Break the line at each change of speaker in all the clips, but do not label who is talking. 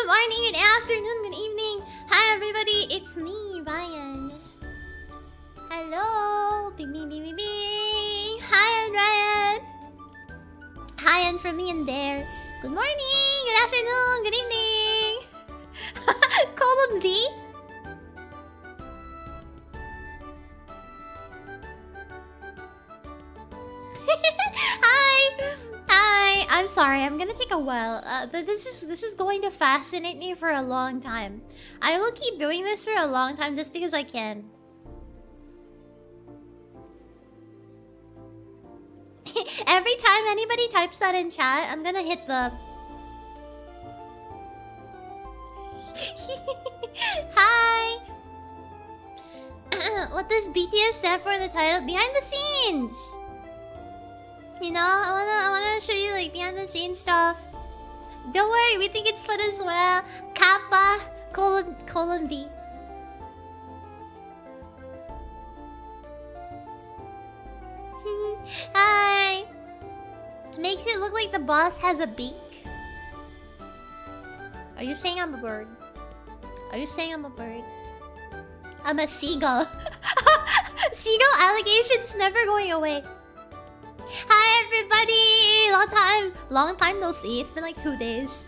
Good morning, good afternoon, good evening. Hi everybody, it's me, Ryan. Hello. Bing bing bing bing bing. Hi, I'm Ryan. Hi, and from me and there. Good morning, good afternoon, good evening. Colon V. Hi. Hi. I'm sorry. I'm gonna take a while. This is going to fascinate me for a long time. I will keep doing this for a long time just because I can. Every time anybody types that in chat, I'm gonna hit the... Hi! What does BTS stand for in the title? Behind the scenes! You know, I wanna show you like behind the scenes stuff. Don't worry, we think it's fun as well. Kappa colon B. Hi! Makes it look like the boss has a beak. Are you saying I'm a bird? Are you saying I'm a bird? I'm a seagull. Seagull allegations never going away. Hi everybody! Long time no see. It's been like 2 days.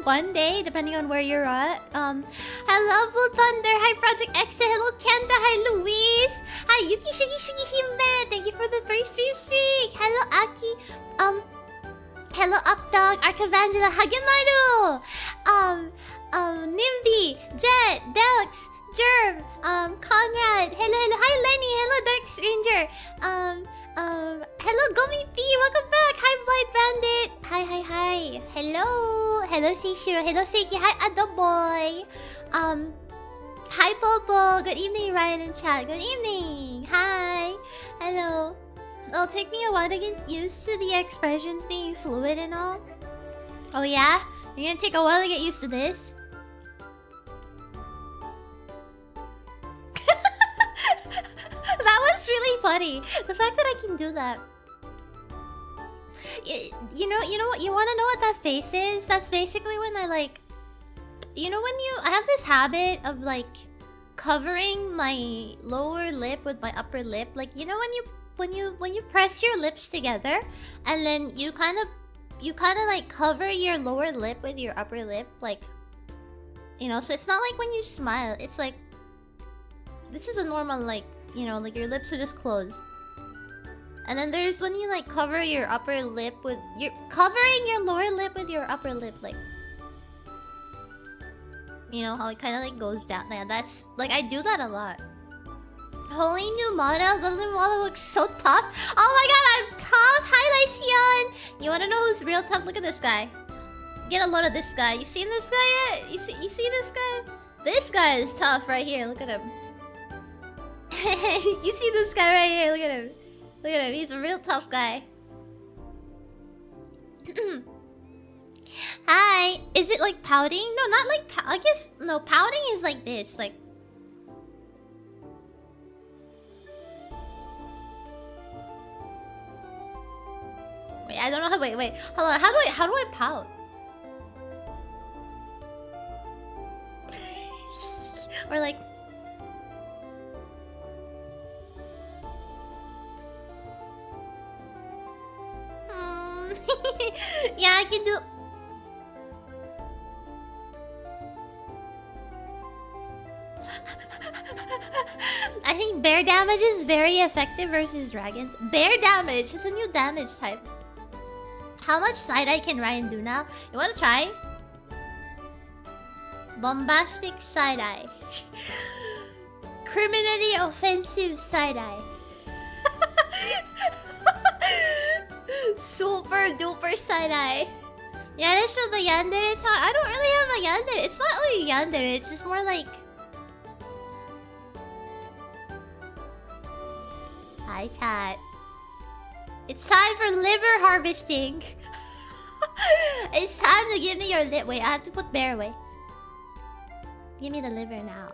1 day, depending on where you're at. Hello Blue Thunder. Hi Project X. Hello Kenda. Hi Louise. Hi Yuki Shigi Shigi Hime. Thank you for the 3 stream streak. Hello Aki. Hello Updog. Arcavangela. Hagemaru. Nimby. Jet. Delx. Germ. Conrad. Hello. Hi Lenny. Hello Dark Stranger. Hello Gummy P. Welcome back. Hi Blind Bandit. Hi. Hello Seishiro. Hello Seiki. Hi Adoboy. Hi Bobo. Good evening Ryan and chat. Good evening. Hi. Hello. It'll take me a while to get used to the expressions being fluid and all. Oh yeah? You're gonna take a while to get used to this? That was really funny. The fact that I can do that. You know what? You wanna know what that face is? That's basically when I like... You know when I have this habit of like covering my lower lip with my upper lip. Like, you know when you press your lips together and then you kind of like cover your lower lip with your upper lip, like, you know, so it's not like when you smile. It's like, this is a normal, like, you know, like your lips are just closed. And then there's when you like cover your upper lip with... You're covering your lower lip with your upper lip, like... You know, how it kind of like goes down. Yeah, that's... Like, I do that a lot. Holy new model. The new model looks so tough. Oh my god, I'm tough! Hi, Lycion! You wanna know who's real tough? Look at this guy. Get a load of this guy. You seen this guy yet? You see this guy? This guy is tough right here. Look at him. You see this guy right here? Look at him. Look at him. He's a real tough guy. Hi. Is it like pouting? No, not like I guess no. Pouting is like this. Like. Wait, I don't know how. Wait. Hold on. How do I pout? Or like. Yeah, I can do. I think bear damage is very effective versus dragons. Bear damage is a new damage type. How much side-eye can Ryan do now? You wanna try? Bombastic side-eye. Criminally offensive side-eye. Super duper side-eye. Yaresho the yandere talk. I don't really have a yandere. It's not really yandere. It's just more like... Hi chat. It's time for liver harvesting. It's time to give me your lip. Wait, I have to put bear away. Give me the liver now.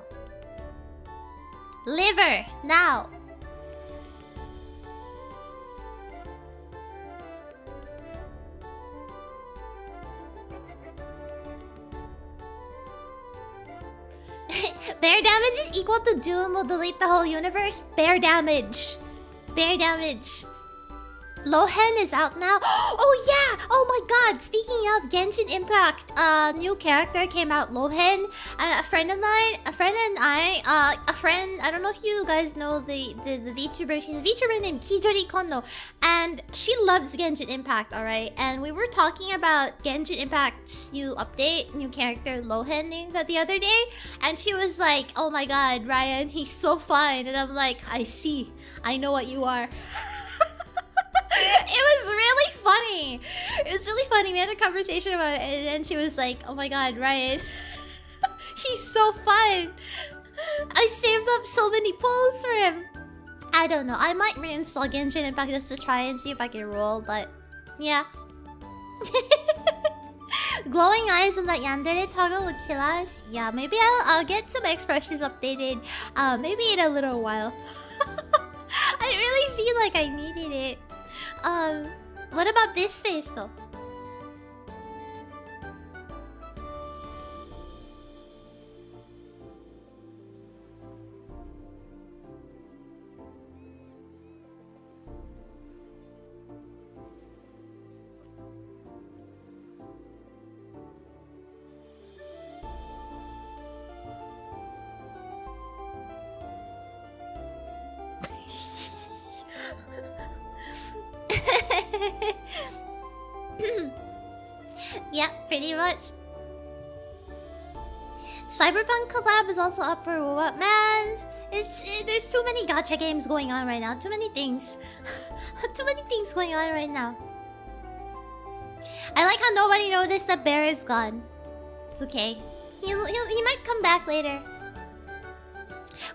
Liver now. Bear damage is equal to Doom will delete the whole universe. Bear damage. Bear damage. Lohen is out now. Oh yeah! Oh my god! Speaking of Genshin Impact, new character came out, Lohen. A friend of mine, a friend, I don't know if you guys know the VTuber. She's a VTuber named Kijori Kono. And she loves Genshin Impact, alright? And we were talking about Genshin Impact's new update, new character, Lohen, the other day. And she was like, oh my god, Ryan, he's so fun. And I'm like, I see. I know what you are. It was really funny. It was really funny. We had a conversation about it, and then she was like, "Oh my god, Ryan, he's so fun. I saved up so many pulls for him." I don't know. I might reinstall Genshin Impact just to try and see if I can roll, but yeah. Glowing eyes on that yandere toggle would kill us. Yeah, maybe I'll get some expressions updated. Maybe in a little while. I really feel like I needed it. What about this face though? Yeah, pretty much. Cyberpunk collab is also up for what, man? There's too many gacha games going on right now. Too many things. Too many things going on right now. I like how nobody noticed that Bear is gone. It's okay. He might come back later.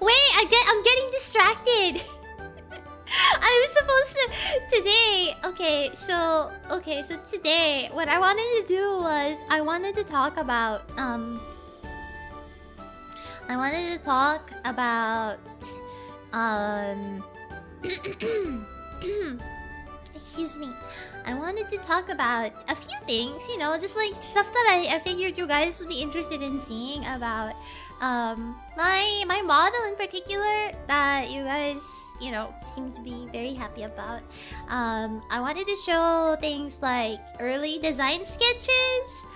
Wait, I'm getting distracted. I was supposed to today. Okay, so today what I wanted to do was I wanted to talk about excuse me. I wanted to talk about a few things, you know, just like stuff that I figured you guys would be interested in seeing about my model in particular that you guys, you know, seem to be very happy about. I wanted to show things like early design sketches.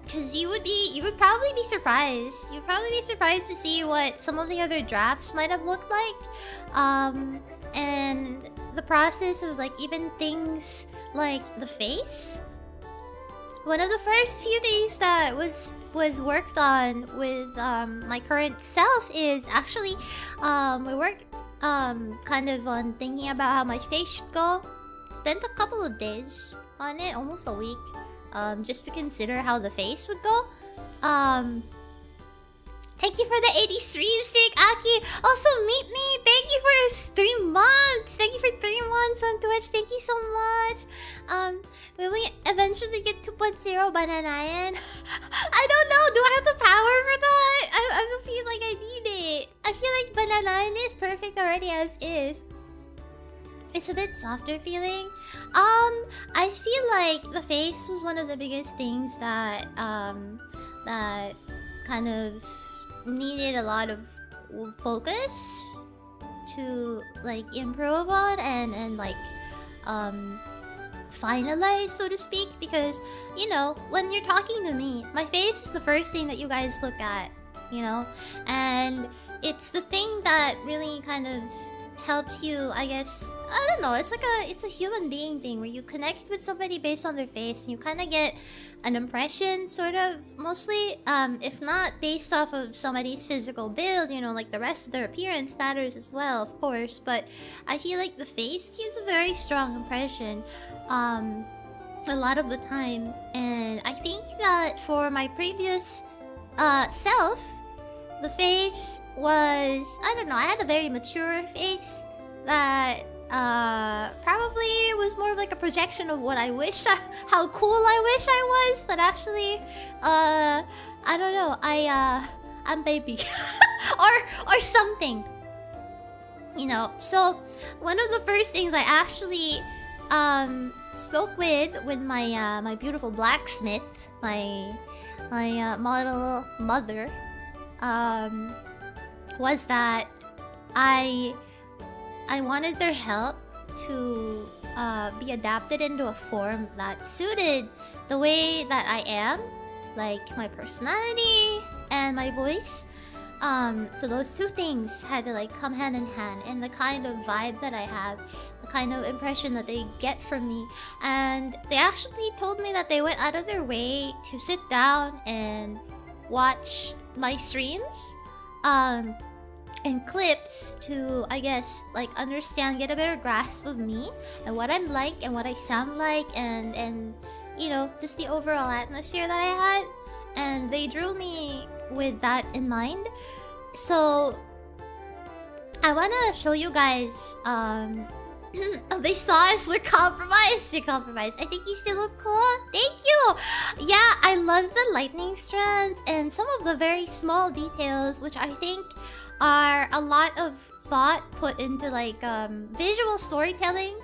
Because you would probably be surprised. You'd probably be surprised to see what some of the other drafts might have looked like. And the process of like even things like the face. One of the first few things that was worked on with my current self is actually we worked kind of on thinking about how my face should go. Spent a couple of days on it, almost a week. Just to consider how the face would go. Thank you for the 80 stream streak, Aki. Also, meet me. Thank you for 3 months. Thank you for 3 months on Twitch. Thank you so much. Will we eventually get 2.0 Bananayan? I don't know. Do I have the power for that? I don't feel like I need it. I feel like Bananayan is perfect already as is. It's a bit softer feeling. I feel like the face was one of the biggest things that that kind of needed a lot of focus to like improve on and like finalize, so to speak, because you know, when you're talking to me, my face is the first thing that you guys look at, you know, and it's the thing that really kind of helps you, I guess. I don't know, it's a human being thing where you connect with somebody based on their face and you kind of get an impression, sort of, mostly, if not based off of somebody's physical build, you know, like the rest of their appearance matters as well, of course, but I feel like the face gives a very strong impression a lot of the time. And I think that for my previous self, the face was, I don't know, I had a very mature face that probably was more of like a projection of what I wish, how cool I wish I was, but actually, I don't know, I'm baby. or something. You know, so one of the first things I actually spoke with my beautiful blacksmith, my model mother, was that I wanted their help to be adapted into a form that suited the way that I am, like my personality and my voice. So those two things had to like come hand in hand, and the kind of vibe that I have, the kind of impression that they get from me. And they actually told me that they went out of their way to sit down and watch my streams and clips to, I guess, like understand, get a better grasp of me and what I'm like and what I sound like, and you know, just the overall atmosphere that I had. And they drew me with that in mind. So I want to show you guys they saw us, we're compromised. You're compromised. I think you still look cool. Thank you. Yeah, I love the lightning strands and some of the very small details, which I think are a lot of thought put into like visual storytelling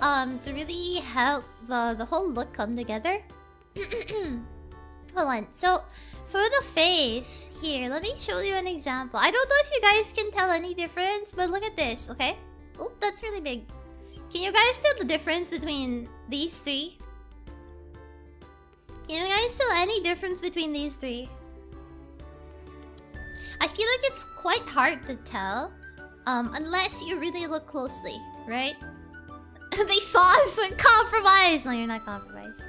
to really help the whole look come together. Hold on. So for the face here, let me show you an example. I don't know if you guys can tell any difference, but look at this, okay? Oh, that's really big. Can you guys tell the difference between these three? Can you guys tell any difference between these three? I feel like it's quite hard to tell, unless you really look closely, right? They saw us when compromised. No, you're not compromised.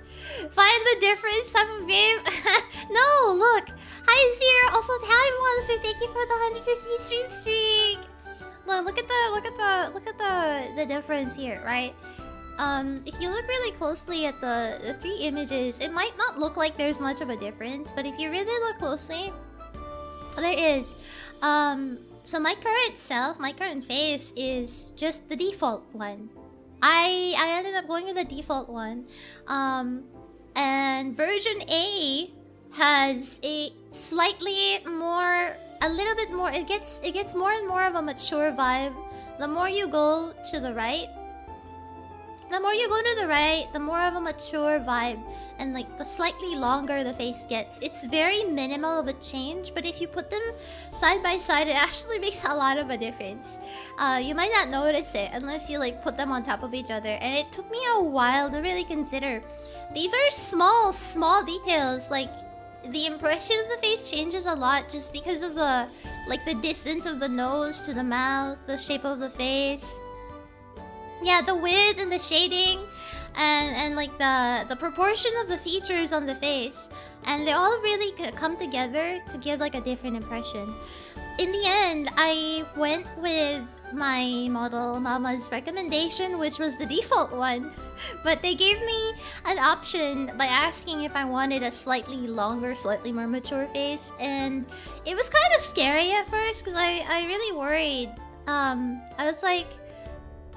Find the difference type of game. No, look. Hi, Zero. Also, hi, Monster. Thank you for the 150 stream streak. Look at the difference here, right? If you look really closely at the three images, it might not look like there's much of a difference, but if you really look closely, there is. So my current self, my current face is just the default one. I ended up going with the default one. And version A has a slightly more, a little bit more, it gets more and more of a mature vibe. The more you go to the right, the more of a mature vibe, and like the slightly longer the face gets. It's very minimal of a change, but if you put them side by side, it actually makes a lot of a difference. You might not notice it unless you like put them on top of each other, and it took me a while to really consider. These are small details. Like the impression of the face changes a lot just because of the distance of the nose to the mouth, the shape of the face. Yeah, the width and the shading, and like the proportion of the features on the face, and they all really come together to give like a different impression. In the end, I went with my model Mama's recommendation, which was the default one, but they gave me an option by asking if I wanted a slightly longer, slightly more mature face, and it was kind of scary at first because I really worried. I was like,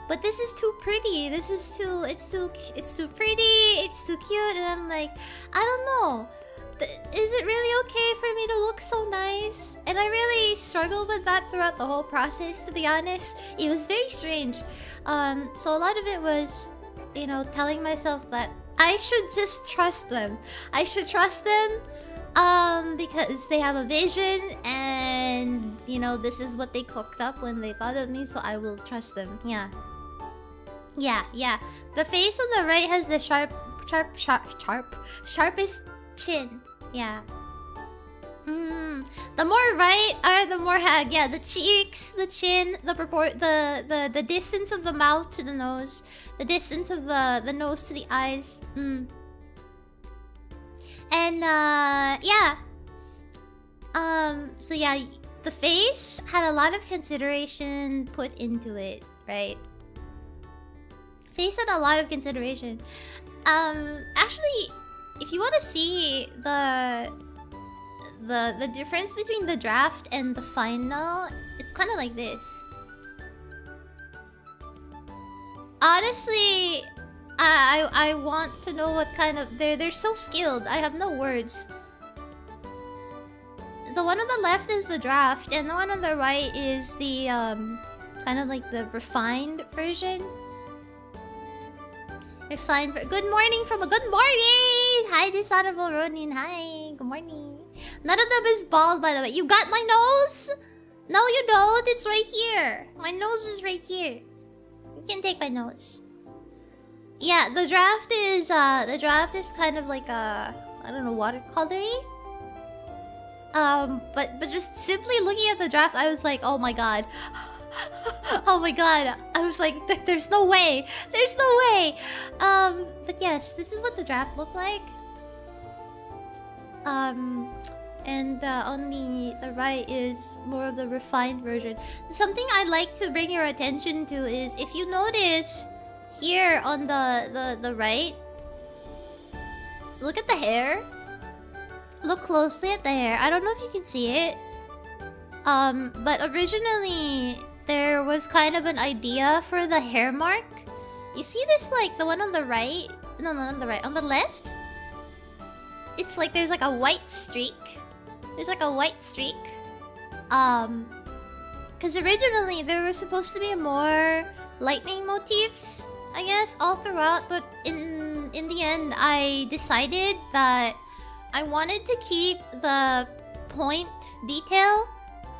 but this is too pretty. It's too pretty. It's too cute. And I'm like, I don't know. Is it really okay for me to look so nice? And I really struggled with that throughout the whole process, to be honest. It was very strange. So a lot of it was, you know, telling myself that I should just trust them. I should trust them because they have a vision, and, you know, this is what they cooked up when they thought of me, so I will trust them. Yeah. The face on the right has the sharpest chin. Yeah. The more right are the more hag. Yeah, the cheeks, the chin, the distance of the mouth to the nose, the distance of the nose to the eyes. And yeah. So yeah, the face had a lot of consideration put into it, right? Face had a lot of consideration. Actually, if you want to see the difference between the draft and the final, it's kind of like this. Honestly, I want to know what kind of they're so skilled. I have no words. The one on the left is the draft, and the one on the right is the kind of like the refined version. Good morning from a good morning! Hi, dishonorable Ronin. Hi. Good morning. None of them is bald, by the way. You got my nose? No, you don't. It's right here. My nose is right here. You can take my nose. Yeah, the draft is kind of like a, I don't know, watercolory. But just simply looking at the draft, I was like, oh my god. Oh my god. I was like, there's no way. There's no way. But yes, this is what the draft looked like. And on the right is more of the refined version. Something I'd like to bring your attention to is, if you notice here on the right, look at the hair. Look closely at the hair. I don't know if you can see it. But originally there was kind of an idea for the hair mark. You see this, like the one on the right? No, not on the right. On the left? It's like there's like a white streak. There's like a white streak. Because originally there were supposed to be more lightning motifs, I guess, all throughout. But in the end, I decided that I wanted to keep the point detail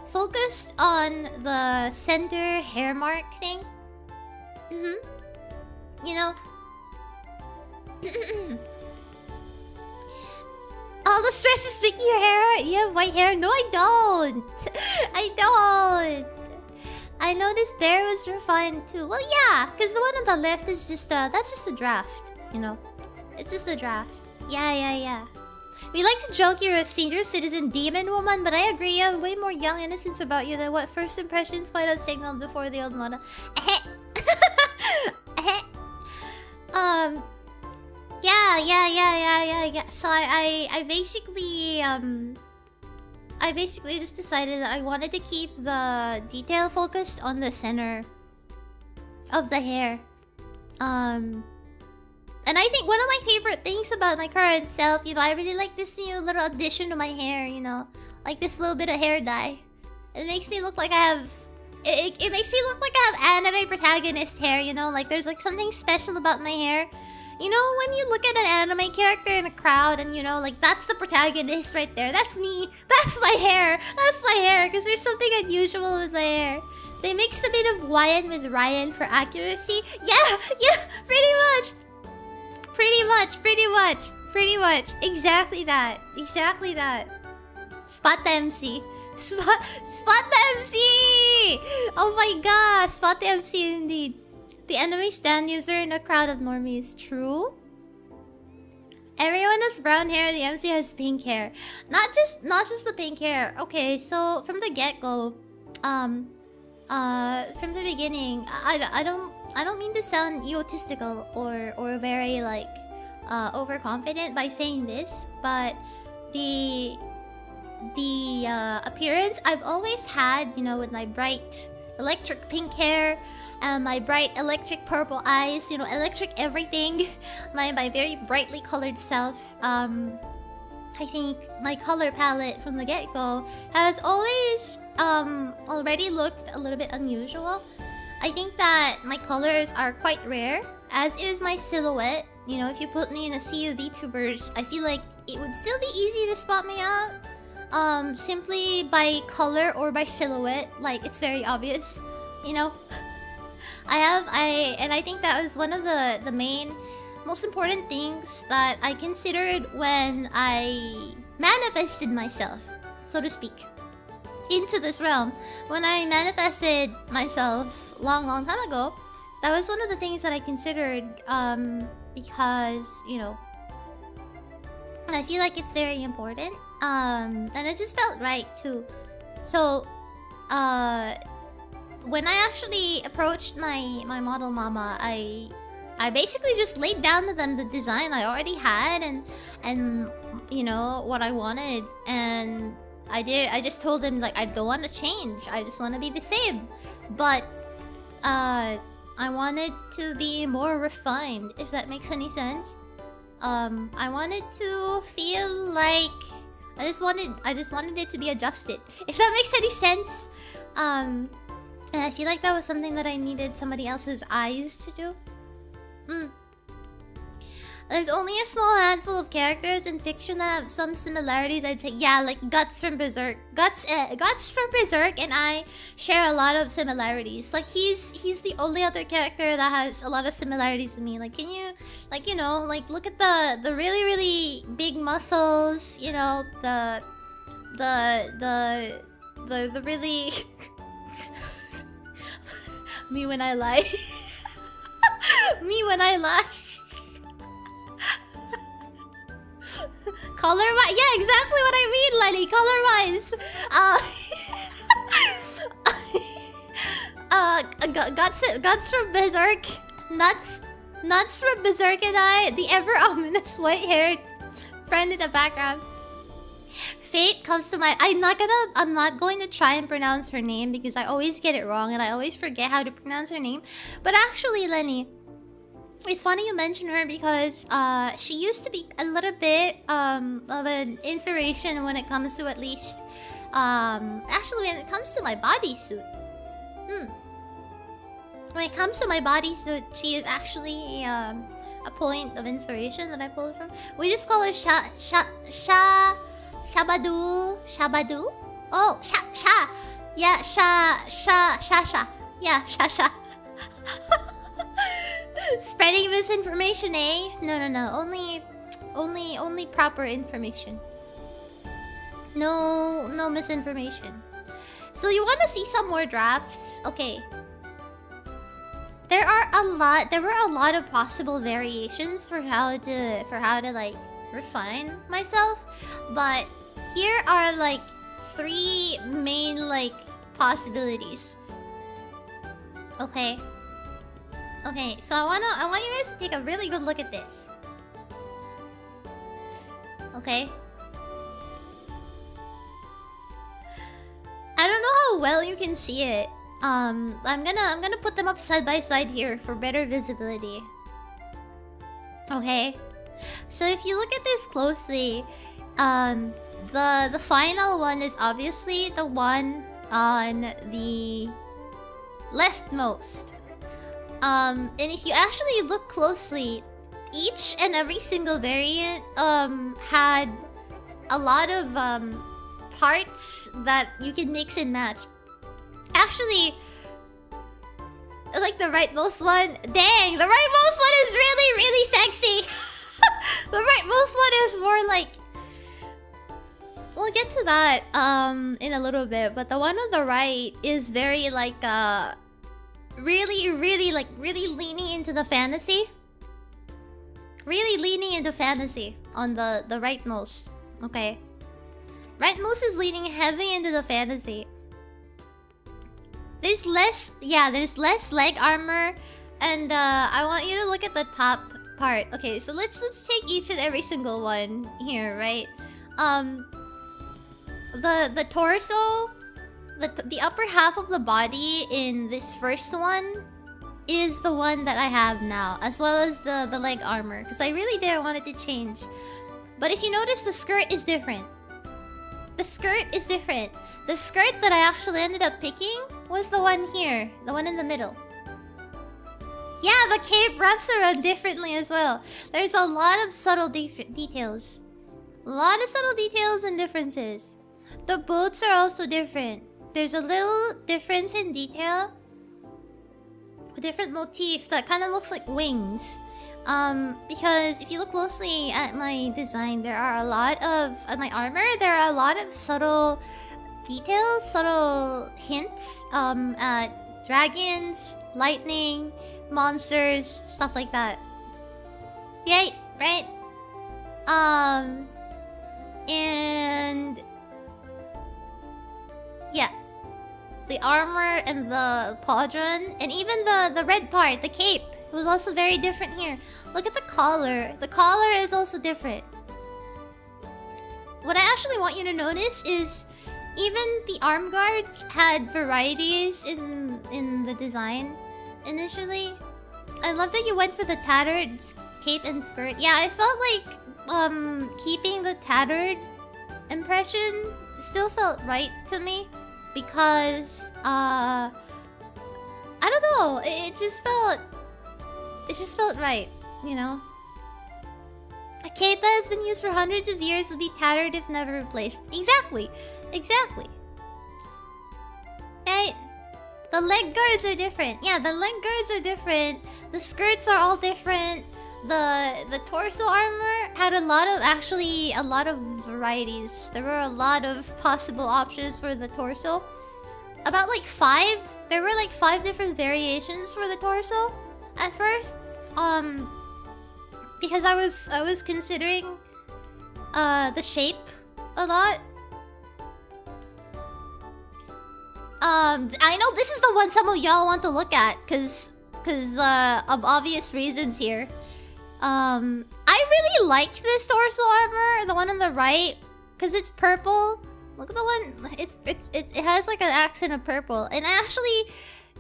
focused on the center hair mark thing. You know? All the stress is making your hair. You have white hair? No, I don't. I don't. I know this bear was refined too. Well, yeah, because the one on the left is just that's just a draft. You know, it's just a draft. Yeah. We like to joke you're a senior citizen demon woman, but I agree you have way more young innocence about you than what first impressions might have signaled before the old model. Yeah. So I basically just decided that I wanted to keep the detail focused on the center of the hair. And I think one of my favorite things about my current self, you know, I really like this new little addition to my hair, you know, like this little bit of hair dye. It makes me look like I have, it makes me look like I have anime protagonist hair, you know, like there's like something special about my hair. You know, when you look at an anime character in a crowd and, you know, like that's the protagonist right there. That's me. That's my hair. That's my hair, because there's something unusual with my hair. They mixed a bit of Hawaiian with Raian for accuracy. Yeah, pretty much. Pretty much. Exactly that. Spot the MC. Spot the MC! Oh my god, spot the MC indeed. The enemy stand user in a crowd of normies. True. Everyone has brown hair, the MC has pink hair. Not just the pink hair. Okay, so from the get-go, from the beginning, I don't mean to sound egotistical or very like overconfident by saying this, but the appearance I've always had, you know, with my bright electric pink hair and my bright electric purple eyes, you know, electric everything, my very brightly colored self. I think my color palette from the get-go has always already looked a little bit unusual. I think that my colors are quite rare, as is my silhouette. You know, if you put me in a sea of VTubers, I feel like it would still be easy to spot me out. Simply by color or by silhouette. Like, it's very obvious, you know? I think that was one of the main, most important things that I considered when I manifested myself, so to speak, into this realm. When I manifested myself long time ago, that was one of the things that I considered, because, you know, I feel like it's very important, and it just felt right too. So, when I actually approached my model mama, I basically just laid down to them the design I already had and you know what I wanted, and I just told them, like, I don't want to change. I just want to be the same, but I wanted to be more refined, if that makes any sense. I wanted to feel like I just wanted it to be adjusted, if that makes any sense. And I feel like that was something that I needed somebody else's eyes to do. There's only a small handful of characters in fiction that have some similarities. I'd say, yeah, like Guts from Berserk. Guts from Berserk and I share a lot of similarities. Like he's the only other character that has a lot of similarities with me. Like, can you, like, you know, like look at the really really big muscles. You know, the really me when I lie. Me when I lie. Color-wise? Yeah, exactly what I mean, Lenny. Color-wise. Guts from Berserk. Nuts from Berserk and I. The ever-ominous white-haired friend in the background. Fate comes to mind. I'm not going to try and pronounce her name because I always get it wrong and I always forget how to pronounce her name. But actually, Lenny, it's funny you mention her because she used to be a little bit of an inspiration when it comes to, at least actually when it comes to my bodysuit. When it comes to my bodysuit, she is actually a point of inspiration that I pulled from. We just call her Shabadu. Oh, Sha. Yeah, Sha. Yeah, Sha. Spreading misinformation, eh? No. Only proper information. No misinformation. So you want to see some more drafts? Okay. There were a lot of possible variations for how to like refine myself, but here are like 3 main like possibilities. Okay, so I want you guys to take a really good look at this. Okay. I don't know how well you can see it. I'm gonna put them up side by side here for better visibility. Okay. So if you look at this closely, the final one is obviously the one on the leftmost. And if you actually look closely, each and every single variant had a lot of parts that you can mix and match. Actually, like the rightmost one, dang, the rightmost one is really, really sexy. The rightmost one is more like, we'll get to that in a little bit, but the one on the right is very like really leaning into the fantasy. Really leaning into fantasy on the rightmost. Okay. Rightmost is leaning heavy into the fantasy. There's less leg armor, and I want you to look at the top part. Okay, so let's take each and every single one here, right? The torso, the upper half of the body in this first one is the one that I have now, as well as the leg armor, because I really didn't want it to change. But if you notice, the skirt is different. The skirt is different. The skirt that I actually ended up picking was the one here, the one in the middle. Yeah, the cape wraps around differently as well. There's a lot of subtle details. A lot of subtle details and differences. The boots are also different. There's a little difference in detail. A different motif that kind of looks like wings. Because if you look closely at my design, there are a lot of... my armor, there are a lot of subtle details, subtle hints at dragons, lightning, monsters, stuff like that. Yay, right? And... yeah. The armor and the pauldron, and even the red part, the cape, it was also very different here. Look at the collar. The collar is also different. What I actually want you to notice is even the arm guards had varieties in the design initially. I love that you went for the tattered cape and skirt. Yeah, I felt like keeping the tattered impression still felt right to me, because I don't know, it just felt right, you know? A cape that has been used for hundreds of years will be tattered if never replaced. Exactly. Exactly. Right? The leg guards are different. Yeah, the leg guards are different. The skirts are all different. The torso armor had a lot of varieties. There were a lot of possible options for the torso. About like 5. There were like 5 different variations for the torso at first. Because I was considering the shape a lot. I know this is the one some of y'all want to look at cause of obvious reasons here. I really like this torso armor, the one on the right, cause it's purple. Look at the one. It has like an accent of purple. And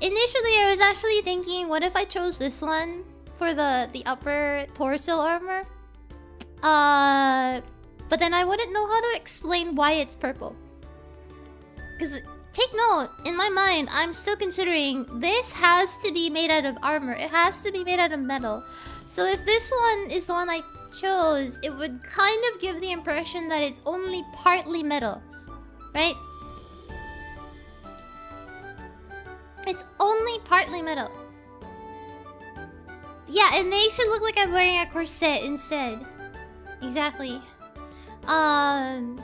initially I was actually thinking, what if I chose this one for the upper torso armor? But then I wouldn't know how to explain why it's purple. Cause take note, in my mind, I'm still considering this has to be made out of armor. It has to be made out of metal. So if this one is the one I chose, it would kind of give the impression that it's only partly metal. Right? It's only partly metal. Yeah, it makes it look like I'm wearing a corset instead. Exactly. And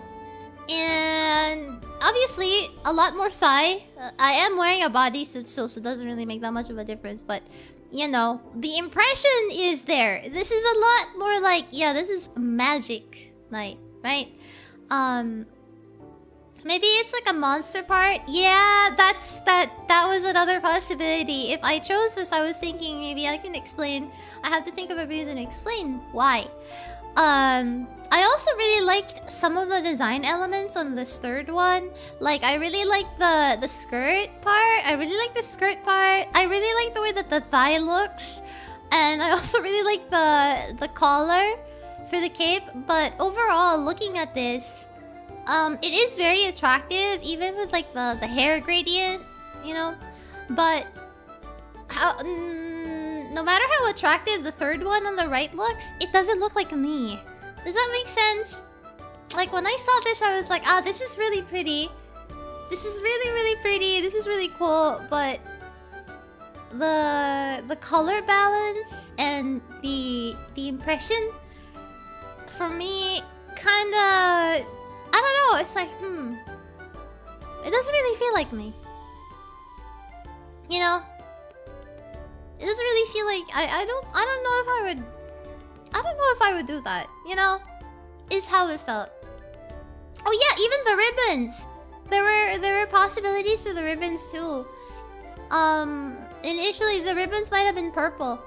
obviously a lot more thigh. I am wearing a bodysuit still, so it doesn't really make that much of a difference. But you know, the impression is there. This is a lot more like, yeah, this is magic night, right? Maybe it's like a monster part. Yeah, that was another possibility. If I chose this, I was thinking maybe I can explain. I have to think of a reason to explain why. I also really liked some of the design elements on this third one. Like, I really like the skirt part. I really like the skirt part. I really like the way that the thigh looks. And I also really like the collar for the cape. But overall, looking at this, it is very attractive, even with like the hair gradient, you know. But how, no matter how attractive the third one on the right looks, it doesn't look like me. Does that make sense? Like when I saw this, I was like, ah, this is really pretty. This is really, really pretty. This is really cool. But the color balance and the impression for me kinda, I don't know, it's like, it doesn't really feel like me. You know? It doesn't really feel like I don't know if I would do that, you know? Is how it felt. Oh yeah, even the ribbons. There were possibilities for the ribbons too. Initially the ribbons might have been purple.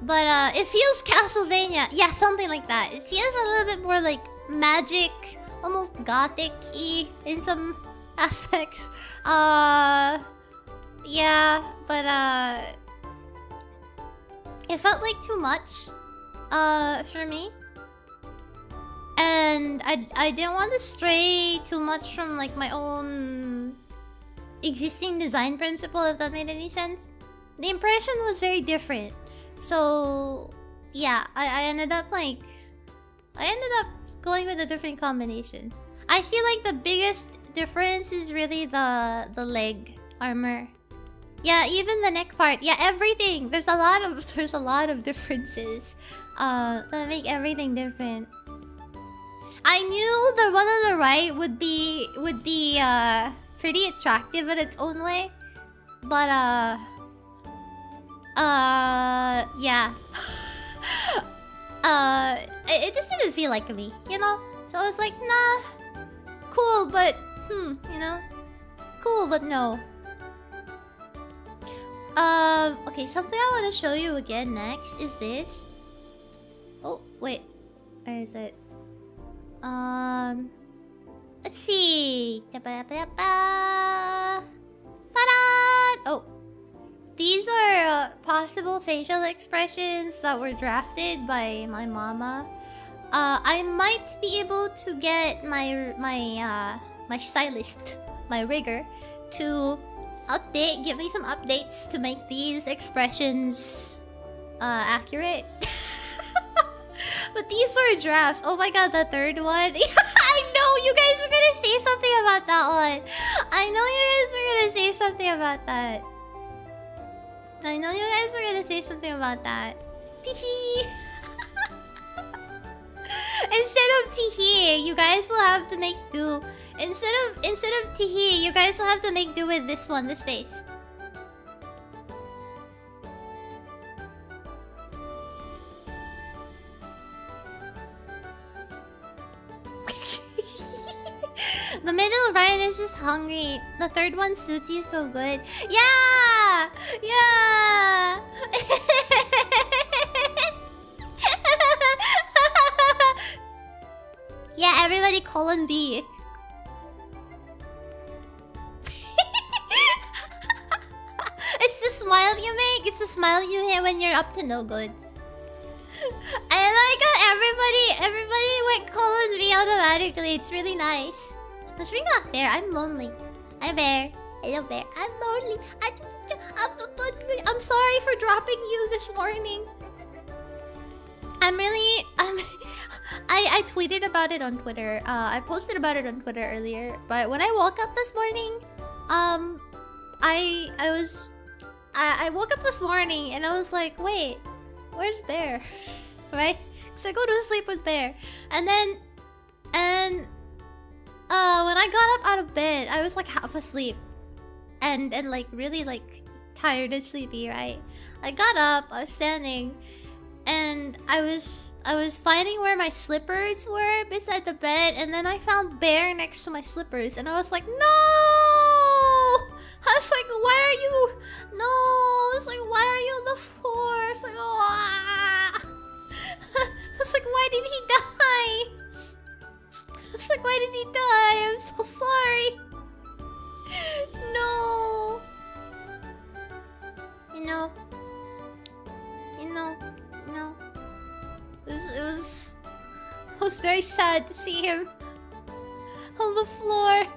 But it feels Castlevania. Yeah, something like that. It feels a little bit more like magic, almost gothic-y in some aspects. Yeah, but it felt like too much for me. And I didn't want to stray too much from like my own existing design principle, if that made any sense. The impression was very different. So yeah, I ended up going with a different combination. I feel like the biggest difference is really the leg armor. Yeah, even the neck part. Yeah, everything. There's a lot of differences that make everything different. I knew the one on the right would be pretty attractive in its own way, but yeah. It just didn't feel like me, you know? So I was like, nah, cool, but you know, cool, but no. Okay, something I want to show you again next is this. Oh, wait. Where is it? Let's see. Ta-ba-ba-ba. Ta-da! Oh. These are possible facial expressions that were drafted by my mama. I might be able to get my stylist, my rigger, to give me some updates to make these expressions accurate. But these were drafts. Oh my god, the third one. I know you guys were gonna say something about that one. I know you guys were gonna say something about that. I know you guys were gonna say something about that. Teehee. Instead of teehee, you guys will have to make do. Instead of teehee, you guys will have to make do with this one, this face. The middle, Ryan is just hungry. The third one suits you so good. Yeah! Yeah! Yeah, everybody colon B. It's the smile you make. It's the smile you hit when you're up to no good. I like how everybody went colon B automatically. It's really nice. Let's bring out Bear. I'm lonely. Hi, Bear. Hello, Bear. I'm lonely. I'm sorry for dropping you this morning. I tweeted about it on Twitter. I posted about it on Twitter earlier. But when I woke up this morning, I woke up this morning and I was like, wait, where's Bear? Right? Because I go to sleep with Bear. And when I got up out of bed, I was like half asleep. And like really like tired and sleepy, right? I got up, I was standing, and I was finding where my slippers were beside the bed, and then I found Bear next to my slippers, and I was like, no! I was like, why are you? No! I was like, why are you on the floor? I was like, oh, ah. I was like, why did he die? I was like, why did he die? I'm so sorry. No. You know. It was very sad to see him on the floor.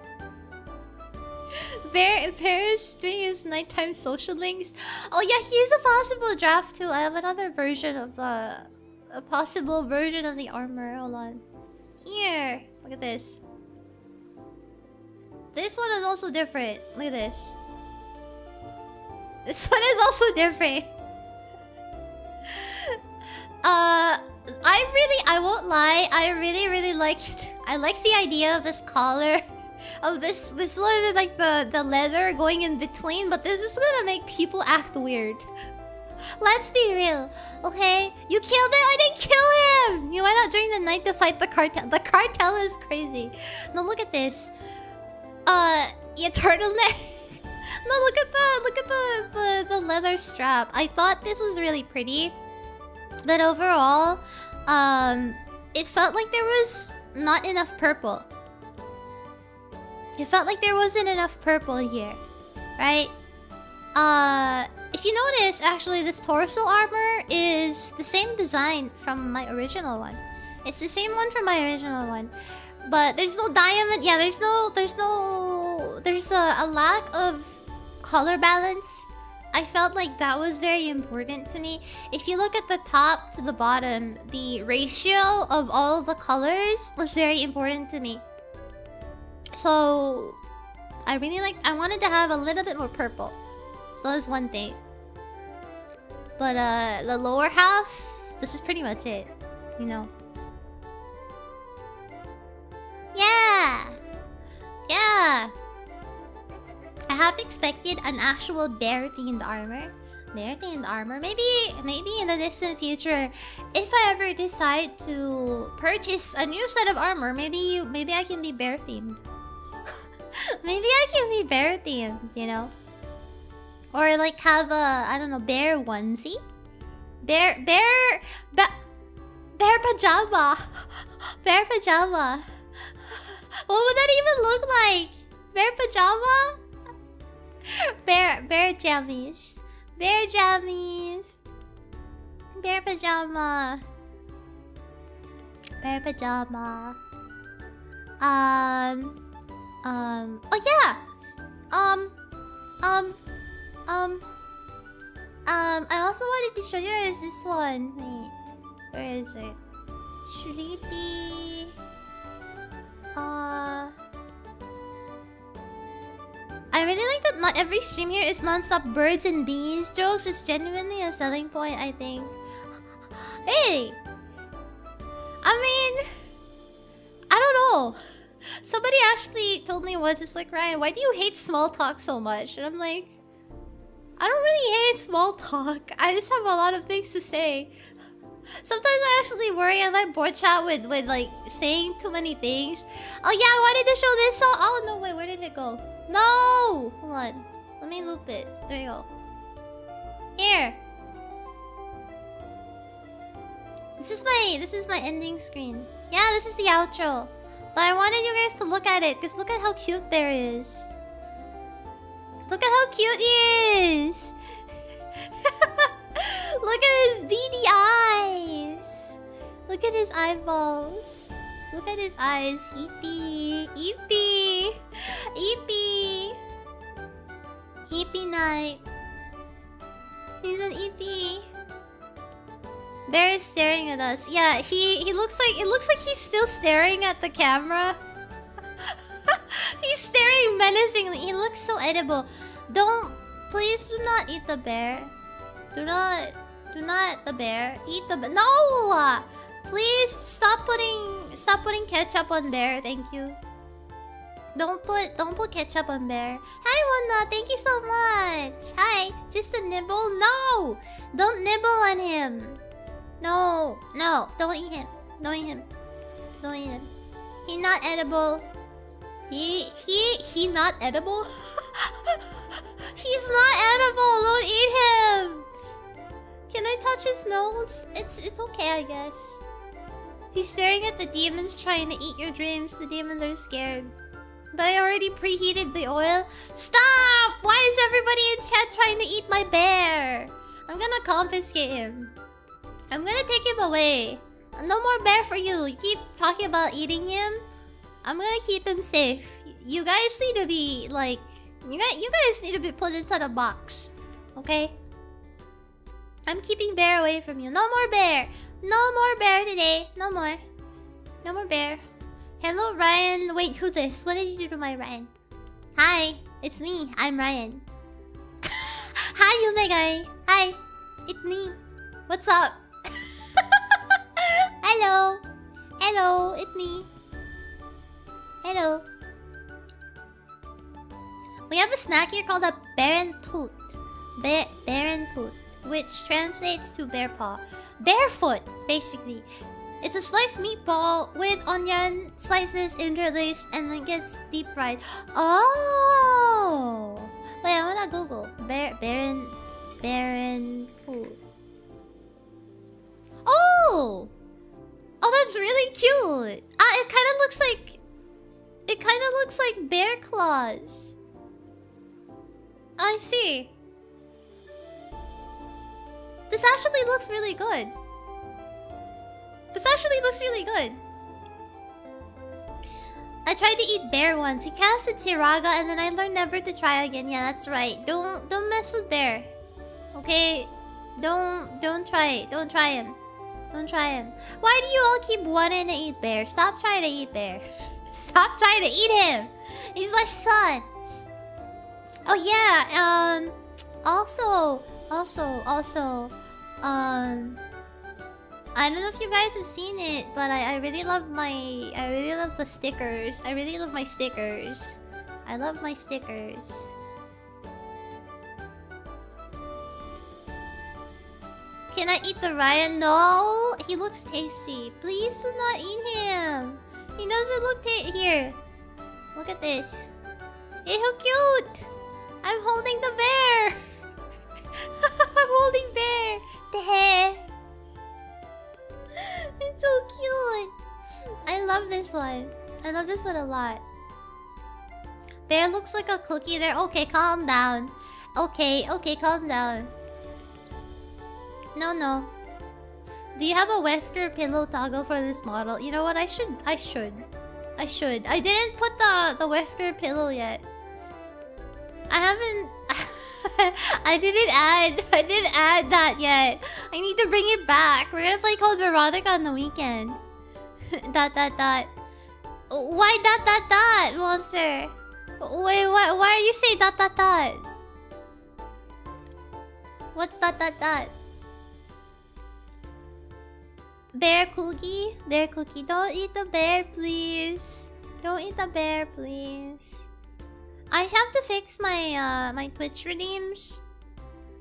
Bear is doing his nighttime social links. Oh yeah, here's a possible draft too. I have another version of a possible version of the armor. Hold on. Here. Look at this. This one is also different. Look at this. This one is also different. I won't lie. I really liked. I like the idea of this collar, of this one, like the leather going in between. But this is gonna make people act weird. Let's be real, okay? You killed him. I didn't kill him. You went out during the night to fight the cartel. The cartel is crazy. No, look at this. Yeah, turtleneck. No, look at the leather strap. I thought this was really pretty, but overall, it felt like there was not enough purple. It felt like there wasn't enough purple here, right? If you notice, actually, this torso armor is the same design from my original one. It's the same one from my original one, but there's no diamond. Yeah, there's a lack of color balance. I felt like that was very important to me. If you look at the top to the bottom, the ratio of all the colors was very important to me. So I wanted to have a little bit more purple. So that's one thing. But the lower half, this is pretty much it, you know. Yeah. I have expected an actual bear-themed armor. Maybe in the distant future, if I ever decide to purchase a new set of armor, maybe I can be bear-themed. Maybe I can be bear-themed, you know. Or like have a, I don't know, bear onesie? Bear pajama. Bear pajama. What would that even look like? Bear pajama? Bear jammies. Bear jammies. Bear pajama. Bear pajama. Oh yeah. I also wanted to show you guys this one. Wait, where is it? Sleepy. I really like that not every stream here is non-stop birds and bees jokes. It's genuinely a selling point, I think. Hey! I mean... I don't know. Somebody actually told me once, it's like, Ryan, why do you hate small talk so much? And I'm like... I don't really hate small talk. I just have a lot of things to say. Sometimes I actually worry I might board chat with like saying too many things. Oh yeah, I wanted to show this song. Oh no, wait, where did it go? No! Hold on. Let me loop it. There you go. Here. This is my ending screen. Yeah, this is the outro. But I wanted you guys to look at it, because look at how cute Bear is. Look at how cute he is! Look at his beady eyes! Look at his eyeballs. Look at his eyes. Eepee! Eepee! Eepee! Eepee night. He's an Eepee. Bear is staring at us. Yeah, he looks like it looks like he's still staring at the camera. He's staring menacingly. He looks so edible. Please do not eat the bear. Do not the bear. Eat the bear. No! Please stop putting ketchup on bear. Thank you. Don't put ketchup on bear. Hi Wanda, thank you so much. Hi, just a nibble. No, don't nibble on him. No, don't eat him. Don't eat him. Don't eat him. He's not edible. He not edible? He's not edible. Don't eat him. Can I touch his nose? It's okay, I guess. He's staring at the demons trying to eat your dreams. The demons are scared. But I already preheated the oil. Stop! Why is everybody in chat trying to eat my bear? I'm gonna confiscate him. I'm gonna take him away. No more bear for you. You keep talking about eating him. I'm gonna keep him safe. You guys need to be like... You guys need to be put inside a box. Okay? I'm keeping bear away from you. No more bear. No more bear today. No more. No more bear. Hello, Ryan. Wait, who this? What did you do to my Ryan? Hi, it's me. I'm Ryan. Hi, Yumegai. Hi, it's me. What's up? Hello. Hello, it's me. Hello. We have a snack here called a Baron Poot. Baron Poot, which translates to bear paw. Barefoot, basically. It's a sliced meatball with onion slices interlaced and then gets deep fried. Oh! Wait, I wanna Google. Baron Poot. Oh! Oh, that's really cute. It kind of looks like... It kind of looks like bear claws. I see. This actually looks really good. This actually looks really good. I tried to eat bear once. He cast a Tiraga and then I learned never to try again. Yeah, that's right. Don't mess with bear. Okay? Don't try it. Don't try him. Don't try him. Why do you all keep wanting to eat bear? Stop trying to eat bear. Stop trying to eat him. He's my son. Oh yeah. Also. I don't know if you guys have seen it, but I really love the stickers. I really love my stickers. I love my stickers. Can I eat the Ryan? No! He looks tasty. Please do not eat him. He doesn't look here. Look at this. Hey, how cute! I'm holding the bear! I'm holding bear! The hair! It's so cute! I love this one. I love this one a lot. Bear looks like a cookie there. Okay, calm down. Okay, calm down. No. Do you have a Wesker pillow toggle for this model? You know what? I should. I didn't put the Wesker pillow yet. I haven't... I didn't add that yet. I need to bring it back. We're gonna play Code Veronica on the weekend. dot dot dot. Why dot dot dot, monster? Wait, why are you saying dot dot dot? What's dot dot dot? Bear cookie? Bear cookie. Don't eat the bear, please. Don't eat the bear, please. I have to fix my my Twitch redeems.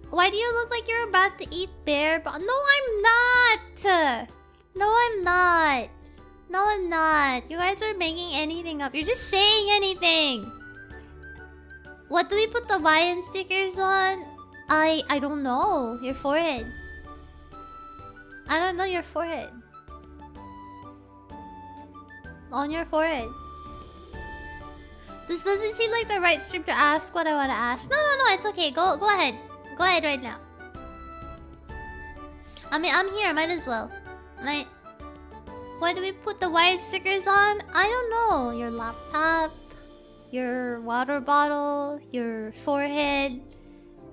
Why do you look like you're about to eat bear? No, I'm not. No, I'm not. No, I'm not. You guys are making anything up. You're just saying anything. What do we put the Raian stickers on? I don't know. Your forehead. I don't know your forehead. On your forehead. This doesn't seem like the right stream to ask what I want to ask. No, it's okay. Go ahead. Go ahead right now. I mean, I'm here. Might as well. Why do we put the white stickers on? I don't know. Your laptop, your water bottle, your forehead,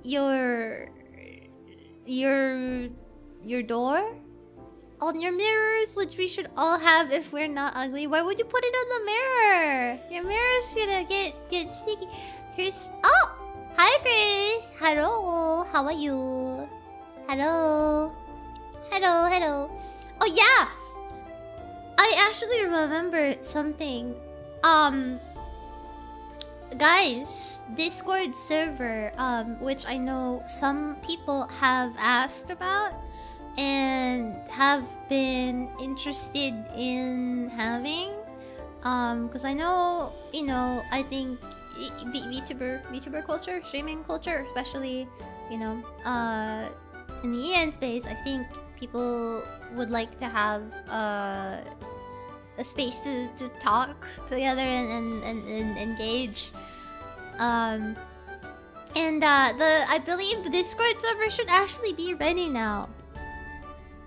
your door, on your mirrors, which we should all have if we're not ugly. Why would you put it on the mirror? Your mirror's gonna get sticky. Here's hi Chris. Hello. How are you? Hello. Oh yeah. I actually remembered something. Guys, Discord server, which I know some people have asked about and have been interested in having, because I know, I think VTuber culture, streaming culture, especially, in the EN space, I think people would like to have a space to talk together and engage. I believe the Discord server should actually be ready now.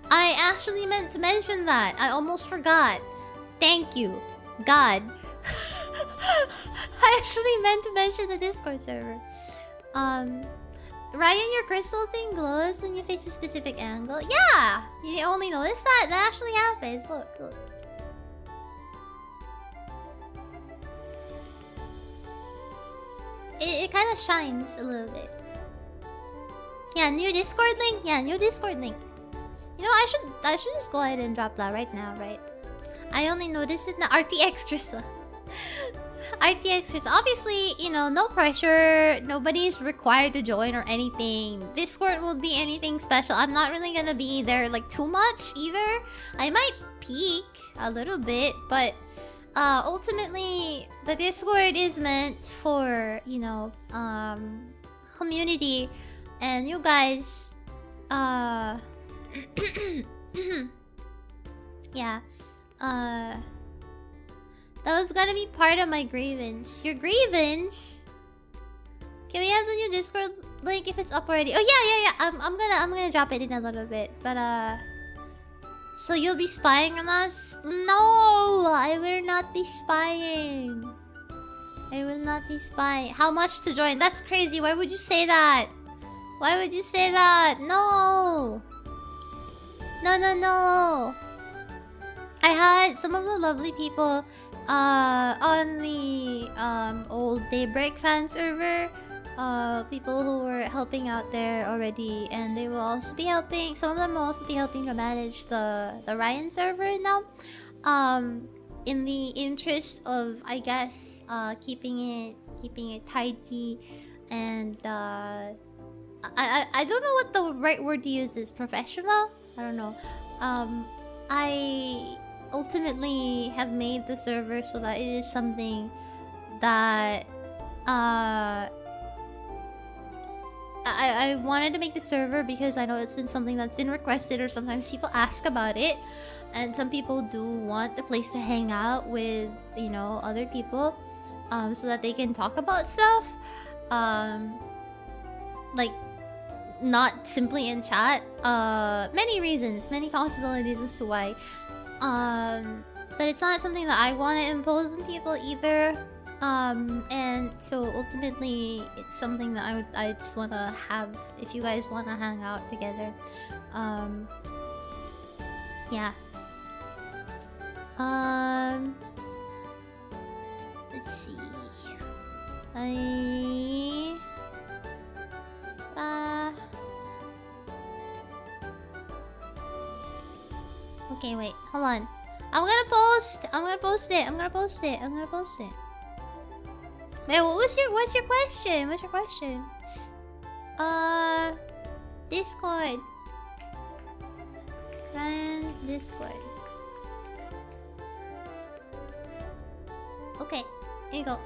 I actually meant to mention that. I almost forgot. Thank you, God. I actually meant to mention the Discord server. Ryan, your crystal thing glows when you face a specific angle. Yeah! You only noticed that? That actually happens. Look. It kind of shines a little bit. Yeah, new Discord link. I should just go ahead and drop that right now, right? I only noticed it in the RTX crystal. RTX crystal. Obviously, no pressure. Nobody's required to join or anything. Discord won't be anything special. I'm not really gonna be there like too much either. I might peek a little bit, but ultimately the Discord is meant for, community and you guys. Yeah. That was gonna be part of my grievance. Your grievance? Can we have the new Discord link if it's up already? Oh yeah. I'm gonna drop it in a little bit. But so you'll be spying on us? No, I will not be spying. I will not be spying. How much to join? That's crazy. Why would you say that? Why would you say that? No. No. I had some of the lovely people on the old Daybreak fan server. People who were helping out there already, and they will also be helping. Some of them will also be helping to manage the Raian server now. In the interest of, I guess, keeping it tidy, and I don't know what the right word to use is. Professional? I don't know. I ultimately have made the server so that it is something that I wanted to make the server because I know it's been something that's been requested, or sometimes people ask about it, and some people do want the place to hang out with, other people, so that they can talk about stuff, like not simply in chat. Many reasons, many possibilities as to why. But it's not something that I want to impose on people either. And so ultimately, it's something that I just want to have if you guys want to hang out together. Yeah. Let's see. Okay, wait. Hold on. I'm gonna post it. Wait, what's your question? Discord. Friend Discord. Okay, here you go.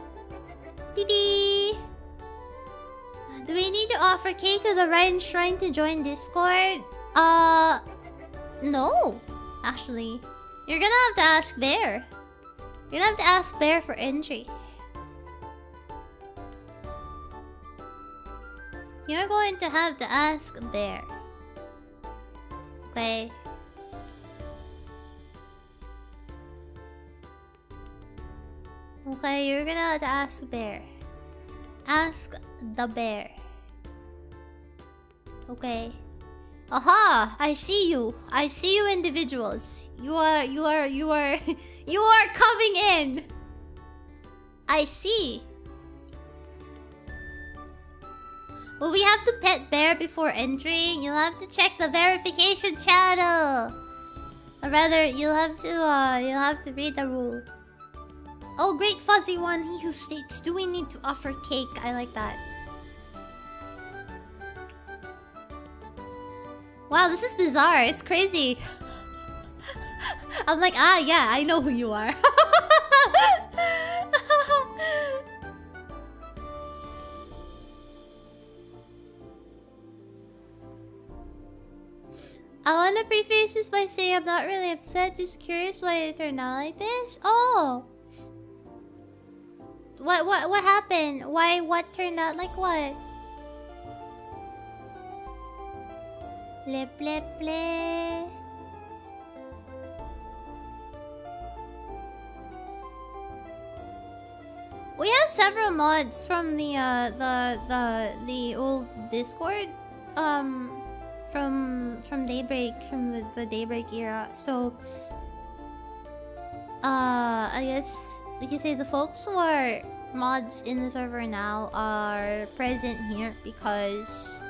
BB! Do we need to offer cake to the Raian Shrine to join Discord? No. Actually, you're gonna have to ask Bear. You're gonna have to ask Bear for entry. You're going to have to ask Bear. Okay. Okay, you're gonna have to ask Bear. Ask the Bear. Okay. Aha! I see you. I see you individuals. You are you are coming in. I see. Well, we have to pet Bear before entering. You'll have to check the verification channel. Or rather, you'll have to read the rule. Oh, great fuzzy one. He who states, do we need to offer cake? I like that. Wow, this is bizarre. It's crazy. I'm like, yeah, I know who you are. I want to preface this by saying I'm not really upset, just curious why it turned out like this. Oh! What happened? What turned out like what? Lip lip lip. We have several mods from the old Discord. From Daybreak, from the Daybreak era. So I guess we can say the folks who are mods in the server now are present here because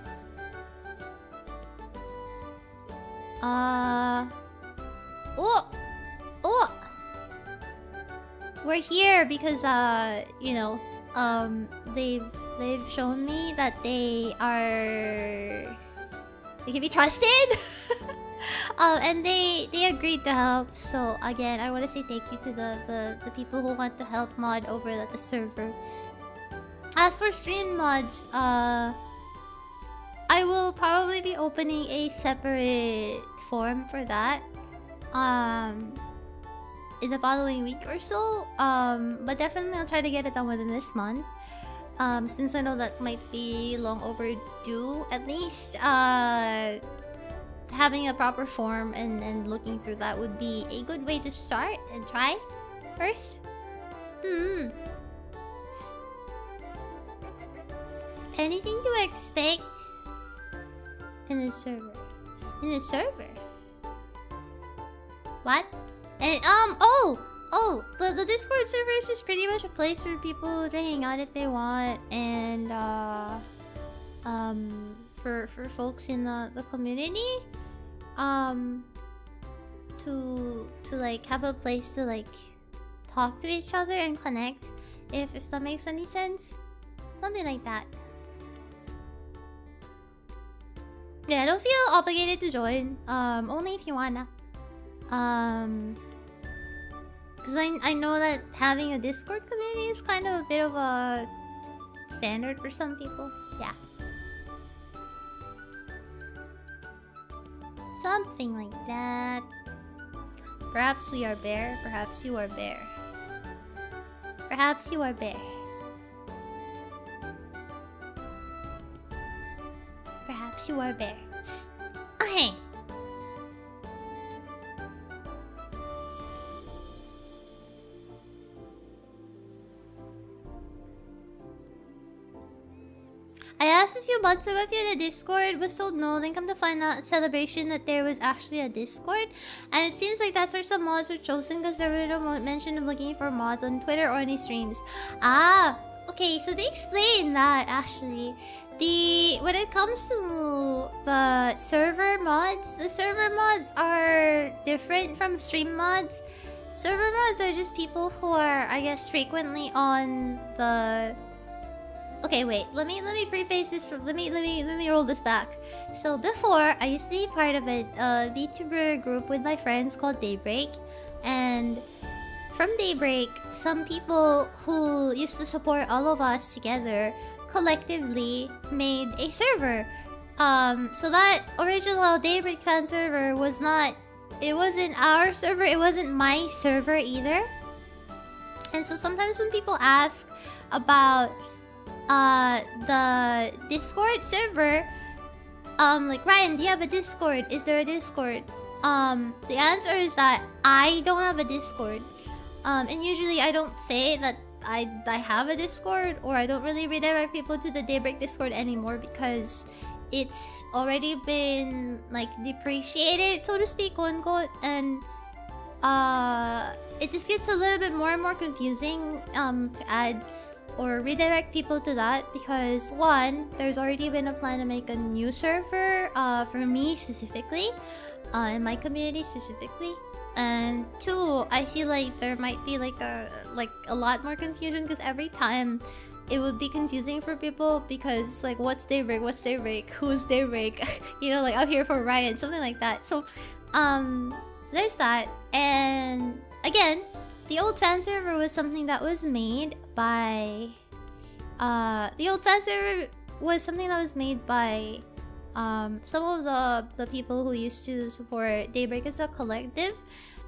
we're here because you know, they've shown me that they can be trusted. And they agreed to help. So again, I want to say thank you to the people who want to help mod over at the server. As for stream mods, I will probably be opening a separate form for that in the following week or so. But definitely I'll try to get it done within this month. Since I know that might be long overdue, at least having a proper form and looking through that would be a good way to start and try first. Anything to expect in the server? In the server? What? And the Discord server is just pretty much a place for people to hang out if they want, and for folks in the community, to like have a place to like talk to each other and connect, if that makes any sense, something like that. Yeah, don't feel obligated to join. Only if you wanna. Because I know that having a Discord community is kind of a bit of a standard for some people. Yeah. Something like that. Perhaps we are Bear. Perhaps you are Bear. Perhaps you are Bear. Perhaps you are Bear. Okay. asked a few months ago if you had a Discord, was told no, then come to find out at Celebration that there was actually a Discord. And it seems like that's where some mods were chosen because there was no mention of looking for mods on Twitter or any streams. Ah, okay, so they explained that actually. When it comes to the server mods, the server mods are different from stream mods. Server mods are just people who are, I guess, frequently on the... Okay, wait. Let me preface this. Let me roll this back. So before, I used to be part of a VTuber group with my friends called Daybreak, and from Daybreak, some people who used to support all of us together collectively made a server. So that original Daybreak fan server was not... It wasn't our server, it wasn't my server either. And so sometimes when people ask about the Discord server, like, Ryan, do you have a Discord? Is there a Discord? The answer is that I don't have a Discord. And usually I don't say that I have a Discord, or I don't really redirect people to the Daybreak Discord anymore because it's already been, like, depreciated, so to speak, quote unquote, and it just gets a little bit more and more confusing to add or redirect people to that because, one, there's already been a plan to make a new server for me specifically, in my community specifically, and two, I feel like there might be like a lot more confusion because every time it would be confusing for people because, like, what's Daybreak? What's Daybreak? Who's Daybreak? You know, like, I'm here for Ryan, something like that. So, there's that. And again, the old fan server was something that was made by... the old fan server was something that was made by some of the people who used to support Daybreak as a collective.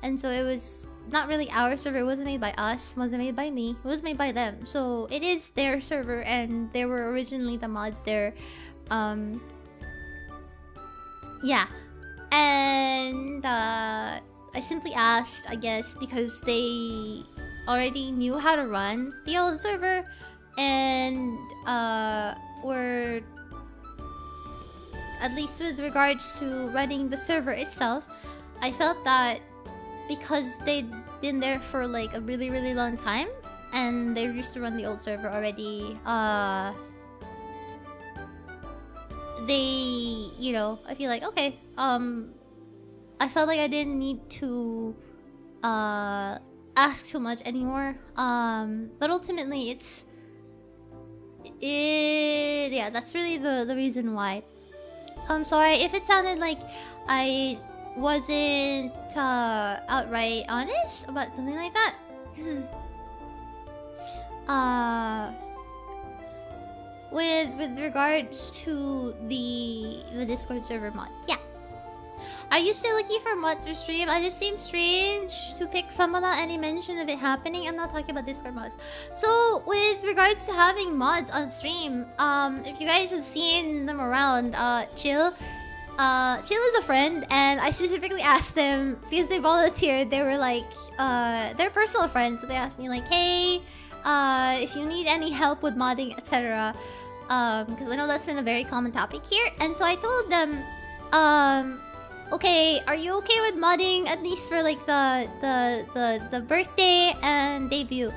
And so it was not really our server. It wasn't made by us. It wasn't made by me. It was made by them. So it is their server, and they were originally the mods there. Yeah. And I simply asked, I guess, because they already knew how to run the old server and were, at least with regards to running the server itself, I felt that because they'd been there for like a really, really long time and they used to run the old server already, they, you know, I feel like, okay, I felt like I didn't need to ask too much anymore. But ultimately yeah, that's really the reason why. So I'm sorry if it sounded like I wasn't outright honest about something like that. With regards to the Discord server mod, yeah. Are you still looking for mods for stream? I just seem strange to pick some without any mention of it happening. I'm not talking about Discord mods. So, with regards to having mods on stream, if you guys have seen them around, Chill is a friend, and I specifically asked them because they volunteered. They were like, they're personal friends, so they asked me like, hey, if you need any help with modding, etc. Because I know that's been a very common topic here, and so I told them, okay, are you okay with modding at least for like the birthday and debut?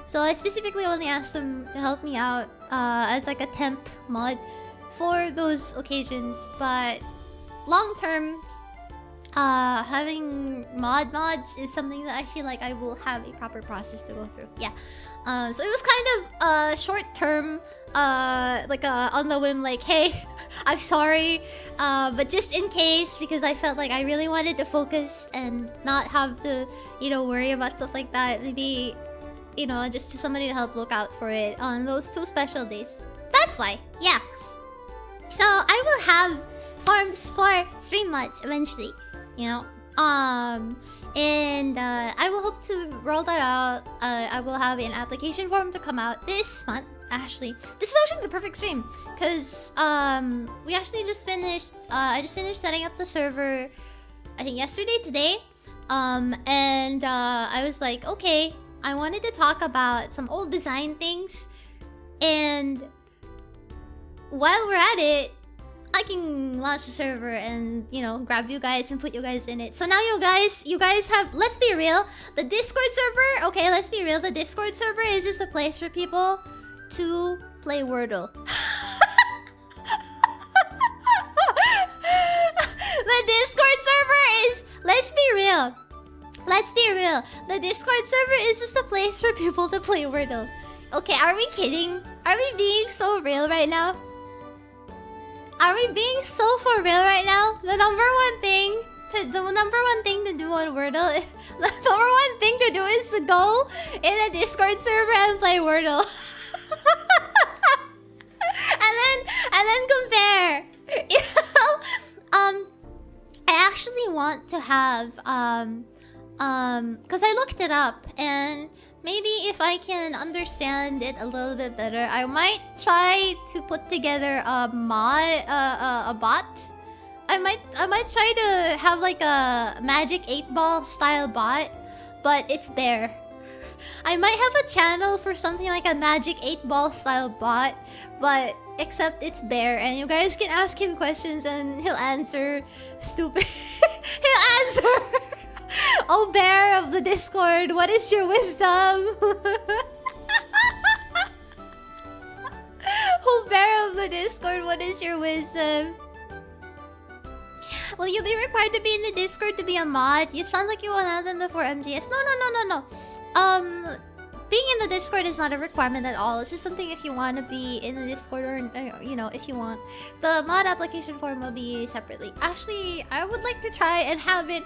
So I specifically only asked them to help me out as like a temp mod for those occasions, but long term, having mods is something that I feel like I will have a proper process to go through. Yeah. So it was kind of short term, like on the whim, like, hey, I'm sorry, but just in case, because I felt like I really wanted to focus and not have to, you know, worry about stuff like that. Maybe, you know, just to somebody to help look out for it on those 2 special days. That's why, yeah. So I will have forms for stream mods eventually, you know. And I will hope to roll that out. I will have an application form to come out this month. Actually, this is actually the perfect stream because we actually just finished. I just finished setting up the server, I think today. And I was like, okay, I wanted to talk about some old design things, and while we're at it, I can launch a server and, you know, grab you guys and put you guys in it. So now you guys have, let's be real, the Discord server, okay, let's be real, the Discord server is just a place for people to play Wordle. The Discord server is, let's be real. Let's be real. The Discord server is just a place for people to play Wordle. Okay, are we kidding? Are we being so real right now? Are we being so for real right now? The number one thing to do on Wordle is, the number one thing to do is to go in a Discord server and play Wordle. and then compare. You know? I actually want to have because I looked it up, and maybe if I can understand it a little bit better, I might try to put together a mod, a bot. I might try to have like a Magic 8-Ball style bot, but it's bear. I might have a channel for something like a Magic 8-Ball style bot, but except it's bear, and you guys can ask him questions and he'll answer stupid. He'll answer. Oh, bear of the Discord, what is your wisdom? Oh, bear of the Discord, what is your wisdom? Will you be required to be in the Discord to be a mod? It sounds like you will have them before MGS. No. Being in the Discord is not a requirement at all. It's just something if you want to be in the Discord, or you know, if you want. The mod application form will be separately. Actually, I would like to try and have it.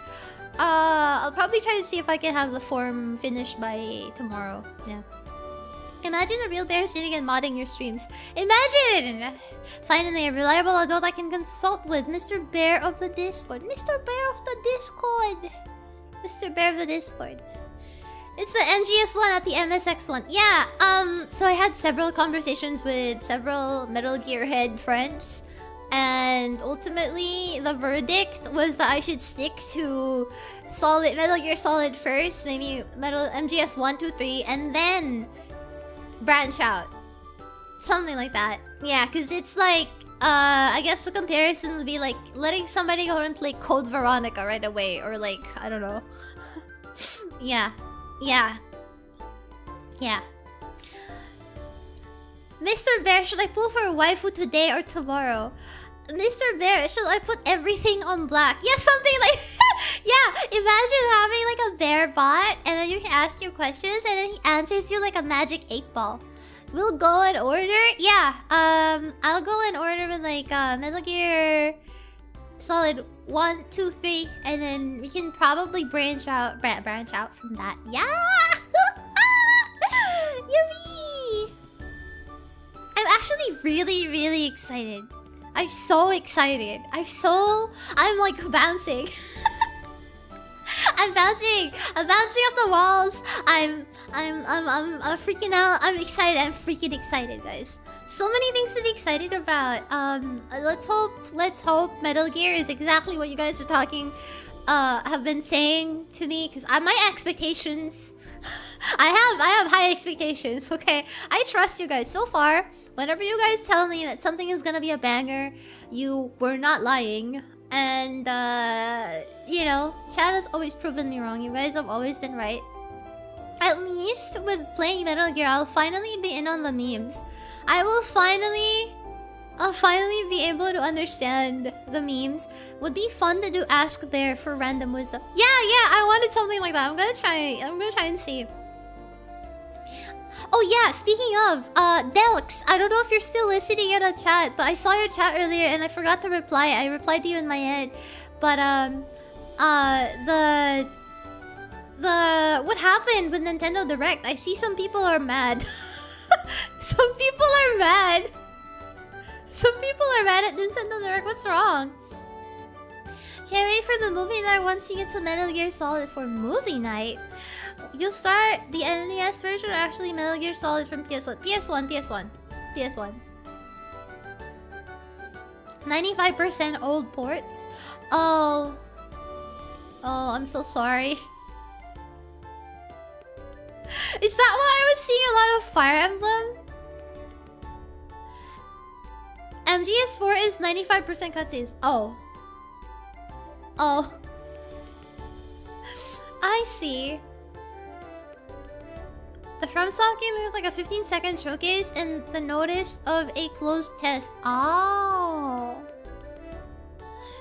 I'll probably try to see if I can have the form finished by tomorrow. Yeah. Imagine a real bear sitting and modding your streams. Imagine! Finally, a reliable adult I can consult with. Mr. Bear of the Discord. Mr. Bear of the Discord. Mr. Bear of the Discord. It's the MGS one at the MSX one. Yeah, so I had several conversations with several Metal Gear head friends. And ultimately, the verdict was that I should stick to Metal Gear Solid first. Maybe MGS 1, 2, 3. And then branch out. Something like that. Yeah, because it's like, I guess the comparison would be like letting somebody go and play Code Veronica right away. Or like, I don't know. Yeah. Mr. Bear, should I pull for a waifu today or tomorrow? Mr. Bear, should I put everything on black? Yeah, something like... Yeah, imagine having like a bear bot, and then you can ask your questions, and then he answers you like a Magic 8-Ball. We'll go in order? Yeah, I'll go in order with like Metal Gear Solid 1, 2, 3, and then we can probably branch out from that. Yeah! Yippee! I'm actually really excited. I'm so excited. I'm like bouncing. I'm bouncing off the walls. I'm freaking out. I'm excited. I'm freaking excited, guys. So many things to be excited about. Let's hope Metal Gear is exactly what you guys are talking have been saying to me, because my expectations I have high expectations, okay? I trust you guys. So far, whenever you guys tell me that something is gonna be a banger, you were not lying. And you know, chat has always proven me wrong. You guys have always been right. At least with playing Metal Gear, I'll finally be in on the memes. I'll finally be able to understand the memes. Would be fun to do Ask Bear for random wisdom. Yeah, I wanted something like that. I'm gonna try and see. Oh yeah, speaking of, Delx, I don't know if you're still listening in a chat, but I saw your chat earlier and I forgot to reply. I replied to you in my head. But what happened with Nintendo Direct? I see some people are mad. Some people are mad. Some people are mad at Nintendo Direct. What's wrong? Can't wait for the movie night once you get to Metal Gear Solid for movie night. You'll start the NES version or actually Metal Gear Solid from PS1? PS1. 95% old ports? Oh, I'm so sorry. Is that why I was seeing a lot of Fire Emblem? MGS4 is 95% cutscenes. Oh. Oh. I see. The FromSoft game looked like a 15-second showcase and the notice of a closed test. Oh.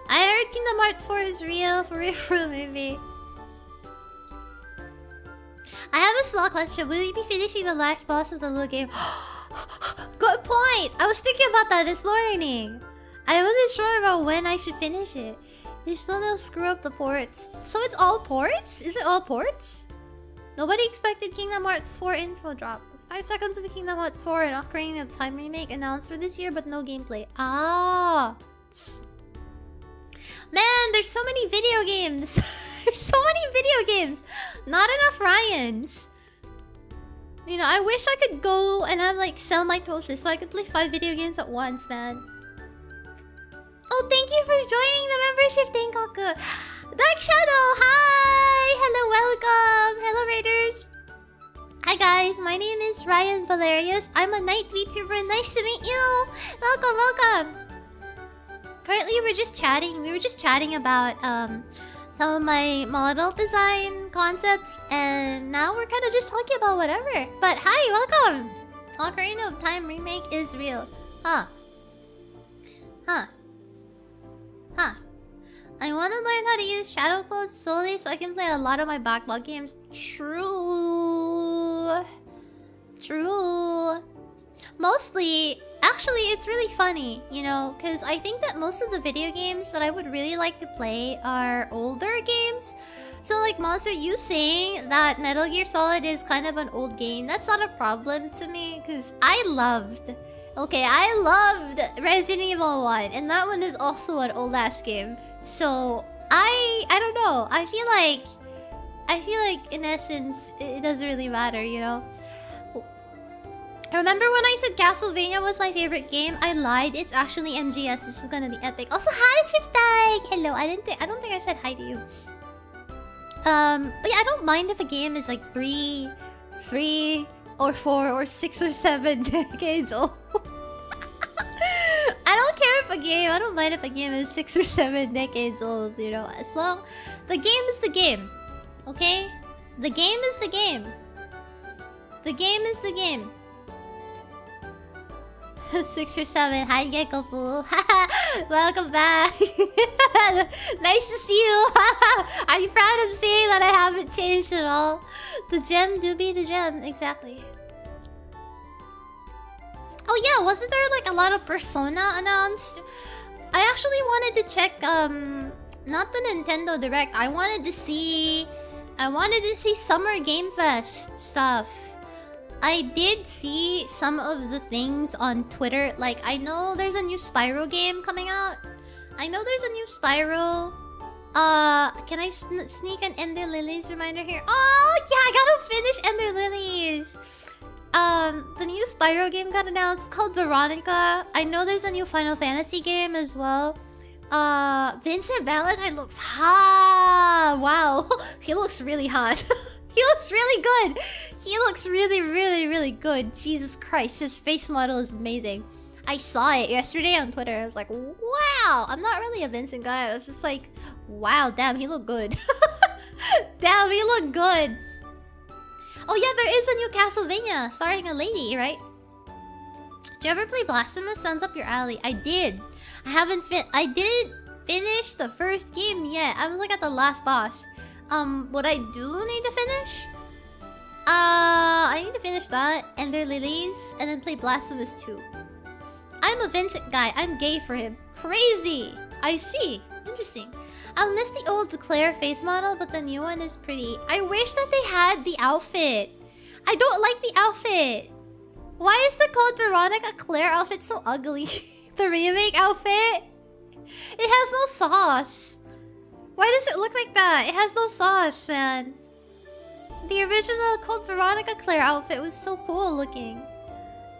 I heard Kingdom Hearts 4 is real. For real, maybe. I have a small question. Will you be finishing the last boss of the little game? Good point! I was thinking about that this morning. I wasn't sure about when I should finish it. They still don't screw up the ports. So it's all ports? Is it all ports? Nobody expected Kingdom Hearts 4 info drop. 5 seconds of the Kingdom Hearts 4 and Ocarina of Time remake announced for this year, but no gameplay. Ah! Man, there's so many video games. There's so many video games. Not enough Ryans. You know, I wish I could go and have like sell my toasters so I could play 5 video games at once, man. Oh, thank you for joining the membership, Tenkaku. Dark Shadow, hi! Hello, welcome! Hello, Raiders! Hi guys, my name is Raian Valerius. I'm a night VTuber. Nice to meet you! Welcome, welcome! Currently, we were just chatting about some of my model design concepts, and now we're kind of just talking about whatever. But hi, welcome! Ocarina of Time remake is real. Huh. Huh. Huh. I want to learn how to use Shadow Clones solely so I can play a lot of my backlog games. True. True. Mostly, actually, it's really funny, you know, because I think that most of the video games that I would really like to play are older games. So, like, Monster, you saying that Metal Gear Solid is kind of an old game, that's not a problem to me, because I loved Resident Evil 1, and that one is also an old-ass game. So, I don't know. I feel like in essence, it doesn't really matter, you know? Remember when I said Castlevania was my favorite game? I lied. It's actually MGS. This is gonna be epic. Also, hi, Triptag! Hello. I don't think I said hi to you. But yeah, I don't mind if a game is like 3 or 4 or 6 or 7 decades old. I don't mind if a game is 6 or 7 decades old, you know, as long... The game is the game, okay? The game is the game. The game is the game. 6 or 7, hi Gecko Fool. Welcome back. Nice to see you. Are you proud of saying that I haven't changed at all? The gem do be the gem, exactly. Oh yeah, wasn't there like a lot of Persona announced? I actually wanted to check not the Nintendo Direct. I wanted to see Summer Game Fest stuff. I did see some of the things on Twitter. Like, I know there's a new Spyro game coming out. I know there's a new Spyro. Can I sneak an Ender Lilies reminder here? Oh yeah, I gotta finish Ender Lilies. The new Spyro game got announced called Veronica. I know there's a new Final Fantasy game as well. Vincent Valentine looks hot. Wow, he looks really hot. He looks really good. He looks really, really, really good. Jesus Christ, his face model is amazing. I saw it yesterday on Twitter. I was like, wow. I'm not really a Vincent guy. I was just like, wow, damn, he looked good. Damn, he looked good. Oh yeah, there is a new Castlevania starring a lady, right? Did you ever play Blasphemous? Sounds up your alley. I did. I didn't finish the first game yet. I was like at the last boss. What I do need to finish? I need to finish that, Ender Lilies, and then play Blasphemous 2. I'm a Vincent guy. I'm gay for him. Crazy! I see. Interesting. I'll miss the old Claire face model, but the new one is pretty. I wish that they had the outfit. I don't like the outfit. Why is the Code Veronica Claire outfit so ugly? The remake outfit? It has no sauce. Why does it look like that? It has no sauce, man. The original Code Veronica Claire outfit was so cool looking.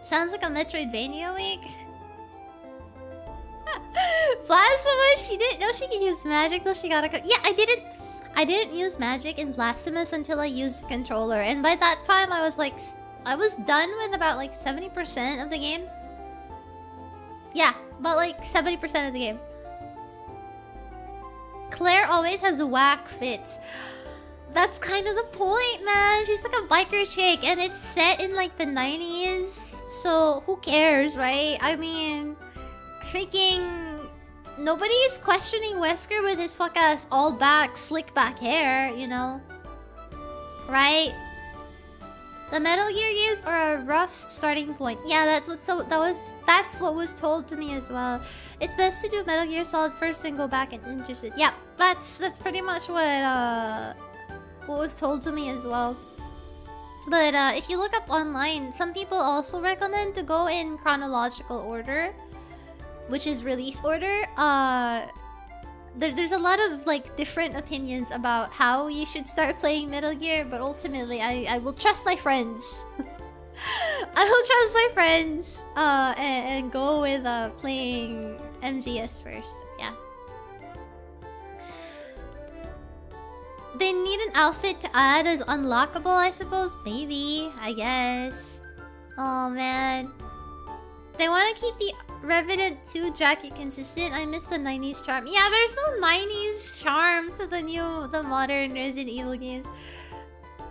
Sounds like a Metroidvania week. Blasphemous, she didn't know she could use magic till she got a... Yeah, I didn't use magic in Blasphemous until I used the controller. And by that time, I was like... I was done with about like 70% of the game. Yeah, but like 70% of the game. Claire always has whack fits. That's kind of the point, man. She's like a biker chick, and it's set in like the 90s. So who cares, right? I mean, freaking nobody's questioning Wesker with his fuck ass all back, slick back hair, you know? Right? The Metal Gear games are a rough starting point. Yeah, that's what was told to me as well. It's best to do Metal Gear Solid first and go back and interested. Yeah, that's pretty much what was told to me as well. But if you look up online, some people also recommend to go in chronological order, which is release order. There's a lot of like different opinions about how you should start playing Metal Gear, but ultimately I will trust my friends. I will trust my friends and go with playing MGS first. Yeah. They need an outfit to add as unlockable, I suppose. Maybe, I guess. Oh man. They want to keep the Revenant 2 jacket consistent. I miss the 90s charm. Yeah, there's no 90s charm to the modern Resident Evil games.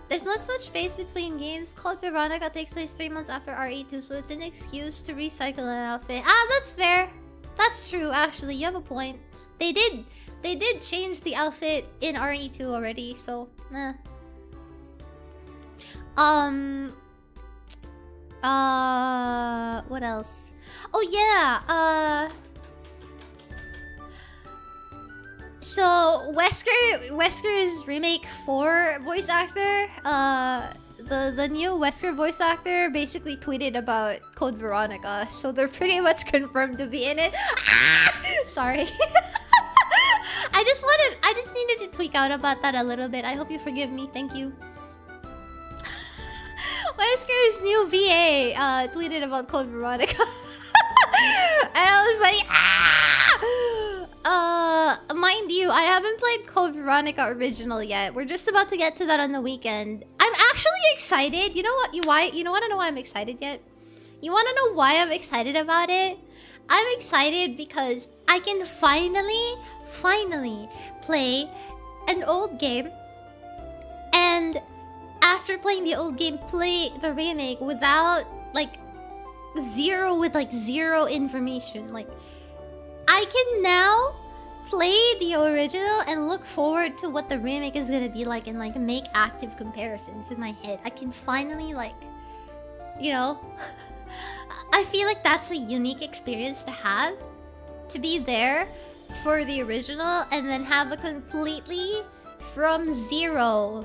There's not much space between games. Code Veronica takes place 3 months after RE2, so it's an excuse to recycle an outfit. Ah, that's fair. That's true, actually. You have a point. They did change the outfit in RE2 already, so what else? Oh yeah, so Wesker's remake 4 voice actor, the new Wesker voice actor basically tweeted about Code Veronica, so they're pretty much confirmed to be in it. Sorry. I just needed to tweak out about that a little bit. I hope you forgive me. Thank you. Wesker's new VA tweeted about Code Veronica. And I was like, mind you, I haven't played Code Veronica original yet. We're just about to get to that on the weekend. I'm actually excited. You know what? You want to know why I'm excited yet? You want to know why I'm excited about it? I'm excited because I can finally play an old game, and after playing the old game, play the remake without zero information. Like, I can now play the original and look forward to what the remake is gonna be like, and make active comparisons in my head. I can finally I feel like that's a unique experience to have, to be there for the original and then have a completely from zero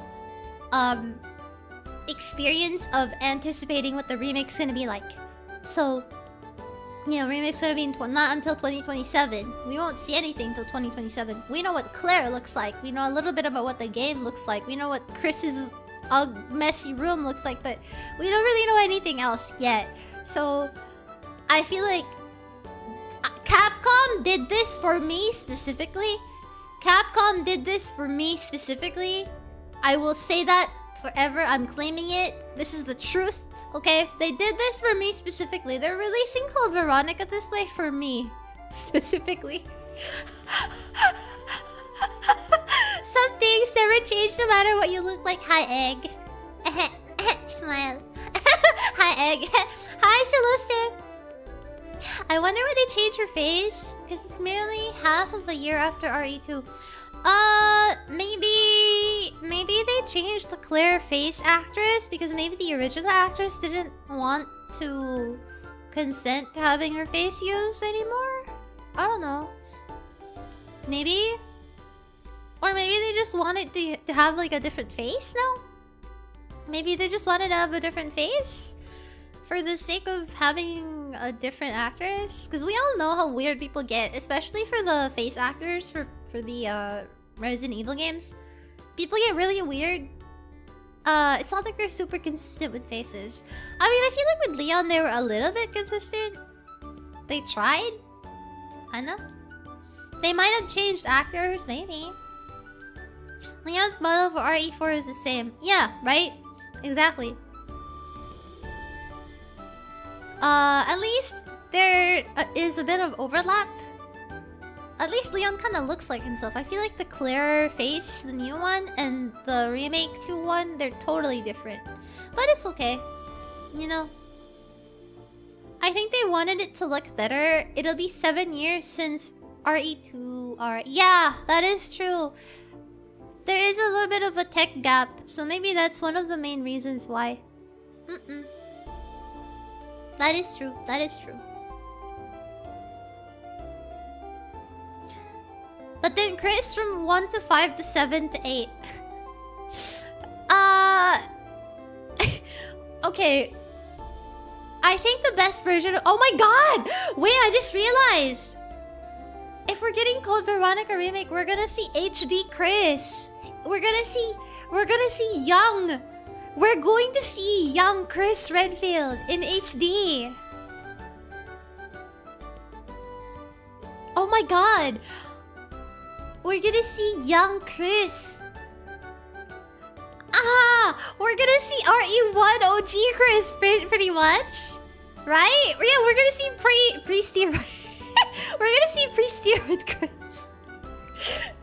experience of anticipating what the remake's gonna be like. So, remake's gonna be not until 2027. We won't see anything until 2027. We know what Claire looks like. We know a little bit about what the game looks like. We know what Chris's messy room looks like, but we don't really know anything else yet. So, I feel like Capcom did this for me specifically. Capcom did this for me specifically. I will say that forever. I'm claiming it. This is the truth. Okay? They did this for me specifically. They're releasing Code Veronica this way for me. Specifically. Some things never change no matter what you look like. Hi, Egg. Smile. Hi, Egg. Hi, Celeste. I wonder why they changed her face, because it's merely half of a year after RE2. Maybe they changed the Claire face actress, because maybe the original actress didn't want to consent to having her face used anymore? I don't know. Maybe? Or maybe they just wanted to have a different face now? Maybe they just wanted to have a different face? For the sake of having a different actress? Because we all know how weird people get, especially for the face actors for the Resident Evil games. People get really weird. It's not like they're super consistent with faces. I mean, I feel like with Leon they were a little bit consistent. They tried. Kinda. They might have changed actors, maybe. Leon's model for RE4 is the same. Yeah, right? Exactly. At least there is a bit of overlap. At least Leon kind of looks like himself. I feel like the Claire face, the new one, and the remake 2 one, they're totally different. But it's okay. You know? I think they wanted it to look better. It'll be 7 years since RE2 R. Yeah, that is true. There is a little bit of a tech gap, so maybe that's one of the main reasons why. That is true. That is true. But then Chris from 1 to 5 to 7 to 8. Okay. I think the best version of... Oh my god! Wait, I just realized! If we're getting Code Veronica remake, we're gonna see HD Chris. We're gonna see young. We're going to see young Chris Redfield in HD. Oh my god! We're gonna see young Chris. We're gonna see RE1 OG Chris pretty much. Right? Yeah, we're gonna see pre-steroid. We're gonna see pre-steroid Chris.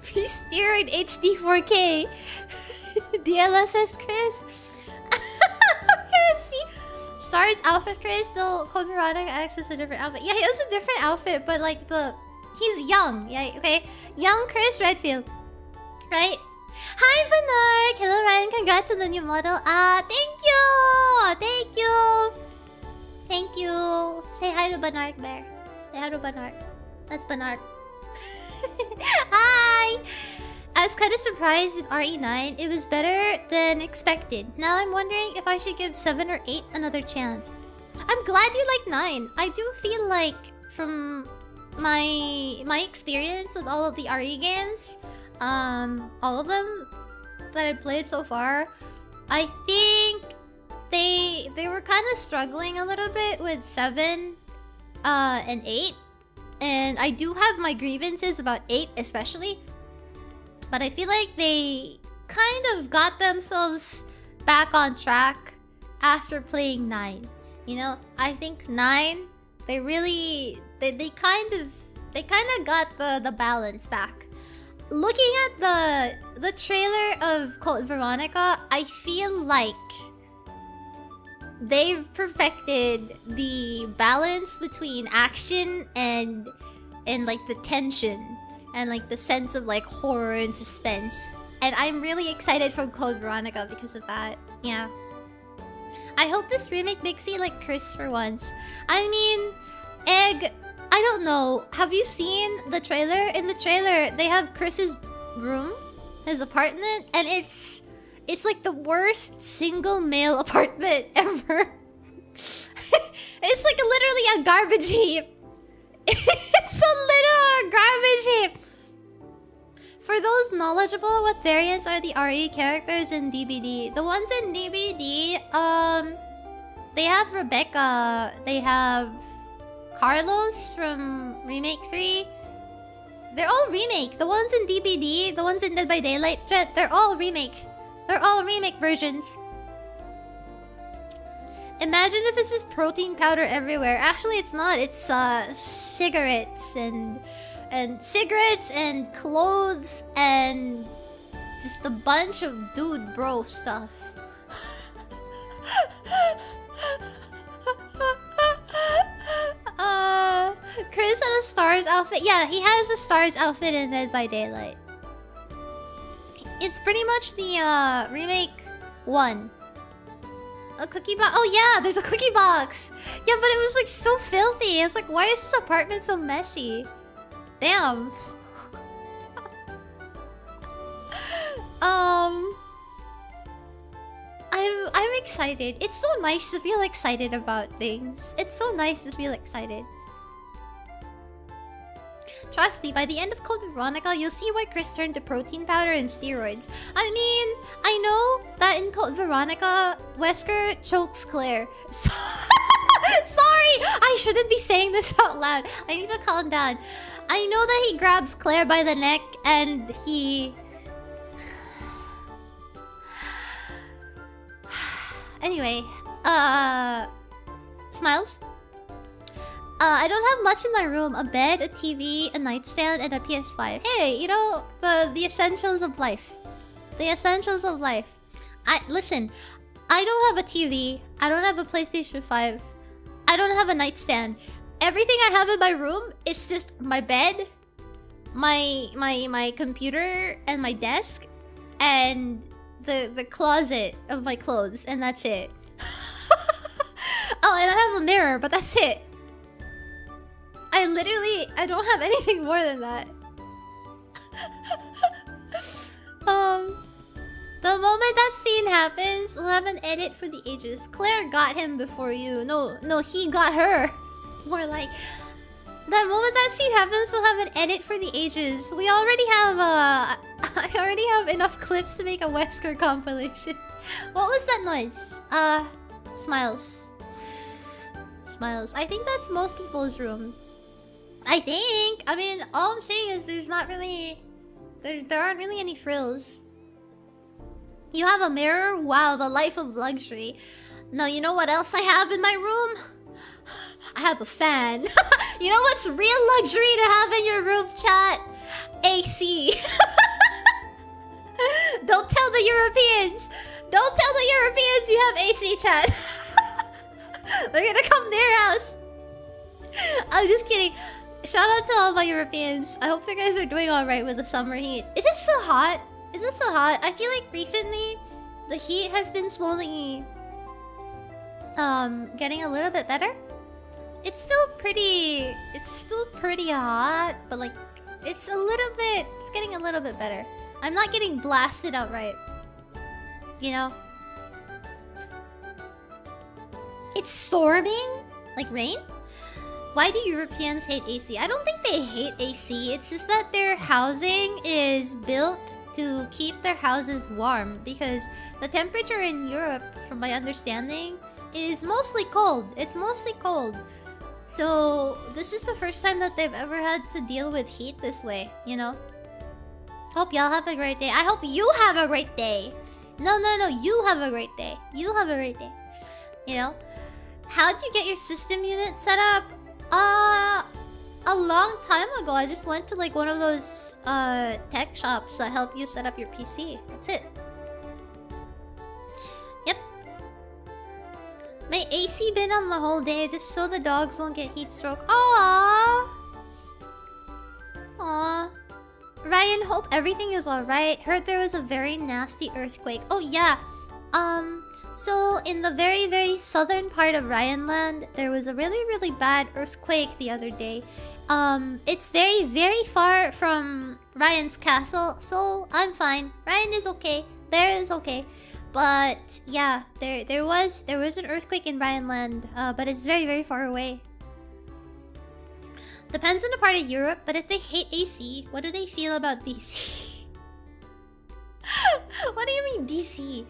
Pre-steroid HD 4K. DLSS Chris. We're gonna see Stars outfit Chris. Still Code Veronica access a different outfit. Yeah, he has a different outfit, but like he's young. Yeah, okay. Young Chris Redfield. Right? Hi, FANART! Hello, Ryan. Congrats on the new model. Thank you! Thank you! Thank you! Say hi to Banart, Bear. Say hi to Banart. That's Banart. Hi! I was kind of surprised with RE9. It was better than expected. Now I'm wondering if I should give 7 or 8 another chance. I'm glad you like 9. I do feel like from my experience with all of the RE games, all of them that I've played so far, I think they were kind of struggling a little bit with 7 and 8. And I do have my grievances about 8 especially. But I feel like they kind of got themselves back on track after playing 9. You know, I think 9, they kind of got the balance back. Looking at the trailer of Code Veronica, I feel like they've perfected the balance between action and like the tension and like the sense of like horror and suspense. And I'm really excited for Code Veronica because of that. Yeah. I hope this remake makes me like Chris for once. I mean, Egg, I don't know. Have you seen the trailer? In the trailer, they have Chris's room, his apartment, and it's like the worst single male apartment ever. It's like literally a garbage heap. It's a little garbage heap. For those knowledgeable, what variants are the RE characters in DBD? The ones in DBD, they have Rebecca, they have Carlos from Remake 3. They're all remake. The ones in DBD, the ones in Dead by Daylight, they're all remake. They're all remake versions. Imagine if this is protein powder everywhere. Actually, it's not. It's cigarettes and cigarettes and clothes and just a bunch of dude bro stuff. Chris had a Stars outfit. Yeah, he has a Stars outfit in Dead by Daylight. It's pretty much the remake 1. A cookie box. Oh yeah, there's a cookie box. Yeah, but it was like so filthy. I was like, why is this apartment so messy? Damn. I'm excited. It's so nice to feel excited about things. It's so nice to feel excited. Trust me, by the end of Code Veronica, you'll see why Chris turned to protein powder and steroids. I mean, I know that in Code Veronica, Wesker chokes Claire. Sorry, I shouldn't be saying this out loud. I need to calm down. I know that he grabs Claire by the neck and he... Anyway, Smiles? I don't have much in my room. A bed, a TV, a nightstand, and a PS5. Hey, you know, the essentials of life. The essentials of life. Listen, I don't have a TV. I don't have a PlayStation 5. I don't have a nightstand. Everything I have in my room, it's just my bed, my computer, and my desk, and the closet of my clothes, and that's it. Oh, and I have a mirror, but that's it. I don't have anything more than that. The moment that scene happens, we'll have an edit for the ages. Claire got him before you. No, he got her. More like, the moment that scene happens, we'll have an edit for the ages. We already have I already have enough clips to make a Wesker compilation. What was that noise? Smiles. Smiles. I think that's most people's room. I think. I mean, all I'm saying is there's not really... There aren't really any frills. You have a mirror? Wow, the life of luxury. No, you know what else I have in my room? I have a fan. You know what's real luxury to have in your room, chat? AC. Don't tell the Europeans. Don't tell the Europeans you have AC, chat. They're gonna come to their house. I'm just kidding. Shout out to all my Europeans. I hope you guys are doing alright with the summer heat. Is it still hot? Is it so hot? I feel like recently the heat has been slowly getting a little bit better. It's still pretty hot, but like it's getting a little bit better. I'm not getting blasted outright. You know? It's storming? Like rain? Why do Europeans hate AC? I don't think they hate AC. It's just that their housing is built to keep their houses warm, because the temperature in Europe, from my understanding, is mostly cold. It's mostly cold. So this is the first time that they've ever had to deal with heat this way, you know? Hope y'all have a great day. I hope you have a great day. No, you have a great day. You have a great day. You know? How'd you get your system unit set up? A long time ago. I just went to like one of those tech shops that help you set up your PC. That's it. Yep. My AC been on the whole day just so the dogs won't get heat stroke. Aww. Aww. Ryan, hope everything is alright. Heard there was a very nasty earthquake. Oh yeah. So in the very, very southern part of Ryan land, there was a really, really bad earthquake the other day. It's very, very far from Ryan's castle, so I'm fine. Ryan is okay. Bear is okay. But yeah, there was an earthquake in Ryan land, but it's very, very far away. Depends on the part of Europe, but if they hate AC, what do they feel about DC? What do you mean DC?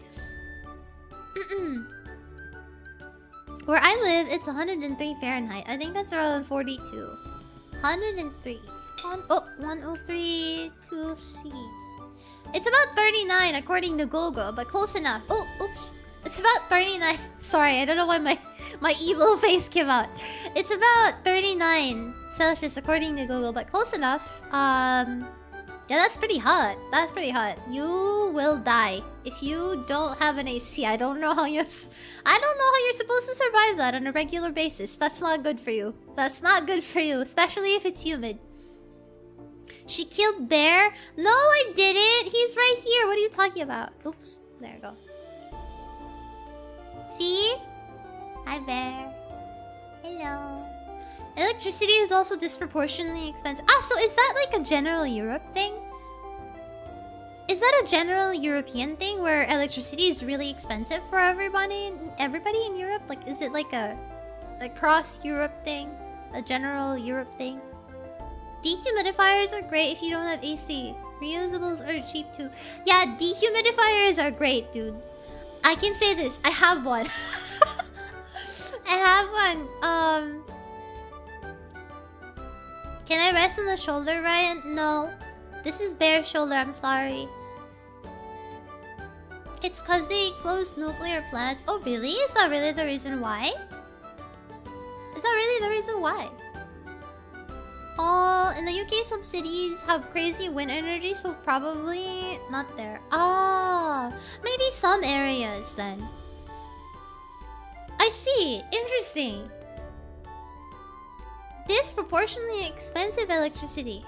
Where I live, it's 103 Fahrenheit. I think that's around 42. 103. 103 to C. It's about 39 according to Google, but close enough. Oh, oops. It's about 39. Sorry, I don't know why my evil face came out. It's about 39 Celsius according to Google, but close enough. Yeah, that's pretty hot. That's pretty hot. You will die if you don't have an AC. I don't know how you're supposed to survive that on a regular basis. That's not good for you. That's not good for you, especially if it's humid. She killed Bear? No, I didn't. He's right here. What are you talking about? Oops. There we go. See? Hi, Bear. Hello. Electricity is also disproportionately expensive. Ah, so is that like a general Europe thing? Is that a general European thing where electricity is really expensive for everybody in Europe? Like, is it like a cross Europe thing? A general Europe thing? Dehumidifiers are great if you don't have AC. Reusables are cheap too. Yeah, dehumidifiers are great, dude. I can say this. I have one. I have one. Can I rest on the shoulder, Ryan? No. This is Bear's shoulder, I'm sorry. It's cause they closed nuclear plants. Oh really? Is that really the reason why? Is that really the reason why? Oh, in the UK, some cities have crazy wind energy, so probably not there. Ah, maybe some areas then. I see. Interesting. Disproportionately expensive electricity.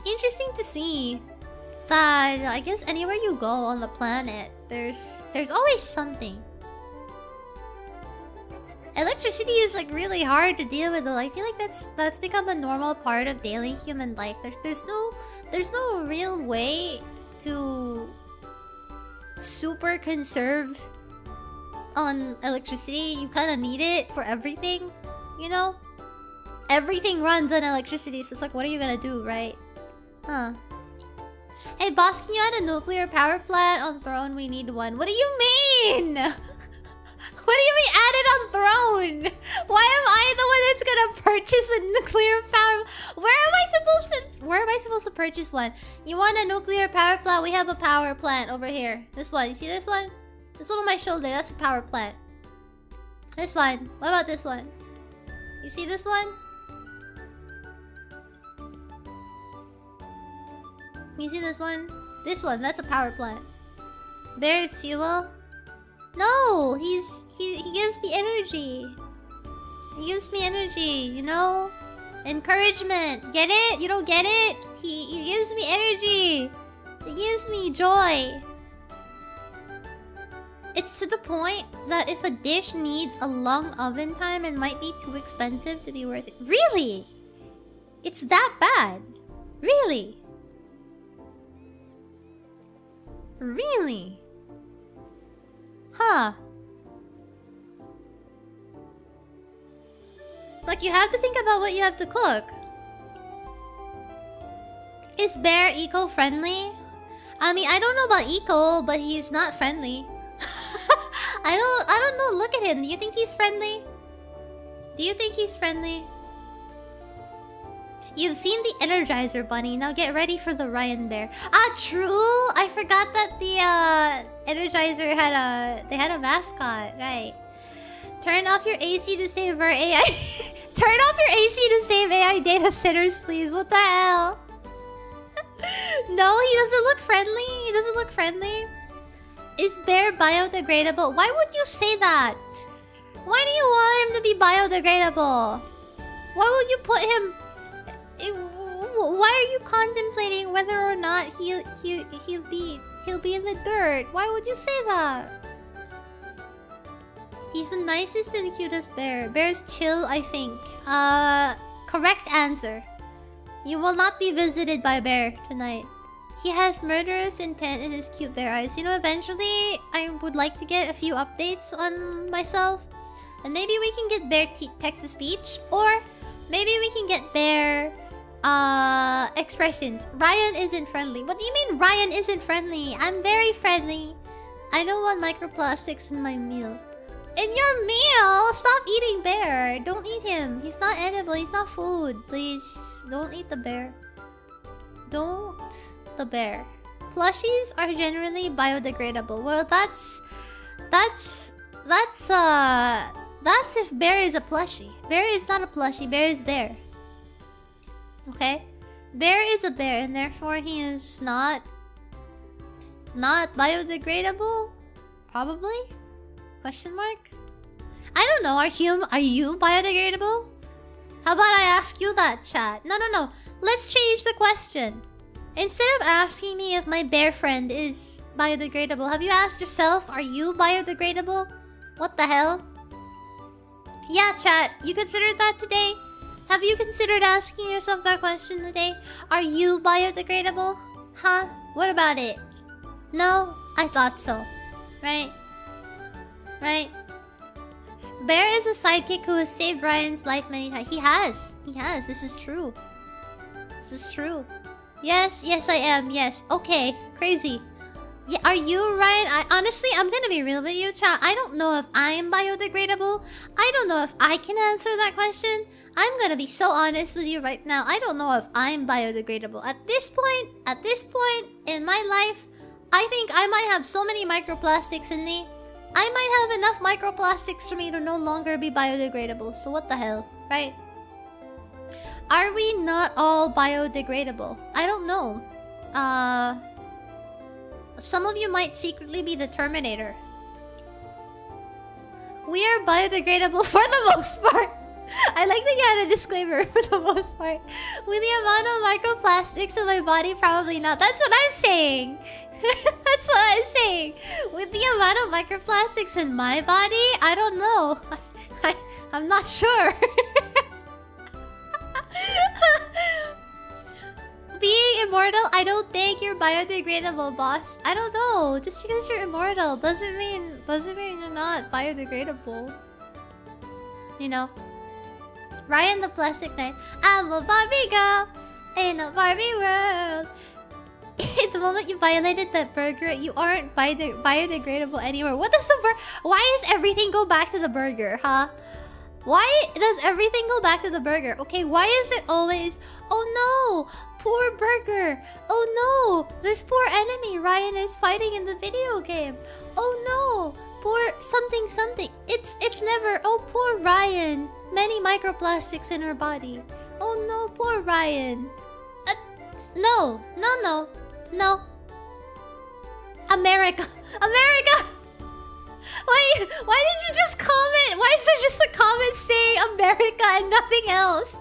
Interesting to see that I guess anywhere you go on the planet, there's always something. Electricity is like really hard to deal with though. I feel like that's become a normal part of daily human life. There's no real way to super conserve on electricity. You kind of need it for everything, you know? Everything runs on electricity, so it's like, what are you gonna do, right? Huh. Hey boss, can you add a nuclear power plant on Throne? We need one. What do you mean? What do you mean add it on Throne? Why am I the one that's gonna purchase a nuclear power? Where am I supposed to purchase one? You want a nuclear power plant? We have a power plant over here. This one. You see this one? This one on my shoulder. That's a power plant. This one. What about this one? You see this one? You see this one? This one. That's a power plant. There's fuel. No, he gives me energy. He gives me energy, you know? Encouragement. Get it? You don't get it? He gives me energy. He gives me joy. It's to the point that if a dish needs a long oven time, it might be too expensive to be worth it. Really? It's that bad? Really? Really? Huh. Like, you have to think about what you have to cook. Is Bear eco-friendly? I mean, I don't know about eco, but he's not friendly. I don't know. Look at him. Do you think he's friendly? Do you think he's friendly? You've seen the Energizer Bunny. Now get ready for the Raian Bear. Ah, true. I forgot that the Energizer had a mascot. Right. Turn off your AC to save our AI. Turn off your AC to save AI data centers, please. What the hell? No, he doesn't look friendly. He doesn't look friendly. Is Bear biodegradable? Why would you say that? Why do you want him to be biodegradable? Why would you put him... Why are you contemplating whether or not he'll be in the dirt? Why would you say that? He's the nicest and cutest bear. Bear's chill, I think. Correct answer. You will not be visited by Bear tonight. He has murderous intent in his cute bear eyes. You know, eventually I would like to get a few updates on myself. And maybe we can get Bear text-to-speech. Or maybe we can get Bear expressions. Raian isn't friendly. What do you mean Raian isn't friendly? I'm very friendly. I don't want microplastics in my meal. In your meal? Stop eating Bear. Don't eat him. He's not edible. He's not food. Please, don't eat the bear. Don't the bear. Plushies are generally biodegradable. Well, that's if Bear is a plushie. Bear is not a plushie. Bear is Bear. Okay? Bear is a bear, and therefore he is not biodegradable? Probably? Question mark? I don't know. Are you biodegradable? How about I ask you that, chat? No. Let's change the question. Instead of asking me if my bear friend is biodegradable, have you asked yourself, are you biodegradable? What the hell? Yeah, chat. You considered that today? Have you considered asking yourself that question today? Are you biodegradable? Huh? What about it? No? I thought so. Right? Right? Bear is a sidekick who has saved Ryan's life many times. He has. This is true. This is true. Yes, I am. Yes. Okay. Crazy. Yeah, are you, Ryan? Honestly, I'm gonna be real with you, chat. I don't know if I'm biodegradable. I don't know if I can answer that question. I'm gonna be so honest with you right now. I don't know if I'm biodegradable. At this point in my life, I think I might have so many microplastics in me I might have enough microplastics for me to no longer be biodegradable. So what the hell, right? Are we not all biodegradable? I don't know. Some of you might secretly be the Terminator. We are biodegradable for the most part. I like that you had a disclaimer for the most part. With the amount of microplastics in my body, probably not. That's what I'm saying. That's what I'm saying. With the amount of microplastics in my body, I don't know. I'm not sure. Being immortal, I don't think you're biodegradable, boss. I don't know. Just because you're immortal doesn't mean you're not biodegradable. You know? Ryan the Plastic Knight. I'm a Barbie girl in a Barbie world. The moment you violated that burger, you aren't biodegradable anymore. What does the why does everything go back to the burger, huh? Why does everything go back to the burger? Okay, why is it always, oh no, poor burger. Oh no, this poor enemy Ryan is fighting in the video game. Oh no, poor something something. It's never, oh poor Ryan. Many microplastics in her body. Oh no, poor Ryan. No. No. America. Why did you just comment? Why is there just a comment saying America and nothing else?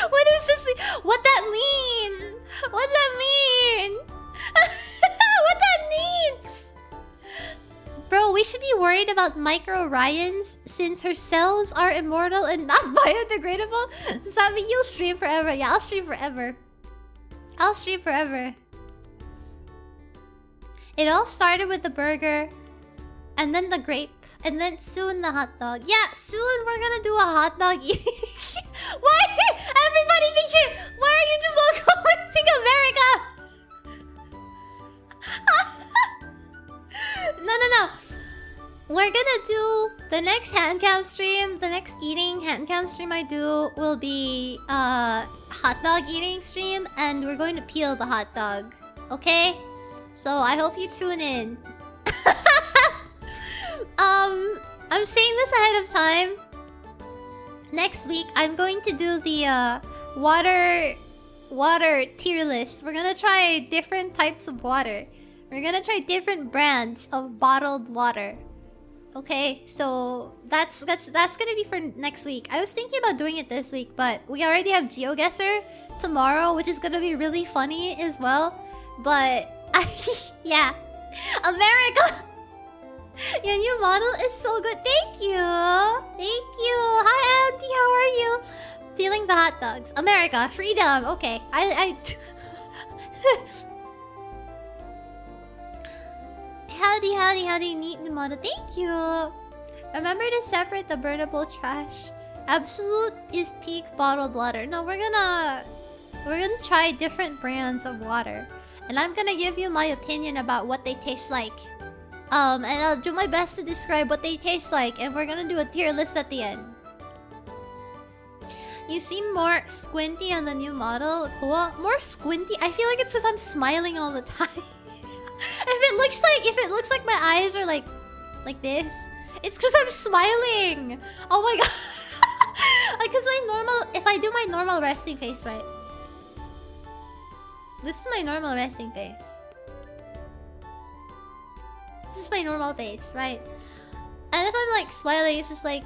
What is this? What that mean? What that mean? What that mean? Bro, we should be worried about Micro Ryans since her cells are immortal and not biodegradable. Does that mean you'll stream forever? Yeah, I'll stream forever. It all started with the burger, and then the grape, and then soon the hot dog. Yeah, soon we're gonna do a hot dog eating. Why? Everybody thinking, why are you just all commenting America? No. We're gonna do the next handcam stream. The next eating handcam stream I do will be hot dog eating stream, and we're going to peel the hot dog. Okay? So I hope you tune in. I'm saying this ahead of time. Next week I'm going to do the water tier list. We're gonna try different types of water. We're gonna try different brands of bottled water. Okay, so that's gonna be for next week. I was thinking about doing it this week, but we already have GeoGuessr tomorrow, which is gonna be really funny as well. But yeah, America, your new model is so good. Thank you. Hi, Auntie. How are you? Feeling the hot dogs. America, freedom. Okay, Howdy, neat new model. Thank you. Remember to separate the burnable trash. Absolute is peak bottled water. No, we're gonna try different brands of water, and I'm gonna give you my opinion about what they taste like. And I'll do my best to describe what they taste like, and we're gonna do a tier list at the end. You seem more squinty on the new model. Cool. More squinty? I feel like it's because I'm smiling all the time. If it looks like my eyes are like this, it's because I'm smiling. Oh my god. Like, cause if I do my normal resting face, right? This is my normal resting face. This is my normal face, right? And if I'm like smiling, it's just like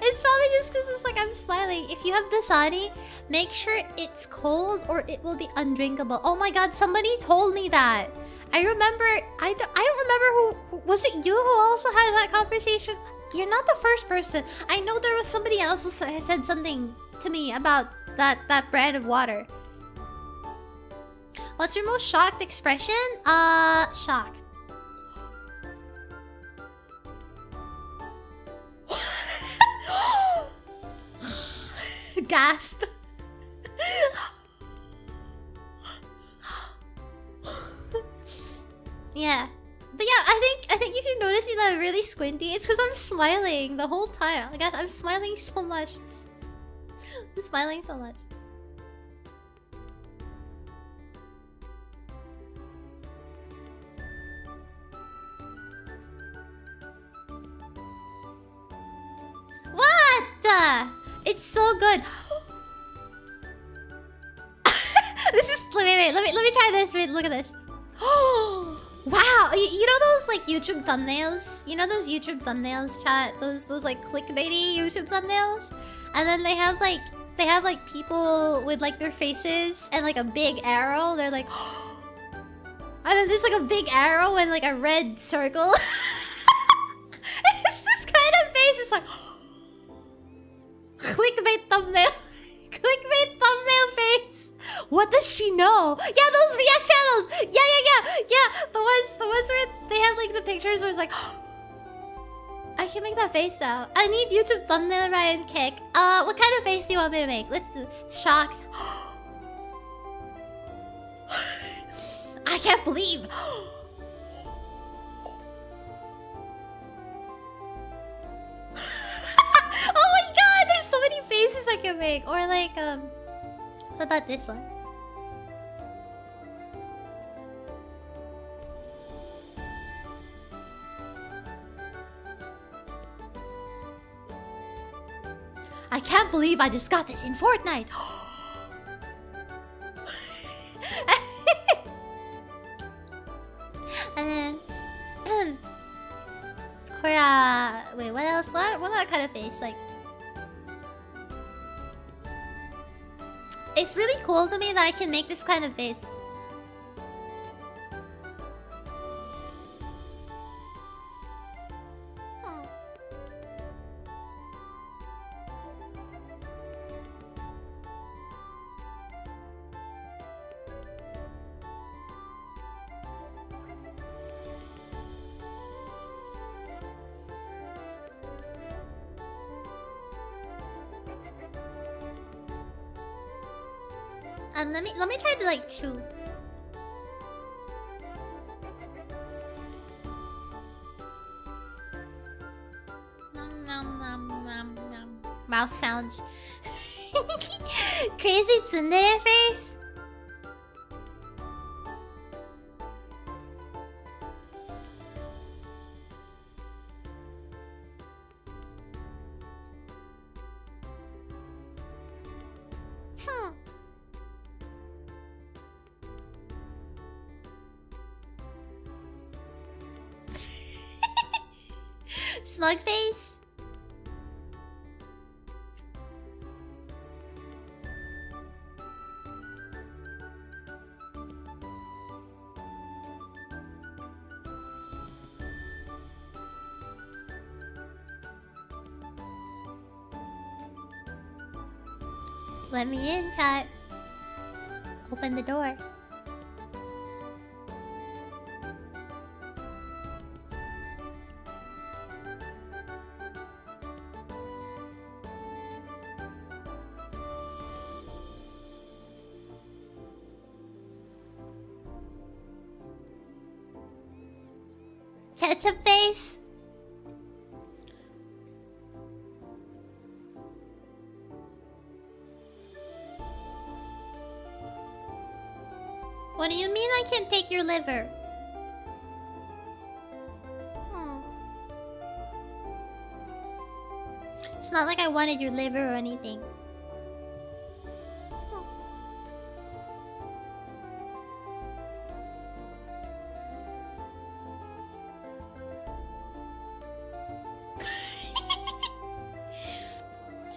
it's probably just because it's like I'm smiling. If you have Dasani, make sure it's cold or it will be undrinkable. Oh my god, somebody told me that. I remember, I don't remember who was it. You who also had that conversation? You're not the first person. I know there was somebody else who said something to me about that brand of water. What's your most shocked expression? Shocked. Gasp. Yeah. But yeah, I think if you're noticing that I'm really squinty, it's because I'm smiling the whole time. Like, I'm smiling so much. I'm smiling so much. It's so good. This is wait, let me try this. Wait, look at this. Wow, you know those like YouTube thumbnails? You know those YouTube thumbnails, chat? Those like clickbaity YouTube thumbnails? And then they have like people with like their faces and like a big arrow. They're like and then there's like a big arrow and like a red circle. It's this kind of face. It's like clickbait thumbnail. Clickbait thumbnail face. What does she know? Yeah, those react channels. Yeah. The ones where they have like the pictures where it's like I can make that face now. I need YouTube thumbnail Ryan kick. What kind of face do you want me to make? Let's do shocked. I can't believe. Oh my god, there's so many faces I can make. Or like what about this one? I can't believe I just got this in Fortnite. And then or wait, what else? What other kind of face? Like it's really cool to me that I can make this kind of face. Let me try to like chew. Mouth sounds. Crazy tsundere face. Smug face? Let me in, chat. Open the door. Ketchup face? What do you mean I can take your liver? It's not like I wanted your liver or anything.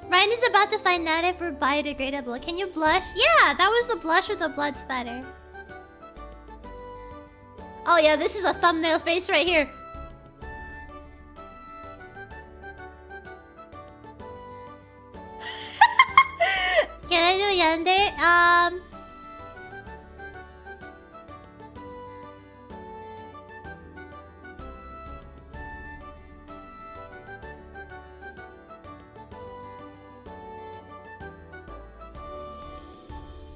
Ryan is about to find out if we're biodegradable. Can you blush? Yeah, that was the blush with the blood spatter. Oh yeah, this is a thumbnail face right here. Can I do yandere?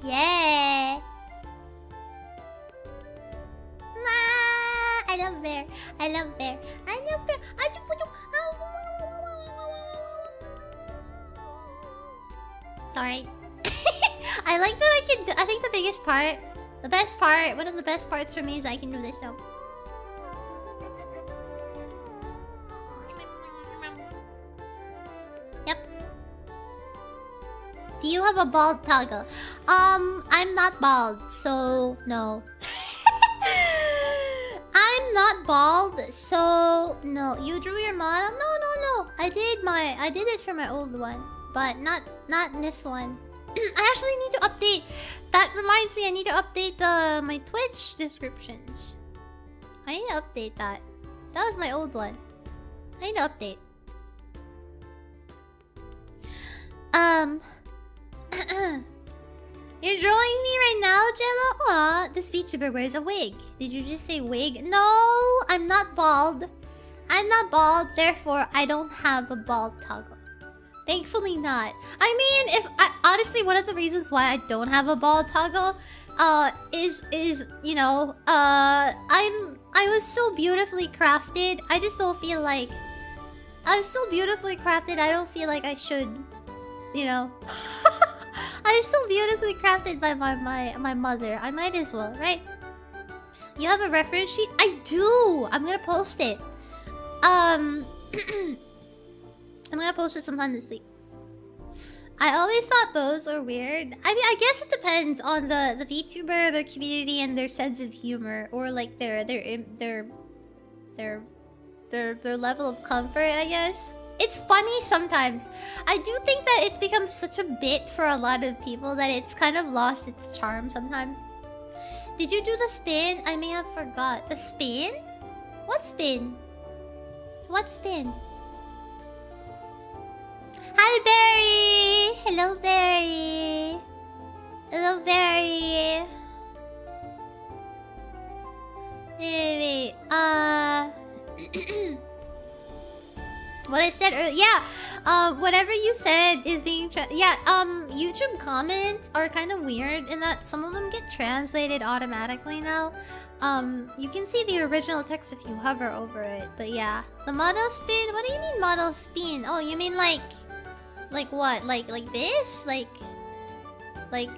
Yeah. Nah, I love bear. I love bear. I love bear. Sorry. I like that I can. I think the biggest part, the best part, one of the best parts for me is I can do this. So. Yep. Do you have a bald toggle? I'm not bald, so no. I'm not bald, so no. You drew your model? No. I did it for my old one, but not this one. I actually need to update. That reminds me, I need to update my Twitch descriptions. I need to update that. That was my old one. I need to update. You're drawing me right now, Jello? Aw, this VTuber wears a wig. Did you just say wig? No, I'm not bald. I'm not bald, therefore I don't have a bald toggle. Thankfully not. I mean, honestly, one of the reasons why I don't have a bald toggle, is you know, I was so beautifully crafted. I just don't feel like I'm so beautifully crafted. I don't feel like I should, you know. I'm so beautifully crafted by my mother. I might as well, right? You have a reference sheet? I do. I'm gonna post it. I'm gonna post it sometime this week. I always thought those are weird. I mean, I guess it depends on the VTuber, their community, and their sense of humor, or like their level of comfort, I guess. It's funny sometimes. I do think that it's become such a bit for a lot of people that it's kind of lost its charm sometimes. Did you do the spin? I may have forgot. The spin? What spin? What spin? Hi, Barry! Hello, Barry! Hello, Barry! Wait. What I said earlier, yeah. Whatever you said is being YouTube comments are kind of weird in that some of them get translated automatically now. You can see the original text if you hover over it, but yeah. The model spin? What do you mean model spin? Oh, you mean like what? Like this? Like meow.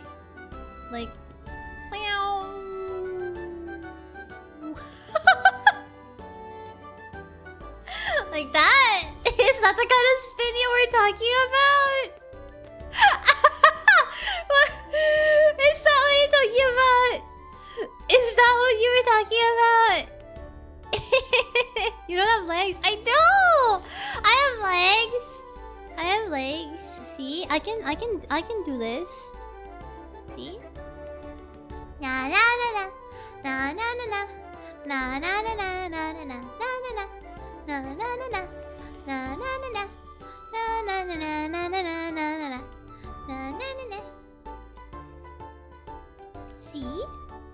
Like that? Is that the kind of spin you were talking about? Is that what you're talking about? Is that what you were talking about? You don't have legs? I do! I have legs. See? I can do this. See? Na na na na na na na na na na na na na na na na. Na na na na na na na na na na na na na na na na na na na.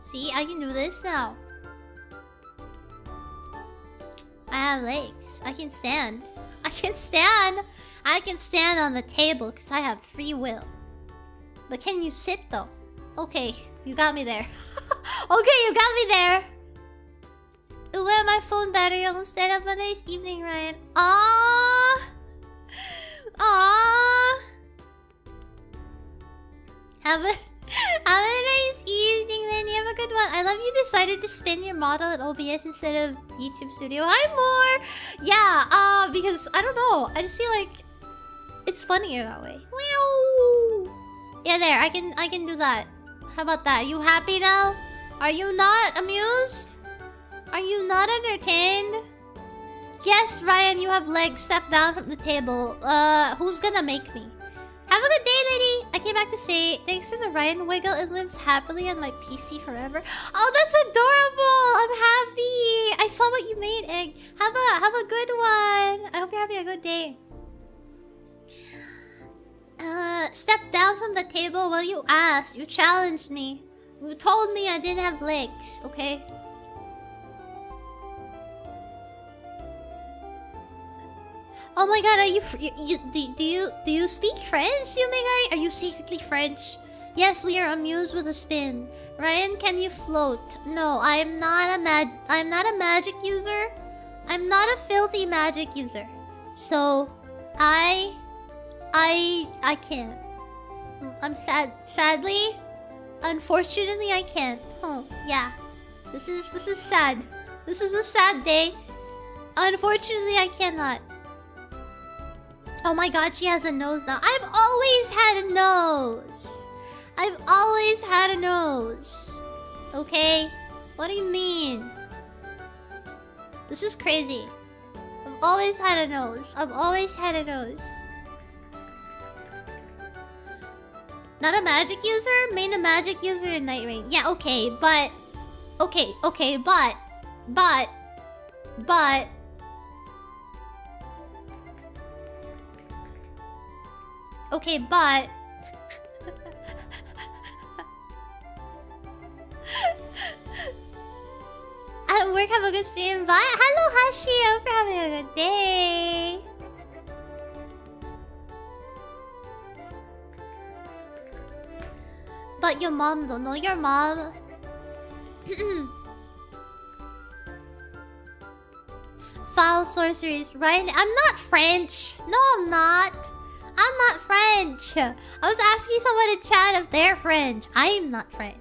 See, I can do this now. I have legs. I can stand. I can stand on the table because I have free will. But can you sit though? Okay, you got me there. Okay, you got me there. Where my phone battery almost dead. Have a nice evening, Ryan. Aww. Have a nice evening, then. You have a good one. I love you decided to spin your model at OBS instead of YouTube Studio. Hi, More. Yeah. Because I don't know. I just feel like it's funnier that way. Meow. Yeah, there. I can do that. How about that? You happy now? Are you not amused? Are you not entertained? Yes, Ryan, you have legs. Step down from the table. Who's gonna make me? Have a good day, lady. I came back to say thanks for the Ryan wiggle. It lives happily on my PC forever. Oh, that's adorable. I'm happy. I saw what you made, Egg. Have a good one. I hope you're having a good day. Step down from the table. Well, you asked. You challenged me. You told me I didn't have legs. Okay. Oh my god, are you do you speak French, Yumegari? Are you secretly French? Yes, we are amused with a spin. Ryan, can you float? No, I'm not a magic user. I'm not a filthy magic user. So I can't. I'm sad. Sadly, unfortunately, I can't. Oh, yeah. This is sad. This is a sad day. Unfortunately, I cannot. Oh my god, she has a nose now. I've always had a nose. I've always had a nose. Okay? What do you mean? This is crazy. I've always had a nose. I've always had a nose. Not a magic user? Main a magic user in Night Rain. Yeah, okay, but... Okay, but... Okay, but... At work, have a good stream. Bye. Hello, Hashi. I hope you're having a good day. But your mom, don't know your mom. Foul sorceries, right? I'm not French. No, I'm not. I'm not French. I was asking someone in chat if they're French. I'm not French.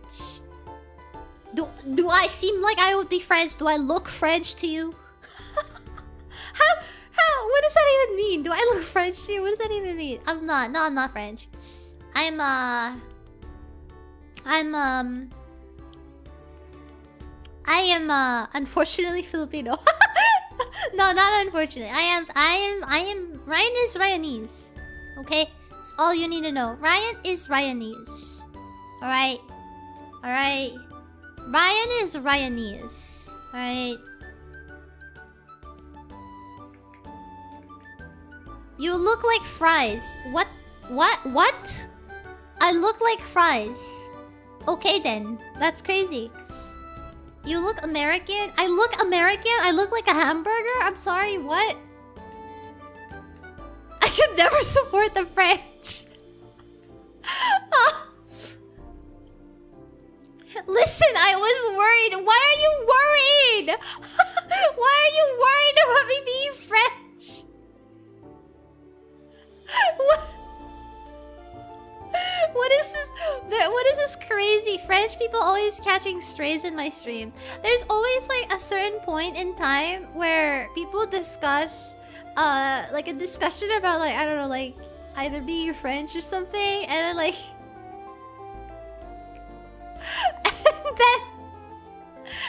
Do I seem like I would be French? Do I look French to you? How? What does that even mean? Do I look French to you? What does that even mean? I'm not. No, I'm not French. I am unfortunately Filipino. No, not unfortunately. Ryan is Ryanese. Okay? That's all you need to know. Ryan is Ryanese. Alright? Alright? Ryan is Ryanese. Alright? You look like fries. What? I look like fries. Okay then. That's crazy. You look American? I look American? I look like a hamburger? I'm sorry, what? I could never support the French. Listen, I was worried. Why are you worried? Why are you worried about me being French? What is this? What is this crazy? French people always catching strays in my stream. There's always like a certain point in time where people discuss, like a discussion about like, I don't know, like either being French or something, and then like,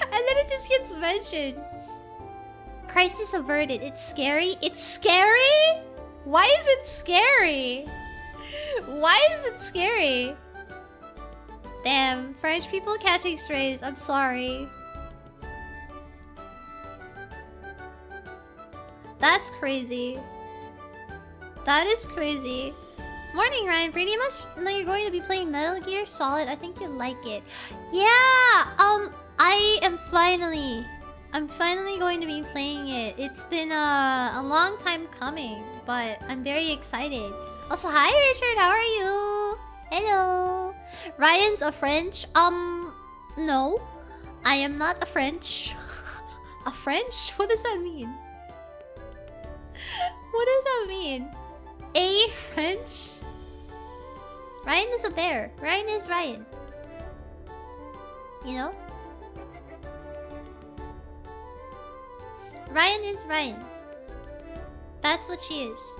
and then it just gets mentioned. Crisis averted. It's scary. It's scary? Why is it scary? Why is it scary? Damn, French people catching strays. I'm sorry. That's crazy. That is crazy. Morning, Ryan. Pretty much know you're going to be playing Metal Gear Solid. I think you like it. Yeah. I'm finally going to be playing it. It's been a long time coming, but I'm very excited. Also, hi Richard, how are you? Hello. Ryan's a French? No. I am not a French. A French? What does that mean? What does that mean? A French? Ryan is a bear. Ryan is Ryan. You know? Ryan is Ryan. That's what she is.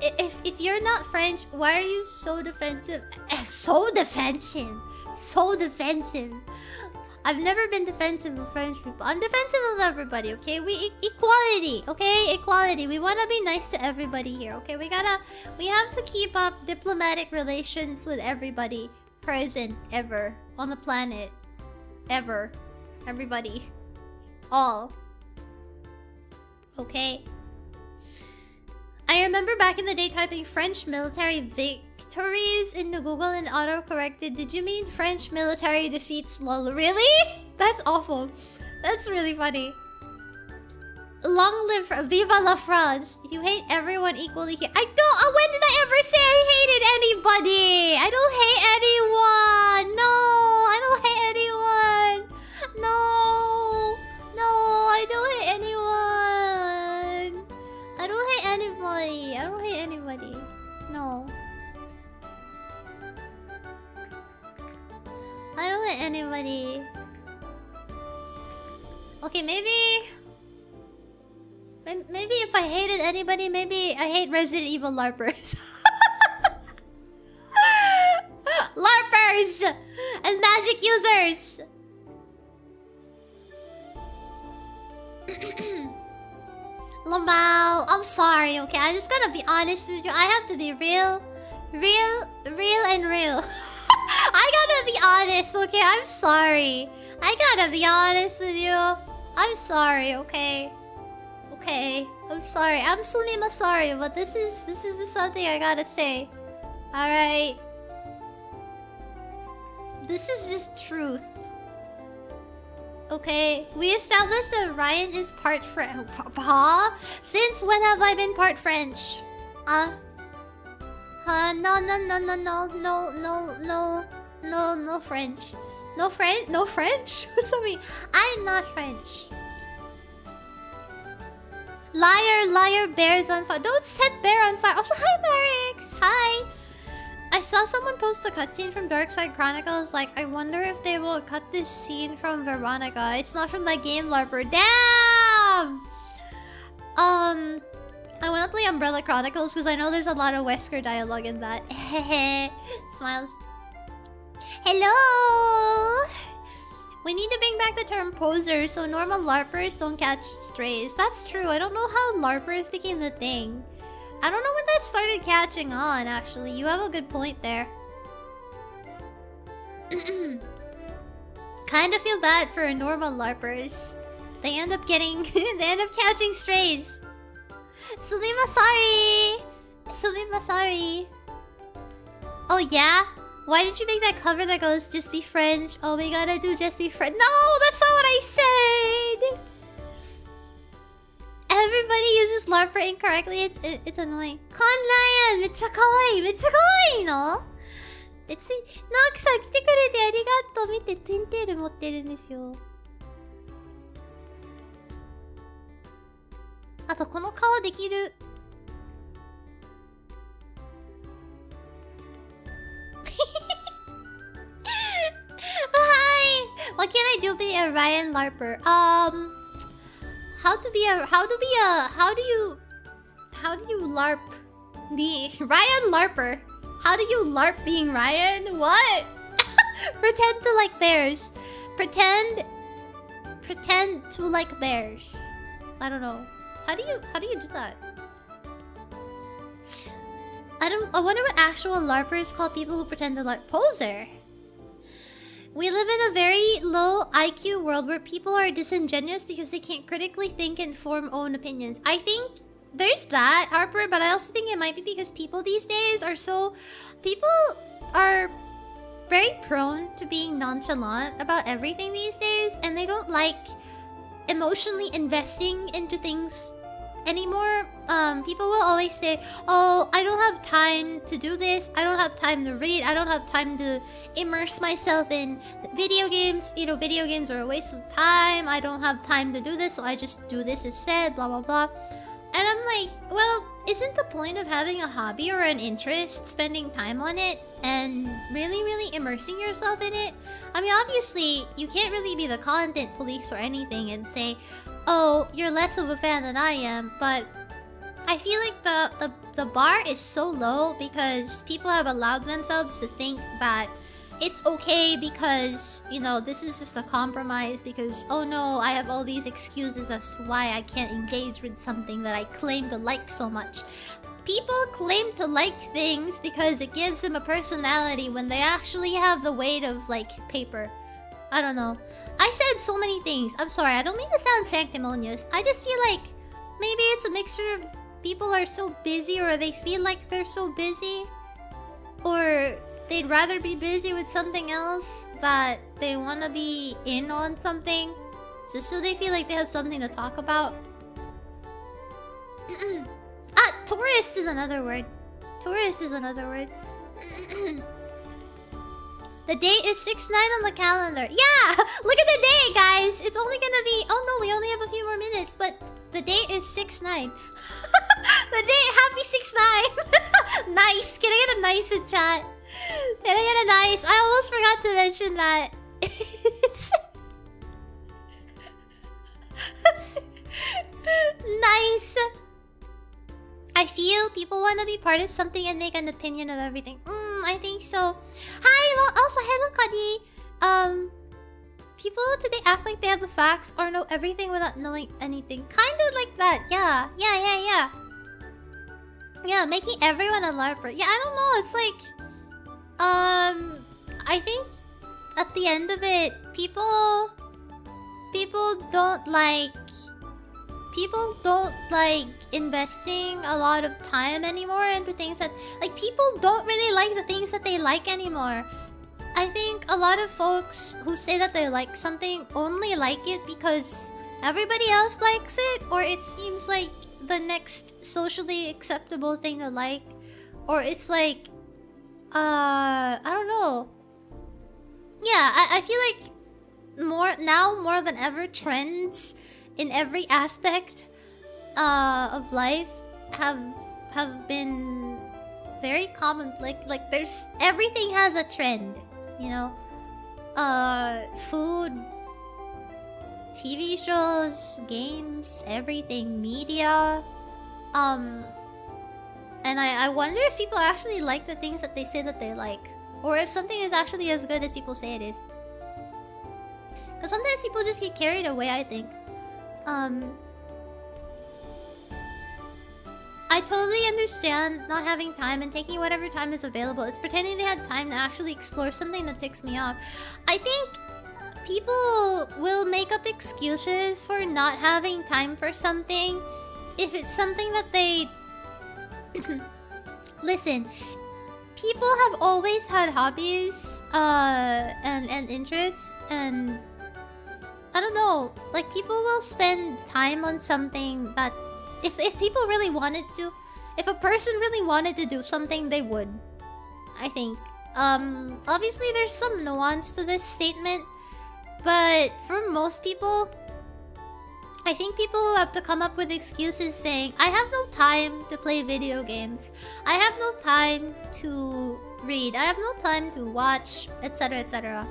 If you're not French, why are you so defensive? So defensive. So defensive. I've never been defensive of French people. I'm defensive of everybody, okay? Equality, okay? Equality. We want to be nice to everybody here, okay? We have to keep up diplomatic relations with everybody present ever on the planet. Ever. Everybody. All. Okay? I remember back in the day typing French military victories into Google and auto-corrected. Did you mean French military defeats lol? Really? That's awful. That's really funny. Long live Viva la France. You hate everyone equally here. I don't... when did I ever say I hated anybody? I don't hate anyone. No, I don't hate anyone. No. No, I don't hate anyone. I don't hate anybody. I don't hate anybody. No. I don't hate anybody. Okay, maybe... Maybe if I hated anybody, maybe I hate Resident Evil LARPers. LARPers! And magic users! Lamau, I'm sorry, okay? I just gotta be honest with you. I have to be real, and real. I gotta be honest, okay? I'm sorry. I gotta be honest with you. I'm sorry, okay? Okay, I'm sorry. I'm Sunima sorry, but this is just something I gotta say. Alright. This is just truth. Okay, we established that Raian is part French. Huh? Since when have I been part French? No French. No French? What's that mean? I'm not French. Liar, bears on fire. Don't set bear on fire. Also, hi Marix. Hi. I saw someone post a cutscene from Dark Side Chronicles. Like, I wonder if they will cut this scene from Veronica. It's not from that game, LARPer. Damn! I want to play Umbrella Chronicles because I know there's a lot of Wesker dialogue in that. Smiles. Hello! We need to bring back the term poser so normal LARPers don't catch strays. That's true. I don't know how LARPers became the thing. I don't know when that started catching on, actually. You have a good point there. Kinda feel bad for normal LARPers. They end up getting... they end up catching strays. Sumima sorry! Sumima sorry. Oh yeah? Why did you make that cover that goes, just be French? All we gotta do, just be French. No! That's not what I said! Everybody uses LARPer incorrectly. It's annoying. Conlion! めっちゃ可愛い! めっちゃ可愛いの? 別に、なんかさ、来てくれてありがとう。見て、ツインテール持ってるんですよ。あと、この顔できる。Hi! What can I do to be a Raian LARPer? How do you LARP the Raian LARPer? How do you LARP being Raian? What? Pretend to like bears. Pretend to like bears. I don't know. How do you do that? I wonder what actual LARPers call people who pretend to LARP. Poser. We live in a very low IQ world where people are disingenuous because they can't critically think and form own opinions. I think there's that, Harper, but I also think it might be because people these days are so... People are very prone to being nonchalant about everything these days, and they don't like emotionally investing into things anymore. People will always say, oh, I don't have time to do this, I don't have time to read, I don't have time to immerse myself in video games. You know, video games are a waste of time, I don't have time to do this, so I just do this instead, blah blah blah. And I'm like, well, isn't the point of having a hobby or an interest spending time on it and really immersing yourself in it? I mean, obviously, you can't really be the content police or anything and say, oh, you're less of a fan than I am, but I feel like the bar is so low because people have allowed themselves to think that it's okay because, you know, this is just a compromise because, oh no, I have all these excuses as to why I can't engage with something that I claim to like so much. People claim to like things because it gives them a personality when they actually have the weight of, like, paper. I don't know. I said so many things. I'm sorry, I don't mean to sound sanctimonious. I just feel like maybe it's a mixture of people are so busy or they feel like they're so busy. Or they'd rather be busy with something else that they want to be in on something. Just so they feel like they have something to talk about. Tourist is another word. Tourist is another word. The date is 6/9 on the calendar. Yeah! Look at the date, guys! It's only gonna be... Oh no, we only have a few more minutes, but the date is 6/9. The date, happy 6/9! Nice! Can I get a nice in chat? Can I get a nice? I almost forgot to mention that. Nice! feel people want to be part of something and make an opinion of everything. I think so. Hi, well, also hello, Cuddy. People today act like they have the facts or know everything without knowing anything. Kind of like that. Yeah. Yeah, making everyone a LARPer. Yeah, I don't know. It's like, I think at the end of it, people don't like investing a lot of time anymore into things that, like, people don't really like the things that they like anymore. I think a lot of folks who say that they like something only like it because everybody else likes it, or it seems like the next socially acceptable thing to like, or it's like, I don't know. Yeah, I feel like more than ever, trends in every aspect of life have been very common. Like there's, everything has a trend, you know. Food, TV shows, games, everything, media. And I wonder if people actually like the things that they say that they like, or if something is actually as good as people say it is. Because sometimes people just get carried away, I think. I totally understand not having time and taking whatever time is available. It's pretending they had time to actually explore something that ticks me off. I think people will make up excuses for not having time for something if it's something that they... Listen, people have always had hobbies and interests, and I don't know, like, people will spend time on something that if people really wanted to, if a person really wanted to do something, they would, I think. Obviously there's some nuance to this statement, but for most people, I think people who have to come up with excuses saying, I have no time to play video games, I have no time to read, I have no time to watch, etc, etc.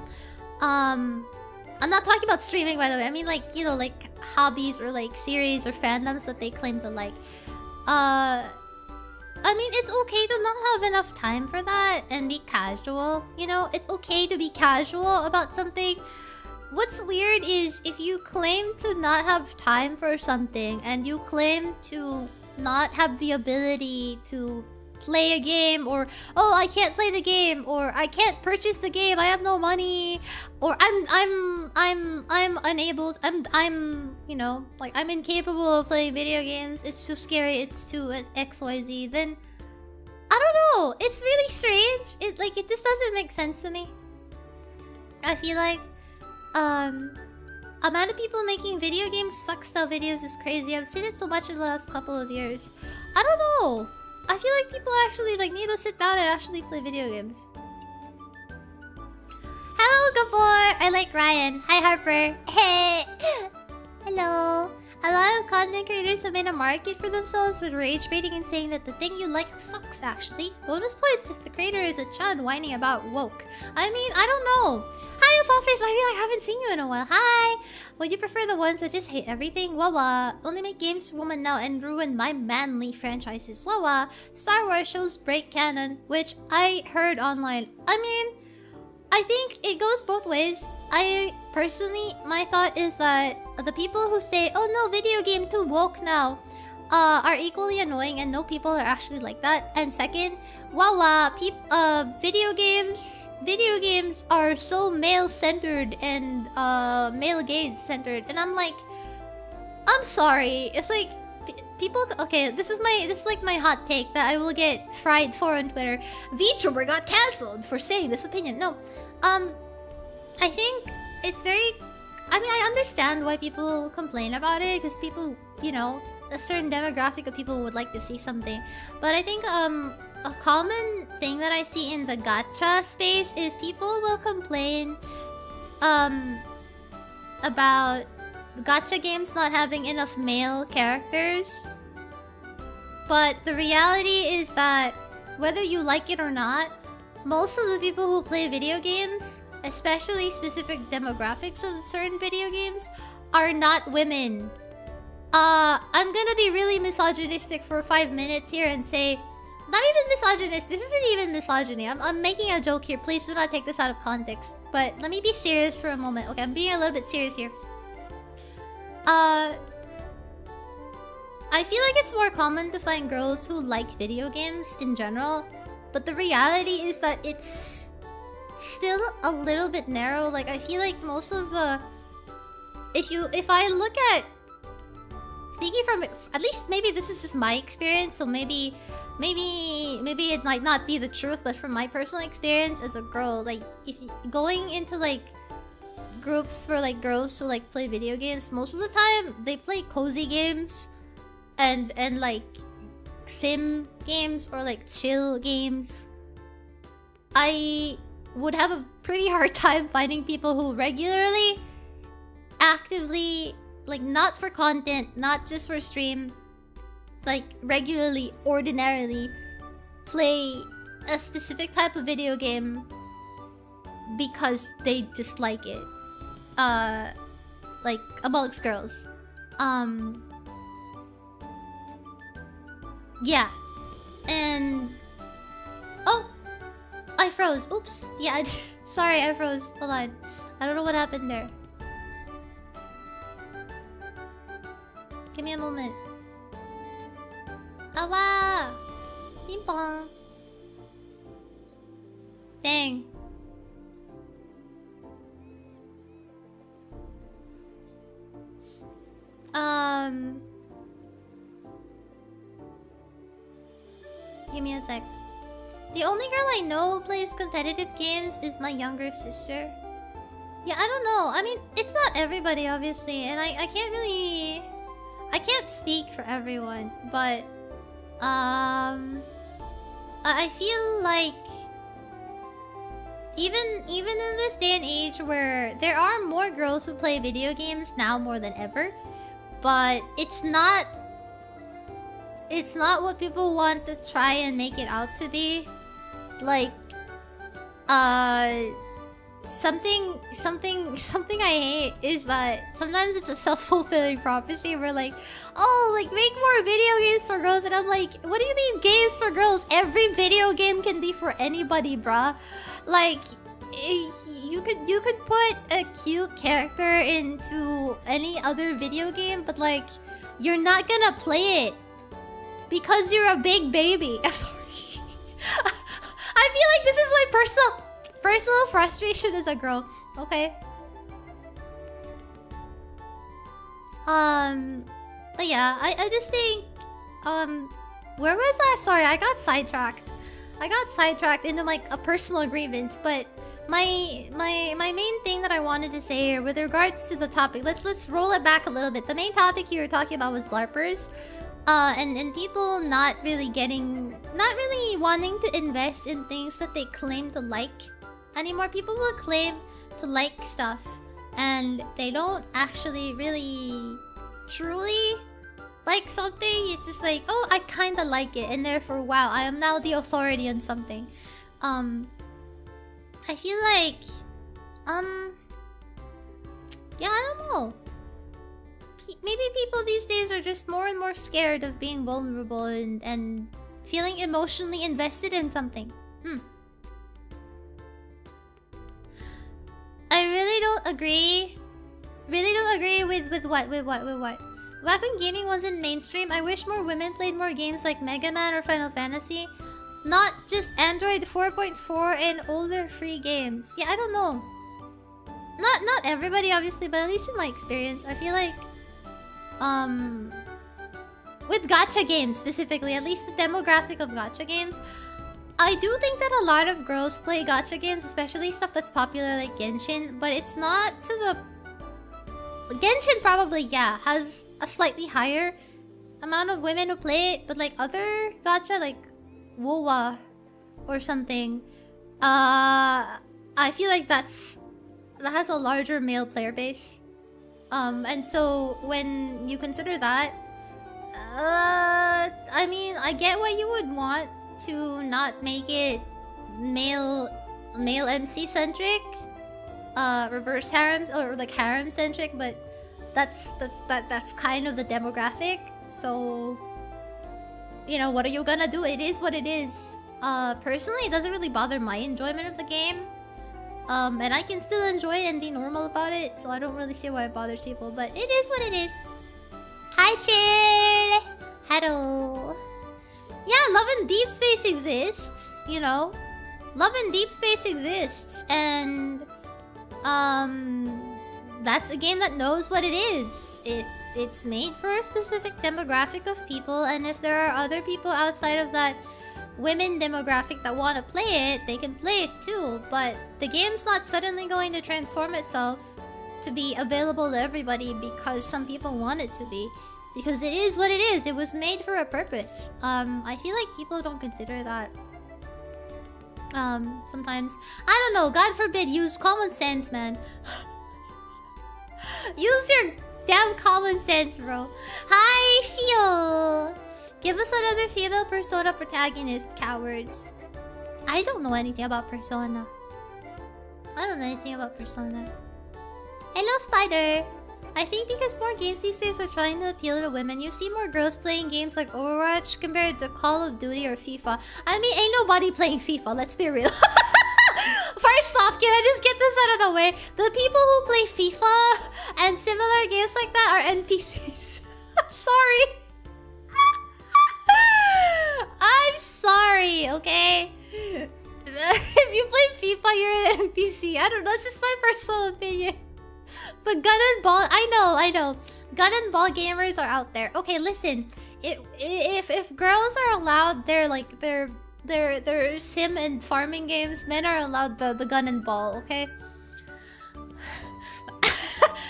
I'm not talking about streaming, by the way. I mean, like, you know, like hobbies or like series or fandoms that they claim to like. I mean, it's okay to not have enough time for that and be casual. You know, it's okay to be casual about something. What's weird is if you claim to not have time for something and you claim to not have the ability to play a game, or oh, I can't play the game, or I can't purchase the game, I have no money, or I'm unable, I'm you know, like, I'm incapable of playing video games, it's too scary, it's too XYZ, then I don't know, it's really strange. It just doesn't make sense to me. I feel like amount of people making video games suck style videos is crazy. I've seen it so much in the last couple of years. I don't know. I feel like people actually like need to sit down and actually play video games. Hello, Gabor! I like Ryan. Hi, Harper. Hey! Hello. A lot of content creators have made a market for themselves with rage baiting and saying that the thing you like sucks, actually. Bonus points if the creator is a chud whining about woke. I mean, I don't know. Hi, Apophis! I feel like I haven't seen you in a while. Hi! Would you prefer the ones that just hate everything? Wawa. Only make games for women now and ruin my manly franchises. Wawa. Star Wars shows break canon, which I heard online. I mean, I think it goes both ways. I personally, my thought is that the people who say, oh no, video game too woke now, are equally annoying, and no people are actually like that. And second, video games are so male-centered and male gaze-centered, and I'm like, I'm sorry. It's like people. Okay, this is like my hot take that I will get fried for on Twitter. VTuber got cancelled for saying this opinion. No, I think it's very. I mean, I understand why people complain about it, because people, you know, a certain demographic of people would like to see something. But I think a common thing that I see in the gacha space is people will complain about gacha games not having enough male characters. But the reality is that whether you like it or not, most of the people who play video games, especially specific demographics of certain video games, are not women. I'm gonna be really misogynistic for 5 minutes here and say, not even misogynist. This isn't even misogyny. I'm making a joke here. Please do not take this out of context. But let me be serious for a moment. Okay, I'm being a little bit serious here. I feel like it's more common to find girls who like video games in general, but the reality is that it's still a little bit narrow. Like, I feel like most of the... If I look at... Speaking from... At least maybe this is just my experience, so maybe it might not be the truth, but from my personal experience as a girl, like, if going into like groups for like girls who like play video games, most of the time they play cozy games and like sim games or like chill games. I would have a pretty hard time finding people who regularly, actively, like, not for content, not just for stream, like regularly, ordinarily play a specific type of video game because they just like it. Like amongst girls. Yeah. And oh, I froze. Oops. Yeah, sorry, I froze. Hold on. I don't know what happened there. Give me a moment. Awa! Ping pong. Dang. Give me a sec. The only girl I know who plays competitive games is my younger sister. Yeah, I don't know. I mean, it's not everybody, obviously, and I can't really... I can't speak for everyone, but... I feel like... Even in this day and age where there are more girls who play video games now more than ever, but it's not what people want to try and make it out to be. Like, something I hate is that sometimes it's a self-fulfilling prophecy where like, oh, like, make more video games for girls, and I'm like, what do you mean games for girls? Every video game can be for anybody, bruh. Like, you could put a cute character into any other video game, but like, you're not gonna play it because you're a big baby. I'm sorry. I feel like this is my personal frustration as a girl. Okay. But yeah, I just think, where was I? Sorry, I got sidetracked. Into like a personal grievance, but my main thing that I wanted to say here with regards to the topic, let's roll it back a little bit. The main topic you were talking about was LARPers. And people not really wanting to invest in things that they claim to like anymore. People will claim to like stuff and they don't actually really truly like something. It's just like, oh, I kinda like it, and therefore, wow, I am now the authority on something. I feel like yeah, I don't know. Maybe people these days are just more and more scared of being vulnerable and feeling emotionally invested in something. I really don't agree. With what? Back when gaming wasn't mainstream, I wish more women played more games like Mega Man or Final Fantasy. Not just Android 4.4 and older free games. Yeah, I don't know. Not everybody, obviously, but at least in my experience, I feel like with gacha games specifically, at least the demographic of gacha games, I do think that a lot of girls play gacha games, especially stuff that's popular like Genshin, but it's not to the... Genshin probably, yeah, has a slightly higher amount of women who play it, but like other gacha, like WoWa or something, I feel like that has a larger male player base. And so when you consider that, I mean, I get why you would want to not make it male MC centric, reverse harems or like harem centric, but that's kind of the demographic. So, you know, what are you gonna do? It is what it is. Personally, it doesn't really bother my enjoyment of the game. And I can still enjoy it and be normal about it, so I don't really see why it bothers people, but it is what it is. Hi, Chill! Hello. Yeah, Love in Deep Space exists, you know. Love in Deep Space exists, and that's a game that knows what it is. It's made for a specific demographic of people, and if there are other people outside of that women demographic that want to play it, they can play it too. But the game's not suddenly going to transform itself to be available to everybody because some people want it to be. Because it is what it is. It was made for a purpose. I feel like people don't consider that. Sometimes. I don't know. God forbid, use common sense, man. Use your damn common sense, bro. Hi, Shio! Give us another female Persona protagonist, cowards. I don't know anything about Persona. I don't know anything about Persona. Hello, Spider! I think because more games these days are trying to appeal to women, you see more girls playing games like Overwatch compared to Call of Duty or FIFA. I mean, ain't nobody playing FIFA, let's be real. First off, can I just get this out of the way? The people who play FIFA and similar games like that are NPCs. I'm sorry. I'm sorry, okay? If you play FIFA, you're an NPC. I don't know, that's just my personal opinion. But gun and ball, I know. Gun and ball gamers are out there. Okay, listen. If girls are allowed their sim and farming games, men are allowed the gun and ball, okay?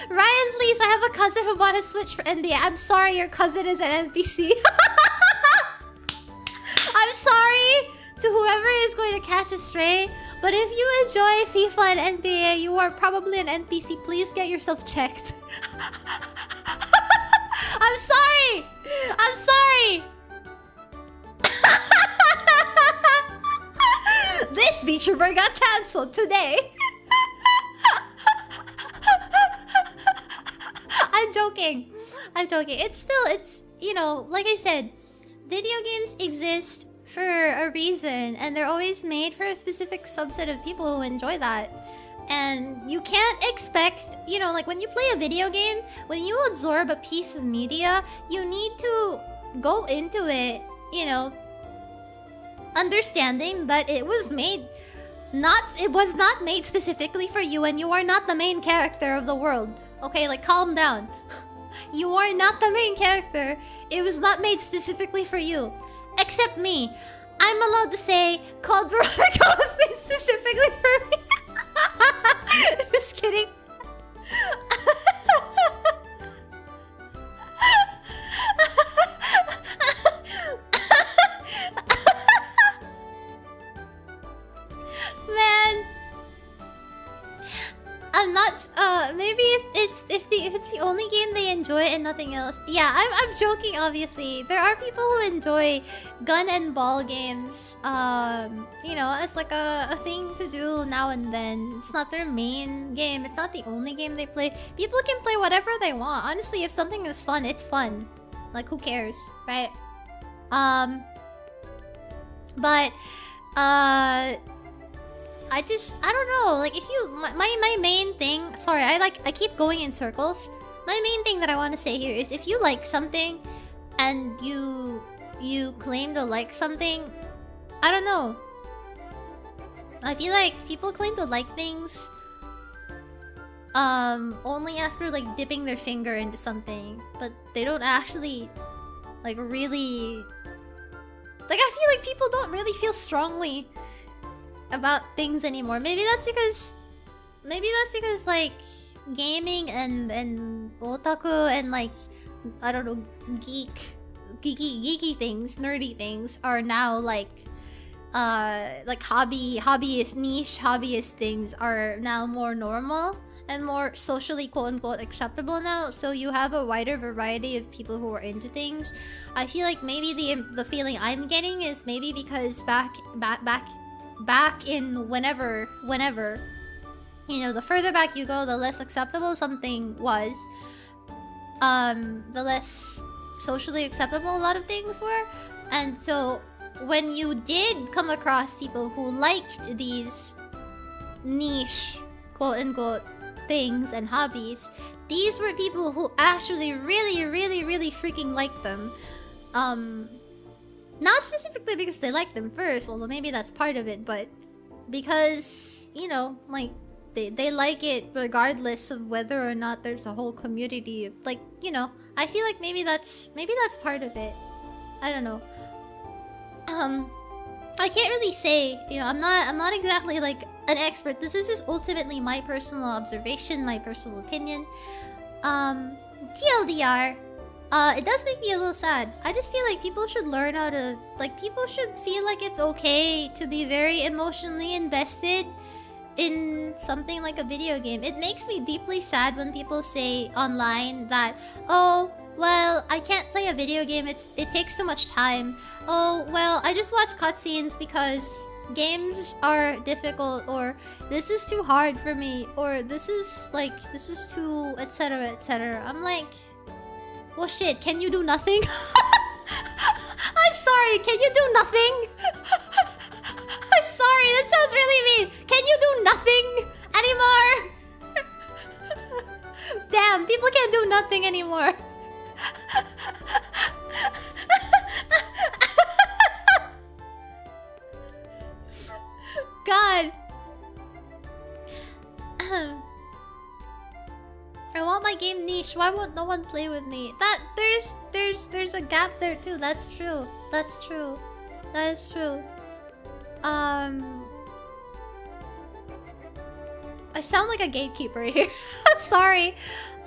Ryan, please, I have a cousin who bought a Switch for NBA. I'm sorry your cousin is an NPC. I'm sorry to whoever is going to catch a stray, but if you enjoy FIFA and NBA, you are probably an NPC. Please get yourself checked. I'm sorry! I'm sorry! This VTuber got cancelled today. I'm joking. I'm joking. It's, you know, like I said, video games exist for a reason, and they're always made for a specific subset of people who enjoy that. And you can't expect, you know, like when you play a video game, when you absorb a piece of media, you need to go into it, you know, understanding that it was not made specifically for you, and you are not the main character of the world. Okay, like calm down. You are not the main character. It was not made specifically for you. Except me. I'm allowed to say Code Veronica was made specifically for me. Just kidding. Man, I'm not. Maybe if it's the only game they enjoy and nothing else. Yeah, I'm joking. Obviously, there are people who enjoy gun and ball games. You know, as like a thing to do now and then. It's not their main game. It's not the only game they play. People can play whatever they want. Honestly, if something is fun, it's fun. Like, who cares, right? But I don't know, like if you, my main thing, sorry, I keep going in circles. My main thing that I want to say here is if you like something and you claim to like something, I don't know. I feel like people claim to like things only after like dipping their finger into something, but they don't actually like really, like I feel like people don't really feel strongly about things anymore. Maybe that's because like gaming and otaku and like, I don't know, geeky things, nerdy things are now like hobbyist, niche hobbyist things are now more normal and more socially quote-unquote acceptable now. So you have a wider variety of people who are into things. I feel like maybe the feeling I'm getting is maybe because back in whenever, you know, the further back you go, the less acceptable something was. the less socially acceptable a lot of things were. And so when you did come across people who liked these niche, quote-unquote, things and hobbies, these were people who actually really freaking liked them. Not specifically because they liked them first, although maybe that's part of it, but because, you know, like, they like it regardless of whether or not there's a whole community of, like, you know, I feel like maybe that's part of it. I don't know. I can't really say, you know, I'm not exactly like an expert. This is just ultimately my personal observation, my personal opinion. TLDR, it does make me a little sad. I just feel like people should learn how to, like, people should feel like it's okay to be very emotionally invested in something like a video game. It makes me deeply sad when people say online that, oh, well, I can't play a video game, it takes too much time. Oh, well, I just watch cutscenes because games are difficult, or this is too hard for me, or this is too, etc, etc. I'm like, well, shit, can you do nothing? I'm sorry, can you do nothing? I'm sorry, that sounds really mean. Can you do nothing anymore? Damn, people can't do nothing anymore. God. I want my game niche. Why won't no one play with me? That there's a gap there too. That's true. That's true. That is true. I sound like a gatekeeper here. I'm sorry.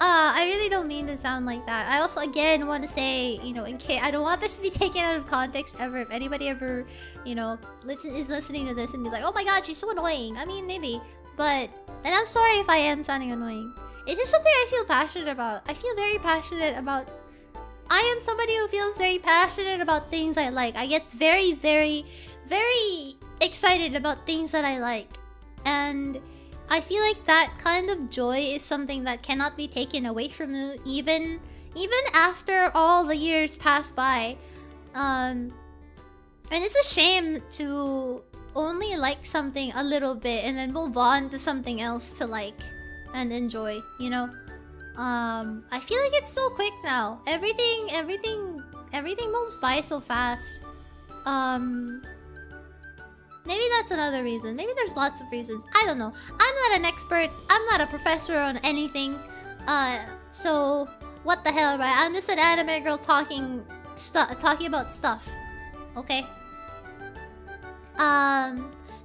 I really don't mean to sound like that. I also, again, want to say, you know, in case I don't want this to be taken out of context ever. If anybody ever, you know, is listening to this and be like, oh my god, she's so annoying. I mean, maybe. But, and I'm sorry if I am sounding annoying. It's just something I feel passionate about. I feel very passionate about... I am somebody who feels very passionate about things I like. I get very excited about things that I like. And I feel like that kind of joy is something that cannot be taken away from you, even after all the years pass by. And it's a shame to only like something a little bit and then move on to something else to like and enjoy, you know? I feel like it's so quick now. Everything moves by so fast. Maybe that's another reason. Maybe there's lots of reasons. I don't know. I'm not an expert. I'm not a professor on anything. So what the hell, right? I'm just an anime girl talking about stuff. Okay?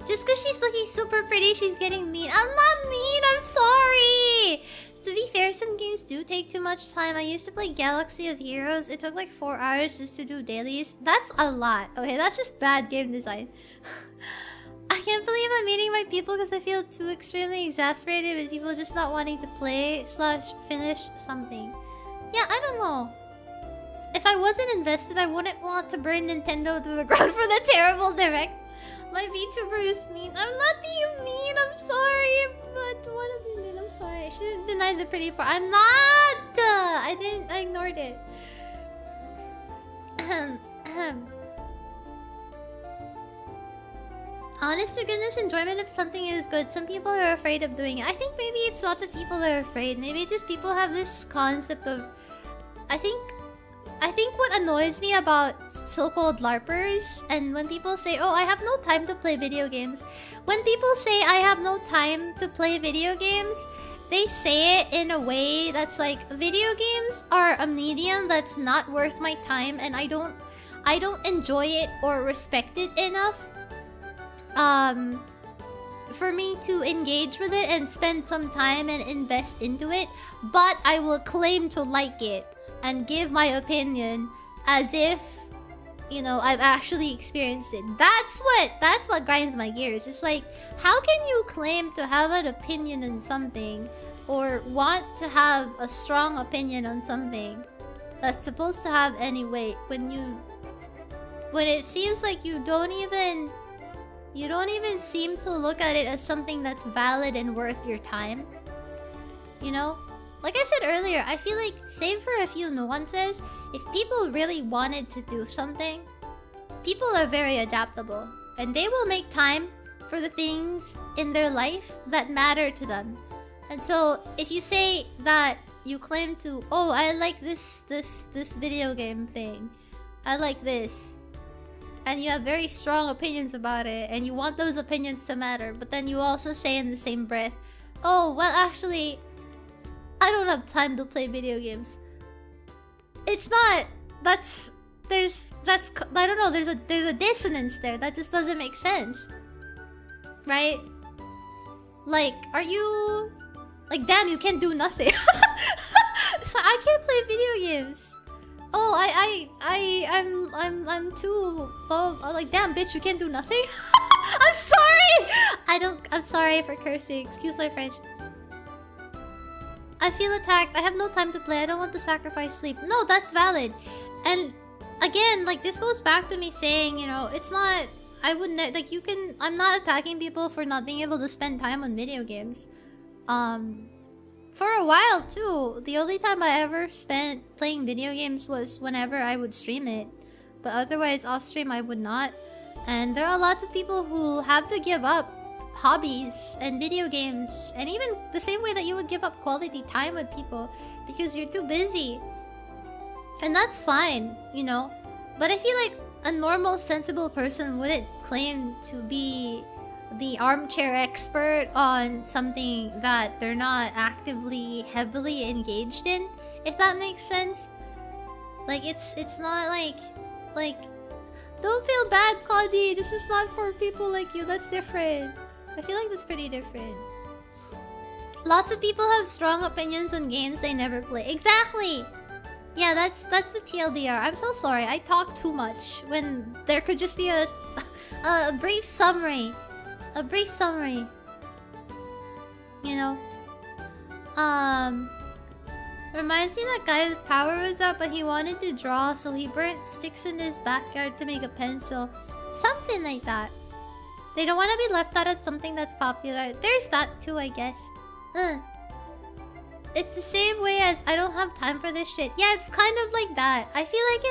Just because she's looking super pretty, she's getting mean. I'm not mean. I'm sorry. To be fair, some games do take too much time. I used to play Galaxy of Heroes. It took like 4 hours just to do dailies. That's a lot. Okay, that's just bad game design. I can't believe I'm meeting my people because I feel too extremely exasperated with people just not wanting to play / finish something. Yeah, I don't know. If I wasn't invested, I wouldn't want to burn Nintendo to the ground for the terrible direct. My VTuber is mean. I'm not being mean. I'm sorry. But what have you mean? I'm sorry. I shouldn't deny the pretty part. I'm not. I ignored it. Honest to goodness enjoyment of something is good. Some people are afraid of doing it. I think maybe it's not that people are afraid. Maybe just people have this concept of... I think what annoys me about so-called LARPers, and when people say, oh, I have no time to play video games. When people say I have no time to play video games, they say it in a way that's like, video games are a medium that's not worth my time, and I don't enjoy it or respect it enough for me to engage with it and spend some time and invest into it. But I will claim to like it and give my opinion as if, you know, I've actually experienced it. That's what grinds my gears. It's like, how can you claim to have an opinion on something or want to have a strong opinion on something that's supposed to have any weight when it seems like you don't even seem to look at it as something that's valid and worth your time? You know? Like I said earlier, I feel like, save for a few nuances, if people really wanted to do something, people are very adaptable. And they will make time for the things in their life that matter to them. And so, if you say that you claim to, oh, I like this video game thing. I like this. And you have very strong opinions about it, and you want those opinions to matter, but then you also say in the same breath, oh, well, actually, I don't have time to play video games. It's not... I don't know, there's a dissonance there. That just doesn't make sense. Right? Like, are you... Like, damn, you can't do nothing. So I can't play video games. Oh, I'm too... Oh, like, damn, bitch, you can't do nothing? I'm sorry! I'm sorry for cursing. Excuse my French. I feel attacked. I have no time to play. I don't want to sacrifice sleep. No, that's valid. And again, like, this goes back to me saying, you know, it's not... I wouldn't... Like, you can... I'm not attacking people for not being able to spend time on video games. For a while, too. The only time I ever spent playing video games was whenever I would stream it. But otherwise, off-stream, I would not. And there are lots of people who have to give up hobbies and video games, and even the same way that you would give up quality time with people because you're too busy. And that's fine, you know? But I feel like a normal, sensible person wouldn't claim to be the armchair expert on something that they're not actively, heavily engaged in, if that makes sense. Like, it's not like... Don't feel bad, Claudie. This is not for people like you. That's different. I feel like that's pretty different. Lots of people have strong opinions on games they never play. Exactly! Yeah, that's the TLDR. I'm so sorry. I talk too much when there could just be a brief summary. A brief summary. You know? Reminds me of that guy whose power was up, but he wanted to draw, so he burnt sticks in his backyard to make a pencil. Something like that. They don't want to be left out of something that's popular. There's that too, I guess. It's the same way as I don't have time for this shit. Yeah, it's kind of like that. I feel like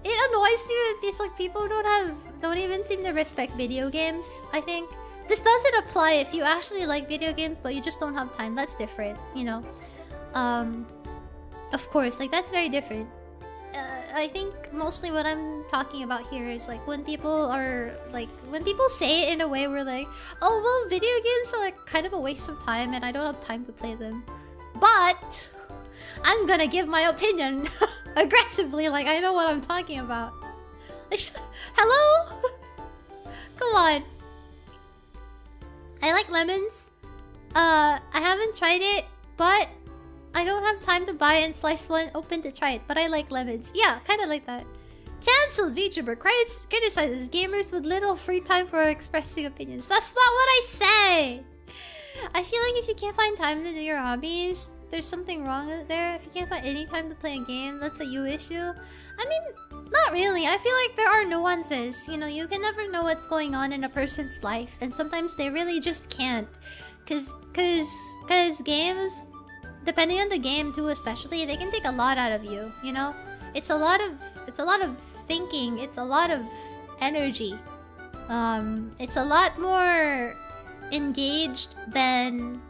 it annoys you if it's like people don't even seem to respect video games, I think. This doesn't apply if you actually like video games, but you just don't have time. That's different, you know? Of course, like, that's very different. I think mostly what I'm talking about here is like when people are like, when people say it in a way where like, oh well, video games are like kind of a waste of time and I don't have time to play them. But I'm gonna give my opinion aggressively, like I know what I'm talking about. Like, hello? Come on. I like lemons. I haven't tried it, but I don't have time to buy and slice one open to try it, but I like lemons. Yeah, kind of like that. Cancelled VTuber criticizes gamers with little free time for expressing opinions. That's not what I say! I feel like if you can't find time to do your hobbies, there's something wrong there. If you can't find any time to play a game, that's a you issue. I mean, not really. I feel like there are nuances. You know, you can never know what's going on in a person's life, and sometimes they really just can't. Cause games, depending on the game too, especially, they can take a lot out of you, you know? It's a lot of thinking, it's a lot of energy. It's a lot more engaged than...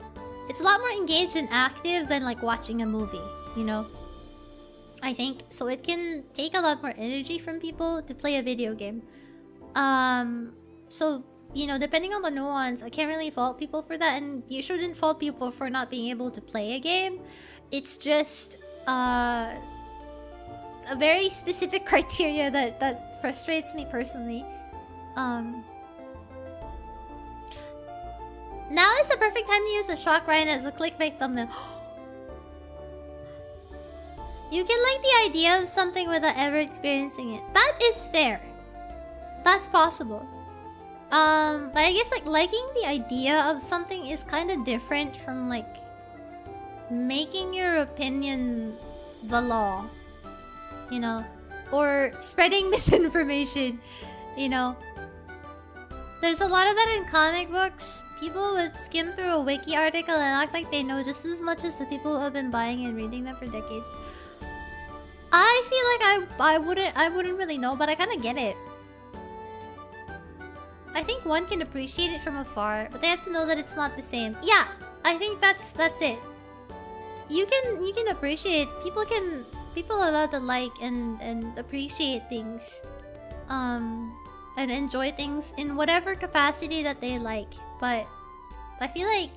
It's a lot more engaged and active than like watching a movie, you know? I think. So it can take a lot more energy from people to play a video game. So, you know, depending on the nuance, I can't really fault people for that, and you shouldn't fault people for not being able to play a game. It's just a very specific criteria that frustrates me personally. Now is the perfect time to use the shock Raian as a clickbait thumbnail. You can like the idea of something without ever experiencing it. That is fair. That's possible. But I guess like liking the idea of something is kind of different from like making your opinion the law, you know, or spreading misinformation, you know. There's a lot of that in comic books. People would skim through a wiki article and act like they know just as much as the people who have been buying and reading them for decades. I feel like I wouldn't really know, but I kind of get it. I think one can appreciate it from afar, but they have to know that it's not the same. Yeah, I think that's it. You can appreciate. People are allowed to like and appreciate things, and enjoy things in whatever capacity that they like. But I feel like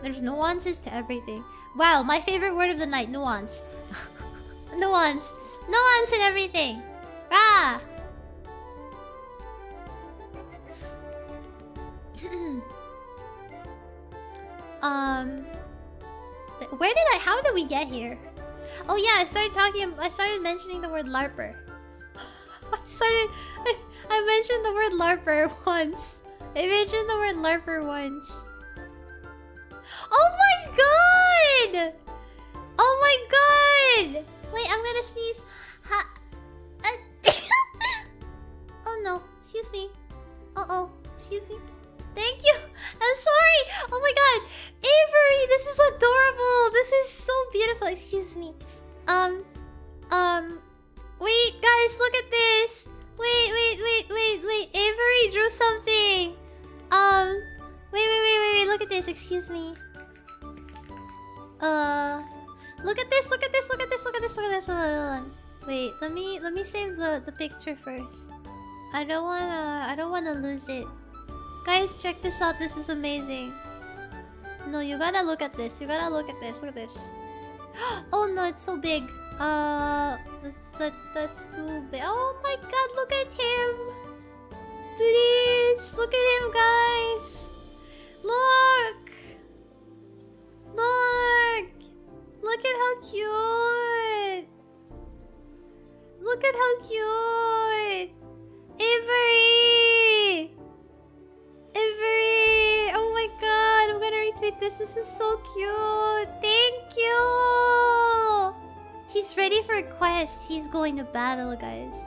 there's nuances to everything. Wow, my favorite word of the night: nuance. Nuance in everything. Rah. How did we get here? Oh yeah, I started mentioning the word LARPer. I mentioned the word LARPer once. I mentioned the word LARPer once. Oh my god! Oh my god! Wait, I'm gonna sneeze. Oh no, excuse me. Uh-oh, excuse me. Thank you. I'm sorry. Oh my god. Avery, this is adorable. This is so beautiful. Excuse me. Wait, guys, look at this. Wait. Avery drew something. Wait. Look at this. Excuse me. Look at this. Hold on. Wait, let me save the picture first. I don't wanna lose it. Guys, check this out. This is amazing. No, you gotta look at this. Look at this. Oh no, it's so big. That's too big. Oh my god, look at him. Please, look at him, guys. Look. Look at how cute. Look at how cute. Avery. Oh my god, I'm gonna retweet this. This is so cute. Thank you. He's ready for a quest. He's going to battle, guys.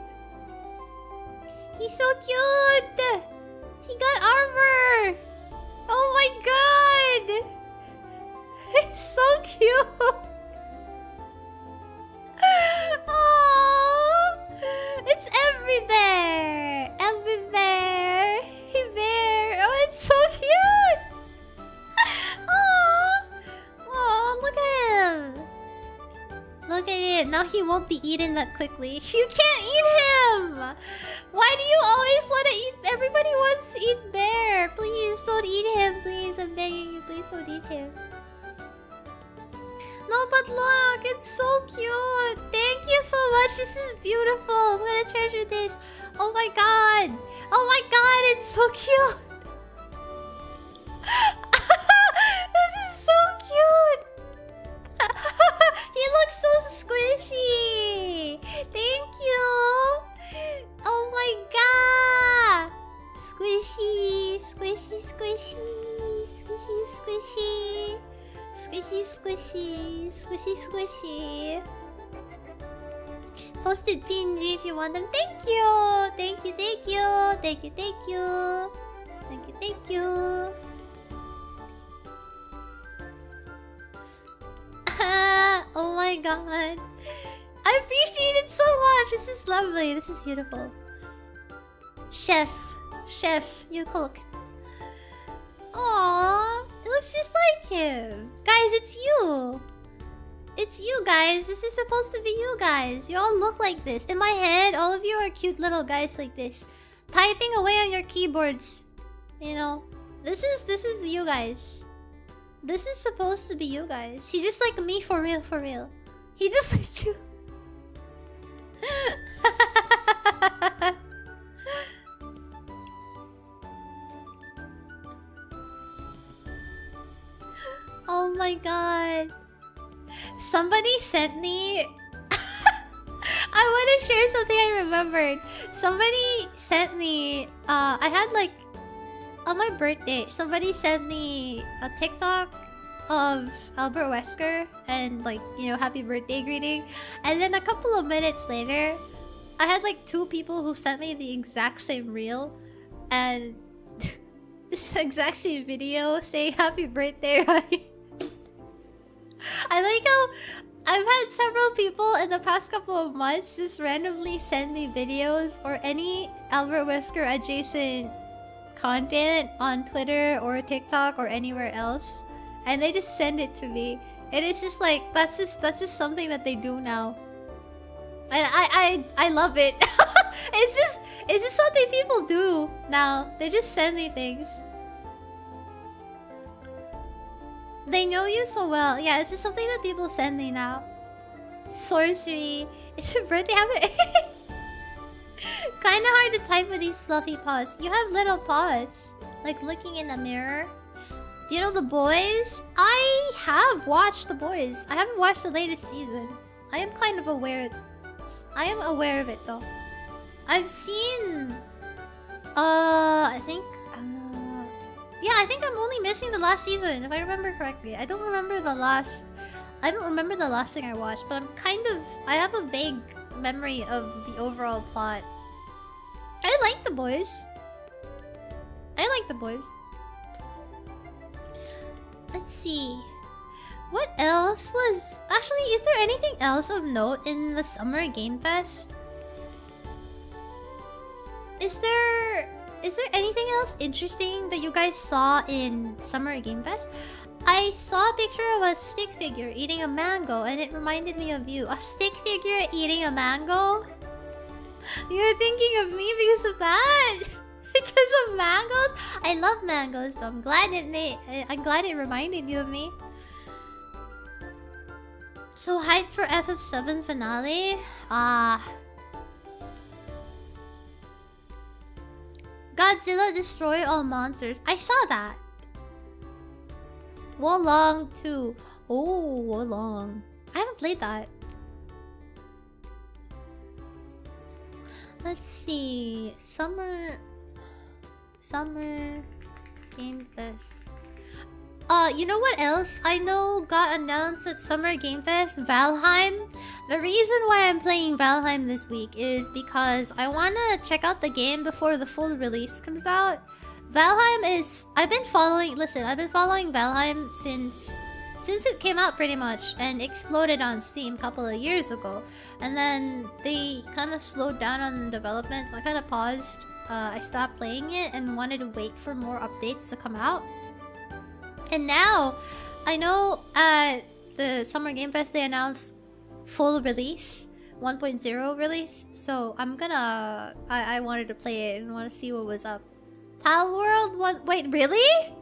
He's so cute. He got armor. Oh my god. He's so cute. Oh, it's everywhere. Oh, it's so cute. Oh, look at him. Look at him. Now he won't be eaten that quickly. You can't eat him. Why do you always want to eat? Everybody wants to eat bear. Please don't eat him. Please, I'm begging you. Please don't eat him. No, but look, it's so cute. Thank you so much. This is beautiful. I'm gonna treasure this. Oh my god. It's so cute. This is so cute. He looks so squishy. Thank you. Oh my god. Squishy. Squishy. Posted PNG if you want them. Thank you. Oh my god. I appreciate it so much. This is lovely. This is beautiful. Chef, you cooked. Aww, it looks just like him. Guys, it's you. It's you guys. This is supposed to be you guys. You all look like this. In my head, all of you are cute little guys like this. Typing away on your keyboards. You know, this is you guys. This is supposed to be you guys. He just like me for real. He just like you. Oh my god. Somebody sent me... I want to share something I remembered. Somebody sent me... I had like... On my birthday, somebody sent me a TikTok of Albert Wesker and like, you know, happy birthday greeting. And then a couple of minutes later, I had like 2 people who sent me the exact same reel. and this exact same video saying happy birthday, right? I like how I've had several people in the past couple of months just randomly send me videos or any Albert Wesker adjacent content on Twitter or TikTok or anywhere else, and they just send it to me. And it's just like that's just something that they do now, and I love it. it's just something people do now. They just send me things. They know you so well. Yeah, it's just something that people send me now. Sorcery. It's your birthday. Kinda hard to type with these fluffy paws. You have little paws. Like looking in the mirror. Do you know The Boys? I have watched The Boys. I haven't watched the latest season. I am kind of aware. I am aware of it though. I've seen... I think... yeah, I think I'm only missing the last season, if I remember correctly. I don't remember the last thing I watched, but I'm kind of... I have a vague memory of the overall plot. I like The Boys. Let's see. What else was... Actually, is there anything else of note in the Summer Game Fest? Is there anything else interesting that you guys saw in Summer Game Fest? I saw a picture of a stick figure eating a mango and it reminded me of you. A stick figure eating a mango? You're thinking of me because of that? Because of mangoes? I love mangoes though. I'm glad it reminded you of me. So hyped for FF7 finale? Godzilla destroy all monsters. I saw that. Wolong 2. Oh, Wolong. I haven't played that. Let's see. Summer Game Fest. You know what else I know got announced at Summer Game Fest? Valheim. The reason why I'm playing Valheim this week is because I wanna check out the game before the full release comes out. Valheim is... I've been following Valheim since it came out pretty much and exploded on Steam a couple of years ago. And then they kind of slowed down on development, so I kind of paused. I stopped playing it and wanted to wait for more updates to come out. And now, I know at the Summer Game Fest they announced full release, 1.0 release. So I'm gonna... I wanted to play it and want to see what was up. Pal World 1... Wait, really?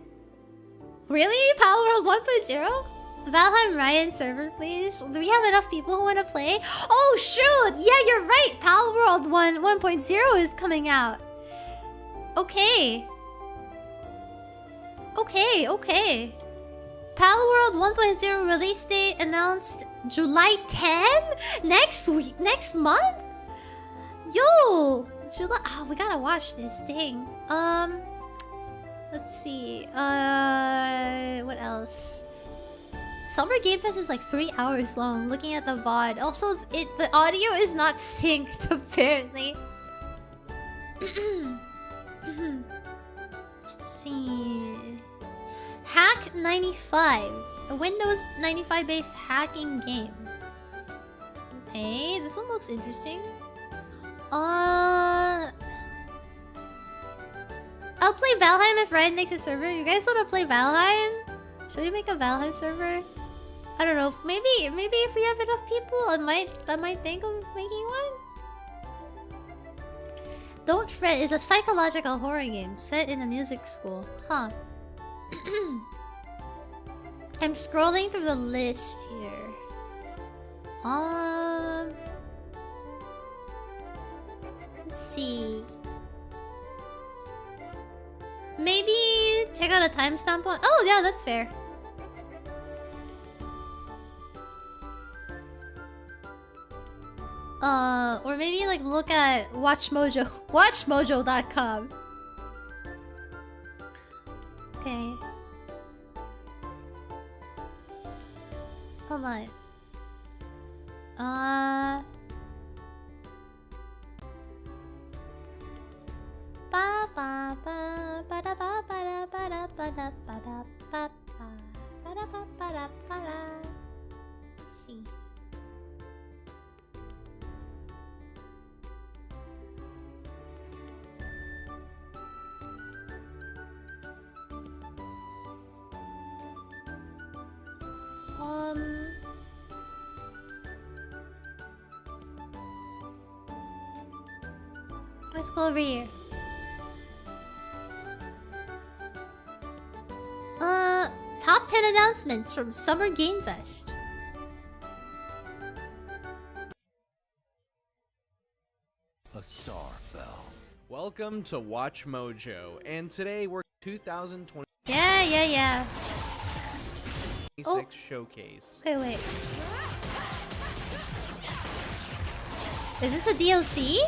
Really? Pal World 1.0? Valheim Raian server, please? Do we have enough people who want to play? Oh, shoot! Yeah, you're right! Pal World 1.0 is coming out. Okay. Okay. Pal World 1.0 release date announced July 10? Next week? Next month? Yo! July... Oh, we gotta watch this thing. Let's see. What else? Summer Game Fest is like 3 hours long. Looking at the VOD. Also, the audio is not synced, apparently. Let's see. Hack 95. A Windows 95 based hacking game. Okay, this one looks interesting. I'll play Valheim if Ryan makes a server. You guys want to play Valheim? Should we make a Valheim server? I don't know. Maybe if we have enough people, I might think of making one. Don't Fret is a psychological horror game set in a music school. Huh. I'm scrolling through the list here. Let's see. Maybe check out a timestamp on... Oh, yeah, that's fair. Or maybe like look at WatchMojo. WatchMojo.com. Okay. Hold on. Ba ba Let's see. Let's go over here. Top 10 announcements from Summer Game Fest.
A star fell.
Welcome to Watch Mojo, and today we're 2026
Yeah. Oh.
showcase.
Wait. Is this a DLC?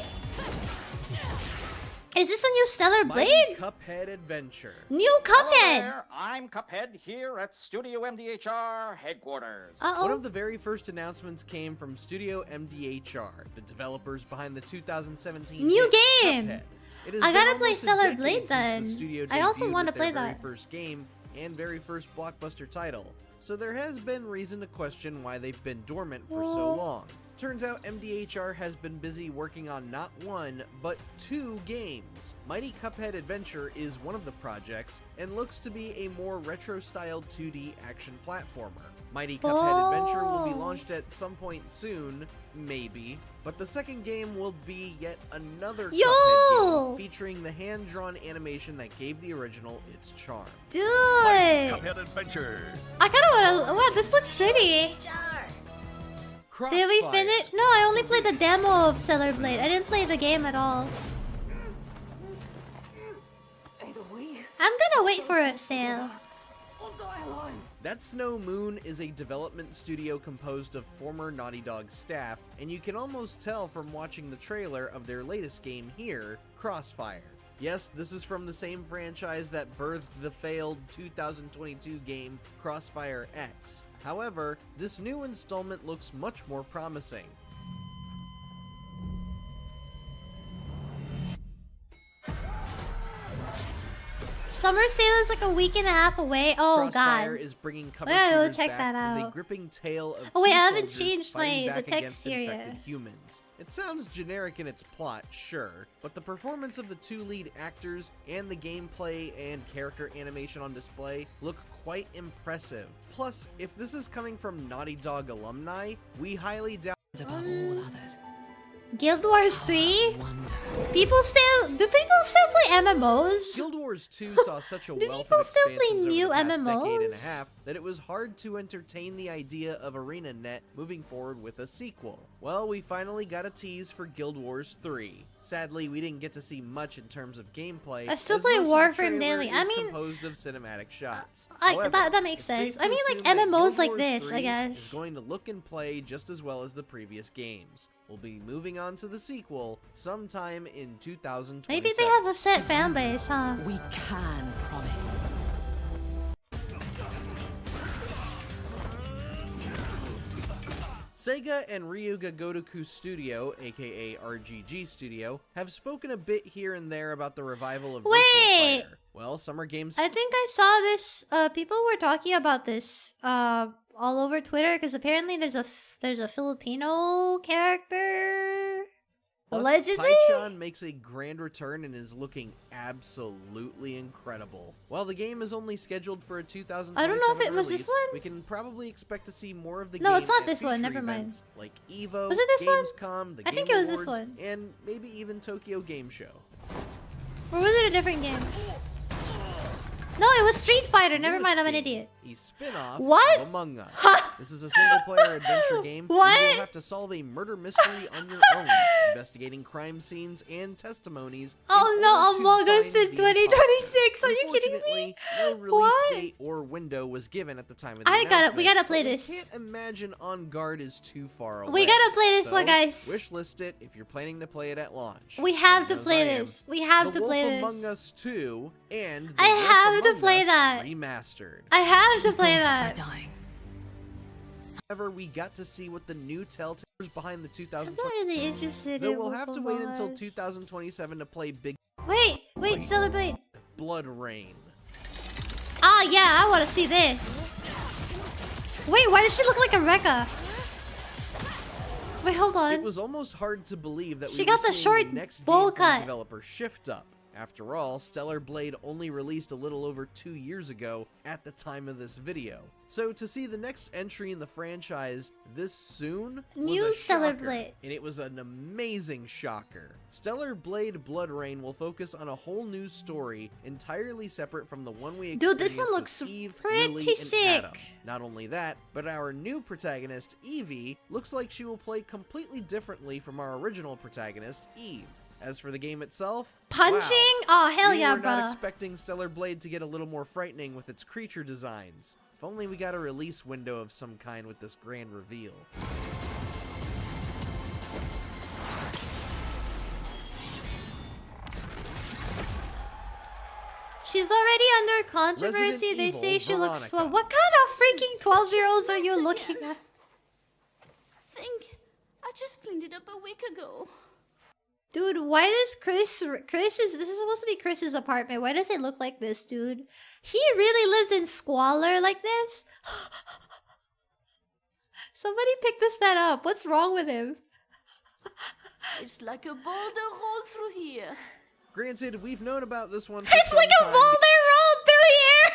Is this a new Stellar
Mighty
Blade?
Cuphead Adventure.
New
Hello
Cuphead!
there, I'm Cuphead here at Studio MDHR headquarters.
One of the very first announcements came from Studio MDHR, the developers behind the 2017
New
hit
game!
Cuphead. It has
I
been
gotta play
almost a
Stellar
decade
Blade
since the
then.
studio
I also
debuted
want to
with their
play
very
that.
first game and very first blockbuster title, so there has been reason to question why they've been dormant for so long. Turns out MDHR has been busy working on not one, but 2 games. Mighty Cuphead Adventure is one of the projects, and looks to be a more retro-styled 2D action platformer. Mighty Cuphead Adventure will be launched at some point soon, maybe, but the second game will be yet another Cuphead game, featuring the hand-drawn animation that gave the original its charm.
Dude!
Cuphead Adventure.
I kinda wanna... Wow, this looks pretty! Did we finish? No, I only played the demo of Stellar Blade. I didn't play the game at all. I'm gonna wait for a sale.
That's No Moon is a development studio composed of former Naughty Dog staff, and you can almost tell from watching the trailer of their latest game here, Crossfire. Yes, this is from the same franchise that birthed the failed 2022 game Crossfire X. However, this new installment looks much more promising.
Summer sale is like a week and a half away. Oh
Crossfire
god.
is bringing cover
Yeah, we'll
shooters
check
back
that
with a
out.
gripping tale of
Oh wait,
two
I haven't
soldiers
changed
fighting
the
back
text
against
here
infected
yet.
humans. It sounds generic in its plot, sure, but the performance of the 2 lead actors and the gameplay and character animation on display look quite impressive. Plus, if this is coming from Naughty Dog alumni, we highly doubt
above all others.
Guild Wars 3?
I wonder.
Do people still play MMOs?
Guild Wars 2 saw such a
Do
wealth
people
of
still play
expansions over
new
the past decade and a
MMOs?
half that it was hard to entertain the idea of ArenaNet moving forward with a sequel. Well, we finally got a tease for Guild Wars 3. Sadly, we didn't get to see much in terms of gameplay.
I still
as
play
most of the
Warframe
trailer
daily. I
is
mean,
composed of cinematic shots.
Like,
However,
that makes
it's safe
sense.
to
I mean, like,
assume that
MMOs
Guild
like
Wars
this,
3
I guess.
is going to look and play just as well as the previous games. We'll be moving on to the sequel sometime in 2027.
Maybe they have a set fan base, huh?
We can promise.
Sega and Ryuga Gotoku Studio, aka RGG Studio, have spoken a bit here and there about the revival of Virtua
Wait!
Fighter. Well, Summer Games...
I think I saw this, people were talking about this, all over Twitter, because apparently there's a Filipino character,
Plus,
allegedly?
Taichan makes a grand return and is looking absolutely incredible. While the game is only scheduled for a 2027
I don't know if it was
release,
this one?
we can probably expect to see more of the
No,
game
it's not
at
this one,
future
never mind.
events like EVO,
Was it this one?
Gamescom, the
I think
Game
it was this
Awards,
one.
and maybe even Tokyo Game Show.
Or was it a different game? No, it was Street Fighter. Never mind, I'm an idiot.
A spin-off
What?
of Among Us. This is a single-player adventure game where
What?
you'll have to solve a murder mystery on your own, investigating crime scenes and testimonies.
Oh
in
no,
order to
Among Us
find
in
the
2026. Are you
imposter.
kidding me?
Unfortunately, no release
What?
date or window was given at the time of the
We
announcement,
gotta play
but
this.
We can't imagine On Guard is too far away.
We gotta play this
So,
one, guys.
Wishlist it if you're planning to play it at launch.
We have to
As
play
I am.
this. We have
The
to play
Wolf
this.
Among Us 2 and The
I
Wolf
have to
Among
play
Us
that.
Remastered.
I have to play
Are
that.
dying.
However, we got to see what the new Telltale is behind the
I'm
2020.
not really interested
Though
in
we'll
Wolf
have to wait
Among
until
Us.
2027 to play Big
Wait, celebrate.
Blood Rain.
Oh yeah, I want to see this. Wait, why does she look like a Rekka? Wait, hold on.
It was almost hard to believe that
She
we
got
were
the
seeing
short
the next
bowl
game from the
cut.
developer Shift Up. After all, Stellar Blade only released a little over 2 years ago at the time of this video. So to see the next entry in the franchise this soon was
New
a
Stellar
shocker,
Blade.
and it was an amazing shocker. Stellar Blade Blood Rain will focus on a whole new story entirely separate from the one we
Dude, this one
experienced
looks
with Eve,
pretty
Lily, and
sick.
Adam. Not only that, but our new protagonist, Evie, looks like she will play completely differently from our original protagonist, Eve. As for the game itself,
Punching?
wow.
Oh, hell
We
yeah,
were not
bruh.
expecting Stellar Blade to get a little more frightening with its creature designs. If only we got a release window of some kind with this grand reveal.
She's already under controversy.
Resident
They
Evil
say she looks
Veronica.
swell. What kind of freaking 12-year-olds are you looking at?
Think I just cleaned it up a week ago.
Dude, why does this is supposed to be Chris's apartment. Why does it look like this, dude? He really lives in squalor like this? Somebody pick this man up. What's wrong with him?
It's like a boulder rolled through here.
Granted, we've known about this one for
It's
some
like a
time
boulder rolled through here!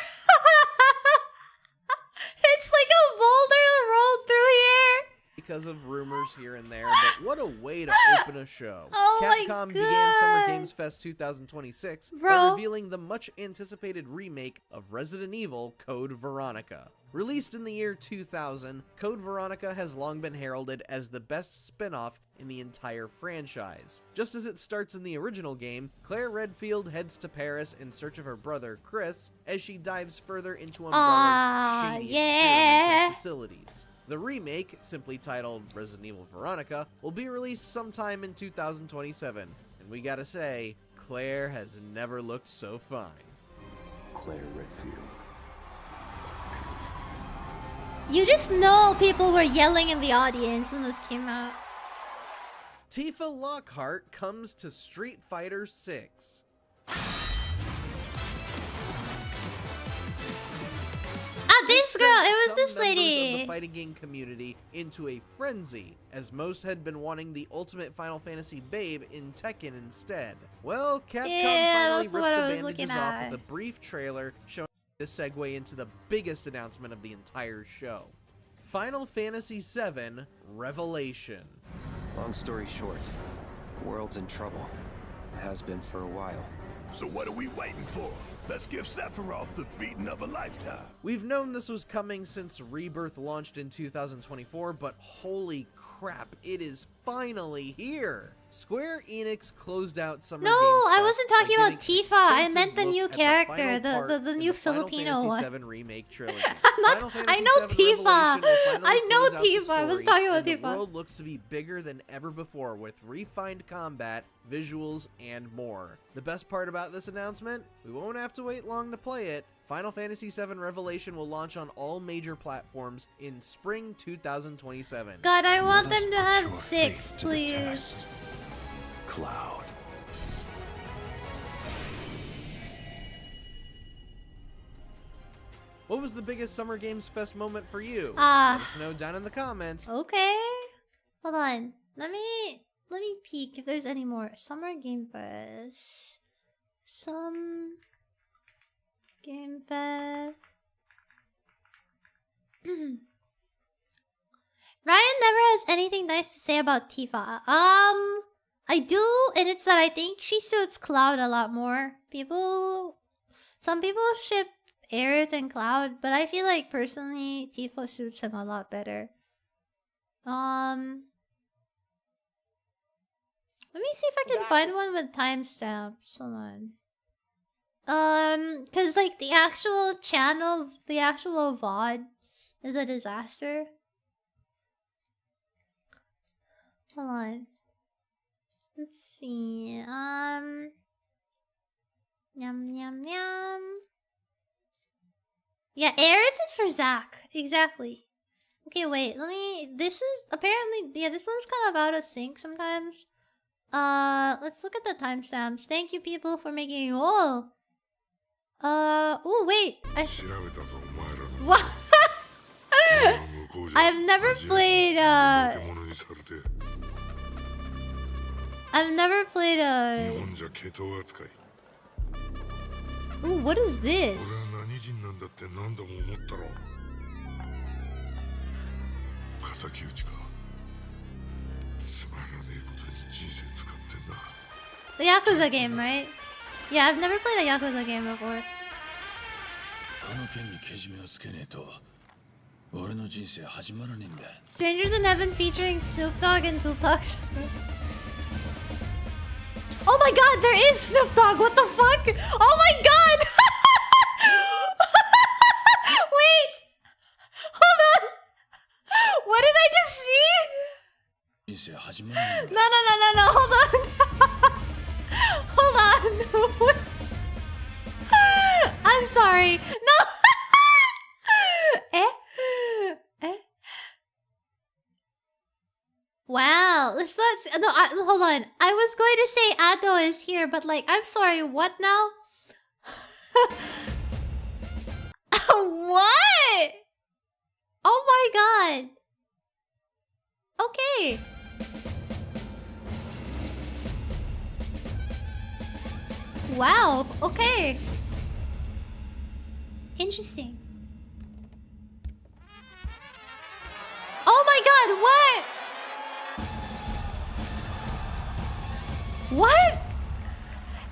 It's like a boulder rolled through here!
because of rumors here and there, but what a way to open a show.
Oh my
Capcom began Summer
God.
Games Fest 2026 by
Bro.
revealing the much-anticipated remake of Resident Evil Code Veronica. Released in the year 2000, Code Veronica has long been heralded as the best spin-off in the entire franchise. Just as it starts in the original game, Claire Redfield heads to Paris in search of her brother, Chris, as she dives further into Umbrella's shady experiments and facilities. The remake, simply titled Resident Evil Veronica, will be released sometime in 2027, and we gotta say, Claire has never looked so fine.
Claire Redfield.
You just know people were yelling in the audience when this came out.
Tifa Lockhart comes to Street Fighter 6.
Ah, this girl! It was
Some
this
members of
lady!
the fighting game community into a frenzy, as most had been wanting the ultimate Final Fantasy babe in Tekken instead. Well, Capcom
Yeah,
finally
that's
ripped
what I
the
was looking
bandages off
at.
with a brief trailer showing a segue into the biggest announcement of the entire show. Final Fantasy VII Revelation.
Long story short, the world's in trouble. It has been for a while.
So what are we waiting for? Let's give Sephiroth the beating of a lifetime.
We've known this was coming since Rebirth launched in 2024, but holy crap, it is finally here! Square Enix closed out Summer
No,
Games
I
Fest
wasn't
by
talking about
giving
Tifa. I
extensive
meant the
look
new
at
character,
final
the
part in
new
the
Filipino
Final
one.
Fantasy VII Remake trilogy.
I'm not-
Final
I
Fantasy
know
VII
Tifa.
Revelation will finally
I know
close out the
Tifa. I was
story,
talking about
and the
Tifa.
world looks to be bigger than ever before with refined combat, visuals, and more. The best part about this announcement? We won't have to wait long to play it. Final Fantasy VII Revelation will launch on all major platforms in spring 2027.
God, I want
Let us
them to
put
have
your
6,
faith to the
please.
test. Cloud.
What was the biggest Summer Games Fest moment for you?
Ah.
Let us know down in the comments.
Okay. Hold on. Let me peek if there's any more. Summer Game Fest. Some Game Fest. Ryan never has anything nice to say about Tifa. I do, and it's that I think she suits Cloud a lot more. Some people ship Aerith and Cloud, but I feel like personally Tifa suits him a lot better. Let me see if I can find one with timestamps. Hold on. Cause like the actual channel, the actual VOD is a disaster. Hold on. Let's see. Yum yum yum. Yeah, Aerith is for Zack. Exactly. Okay, wait. This is apparently, yeah, this one's kind of out of sync sometimes. Let's look at the timestamps. Thank you, people, for making. Oh, Oh wait.
調べたぞお前らの
What?
向こうじゃ
I've never played
化け物にされて
I've never played
日本じゃ毛頭扱い
Ooh, what is
俺
this?
は何人なんだって何度も思ったろ敵討ちかつまらねえことに人生使ってんな
The Yakuza game, right? Yeah, I've never played a Yakuza game before.
この剣にけじめをつけねえと俺の人生始まらねえんだ
Stranger Than Heaven featuring Snoop Dogg and Tupac. Oh my god, there is Snoop Dogg! What the fuck? Oh my god! Wait! Hold on! What did I just see?
人生始まらねえんだ
No, hold on. Hold on. I'm sorry. No! Eh? Wow, let's no, hold on. I was going to say Ado is here, but like, I'm sorry, what now? What? Oh my god. Okay. Wow, okay. Interesting. Oh my god, what? What?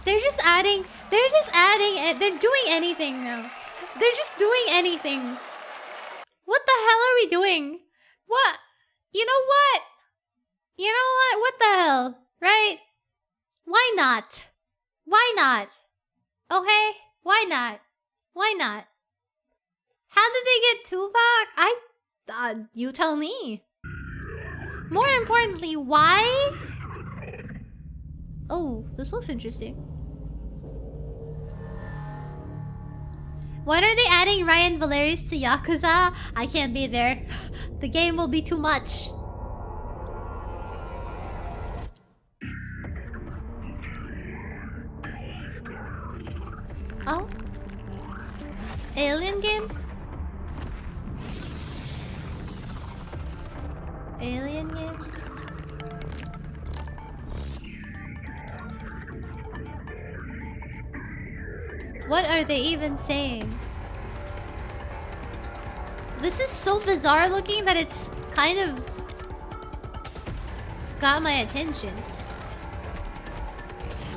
They're just adding, and they're doing anything now. They're just doing anything. What the hell are we doing? What? You know what? You know what? What the hell? Right? Why not? Why not? Okay? Why not? Why not? How did they get Tupac? You tell me. More importantly, why? Oh, this looks interesting. When are they adding Raian Valerius to Yakuza? I can't be there. The game will be too much. Oh? Alien game? Alien game? What are they even saying? This is so bizarre looking that it's kind of got my attention.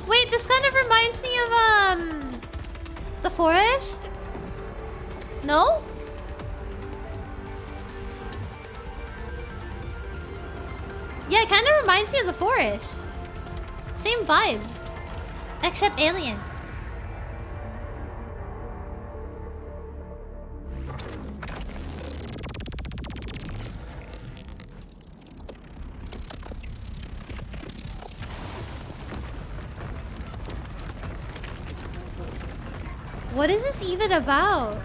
Wait, this kind of reminds me of The Forest? No? Yeah, it kind of reminds me of The Forest. Same vibe. Except alien. What is this even about?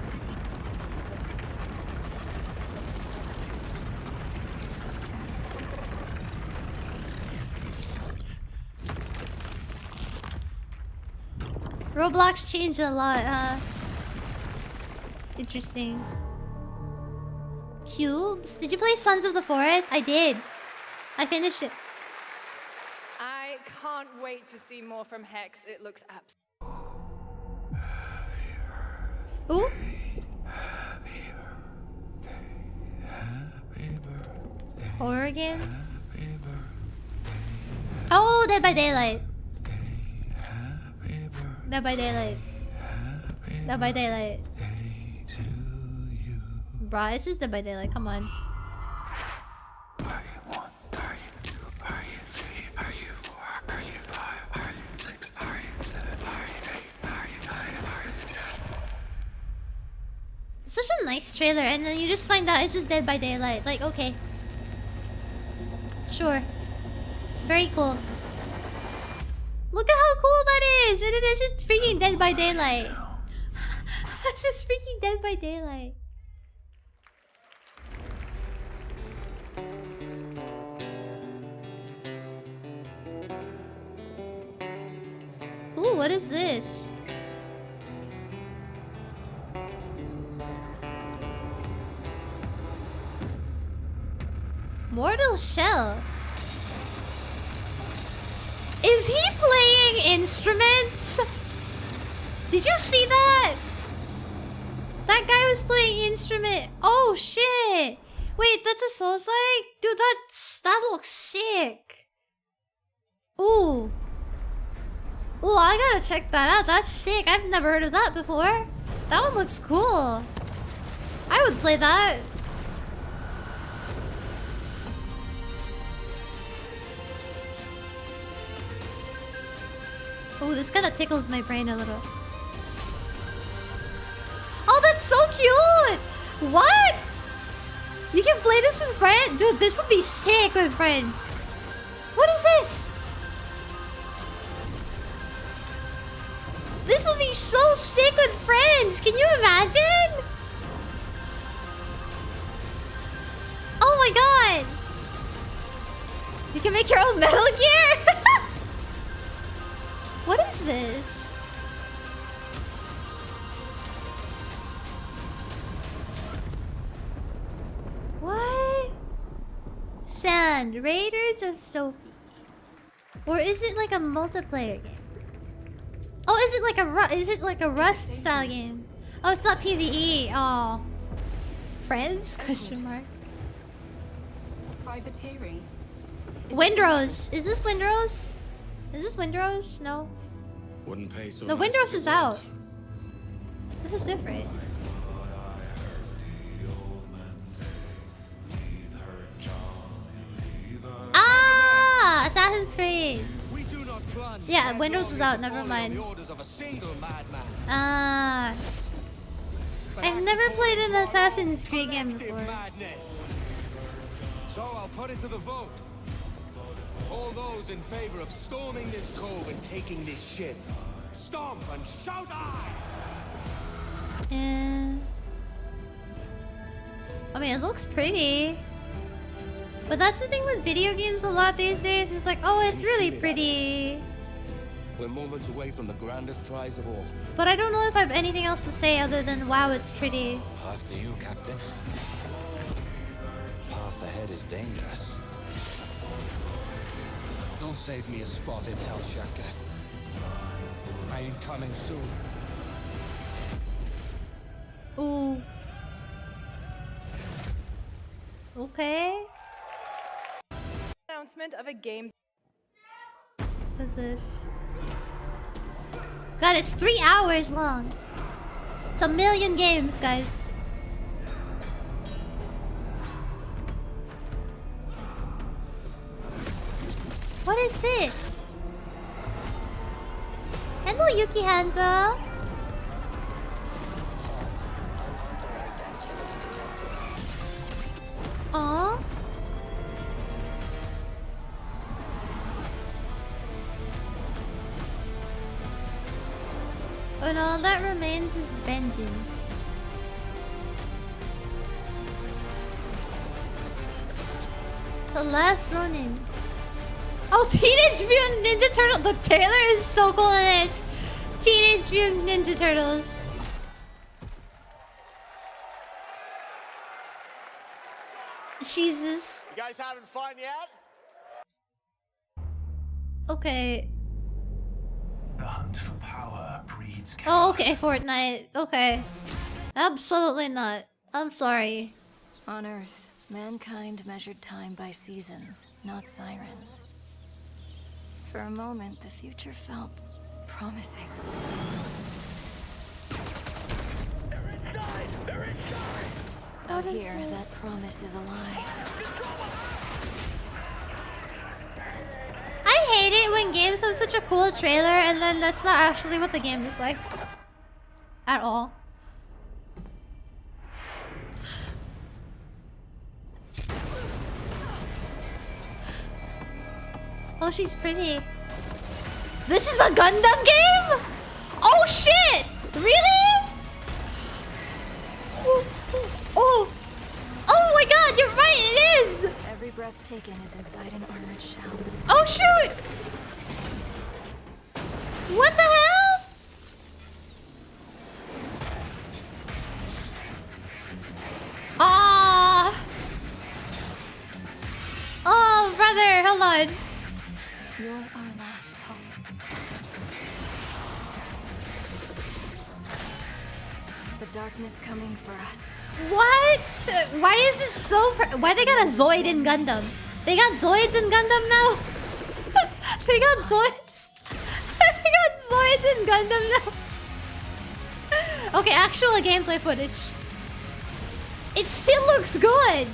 Roblox changed a lot, huh? Interesting. Cubes? Did you play Sons of the Forest? I did. I finished it.
I can't wait to see more from Hex. It looks absolutely...
Ooh? Horror game? Oh, Dead by Daylight. Dead by Daylight. Dead by Daylight. Bruh, this is Dead by Daylight, come on. It's such a nice trailer, and then you just find out this is Dead by Daylight. Like, okay. Sure. Very cool. Look at how cool that is! And it is just freaking Dead by Daylight. It's just freaking Dead by Daylight. Ooh, what is this? shell. Is he playing instruments? Did you see that? That guy was playing instrument. Oh shit! Wait, that's a Souls-like? Dude, that looks sick. Ooh. Ooh, I gotta check that out. That's sick. I've never heard of that before. That one looks cool. I would play that. Ooh, this kind of tickles my brain a little. Oh, that's so cute! What? You can play this with friends? Dude, this would be sick with friends. What is this? This would be so sick with friends. Can you imagine? Oh my god. You can make your own Metal Gear? What is this? What? Sand, Raiders of Sophie. Or is it like a multiplayer game? Oh, is it like a Rust style game? Oh, it's not PvE. Oh. Friends? Question mark.
Privateering.
Windrose. Is this Windrose? Is this Windrose? No.
Wouldn't pay so
The
much
Windrose
to
is
get
out.
wet.
This is different. Ah! Assassin's Creed. Yeah, Windows is out, never mind. Ah. I've never played an Assassin's Creed game before.
So I'll put it to the vote. All those in favor of storming this cove and taking this ship, stomp and shout aye!
Yeah. I mean, it looks pretty. But that's the thing with video games a lot these days. It's like, oh, it's really pretty.
We're moments away from the grandest prize of all.
But I don't know if I have anything else to say other than, wow, it's pretty.
After you, Captain. Path ahead is dangerous.
Don't save me a spot in hell, Shaka. I ain't coming soon.
Ooh. Okay.
Announcement of a game.
What's this? God, it's 3 hours long. It's 1,000,000 games, guys. What is this? Hello, Yuki Hanzo. Aww. And all that remains is vengeance. The last Ronin. Oh, Teenage Mutant Ninja Turtle. The trailer is so cool in it. Teenage Mutant Ninja Turtles. Jesus.
You guys having fun yet?
Okay.
The hunt for power breeds chaos.
Oh, okay, Fortnite. Okay. Absolutely not. I'm sorry.
On Earth, mankind measured time by seasons, not sirens. For a moment, the future felt promising. Out here, that promise is a lie.
I hate it when games have such a cool trailer and then that's not actually what the game is like. At all. Oh, she's pretty. This is a Gundam game? Oh shit! Really? Oh! Oh my god, you're right, it is!
Every breath taken is inside an armored shell.
Oh shoot! What the hell? Ah! Oh,
You're our last hope. The darkness coming for us.
What? Why is this so... Why they got a Zoid in Gundam? They got Zoids in Gundam now? They got Zoids? They got Zoids in Gundam now? Okay, actual gameplay footage. It still looks good!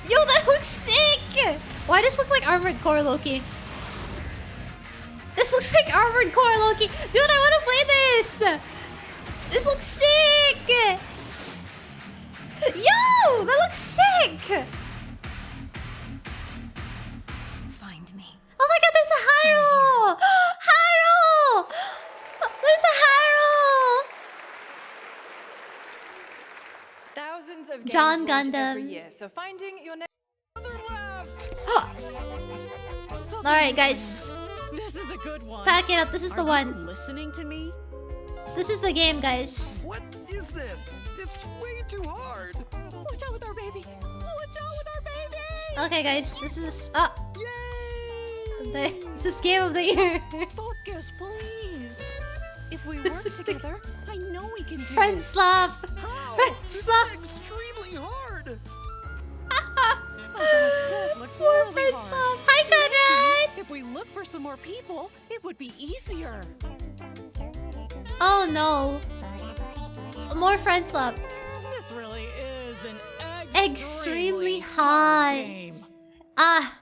Yo, that looks sick! Why does this look like Armored Core Loki? This looks like Armored Core Loki! Dude, I wanna play this! This looks sick! Yo! That looks sick!
Find me.
Oh my god, there's a Hyrule! Hyrule! There's a Hyrule!
Thousands of games
John
launch
Gundam.
every year, so finding your next...
Alright, guys.
This is a good one.
Pack it up. This is the
Are
one.
you listening to me?
This is the game, guys.
What is this? It's way too hard.
Watch out with our baby. Watch out with our baby.
Okay, guys. This is... This is game of the year.
Focus, please. If we
This
work
is the-
together, I know we can do
Friend
it.
slap.
How?
Friend
This
slap.
is extremely hard.
That looks
More
really
friend
hard.
slap. Hi, Conrad.
If we look for some more people, it would be easier.
Oh, no. More friend slap.
This really is an
Extremely hard.
game.
Ah.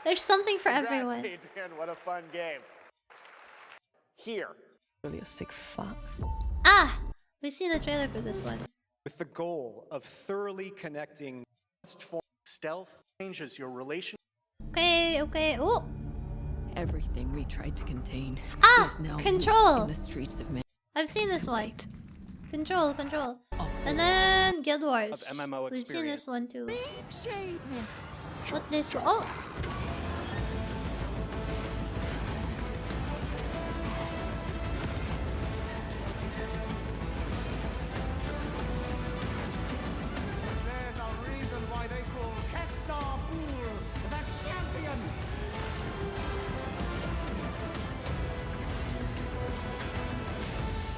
There's something for everyone.
Adrian, what a fun game. Here.
Really a sick fuck.
Ah. We've seen the trailer for this one.
With the goal of thoroughly connecting stealth changes your relationship.
Okay, okay. Oh.
Everything we tried to contain
Ah.
is now
Control.
in the streets of man.
I've seen this one. Control, control. And then Guild Wars.
Of MMO
We've seen
experience.
this one too.
Shade.
What this one? Oh.
There's a reason why they call Kestar Fool the champion.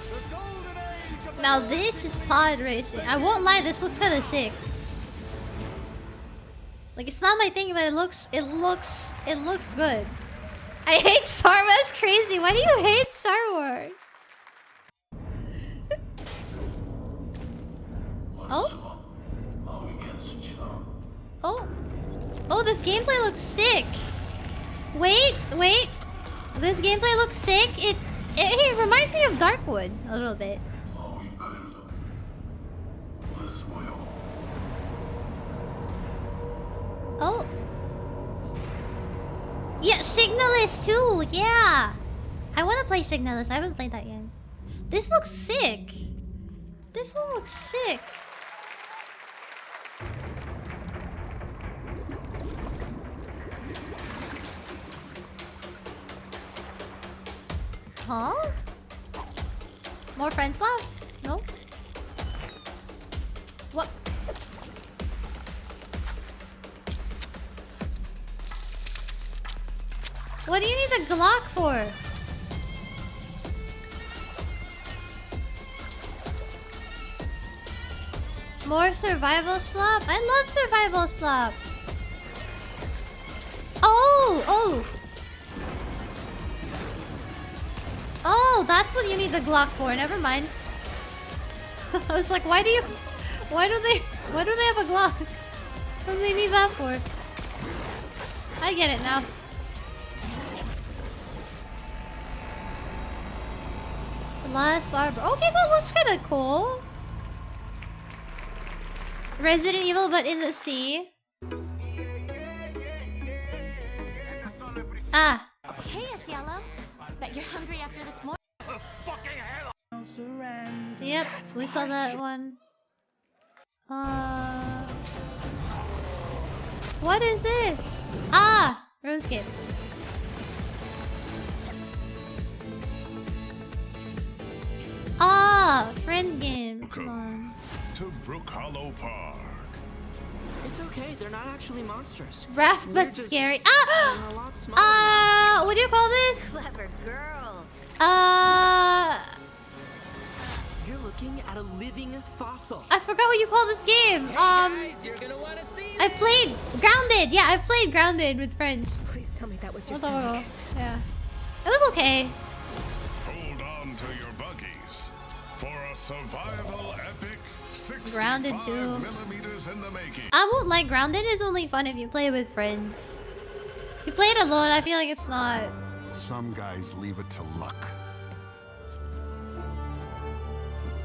The golden age of the
Now this is pod racing. I won't lie, this looks kind of sick. Like it's not my thing, but it looks good. I hate Star Wars crazy. Why do you hate Star Wars? Oh? Oh? Oh, this gameplay looks sick. Wait. This gameplay looks sick. It reminds me of Darkwood a little bit. Oh. Yeah, Signalist too. Yeah. I want to play Signalist. I haven't played that yet. This looks sick. This one looks sick. Huh? More friends left? No? What? What do you need the Glock for? More survival slop? I love survival slop. Oh! Oh, that's what you need the Glock for. Never mind. I was like, why do they have a Glock? What do they need that for? I get it now. Last Arbor. Okay, that looks kind of cool. Resident Evil, but in the sea. Ah.
Hey, it's Yellow. Bet you're hungry after this morning.
Yep, we saw that one. What is this? Ah, RuneScape. Ah, friend game. Come on.
To Brook Hollow Park.
It's okay, they're not actually monsters.
Rough
We're
but
just
scary.
a lot smaller
What do you call this?
Clever girl.
You're looking at a living fossil.
I forgot what you call this game.
Guys, you're gonna want to see
I played Grounded. Yeah, I played Grounded with friends.
Please tell me that was your
stomach.
stomach.
Yeah, it was okay.
Hold on to your buggies for a survival epic 65
Grounded too.
millimeters in the making.
I won't like Grounded is only fun if you play with friends. If you play it alone, I feel like it's not.
Some guys leave it to luck.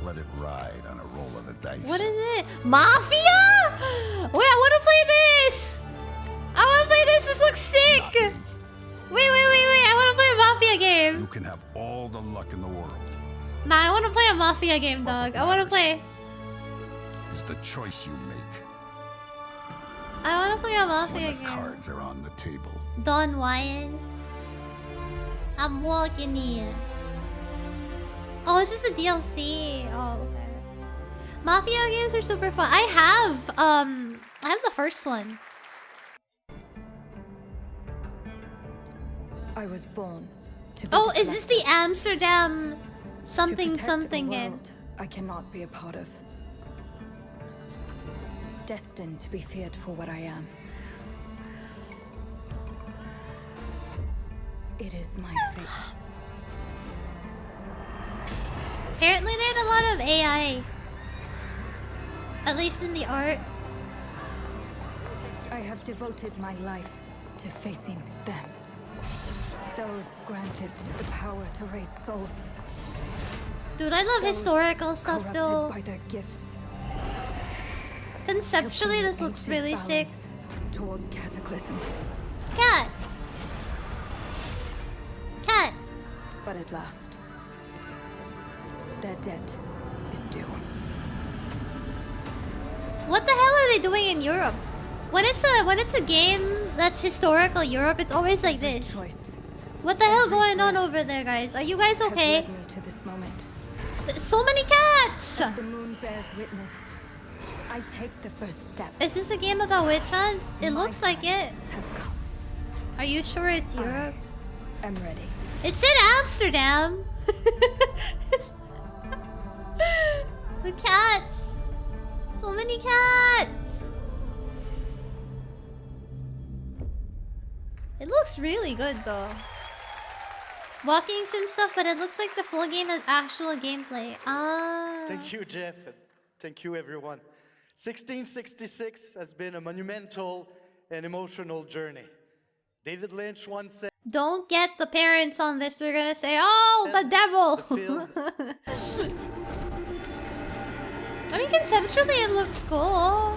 Let it ride on a roll of the dice.
What is it? Mafia? Wait, I want to play this. I want to play this. This looks sick. Wait. I want to play a Mafia game.
You can have all the luck in the world.
Nah, I want to play a Mafia game, dog. I want to play.
It's the choice you make.
I want to play a Mafia
The
game.
cards are on the table.
Don Ryan. I'm walking in. Oh, it's just a DLC. Oh, okay. Mafia games are super fun. I have the first one.
I was born to be
Oh, is this the Amsterdam something
protect
something
a
game?
world I cannot be a part of. Destined to be feared for what I am. It is my fate.
Apparently they had a lot of AI. At least in the art.
I have devoted my life to facing them. Those granted the power to raise souls.
Dude, I love
Those
historical stuff
corrupted
though.
by their gifts.
Conceptually, this looks
Ancient
really sick.
balance toward cataclysm.
Cat! Cat!
But at last, their debt is due.
What the hell are they doing in Europe? When it's a game that's historical Europe, it's always like this. What the hell going on over there, guys? Are you guys okay?
Has led me to this moment.
So many cats!
As the moon bears witness, I take the first step.
Is this a game about witch hunts? It looks like it.
Has come.
Are you sure it's Europe?
I'm ready.
It's in Amsterdam! The cats! So many cats! It looks really good though. Walking sim stuff, but it looks like the full game has actual gameplay. Ah.
Thank you, Jeff. And thank you, everyone. 1666 has been a monumental and emotional journey. David Lynch once said,
Don't get the parents on this. They're gonna say, oh, the devil! I mean, conceptually it looks cool.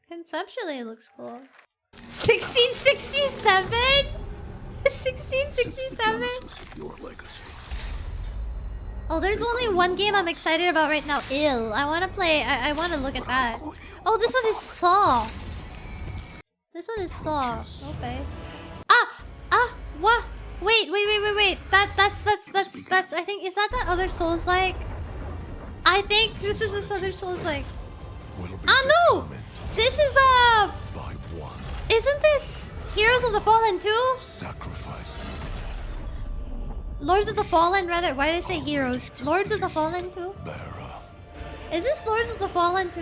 Conceptually it looks cool. 1667? 1667? Oh, there's only one game I'm excited about right now. Ill. I want to play. I want to look at that. Oh, this one is Saw. This one is Saw. Okay. What? Wait. That's. I think is that other Souls-like? I think this is this other Souls-like. No! This is Isn't this Heroes of the Fallen 2? Lords of the Fallen, rather. Why did I say Heroes? Lords of the Fallen 2? Is this Lords of the Fallen 2?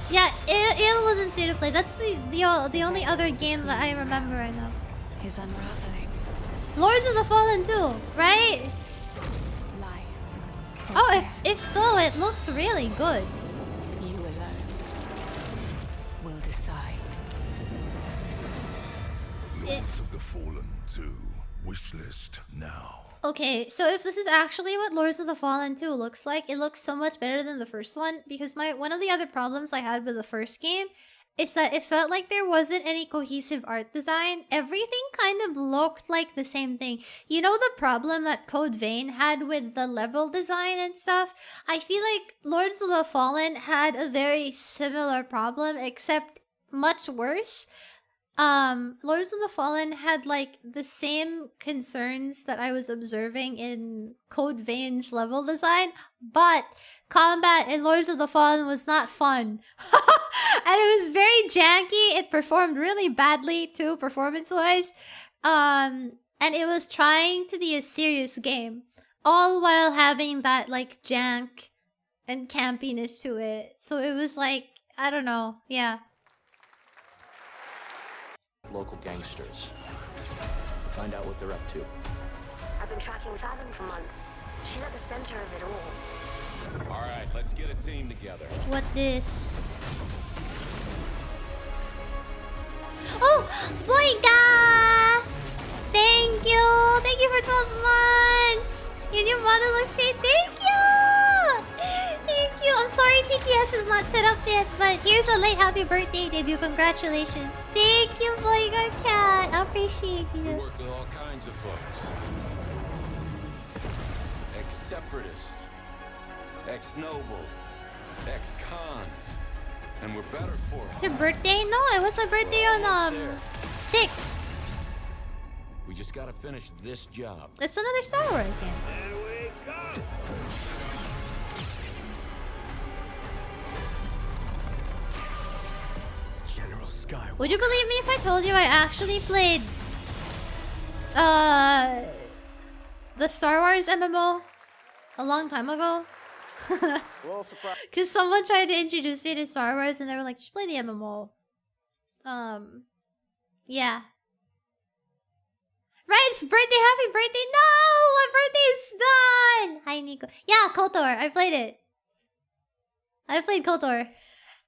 Yeah, it was in State of Play. That's the only other game that I remember right now.
Is unraveling.
Lords of the Fallen 2, right? Oh, if so, it looks really good.
You alone will decide.
Lords of the Fallen 2. Wishlist now.
Okay, so if this is actually what Lords of the Fallen 2 looks like, it looks so much better than the first one. Because one of the other problems I had with the first game is that it felt like there wasn't any cohesive art design. Everything kind of looked like the same thing. You know the problem that Code Vein had with the level design and stuff? I feel like Lords of the Fallen had a very similar problem, except much worse. Lords of the Fallen had like the same concerns that I was observing in Code Vein's level design, but combat in Lords of the Fallen was not fun. And it was very janky. It performed really badly too, performance-wise. And it was trying to be a serious game, all while having that like jank and campiness to it. So it was like, I don't know, yeah.
Local gangsters. Find out what they're up to.
I've been tracking Fathom for months. She's at the center of it all.
All right, let's get a team together.
What this? Oh, Boyga! Thank you! Thank you for 12 months! Your new model looks great. Thank you! Thank you! I'm sorry TTS is not set up yet, but here's a late happy birthday debut. Congratulations. Thank you, Boyga Cat. I appreciate
We
you.
work with all kinds of folks. Ex-separatists, ex-noble, ex-cons. And we're better for it.
It's your birthday? No, it was my birthday on 6.
We just gotta finish this job.
That's another Star Wars game.
There we go.
General Skywalker.
Would you believe me if I told you I actually played the Star Wars MMO a long time ago?
Well, surprise.
Because someone tried to introduce me to Star Wars and they were like, just play the MMO. Yeah. Ryan's birthday, happy birthday! No! My birthday's done! Hi, Nico. Yeah, KOTOR. I played it. I played KOTOR.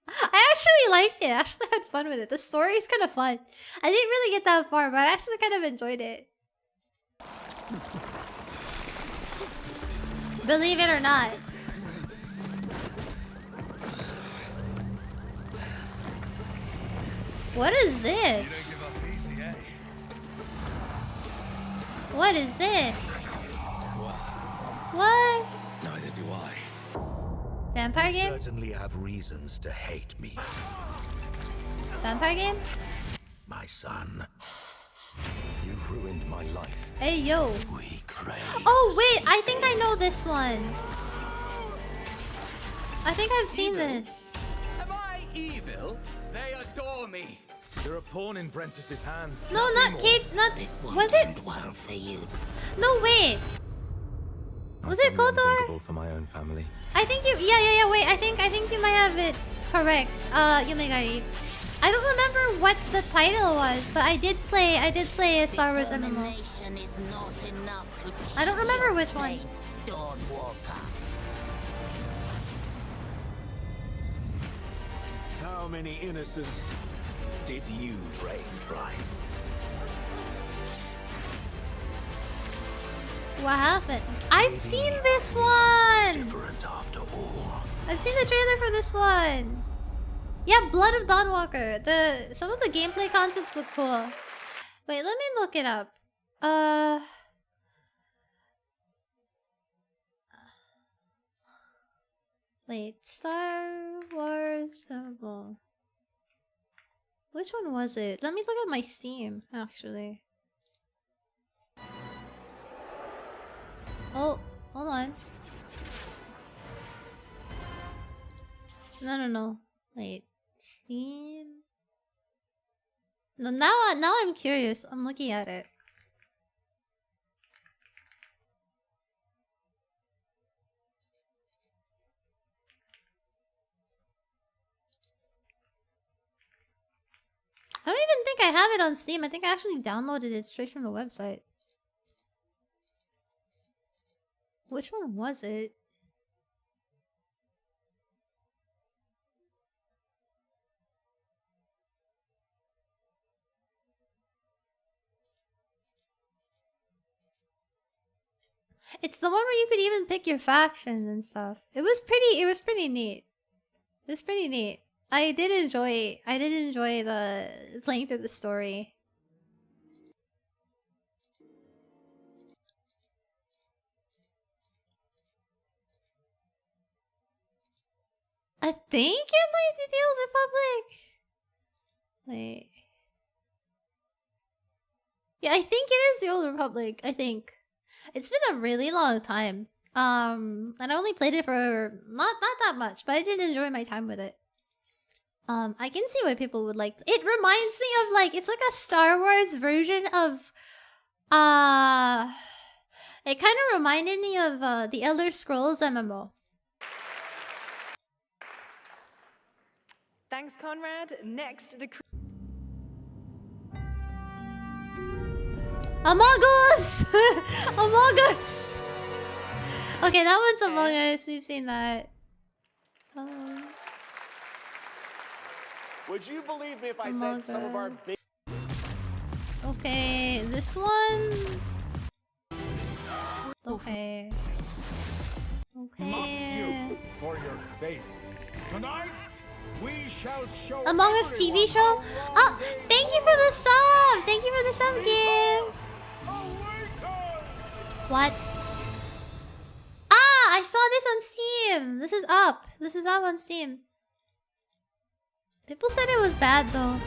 I actually liked it. I actually had fun with it. The story is kind of fun. I didn't really get that far, but I actually kind of enjoyed it. Believe it or not. What is this? What is this? What?
Neither do I.
Vampire game?
Certainly have reasons to hate me.
Vampire game?
My son. You've ruined my life.
Hey, yo.
We crave.
Oh, wait. I think I know this one. I think I've seen this.
Am I evil? They adore me.
You're a pawn in Brentus's hand.
No, not Kate. Not. Was it?
Well for you.
No, wait. Was it KOTOR?
For my own family.
I think you. Yeah. Wait. I think you might have it correct. Yumegari. I don't remember what the title was, but I did play a Star Wars MMO. I don't remember which one.
How many innocents did you drain dry?
What happened? I've seen this one!
Different after all.
I've seen the trailer for this one. Yeah, Blood of Dawnwalker. Some of the gameplay concepts look cool. Wait, let me look it up. Wait, Star Wars MMO. Which one was it? Let me look at my Steam, actually. Oh, hold on. No. Wait, Steam. No, now I'm curious. I'm looking at it. I don't even think I have it on Steam. I think I actually downloaded it straight from the website. Which one was it? It's the one where you could even pick your factions and stuff. It was pretty neat. It was pretty neat. I did enjoy the playing through the story. I think it might be the Old Republic. Wait. Yeah, I think it is the Old Republic. I think it's been a really long time. And I only played it for not that much, but I did enjoy my time with it. I can see why people would like. It reminds me of like it's like a Star Wars version of. It kind of reminded me of the Elder Scrolls MMO.
Thanks, Conrad. Next, the
Among Us! Among Us! Okay, that one's Among Us. We've seen that.
Would you believe me if I said some of our big...
Okay, this one... Okay. Okay.
For your faith. Tonight, we shall show
Among Us TV show? Oh, thank you for the sub! Thank you for the sub game! What? Ah! I saw this on Steam! This is up. This is up on Steam. People said it was bad though.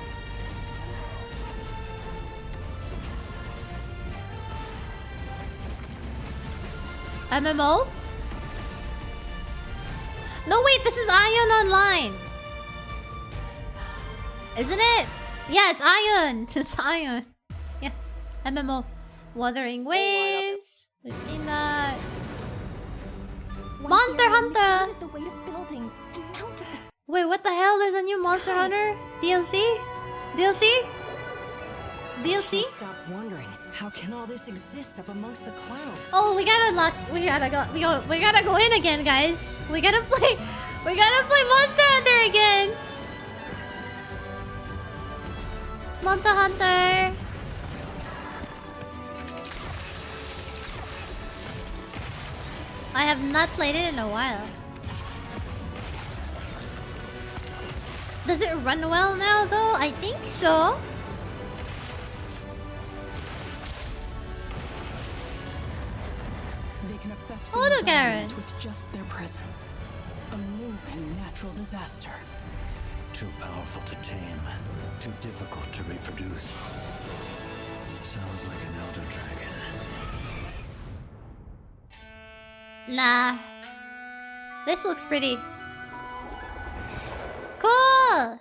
MMO? No wait, this is Ion Online. Isn't it? Yeah, it's Ion. It's Ion. Yeah. MMO. Wuthering Waves. We've seen that. Monster Hunter!
The weight of buildings and mounted the...
Wait, what the hell? There's a new Monster Hunter? DLC? DLC? DLC?
Stop wondering, how can all this exist up amongst the clouds?
Oh, we gotta go in again, guys. We gotta play Monster Hunter again. Monster Hunter. I have not played it in a while. Does it run well now though? I think so.
They can affect the
Hello, Garen.
environment with just their presence. A moving natural disaster.
Too powerful to tame. Too difficult to reproduce. Sounds like an elder dragon.
Nah. This looks pretty. Cool!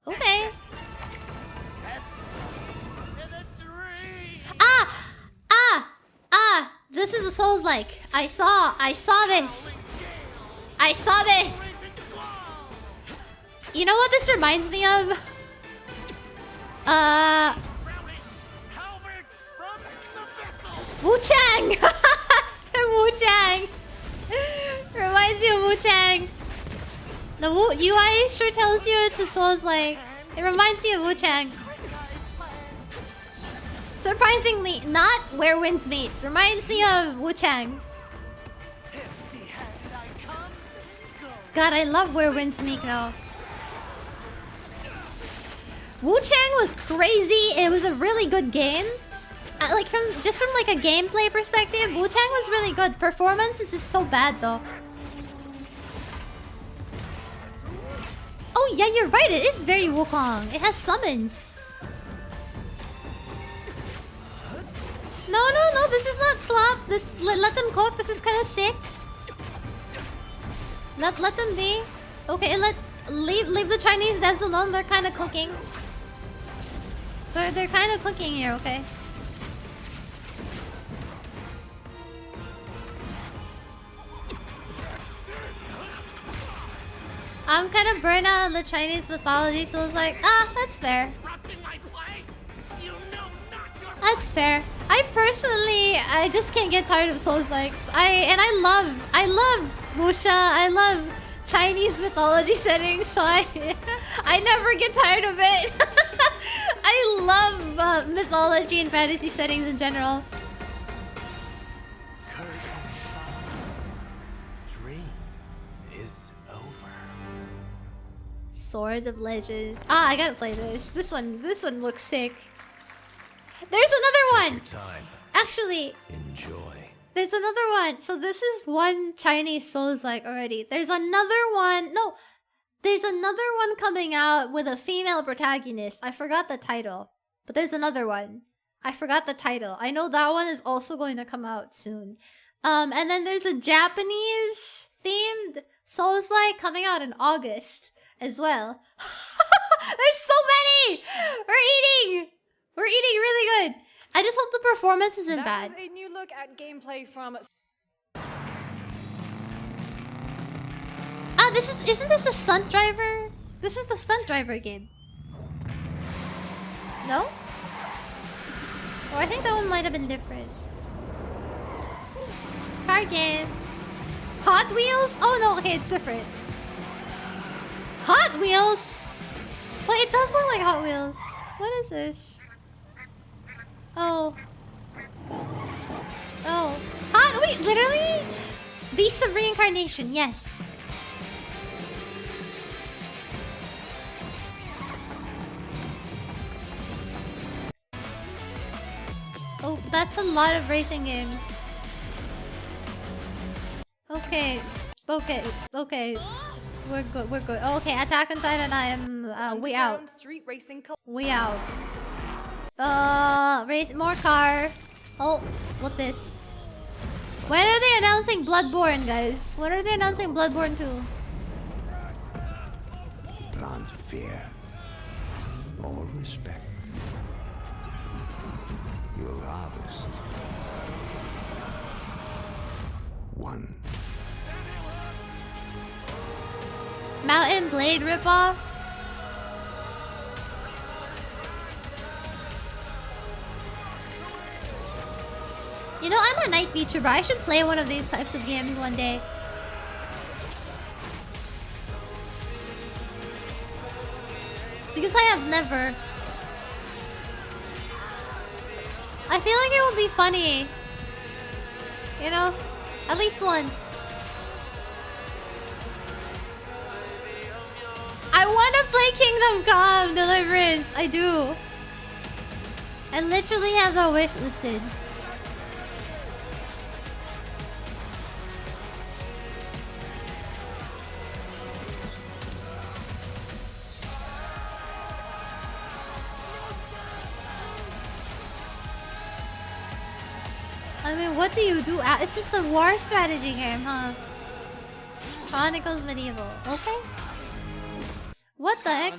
Okay. This is a Souls-like. I saw this. I saw this. You know what this reminds me of? Wu-Chang! Wu-Chang! Reminds me of Wu-Chang. The UI sure tells you it's a Souls-like. It reminds me of Wu-Chang. Surprisingly, not Where Winds Meet. Reminds me of Wu-Chang. God, I love Where Winds Meet though. Wu-Chang was crazy. It was a really good game. Like from like a gameplay perspective, Wu-Chang was really good. Performance is just so bad though. Oh yeah, you're right. It is very Wukong. It has summons. No, this is not slop. This let them cook. This is kind of sick. Let them be. Okay, leave the Chinese devs alone. They're kind of cooking. They're kind of cooking here, okay? I'm kind of burnt out on the Chinese mythology, so I was like, that's fair. That's fair. I just can't get tired of Souls-likes. I love Wuxia. I love Chinese mythology settings, so I never get tired of it. I love mythology and fantasy settings in general.
Dream is over.
Swords of Legends. I gotta play this. This one looks sick. There's another one! Actually,
enjoy.
There's another one. So this is one Chinese Souls-like already. There's another one. No, there's another one coming out with a female protagonist. I forgot the title, but there's another one. I forgot the title. I know that one is also going to come out soon. And then there's a Japanese themed Souls-like coming out in August as well. There's so many! We're eating really good. I just hope the performance isn't bad.
That is a new look at gameplay from...
Ah, isn't this the stunt driver? This is the stunt driver game. No? Oh, I think that one might have been different. Car game. Hot Wheels? Oh no, okay, it's different. Hot Wheels? Wait, it does look like Hot Wheels. What is this? Oh. Oh. Wait, literally? Beast of Reincarnation, yes. Oh, that's a lot of racing games. Okay. We're good. Okay, Attack on Titan, I am, we out.
Street racing
We out. Race, more car. Oh, what this? When are they announcing Bloodborne, guys? When are they announcing Bloodborne 2?
Plant fear or respect. You'll harvest one.
Mountain Blade ripoff? You know, I'm a night VTuber. I should play one of these types of games one day. Because I have never. I feel like it will be funny. You know? At least once. I wanna play Kingdom Come Deliverance. I do. I literally have the wish listed. I mean, what do you do? It's just a war strategy game, huh? Chronicles Medieval. Okay. What the heck?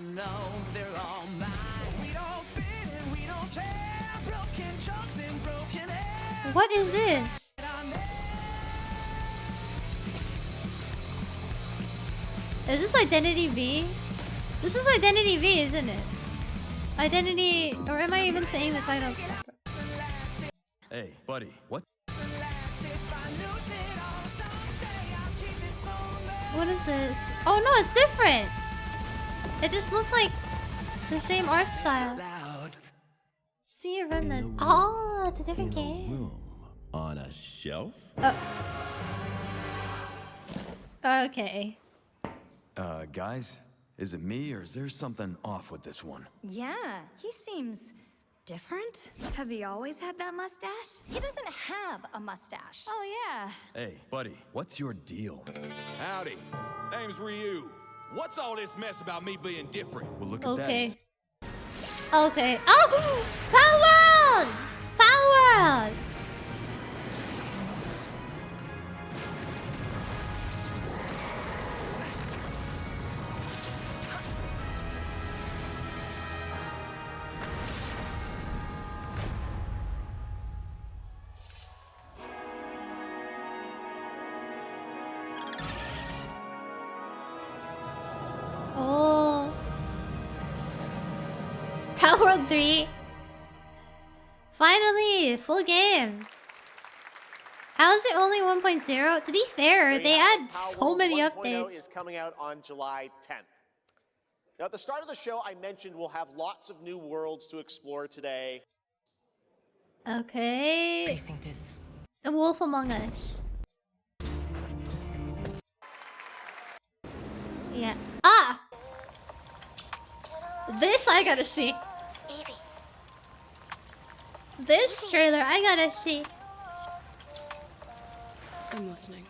What is this? Is this Identity V? This is Identity V, isn't it? Identity... Or am I even saying the title?
Hey, buddy, what?
What is this? Oh no, it's different! It just looked like the same art style. Sea of Remnants. Oh, it's a different game.
On a shelf?
Okay.
Guys, is it me or is there something off with this one?
Yeah, he seems different. Has he always had that mustache? He doesn't have a mustache. Oh, yeah.
Hey, buddy, what's your deal?
Howdy. Name's Ryu. What's all this mess about me being different?
Well, look at
Okay.
that.
Okay. Oh! Power World! Power World! Oh. Power World 3. Finally, full game. How is it only 1.0? To be fair, they add so many
1.0
updates.
is coming out on July 10th. Now, at the start of the show, I mentioned we'll have lots of new worlds to explore today.
Okay. A Wolf Among Us. Yeah. Ah! This I gotta see. This trailer I gotta see.
I'm listening.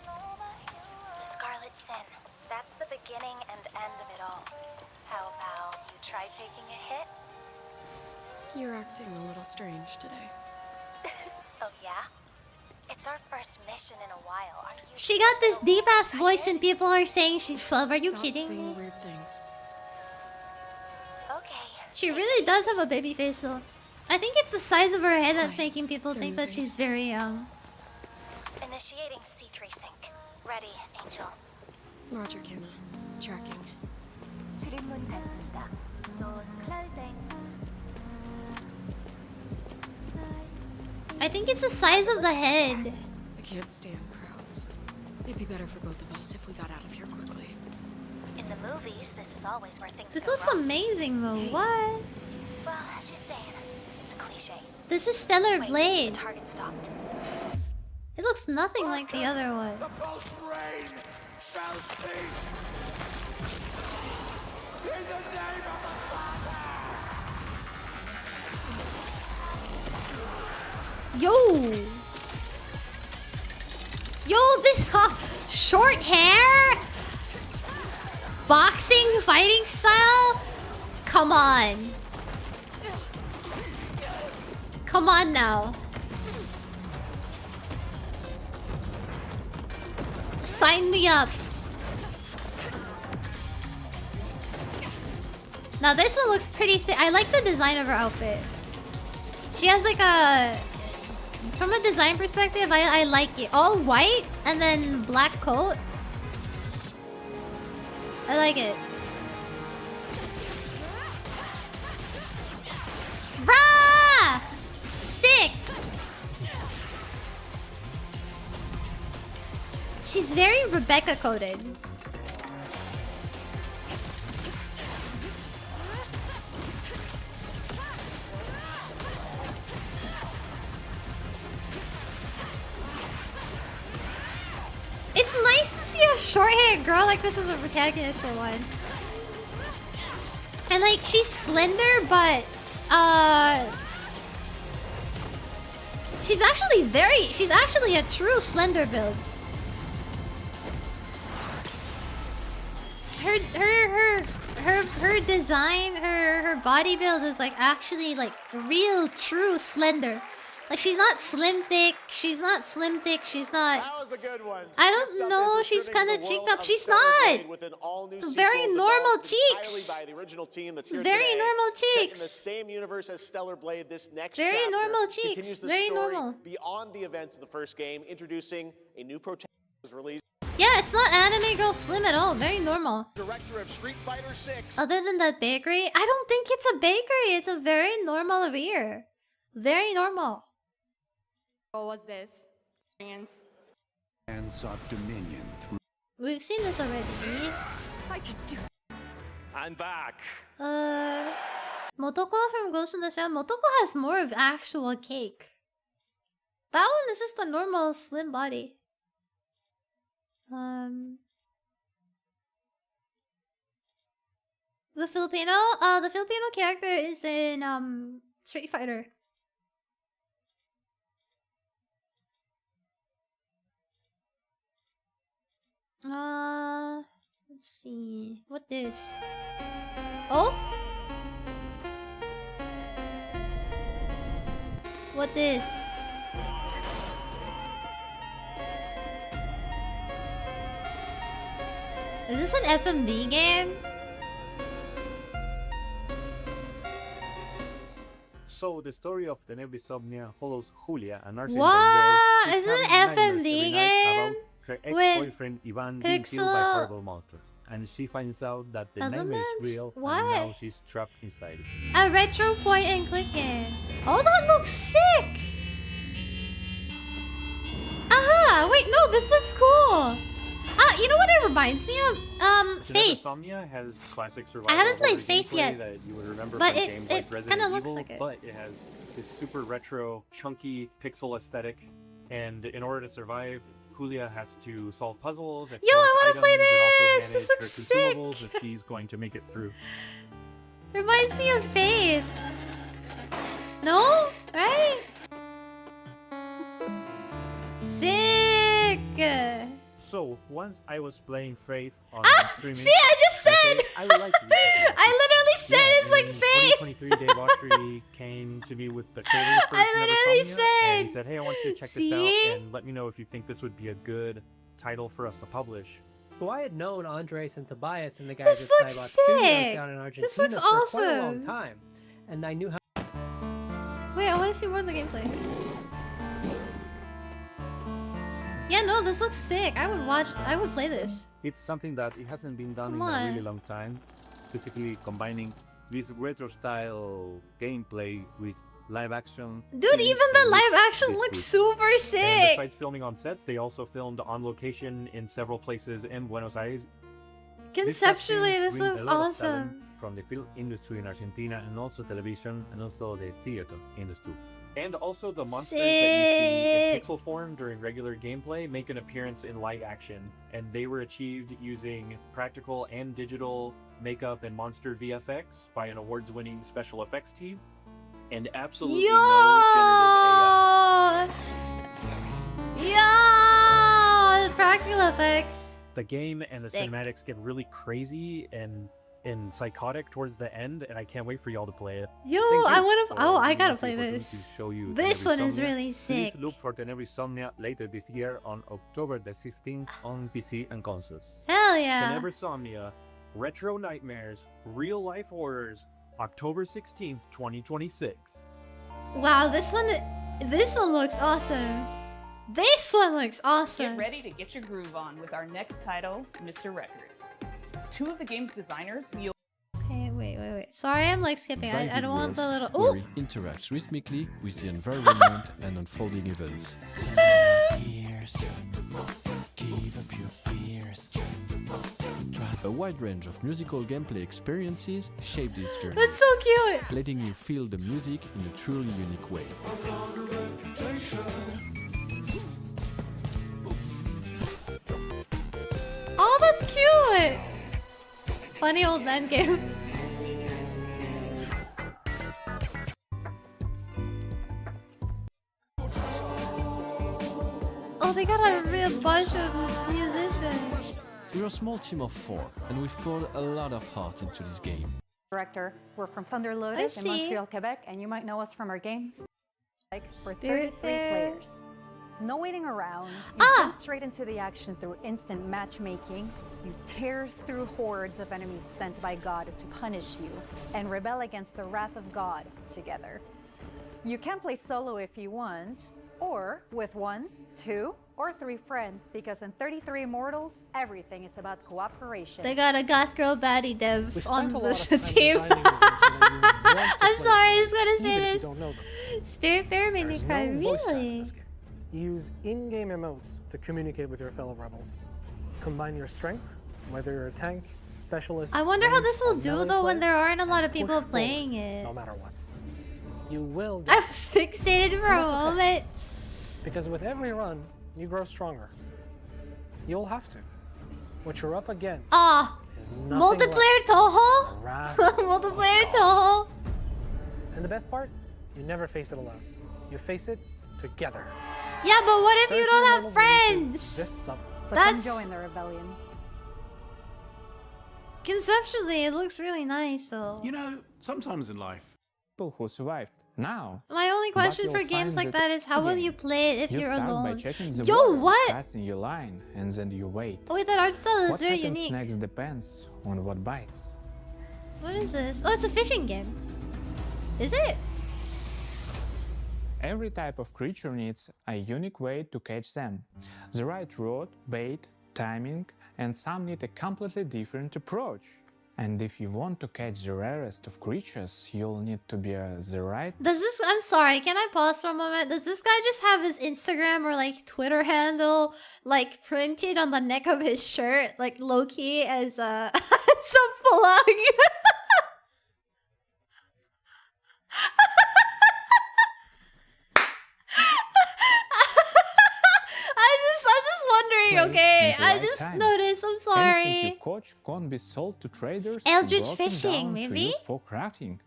The Scarlet Sin. That's the beginning and end of it all. How about you try taking a hit?
You're acting a little strange today.
Oh yeah? It's our first mission in a while. Aren't you?
She got this deep ass voice and people are saying she's 12. Are you kidding me?
Weird things.
Okay.
She really does have a baby face though. I think it's the size of her head that's making people think that she's very young.
Initiating C3 sync. Ready, Angel.
Roger, Kenna. Tracking.
출입문 닫습니다. Doors closing.
I think it's the size of the head.
I can't stand crowds. It'd be better for both of us if we got out of here quickly.
In the movies, this is always where things
This
go
looks
wrong.
amazing though. What?
Well, just saying. It's a cliche.
This is Stellar
Wait,
Blade.
the target stopped.
It looks nothing like the other one.
The false rain shall cease. In the name of the Father.
Yo, this short hair, boxing, fighting style. Come on, come on now. Sign me up. Now this one looks pretty sick. I like the design of her outfit. She has like a... From a design perspective, I like it. All white and then black coat. I like it. Rah! Sick! She's very Rebecca coded. It's nice to see a short-haired girl like this as a protagonist for once. And like she's slender, but she's actually a true slender build. Her design, her body build is like actually like real true slender. Like she's not slim thick, she's not.
That was a good one.
I don't know, she's kind of cheeked up. She's not. It's very normal cheeks.
By the original team that's here
Very
today.
normal
Set in
cheeks.
the same universe as Stellar Blade, this next
Very
chapter
normal
continues
cheeks.
the
Very
story
normal.
beyond the events of the first game, introducing a new protagonist released.
Yeah, it's not anime girl slim at all. Very normal.
Director of Street Fighter 6.
Other than that bakery, I don't think it's a bakery. It's a very normal rear. Very normal.
What was this? Hands.
And sought dominion through.
We've seen this already.
I could do.
I'm back.
Motoko from Ghost in the Shell. Motoko has more of actual cake. That one is just a normal slim body. The Filipino character is in Street Fighter. Let's see. What this? Oh? What this? Is this an FMV game?
So the story of the Nebisomnia follows Julia, a nursing
What?
girl.
Is it an FMV game?
About her ex-boyfriend Ivan being killed by horrible monsters, and she finds out that the nightmare is real,
What?
and now she's trapped inside it.
A retro point and click game. Oh, that looks sick! Aha! Wait, no, this looks cool. You know what it reminds me of? Faith.
Nebisomnia has classic survival.
I haven't played
horror
Faith
gameplay
yet,
that you would remember
but
from
it
games like
kinda
Resident
looks
Evil,
like it.
but it has this super retro, chunky pixel aesthetic, and in order to survive, Julia has to solve puzzles,
Yo, I wanna play
and also
this! This
manage
looks
her consumables if she's going to make it through.
Reminds me of Faith. No? Right? Sick!
So So once I was playing Faith on streaming.
See, I just said.
I would like to.
I literally said it's like Faith.
2023, Dave Autry came to me with the trailer for
I literally
Neversomnia,
said.
and he said, "Hey, I want you to check this out and let me know if you think this would be a good title for us to publish."
So I had known Andres and Tobias and the
This
guys at
looks
Skybot Studios
sick.
down in Argentina
This looks
for quite a
awesome.
long time, and I knew how.
Wait, I want to see more of the gameplay. Yeah, no, this looks sick. I would play this.
It's something that it hasn't been done
Come
in a
on.
really long time, specifically combining this retro style gameplay with live action.
Dude, even the live action looks super
And
sick.
besides filming on sets, they also filmed on location in several places in Buenos Aires.
Conceptually, this
These cutscenes
looks
bring a lot of
awesome.
talent from the film industry in Argentina and also television and also the theater industry. And also the monsters that you see in pixel form during regular gameplay make an appearance in live action, and they were achieved using practical and digital makeup and monster VFX by an awards-winning special effects team, and absolutely no generative AI.
Yo, practical effects.
The game and the
Sick.
cinematics get really crazy and psychotic towards the end, and I can't wait for y'all to play it.
Yo,
Thank
I
you
want to.
for
Oh, I
giving
gotta
us the
play
opportunity
this.
to show you
This one is
Tenebrysomnia.
really sick.
Please look for Tenebrysomnia later this year on October the 16th on PC and consoles.
Hell yeah.
Tenebrysomnia, Retro Nightmares, Real Life Horrors, October 16th, 2026.
Wow, this one looks awesome. This one looks awesome.
Get ready to get your groove on with our next title, Mr. Records. Two of the game's designers who you'll
Okay, wait. Sorry, I'm like skipping. I don't want the little.
Where
Ooh.
it interacts rhythmically with the environment and unfolding events. Give up your fears. A wide range of musical gameplay experiences shape this journey.
That's so cute.
Letting you feel the music in a truly unique way.
Oh, that's cute. Funny old man game. Oh, they got a real bunch of musicians.
We're a small team of 4, and we've poured a lot of heart into this game.
Director. We're from Thunder
I
Lotus in
see.
Montreal, Quebec, and you might know us from our games like for
Spirit
33
Fair.
players. No waiting around. You jump straight into the action through instant matchmaking. You tear through hordes of enemies sent by God to punish you and rebel against the wrath of God together. You can play solo if you want, or with 1, 2, or 3 friends, because in 33 Immortals, everything is about cooperation.
They got a goth girl baddie dev
We
on
spent a lot of
the
time
team.
designing the
I'm sorry, I just gotta
even
say
if you
this.
don't know them.
Spirit Fair made me
There's
cry.
no voice chat in
Really?
this game. Use in-game emotes to communicate with your fellow rebels. Combine your strength, whether you're a tank, specialist.
I wonder how
ranged,
this will
or
do
melee
though when
player,
there aren't a lot of
push
people
forward,
playing it.
No matter what. You will
I
get
was fixated for a
That's okay.
moment.
because with every run, you grow stronger. You'll have to. What you're up against
Ah,
is nothing
multiplayer
less
Toho?
than wrath
Multiplayer Toho?
And the best part, you never face it alone. You face it together.
Yeah, but what if you
33
don't have
levels
friends?
This summer.
So
That's
come join the rebellion.
conceptually it looks really nice though.
You know, sometimes in life, people who survived now.
My only question for games like that is how will you play it if
You
you're
start by
alone?
checking the
Yo,
water,
what?
passing your line, and then you wait.
Oh wait, that art style is
What
very
happens
unique.
next depends on what bites.
What is this? Oh, it's a fishing game. Is it?
Every type of creature needs a unique way to catch them. The right rod, bait, timing, and some need a completely different approach. And if you want to catch the rarest of creatures, you'll need to be the right.
Does this? I'm sorry. Can I pause for a moment? Does this guy just have his Instagram or like Twitter handle like printed on the neck of his shirt, like low key as a as a plug? I'm just wondering. Okay,
in the
I
right
just
time.
noticed. I'm
Anything
sorry.
you catch can be sold to traders
Eldritch
and broken
fishing,
down
maybe?
to use for crafting.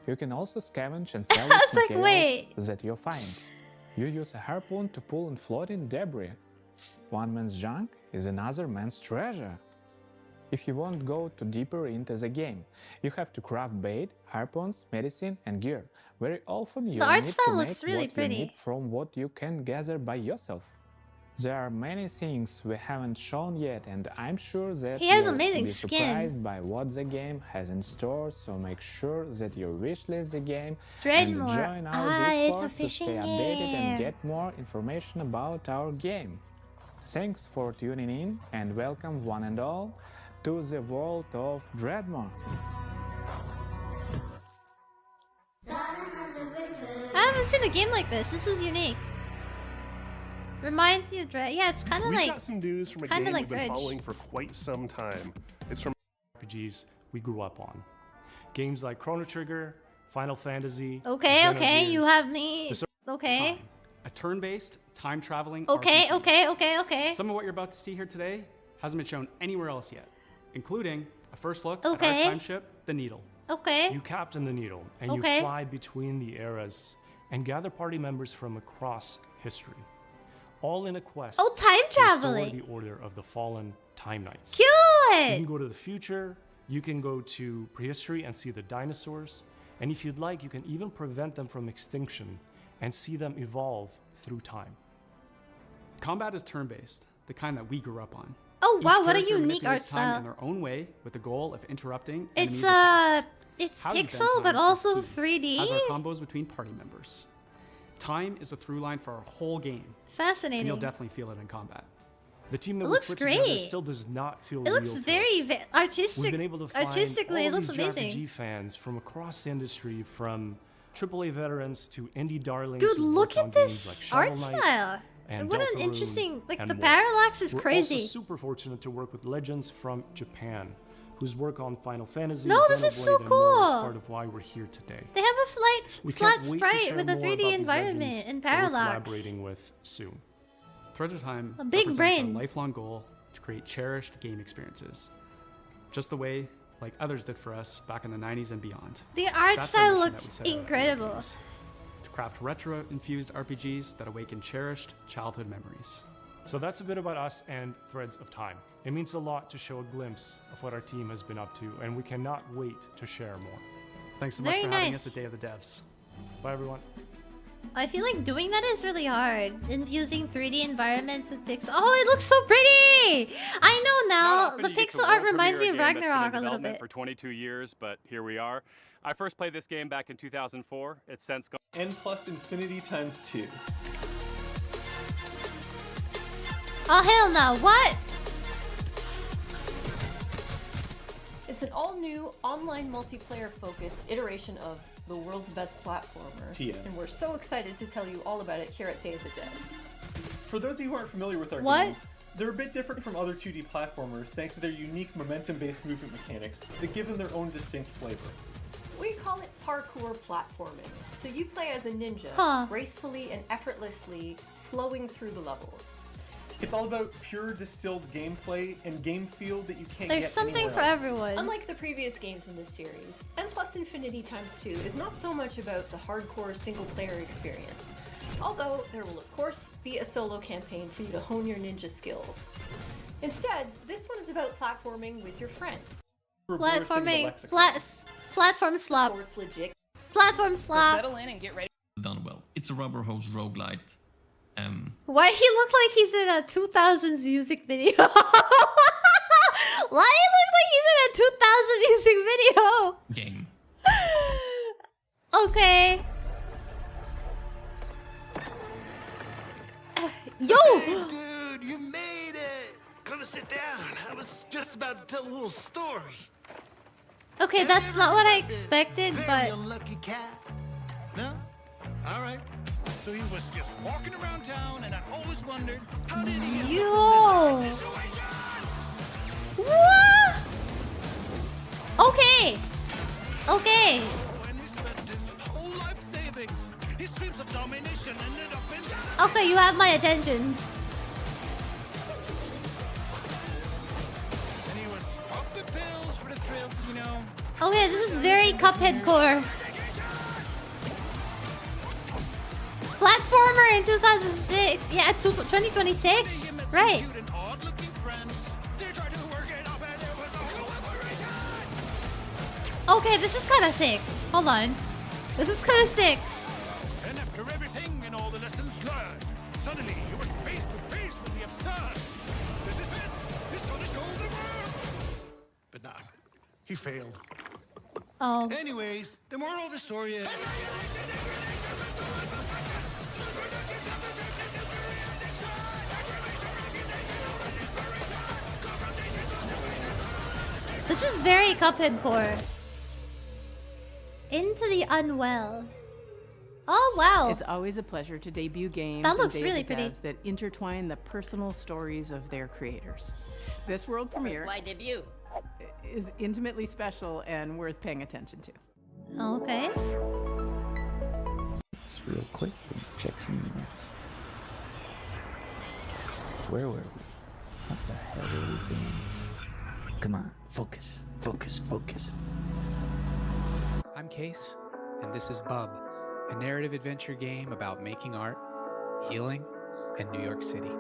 You can also scavenge and sell
I was like,
materials
wait.
that you find. You use a harpoon to pull in floating debris. One man's junk is another man's treasure. If you want to go too deeper into the game, you have to craft bait, harpoons, medicine, and gear. Very often you
The art
need
style
to make
looks really
what
pretty.
you need from what you can gather by yourself. There are many things we haven't shown yet, and I'm sure that
He has
you'll
amazing
be
skin.
surprised by what the game has in store, so make sure that you wishlist the game
Dreadmore.
and join our
Ah, it's a
Discord to
fishing
stay updated
game.
and get more information about our game. Thanks for tuning in, and welcome one and all to the world of Dreadmore.
I haven't seen a game like this. This is unique. Reminds you of Dread. Yeah, it's kind of
We've
like.
got some news from a
kinda
game
like
we've been
Dredge.
following for quite some time. It's from
RPGs we grew up on. Games like Chrono Trigger, Final Fantasy.
Okay, okay, you
Xenogears,
have me.
The Sword of
Okay.
Time, a turn-based, time-traveling
Okay,
RPG.
okay.
Some of what you're about to see here today hasn't been shown anywhere else yet, including a first look
Okay.
at our time ship, the Needle.
Okay.
You captain the Needle, and
Okay.
you fly between the eras and gather party members from across history, all in a quest
Oh, time
to restore
traveling.
the order of the fallen Time Knights.
Cute!
You can go to the future, you can go to prehistory and see the dinosaurs, and if you'd like, you can even prevent them from extinction and see them evolve through time.
Combat is turn-based, the kind that we grew up on.
Oh,
Each
wow, what a
character
unique art
manipulates time
style.
in their own way, with the goal of interrupting
It's
enemies' attacks.
it's
How you bend
pixel, but
time is
also
key,
3D.
as are combos between party members. Time is a through line for our whole game.
Fascinating.
And you'll definitely feel it in combat.
The team that
It
we
looks
put together
great.
still does not feel
It looks
real to
very
us.
artistic.
We've been able to find
Artistically,
all
it looks
these
amazing.
JRPG fans from across the industry, from AAA veterans to indie darlings.
Dude,
who
look
worked
at
on games
this
like
art
Shovel Knight
style.
and
What an
Deltarune
interesting, like
and
the
more.
parallax is
We're
crazy.
also super fortunate to work with legends from Japan, whose work on Final Fantasy,
No, this is so
Xenoblade, and more is
cool.
part of why we're here today.
They have a
We
flat
can't wait to
sprite
share
with a
more
3D
about these
environment
legends
and
that we're
parallax.
collaborating with soon.
Threads of Time
A big
represents
brain.
our lifelong goal to create cherished game experiences, just the way like others did for us back in the 90s and beyond.
The art
That's our
style
mission that
looks
we set out at
incredible.
Games, to craft retro-infused RPGs that awaken cherished childhood memories.
So that's a bit about us and Threads of Time. It means a lot to show a glimpse of what our team has been up to, and we cannot wait to share more.
Thanks so much
Very
for having
nice.
us at Day of the Devs.
Bye, everyone.
I feel like doing that is really hard. Infusing 3D environments with pixel. Oh, it looks so pretty! I know now. The pixel art reminds me of Ragnarok a little bit.
For 22 years, but here we are. I first played this game back in 2004. It's since gone.
N plus infinity times 2.
Oh, hell no. What?
It's an all-new, online multiplayer-focused iteration of the world's best platformer.
TM.
And we're so excited to tell you all about it here at Day of the Devs.
For those of you who aren't familiar with our
What?
games, they're a bit different from other 2D platformers thanks to their unique momentum-based movement mechanics that give them their own distinct flavor.
We call it parkour platforming. So you play as a ninja,
Huh.
gracefully and effortlessly flowing through the levels.
It's all about pure distilled gameplay and game feel that you can't
There's
get
something
anywhere
for
else.
everyone.
Unlike the previous games in this series, N plus Infinity times 2 is not so much about the hardcore single-player experience. Although there will of course be a solo campaign for you to hone your ninja skills. Instead, this one is about platforming with your friends.
Platforming. Platform slop.
It's legit.
Platform slop.
Settle in and get ready.
Done well. It's a rubber hose roguelite.
Why he look like he's in a 2000s music video? Why he look like he's in a 2000 music video?
Game.
Okay. Yo!
Dude, you made it! Come sit down. I was just about to tell a little story.
Okay, that's not what I expected,
Very
but
unlucky cat. No? All right. So he was just walking around town, and I always wondered, how did he get
yo! What? Okay. Okay.
And he spent his whole life savings. His dreams of domination ended up in...
Okay, you have my attention.
And he was popping pills for the thrills, you know.
Okay, this is very Cuphead core. Platformer in 2006. Yeah, 2026. Right. Okay, this is kind of sick. Hold on. This is kind of sick.
And after everything and all the lessons learned, suddenly he was face to face with the absurd. This is it. He's gonna show the world. But nah, he failed.
Oh.
Anyways, the moral of the story is.
This is very Cuphead core. Into the Unwell. Oh wow.
It's always a pleasure to debut games
That looks
and
really
beta
pretty.
devs that intertwine the personal stories of their creators. This world premiere
Why debut?
is intimately special and worth paying attention to.
Okay.
It's real quick and check some emails. Where were we? What the hell were we doing? Come on, focus, focus, focus.
I'm Case, and this is Bub, a narrative adventure game about making art, healing, and New York City.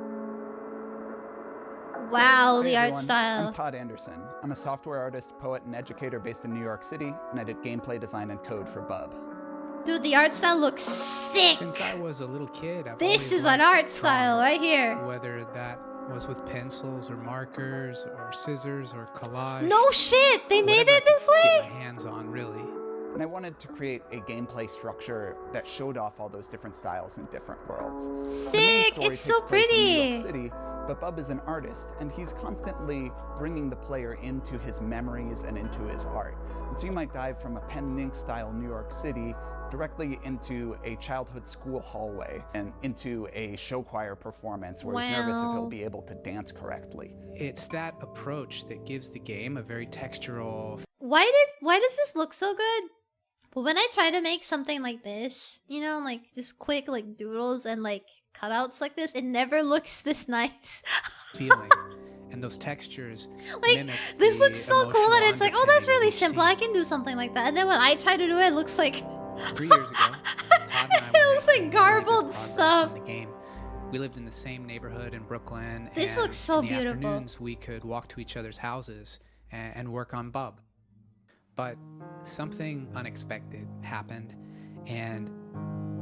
Wow,
Hey
the art
everyone,
style.
I'm Todd Anderson. I'm a software artist, poet, and educator based in New York City, and I did gameplay design and code for Bub.
Dude, the art style looks sick.
Since I was a little kid, I've
This
always
is an
liked
art style
drawing,
right here.
Whether that was with pencils or markers or scissors or collage.
No shit, they made
whatever
it this
I could
way?
Get my hands on, really.
And I wanted to create a gameplay structure that showed off all those different styles in different worlds. The main
Sick,
story
it's so
takes place in New
pretty.
York City, but Bub is an artist, and he's constantly bringing the player into his memories and into his art. And so you might dive from a pen and ink style New York City directly into a childhood school hallway and into a show choir performance where he's nervous if
Wow.
he'll be able to dance correctly.
It's that approach that gives the game a very textural.
Why does this look so good? But when I try to make something like this, you know, like just quick like doodles and like cutouts like this, it never looks this nice.
feeling, and those textures
Like
mimic
this
the
looks so cool
emotional
that it's like, oh, that's
underpinning
really
of each
simple. I can do something like that. And then when I try to do it, it looks like
scene. 3 years ago, Todd and I
it looks like garbled stuff.
in the game. We lived in the same neighborhood in Brooklyn.
This
and
looks so
in the
beautiful.
afternoons, we could walk to each other's houses and work on Bub. But something unexpected happened, and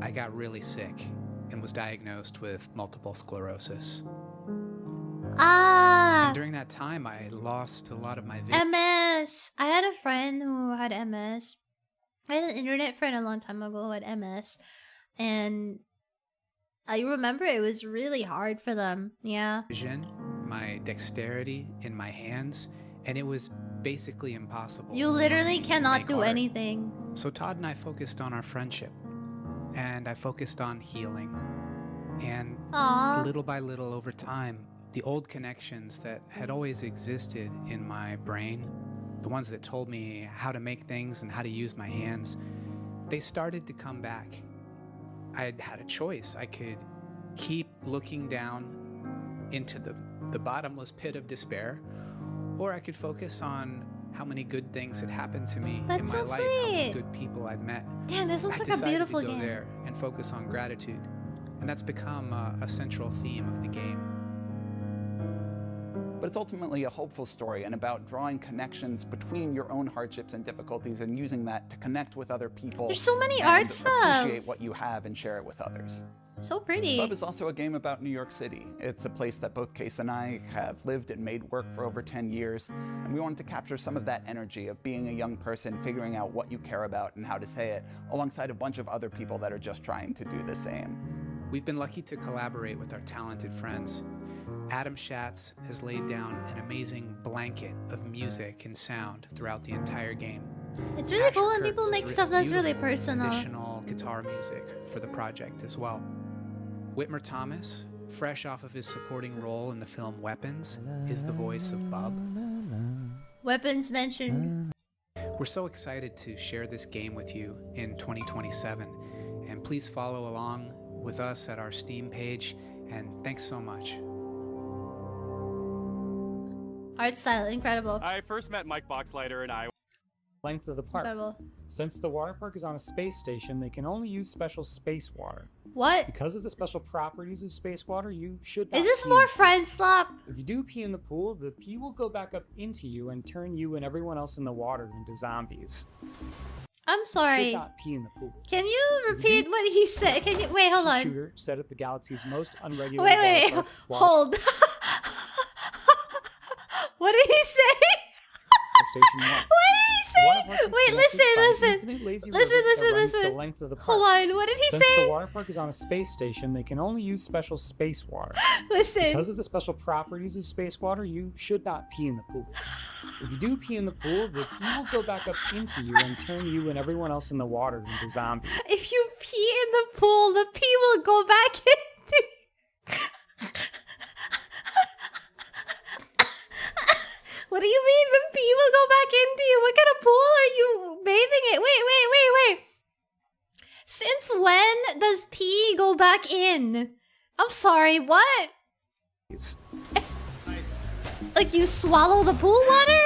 I got really sick and was diagnosed with multiple sclerosis.
Ah,
And during that time, I lost a lot of my vision.
MS. I had a friend who had MS. I had an internet friend a long time ago who had MS. And I remember it was really hard for them. Yeah.
My dexterity in my hands, and it was basically impossible.
You literally
to
cannot
make
do
art.
anything.
So Todd and I focused on our friendship, and I focused on healing. And
Aw.
little by little over time, the old connections that had always existed in my brain, the ones that told me how to make things and how to use my hands, they started to come back. I had a choice. I could keep looking down into the bottomless pit of despair, or I could focus on how many good things had happened to me
That's
in my
so
life, how many
sweet.
good people I'd met.
Damn, this looks
I
like a
decided
beautiful
to go
game.
there and focus on gratitude, and that's become a central theme of the game.
But it's ultimately a hopeful story and about drawing connections between your own hardships and difficulties and using that to connect with other people.
There's so many
and
art
appreciate
styles.
what you have and share it with others.
So pretty.
Bub is also a game about New York City. It's a place that both Case and I have lived and made work for over 10 years, and we wanted to capture some of that energy of being a young person, figuring out what you care about and how to say it, alongside a bunch of other people that are just trying to do the same.
We've been lucky to collaborate with our talented friends. Adam Schatz has laid down an amazing blanket of music and sound throughout the entire game.
It's really cool when people make stuff that's really
Beautiful
personal.
additional guitar music for the project as well. Whitmer Thomas, fresh off of his supporting role in the film Weapons, is the voice of Bub.
Weapons mentioned.
We're so excited to share this game with you in 2027, and please follow along with us at our Steam page, and thanks so much.
Art style, incredible.
I first met Mike Boxleiter and I
length of the park.
Incredible.
Since the water park is on a space station, they can only use special space water.
What?
Because of the special properties of space water, you should not
Is this
pee
more
in the pool.
friend slop?
If you do pee in the pool, the pee will go back up into you and turn you and everyone else in the water into zombies.
I'm
You
sorry.
should not pee in the pool.
Can you repeat what he said? Can you wait? Hold on.
Shooter set at the galaxy's most unregulated
Wait.
water park,
Hold. What did he say?
Station 1.
What did he say? Wait, listen.
The length of the park.
Hold on. What did he
Since
say?
the water park is on a space station, they can only use special space water.
Listen.
Because of the special properties of space water, you should not pee in the pool. If you do pee in the pool, the pee will go back up into you and turn you and everyone else in the water into zombies.
If you pee in the pool, the pee will go back into. What do you mean the pee will go back into you? What kind of pool are you bathing in? Wait. Since when does pee go back in? I'm sorry, what? Like you swallow the pool water?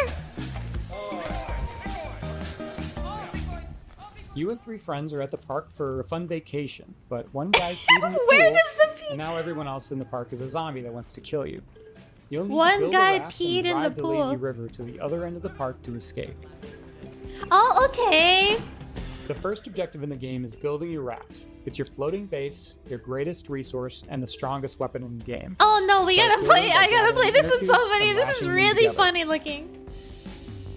You and 3 friends are at the park for a fun vacation, but one guy peed in the
Where
pool,
does the pee?
and now everyone else in the park is a zombie that wants to kill you. You'll need
One
to build
guy
a raft
peed
and
in the
ride
pool.
lazy river to the other end of the park to escape.
Oh, okay.
The first objective in the game is building your raft. It's your floating base, your greatest resource, and the strongest weapon in the game.
Oh no, we
Start
gotta play.
building by
I gotta play.
gathering
This is
inner
so
tubes
funny.
and
This is
lashing them
really
together.
funny looking.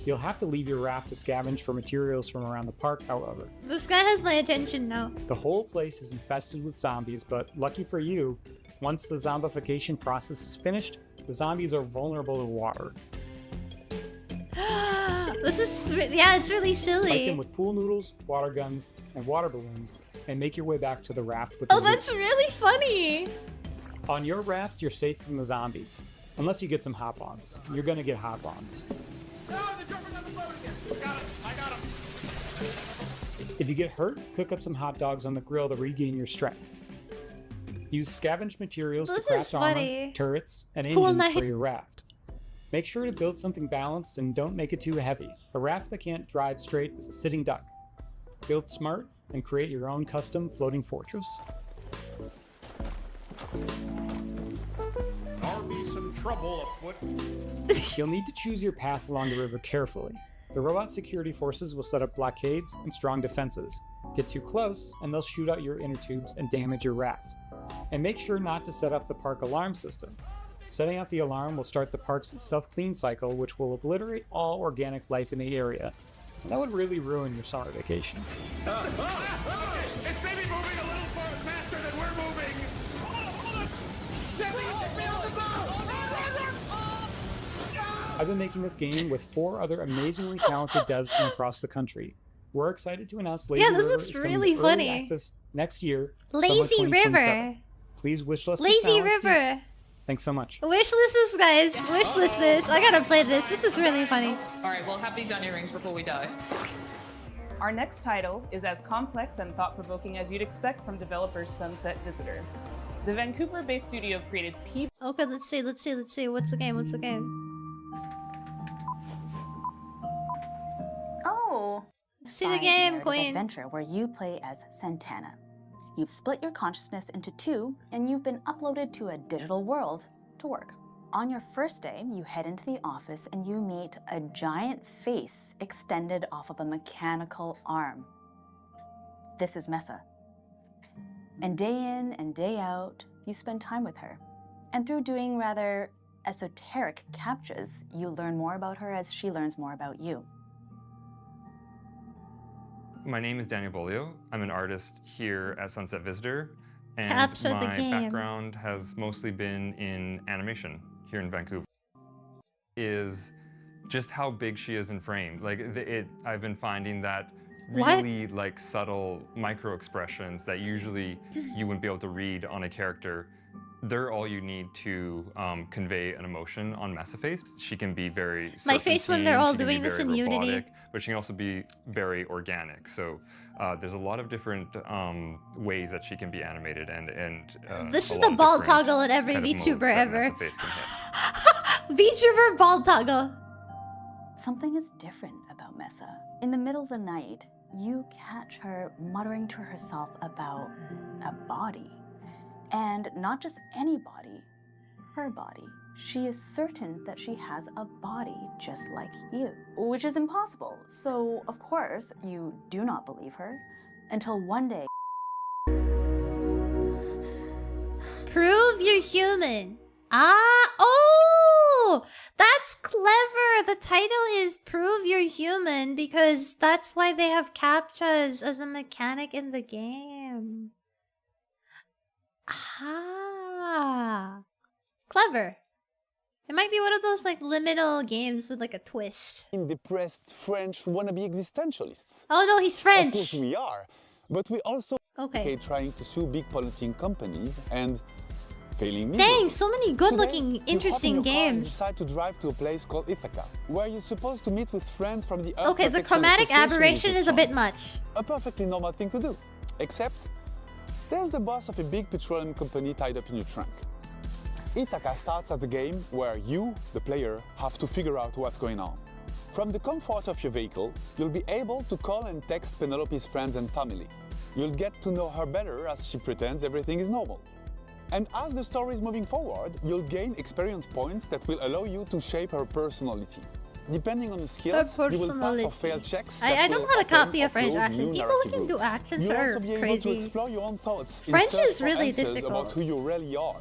You'll have to leave your raft to scavenge for materials from around the park, however.
This guy has my attention now.
The whole place is infested with zombies, but lucky for you, once the zombification process is finished, the zombies are vulnerable to water.
This is yeah, it's really
Fight them
silly.
with pool noodles, water guns, and water balloons, and make your way back to the raft with
Oh,
the loot.
that's really funny.
On your raft, you're safe from the zombies. Unless you get some hop-ons. You're gonna get hop-ons. If you get hurt, cook up some hot dogs on the grill to regain your strength. Use scavenged materials
This
to
is
craft armor,
funny.
turrets, and
Cool
engines
night.
for your raft. Make sure to build something balanced and don't make it too heavy. A raft that can't drive straight is a sitting duck. Build smart and create your own custom floating fortress.
There'll be some trouble afoot.
You'll need to choose your path along the river carefully. The robot security forces will set up blockades and strong defenses. Get too close, and they'll shoot out your inner tubes and damage your raft. And make sure not to set off the park alarm system. Setting off the alarm will start the park's self-clean cycle, which will obliterate all organic life in the area. And that would really ruin your summer vacation.
It's maybe moving a little faster than we're moving.
I've been making this game with 4 other amazingly talented devs from across the country. We're excited to announce Lazy
Yeah, this
River
looks
is coming
really
to early
funny.
access next year.
Lazy
summer 2027.
River.
Please wishlist
Lazy
this now, Steve.
River.
Thanks so much.
Wishlist this, guys. Wishlist this. I gotta play this. This is really funny.
Alright, we'll have these on earrings before we die. Our next title is as complex and thought-provoking as you'd expect from developers Sunset Visitor. The Vancouver-based studio created P.
Okay, let's see. What's the game?
Oh.
See the game, Queen.
Adventure where you play as Santana. You've split your consciousness into 2, and you've been uploaded to a digital world to work. On your first day, you head into the office and you meet a giant face extended off of a mechanical arm. This is Mesa. And day in and day out, you spend time with her. And through doing rather esoteric captchas, you learn more about her as she learns more about you.
My name is Daniel Bolio. I'm an artist here at Sunset Visitor, and
Capture the
my
game.
background has mostly been in animation here in Vancouver. Is just how big she is in frame. Like I've been finding that really like subtle micro expressions that usually you wouldn't be able to read on a character. They're all you need to convey an emotion on Mesa face. She can be very
My face when they're all
she can
doing
be
this
very
in
robotic,
Unity.
but she can also be very organic. So there's a lot of different ways that she can be animated, and
This
a
is
lot
the
of
ball
different
toggle in every
kind of modes
VTuber
that
ever.
Mesa face can hit.
VTuber ball toggle.
Something is different about Mesa. In the middle of the night, you catch her muttering to herself about a body. And not just any body, her body. She is certain that she has a body just like you, which is impossible. So, of course, you do not believe her until one day.
Prove you're human. Oh! That's clever! The title is Prove You're Human because that's why they have CAPTCHAs as a mechanic in the game. Ah. Clever. It might be one of those like liminal games with like a twist.
Depressed French wannabe existentialists.
Oh no, he's French.
Of course we are, but we also
okay
trying to sue big polluting companies and failing me.
Dang, so many good-looking, interesting
you
games.
Decide to drive to a place called Ithaca, where you're supposed to meet with friends from the Earth
Okay, the
Protection
chromatic
Association,
aberration
which
is a bit much.
A perfectly normal thing to do, except there's the boss of a big petroleum company tied up in your trunk. Ithaca starts at the game where you, the player, have to figure out what's going on. From the comfort of your vehicle, you'll be able to call and text Penelope's friends and family. You'll get to know her better as she pretends everything is normal. And as the story is moving forward, you'll gain experience points that will allow you to shape her personality. Depending on your skills, you will pass or fail checks.
I don't know how to copy a French accent. People who can do accents
You'll
are
also be able
crazy.
to explore your own thoughts
French
in search
is
for
really
answers
difficult.
about who you really are.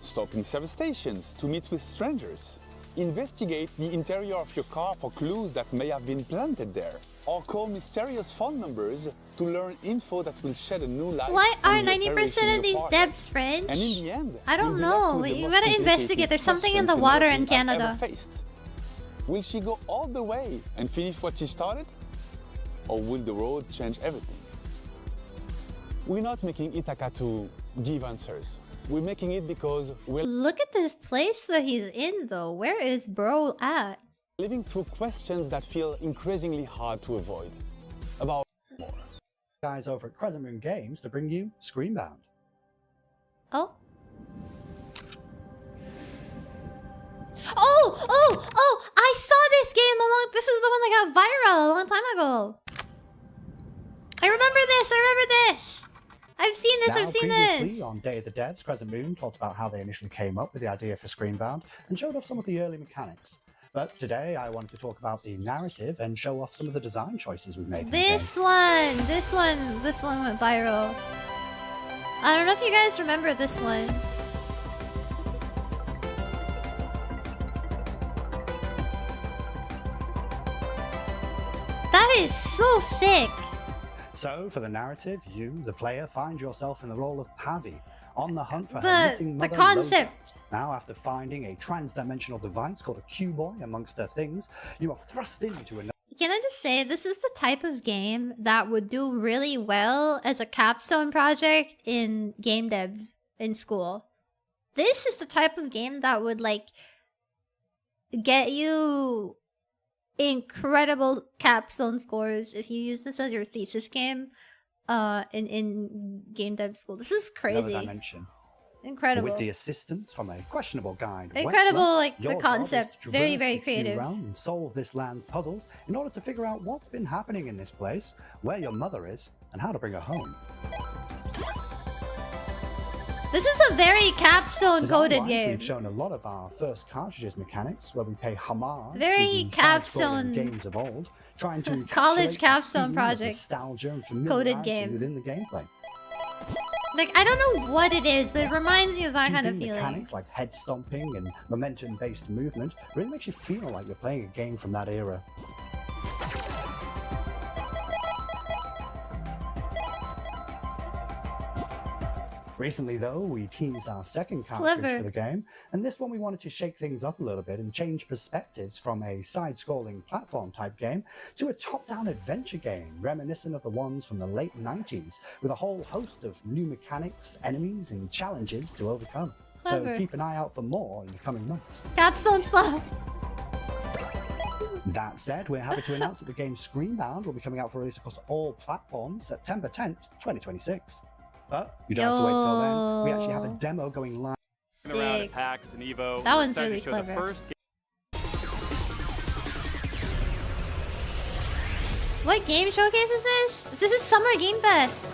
Stop in service stations to meet with strangers. Investigate the interior of your car for clues that may have been planted there. Or call mysterious phone numbers to learn info that will shed a new light.
Why are
on the
90%
operation
of
your
these
part.
devs French?
And in the end,
I don't
you'll be left
know.
with the
You
most
gotta
complicated
investigate. There's something in the
question
water in
Penelope has
Canada.
ever faced. Will she go all the way and finish what she started? Or will the road change everything? We're not making Ithaca to give answers. We're making it because we're
Look at this place that he's in though. Where is bro at?
living through questions that feel increasingly hard to avoid. About more.
Guys over at Crescent Moon Games to bring you Screenbound.
Oh. Oh! I saw this game this is the one that got viral a long time ago. I remember this. I've seen this,
Now,
I've seen
previously,
this.
on Day of the Devs, Crescent Moon talked about how they initially came up with the idea for Screenbound and showed off some of the early mechanics. But today I wanted to talk about the narrative and show off some of the design choices we've made.
This one went viral. I don't know if you guys remember this one. That is so sick.
So, for the narrative, you, the player, find yourself in the role of Pavi, on the hunt for her
The
missing mother,
concept.
Lola. Now, after finding a trans-dimensional device called a Q-Boy amongst her things, you are thrust into another.
Can I just say, this is the type of game that would do really well as a capstone project in game dev in school. This is the type of game that would, like, get you incredible capstone scores if you use this as your thesis game in game dev school. This is crazy.
Another dimension.
Incredible.
With the assistance from a questionable guide.
Incredible,
Wexler,
like, the
your job is
concept.
to
Very,
traverse
very
the Q
creative.
realm and solve this land's puzzles in order to figure out what's been happening in this place, where your mother is, and how to bring her home.
This is a very capstone coded
Design-wise,
game.
We've shown a lot of our first cartridges mechanics where we pay homage
Very
to the
capstone-
side-scrolling games of old, trying to
College
encapsulate that
capstone
feeling of
project.
nostalgia and
Coded
familiarity
game.
within the gameplay.
Like, I don't know what it is, but it reminds me of that kind of
2D
feeling.
mechanics like head stomping and momentum-based movement really makes you feel like you're playing a game from that era. Recently, though, we teased our second cartridge
Clever.
for the game, and this one we wanted to shake things up a little bit and change perspectives from a side-scrolling platform-type game to a top-down adventure game, reminiscent of the ones from the late 90s, with a whole host of new mechanics, enemies, and challenges to overcome.
Clever.
So keep an eye out for more in the coming months.
Capstone stuff.
That said, we're happy to announce that the game Screenbound will be coming out for release across all platforms September 10th, 2026. But you don't have to wait till then. We actually have a demo going live.
Around at PAX and Evo.
That
We're
one's
excited
really
to show
clever.
The first
What game showcase is this? This is Summer Game Fest.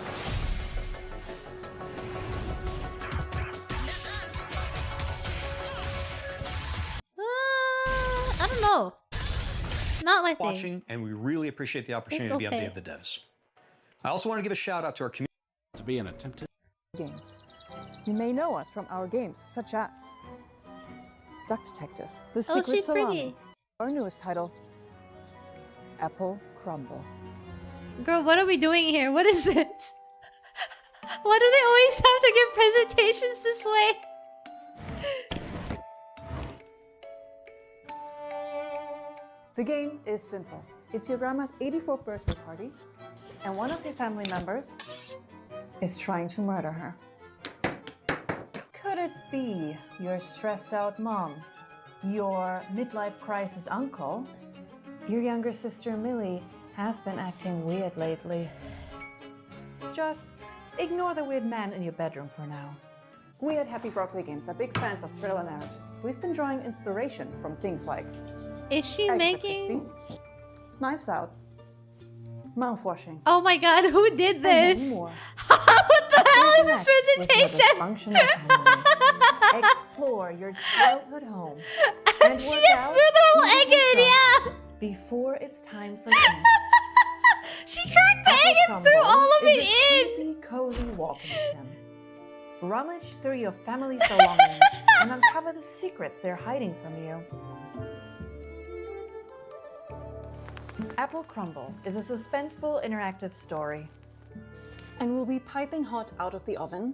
I don't know. Not my thing.
Watching, and we really appreciate the opportunity to be updated with the devs. I also want to give a shout out to our community to be an attempted
games. You may know us from our games, such as Duck Detective, The Secret
she's
Salami,
pretty.
our newest title, Apple Crumble.
Girl, what are we doing here? What is this? Why do they always have to give presentations this way?
The game is simple. It's your grandma's 84th birthday party, and one of your family members is trying to murder her. Could it be your stressed out mom, your midlife crisis uncle? Your younger sister Millie has been acting weird lately. Just ignore the weird man in your bedroom for now. We at Happy Broccoli Games are big fans of thriller narratives. We've been drawing inspiration from things like
Is she
Agatha
making...
Christie, Knives Out, Mouthwashing.
Oh my god, who did
and many
this?
more.
What the hell is this
Connect with your
presentation?
dysfunctional family. Explore your childhood home. And
She
work
just
out
threw the whole
who you
egg
can
in,
trust
yeah!
Before it's time for tea.
She cracked the egg and threw all of it in!
Creepy, cozy walking sim. Rummage through your family's belongings and uncover the secrets they're hiding from you. Apple Crumble is a suspenseful interactive story and will be piping hot out of the oven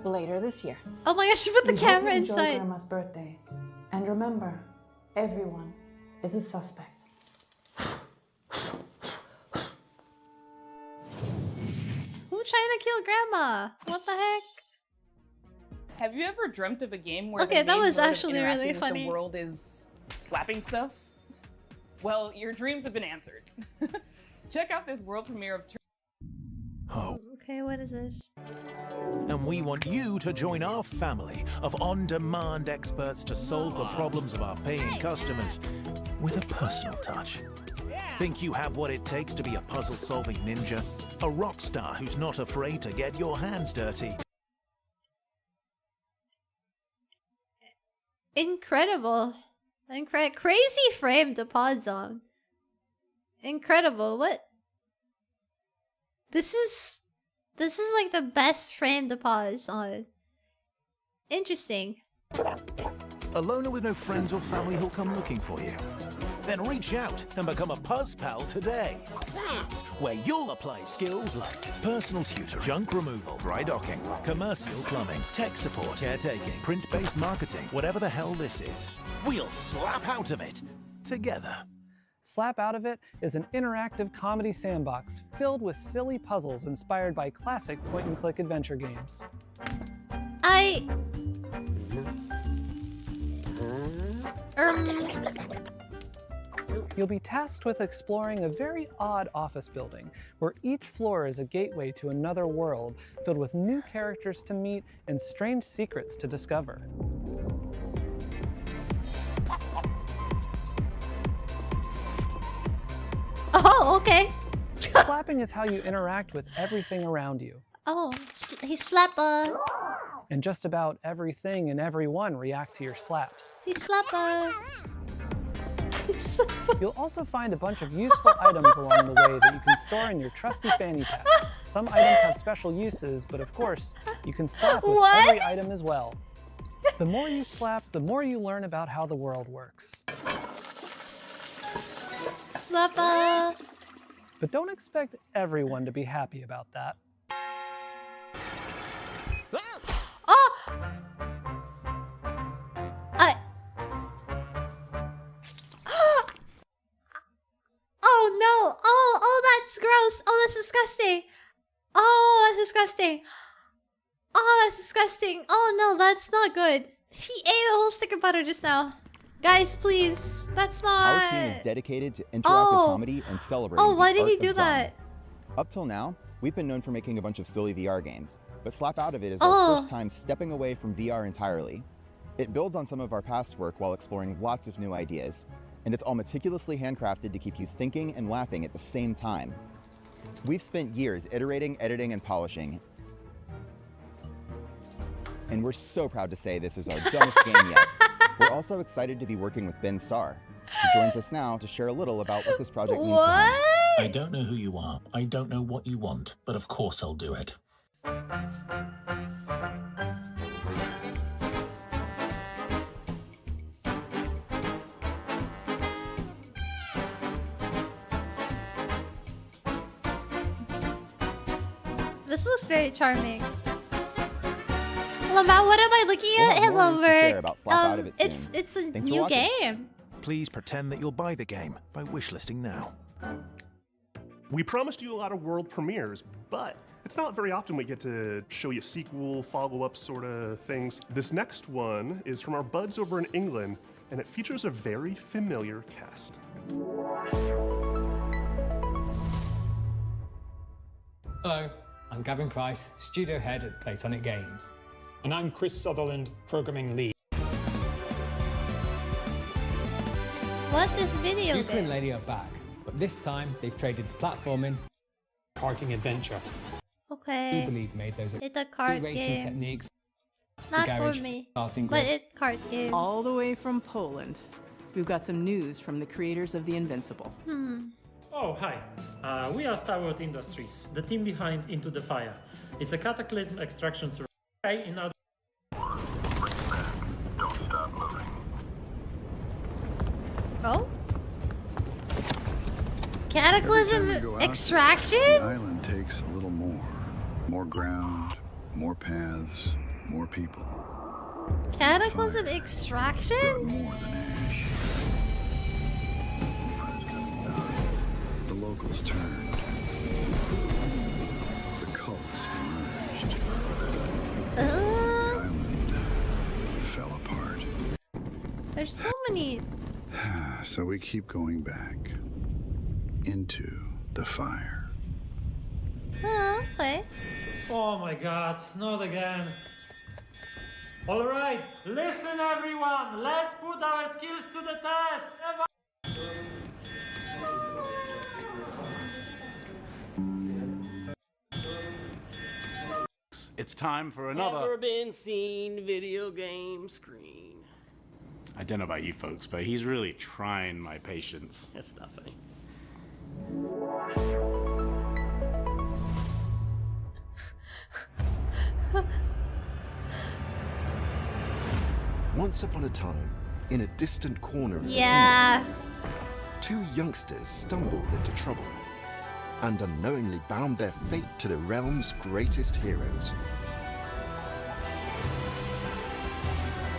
later this year.
Oh my gosh, she put the
We hope
camera
you enjoy
inside.
Grandma's birthday. And remember, everyone is a suspect.
Who's trying to kill grandma? What the heck?
Have you ever dreamt of a game where
Okay,
the
that
main
was
mode of
actually really
interacting with
funny.
The world is slapping stuff? Well, your dreams have been answered. Check out this world premiere of
Okay, what is this?
And we want you to join our family of on-demand experts to solve the problems of our paying customers with a personal touch. Think you have what it takes to be a puzzle-solving ninja? A rock star who's not afraid to get your hands dirty?
Incredible. Crazy frame to pause on. Incredible. What? This is like the best frame to pause on. Interesting.
A loner with no friends or family who'll come looking for you? Then reach out and become a Puzz Pal today. It's where you'll apply skills like personal tutor, junk removal, dry docking, commercial plumbing, tech support, caretaking, print-based marketing, whatever the hell this is. We'll slap out of it together.
Slap Out of It is an interactive comedy sandbox filled with silly puzzles inspired by classic point-and-click adventure games. You'll be tasked with exploring a very odd office building, where each floor is a gateway to another world filled with new characters to meet and strange secrets to discover.
Oh, okay.
Slapping is how you interact with everything around you.
Oh, he slapper.
And just about everything and everyone react to your slaps.
He slapper.
You'll also find a bunch of useful items along the way that you can store in your trusty fanny pack. Some items have special uses, but of course, you can slap with every item as well. The more you slap, the more you learn about how the world works.
Slapper.
But don't expect everyone to be happy about that.
Oh no! Oh, that's gross! Oh, that's disgusting! Oh, that's disgusting! Oh, that's disgusting! Oh no, that's not good! He ate a whole stick of butter just now. Guys, please, that's not...
Our team is dedicated to interactive comedy and celebrating
Oh, why
the
did he
art
do
of
that?
drama. Up till now, we've been known for making a bunch of silly VR games, but Slap Out of It is
Oh.
our first time stepping away from VR entirely. It builds on some of our past work while exploring lots of new ideas. and it's all meticulously handcrafted to keep you thinking and laughing at the same time. We've spent years iterating, editing, and polishing, and we're so proud to say this is our dumbest game yet. We're also excited to be working with Ben Starr, who joins us now to share a little about what this project means to him.
I don't know who you are. I don't know what you want, but of course I'll do it.
This looks very charming. Lamau, what am I looking at? Hello, Merc. It's a new game.
Please pretend that you'll buy the game by wishlisting now.
We promised you a lot of world premieres, but it's not very often we get to show you sequel, follow-up sort of things. This next one is from our buds over in England, and it features a very familiar cast.
Hello, I'm Gavin Price, studio head at Platonic Games.
And I'm Chris Sutherland, programming lead.
What this video
Jupiter and Lady are back, but this time they've traded the platforming,
karting adventure.
Okay.
We believe made those
It's a kart
racing
game.
techniques.
Not
garage,
for me,
starting
but
grid.
it's kart game.
All the way from Poland, we've got some news from the creators of The Invincible.
Oh, hi. We are Starwood Industries, the team behind Into the Fire. It's a cataclysm extraction survey in our...
Oh? Cataclysm extraction?
The island takes a little more. More ground, more paths, more people.
Cataclysm extraction?
More than ash. The locals turned. The cults emerged. The island fell apart.
There's so many.
So we keep going back into the fire.
Oh, okay.
Oh my god, not again. Alright, listen everyone, let's put our skills to the test.
It's time for another...
Never been seen video game screen.
I don't know about you folks, but he's really trying my patience.
That's not funny.
Once upon a time, in a distant corner of the
Yeah.
kingdom, two youngsters stumbled into trouble and unknowingly bound their fate to the realm's greatest heroes.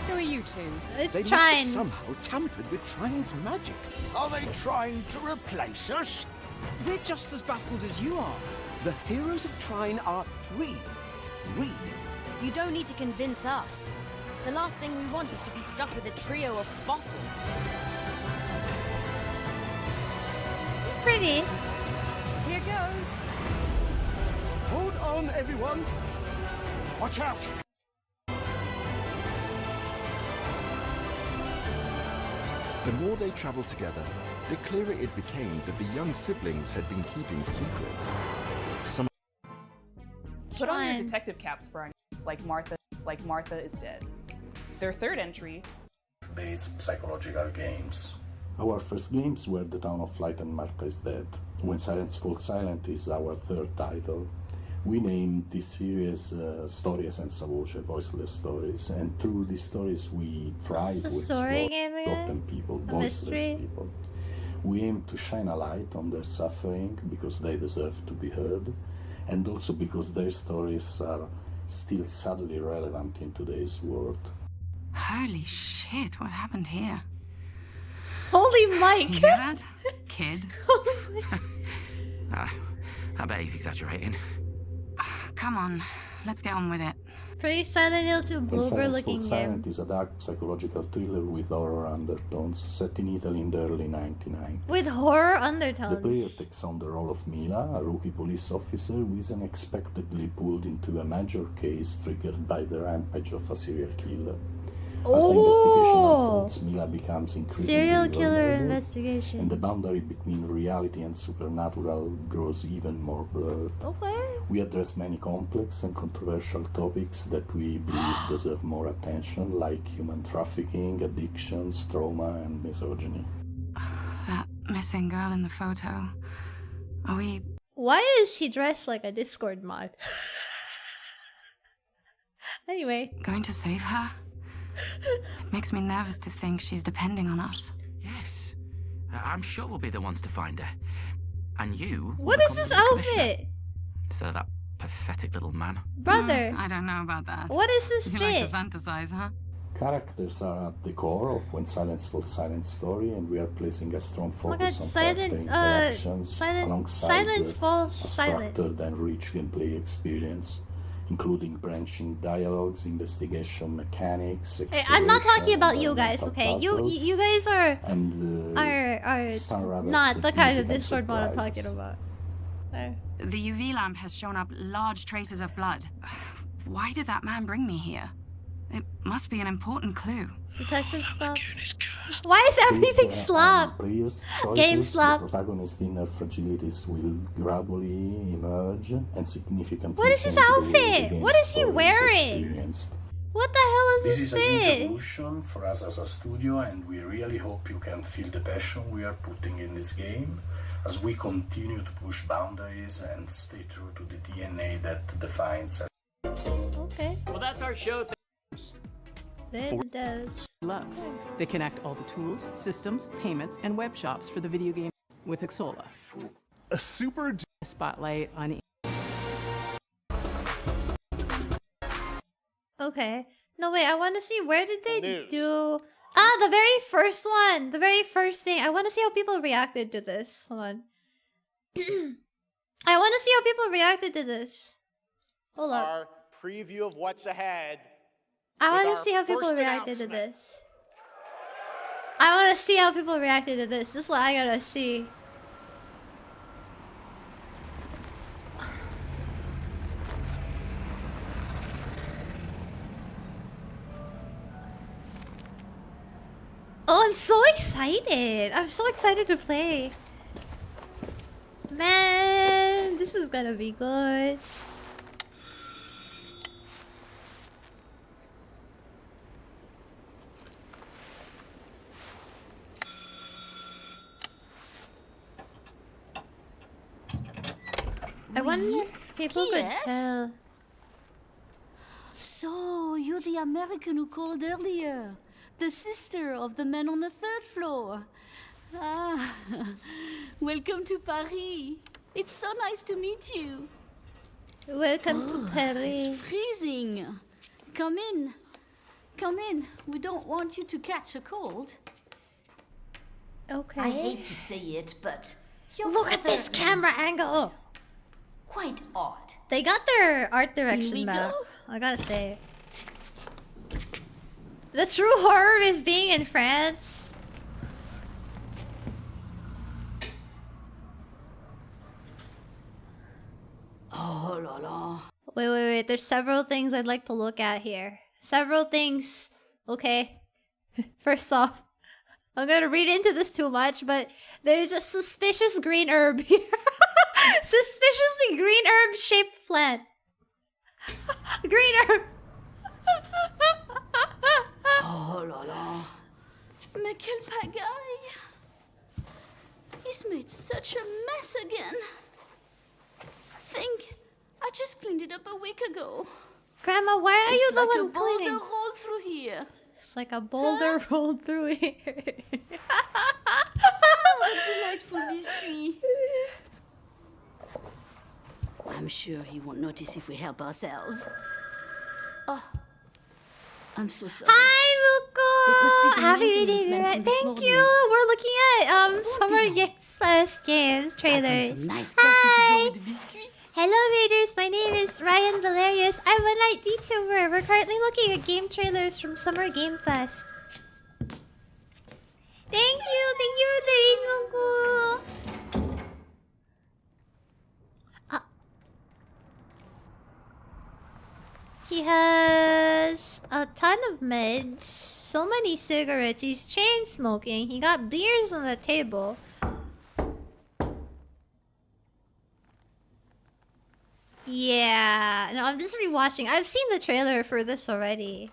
Who are you two?
It's
They must
Trine.
have somehow tampered with Trine's magic. Are they trying to replace us?
We're just as baffled as you are.
The heroes of Trine are three. Three.
You don't need to convince us. The last thing we want is to be stuck with a trio of fossils.
Pretty.
Here goes.
Hold on, everyone. Watch out.
The more they traveled together, the clearer it became that the young siblings had been keeping secrets. Some
Put on your detective caps for our names, like Martha is dead. Their third entry,
based psychological games.
Our first games were The Town of Light and Martha is Dead. When Silence Falls Silent is our third title. We named this series Storie senza voce, voiceless stories, and through these stories we try to explore forgotten people, voiceless people. We aim to shine a light on their suffering because they deserve to be heard, and also because their stories are still sadly relevant in today's world.
Holy shit, what happened here?
Holy Mike!
You hear that? Kid?
I bet he's exaggerating.
Come on, let's get on with it.
Pretty Silent Hill 2
And
blooper
Silence
looking
Falls
game.
Silent is a dark psychological thriller with horror undertones set in Italy in the early 99.
With horror
The player
undertones.
takes on the role of Mila, a rookie police officer who is unexpectedly pulled into a major case triggered by the rampage of a serial killer. As the investigation unfolds, Mila becomes increasingly
Serial killer
vulnerable,
investigation.
and the boundary between reality and supernatural grows even more blurred.
Okay.
We address many complex and controversial topics that we believe deserve more attention, like human trafficking, addictions, trauma, and misogyny.
That missing girl in the photo. Are we...
Why is he dressed like a Discord mod? Anyway.
going to save her? It makes me nervous to think she's depending on us.
Yes. I'm sure we'll be the ones to find her. And you...
What is this outfit?
Instead of that pathetic little man.
Brother.
I don't know about that.
What is this
You
fit?
like to fantasize, huh?
Characters are at the core of When Silence Falls Silence story, and we are placing a strong
Oh my god,
focus on character interactions alongside
Silence Falls
a
Silent.
structured and rich gameplay experience, including branching dialogues, investigation mechanics.
Hey, I'm not talking about you
exploration,
guys, okay?
environmental
You guys are
and some rather
not the kind of
significant
Discord mod I'm
surprises.
talking about. Okay.
The UV lamp has shown up large traces of blood. Why did that man bring me here? It must be an important clue.
Detective stuff. Why is everything slop? Game slop.
The protagonist's inner fragilities will gradually emerge and significantly.
What is his
change the way the
outfit?
game's
What is he
story
wearing?
experienced.
What the hell is
This
this
is a huge
fit?
evolution for us as a studio, and we really hope you can feel the passion we are putting in this game as we continue to push boundaries and stay true to the DNA that defines us.
Okay.
Well, that's our show.
It does.
Love. They connect all the tools, systems, payments, and web shops for the video game with Exola.
A super
spotlight on.
Okay. No, wait, I want to see, where did they do... Ah, the very first one! The very first thing. I want to see how people reacted to this. Hold on. I want to see how people reacted to this. Hold up.
Our preview of what's ahead.
I
with
want
our
to see how people
first
reacted to
announcement.
this. I want to see how people reacted to this. This is what I gotta see. Oh, I'm so excited. I'm so excited to play. Man, this is gonna be good. I wonder if people could
BTS?
tell.
So, you're the American who called earlier. The sister of the man on the third floor. Ah, welcome to Paris. It's so nice to meet you.
Welcome to Paris.
It's freezing. Come in. Come in. We don't want you to catch a cold.
Okay.
I hate to say it, but your
Look at
brother
this camera
is
angle.
Quite odd.
They got their art direction back.
Illegal?
I gotta say. The true horror is being in France.
Oh la la.
Wait. There's several things I'd like to look at here. Several things. Okay. First off, I'm gonna read into this too much, but there's a suspicious green herb here. Suspiciously green herb shaped plant. Green herb.
Oh la la. Mais quelle pagaille. He's made such a mess again. Think, I just cleaned it up a week ago.
Grandma, why are you the
like
one
a boulder
cleaning?
rolled through here.
It's like a boulder rolled through here.
Oh, delightful biscuit. I'm sure he won't notice if we help ourselves. Oh, I'm so sorry.
Hi,
It must be
Muko!
the
Happy
maintenance
meeting
man
you.
from this
Thank
morning.
you. We're looking at Summer Games Fest games trailers.
Some nice coffee
Hi.
to go with the biscuit.
Hello, Raiders. My name is Raian Valerius. I'm a night VTuber. We're currently looking at game trailers from Summer Game Fest. Thank you for the read, Muko. He has has a ton of meds, so many cigarettes, he's chain smoking, he got beers on the table. Yeah, no, I'm just rewatching. I've seen the trailer for this already.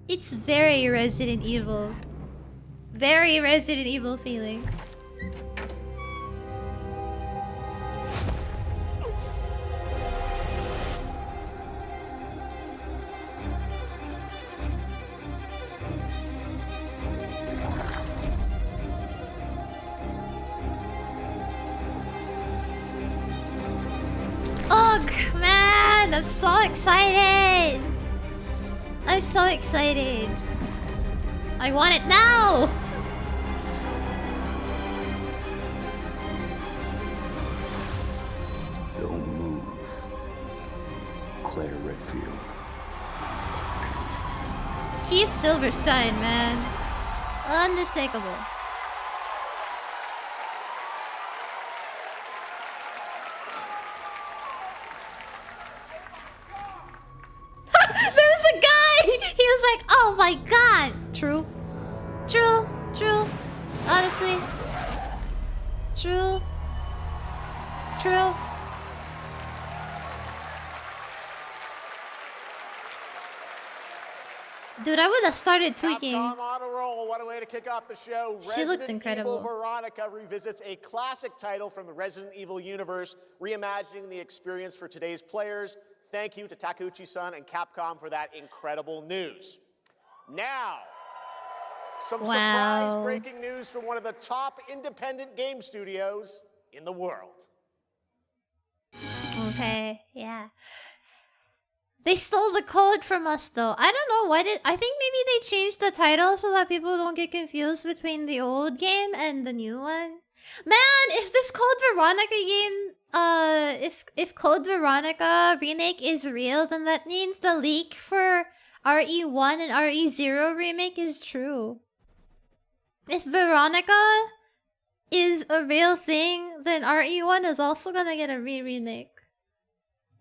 It's very Resident Evil. Very Resident Evil feeling. Ugh, man, I'm so excited. I'm so excited. I want it now.
Don't move. Claire Redfield.
Keith Silverstein, man. Unmistakable. There was a guy! He was like, oh my god! True. True. True. Honestly. True. True. Dude, I would have started tweaking.
Capcom on a roll. What a way to kick off the show.
She looks incredible.
Evil Veronica revisits a classic title from the Resident Evil universe, reimagining the experience for today's players. Thank you to Takeuchi-san and Capcom for that incredible news. Now, some surprise breaking news from one of the top independent game studios in the world.
Okay, yeah. They stole the code from us though. I don't know what it... I think maybe they changed the title so that people don't get confused between the old game and the new one. Man, if this Code Veronica game... If Code Veronica remake is real, then that means the leak for RE1 and RE0 remake is true. If Veronica is a real thing, then RE1 is also gonna get a remake.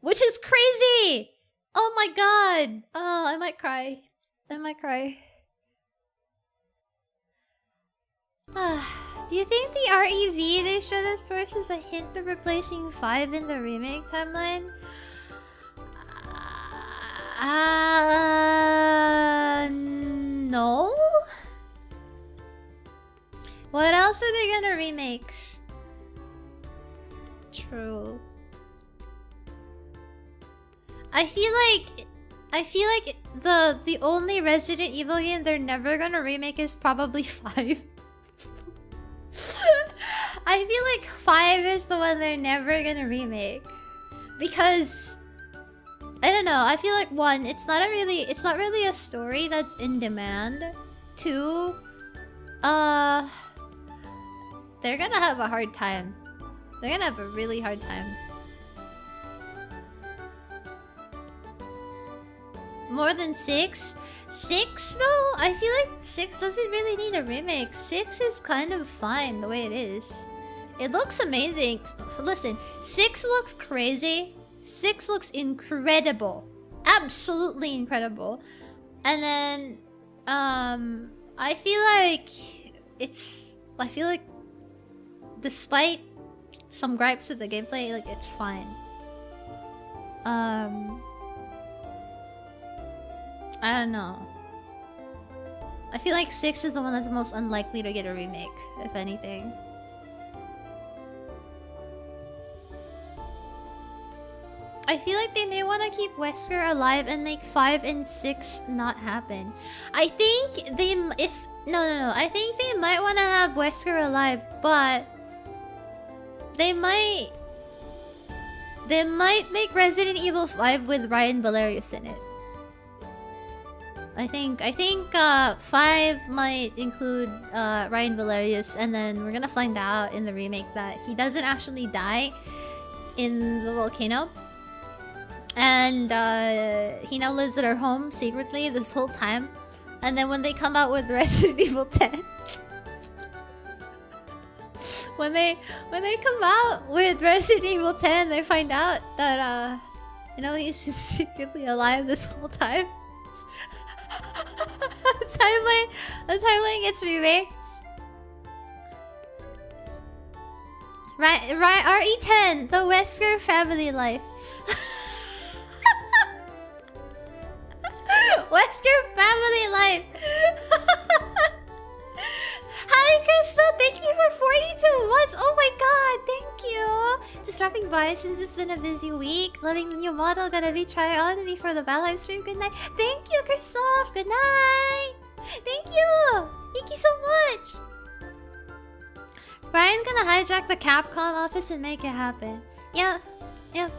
Which is crazy! Oh my god! Oh, I might cry. I might cry. Do you think the REV they showed us source is a hint of replacing 5 in the remake timeline? No? What else are they gonna remake? True. I feel like the only Resident Evil game they're never gonna remake is probably 5. I feel like 5 is the one they're never gonna remake. Because I don't know, I feel like 1, it's not really a story that's in demand. 2, they're gonna have a hard time. They're gonna have a really hard time. More than 6? 6 though? I feel like 6 doesn't really need a remake. 6 is kind of fine the way it is. It looks amazing. Listen, 6 looks crazy. 6 looks incredible. Absolutely incredible. And then, I feel like despite some gripes with the gameplay, like, it's fine. I don't know. I feel like 6 is the one that's most unlikely to get a remake, if anything. I feel like they may want to keep Wesker alive and make 5 and 6 not happen. I think they... I think they might want to have Wesker alive, but... They might make Resident Evil 5 with Raian Valerius in it. I think 5 might include Raian Valerius, and then we're gonna find out in the remake that he doesn't actually die in the volcano. And he now lives at our home secretly this whole time. And then when they come out with Resident Evil 10... when they come out with Resident Evil 10, they find out that you know, he's just secretly alive this whole time. the timeline gets remade. Right, RE10, the Wesker family life. Wesker family life. Hi, Crystal. Thank you for 42 months. Oh my god, thank you. Just dropping by since it's been a busy week. Loving the new model. Gonna be trying on before the Val live stream. Good night. Thank you, Christoph. Good night. Thank you. Thank you so much. Ryan gonna hijack the Capcom office and make it happen. Yeah. Yeah.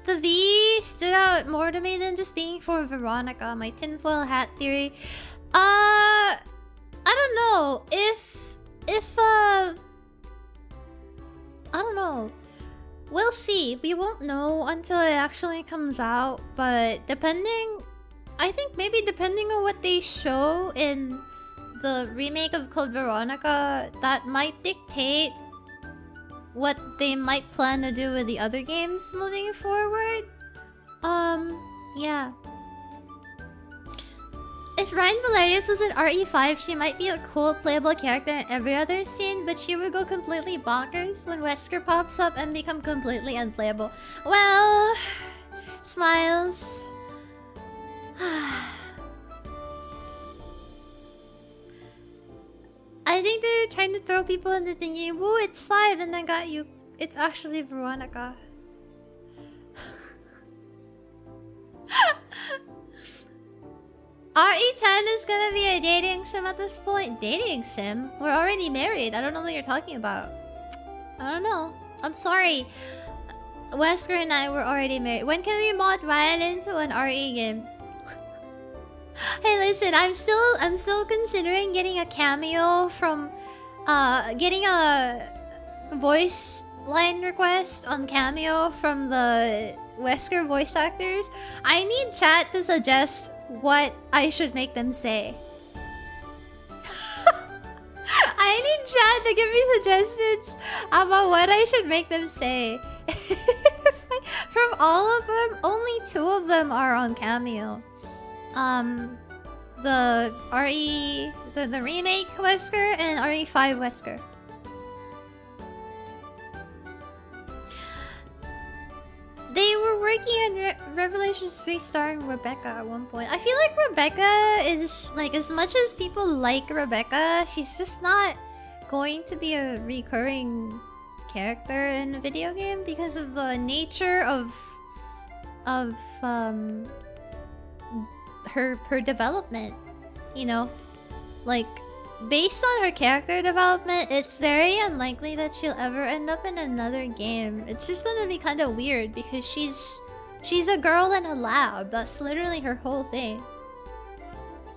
The V stood out more to me than just being for Veronica. My tinfoil hat theory. I don't know if I don't know. We'll see. We won't know until it actually comes out, but I think maybe depending on what they show in the remake of Code Veronica, that might dictate what they might plan to do with the other games moving forward. Yeah. If Ryan Valerius was in RE5, she might be a cool playable character in every other scene, but she would go completely bonkers when Wesker pops up and become completely unplayable. Well, smiles. I think they're trying to throw people into thinking, woo, it's 5, and then got you. It's actually Veronica. RE10 is gonna be a dating sim at this point. Dating sim? We're already married. I don't know what you're talking about. I don't know. I'm sorry. Wesker and I were already married. When can we mod Ryan into an RE game? Hey, listen, I'm still considering getting a cameo from getting a voice line request on Cameo from the Wesker voice actors. I need chat to suggest what I should make them say. I need chat to give me suggestions about what I should make them say. From all of them, only 2 of them are on Cameo. The the remake Wesker and RE5 Wesker. They were working on Revelations 3 starring Rebecca at one point. I feel like Rebecca is, like, as much as people like Rebecca, she's just not going to be a recurring character in a video game because of the nature of her development, you know? Like, based on her character development, it's very unlikely that she'll ever end up in another game. It's just gonna be kind of weird because she's a girl in a lab. That's literally her whole thing.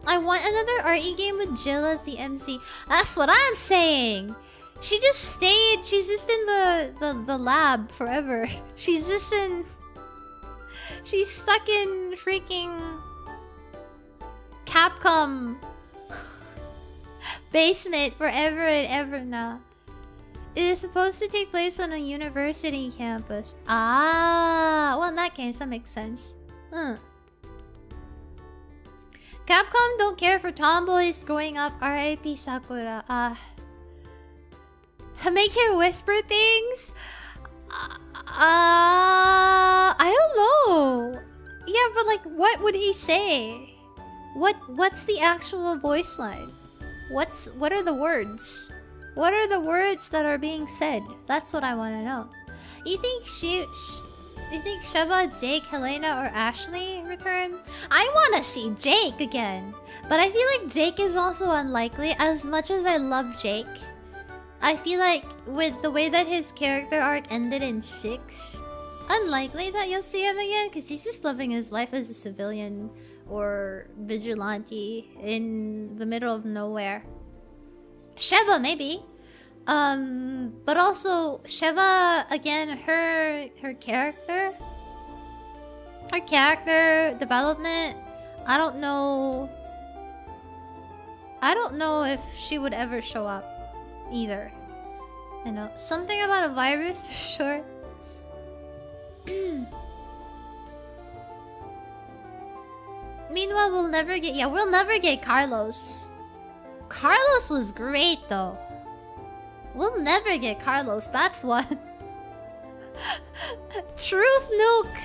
I want another RE game with Jill as the MC. That's what I'm saying! She just stayed, she's just in the lab forever. She's just in... She's stuck in freaking... Capcom basement forever and ever now. It is supposed to take place on a university campus. Ah, well, in that case, that makes sense. Capcom don't care for tomboys growing up. R.I.P. Sakura. Make her whisper things? I don't know. Yeah, but like, what would he say? What's the actual voice line? What are the words? What are the words that are being said? That's what I want to know. You think Sheva, Jake, Helena, or Ashley return? I want to see Jake again. But I feel like Jake is also unlikely. As much as I love Jake, I feel like with the way that his character arc ended in 6, unlikely that you'll see him again because he's just living his life as a civilian or vigilante in the middle of nowhere. Sheva, maybe. But also, Sheva, again, her character development, I don't know if she would ever show up. either. I know something about a virus for sure. Meanwhile, we'll never get Carlos. Carlos was great though. We'll never get Carlos, that's what. Truth nuke.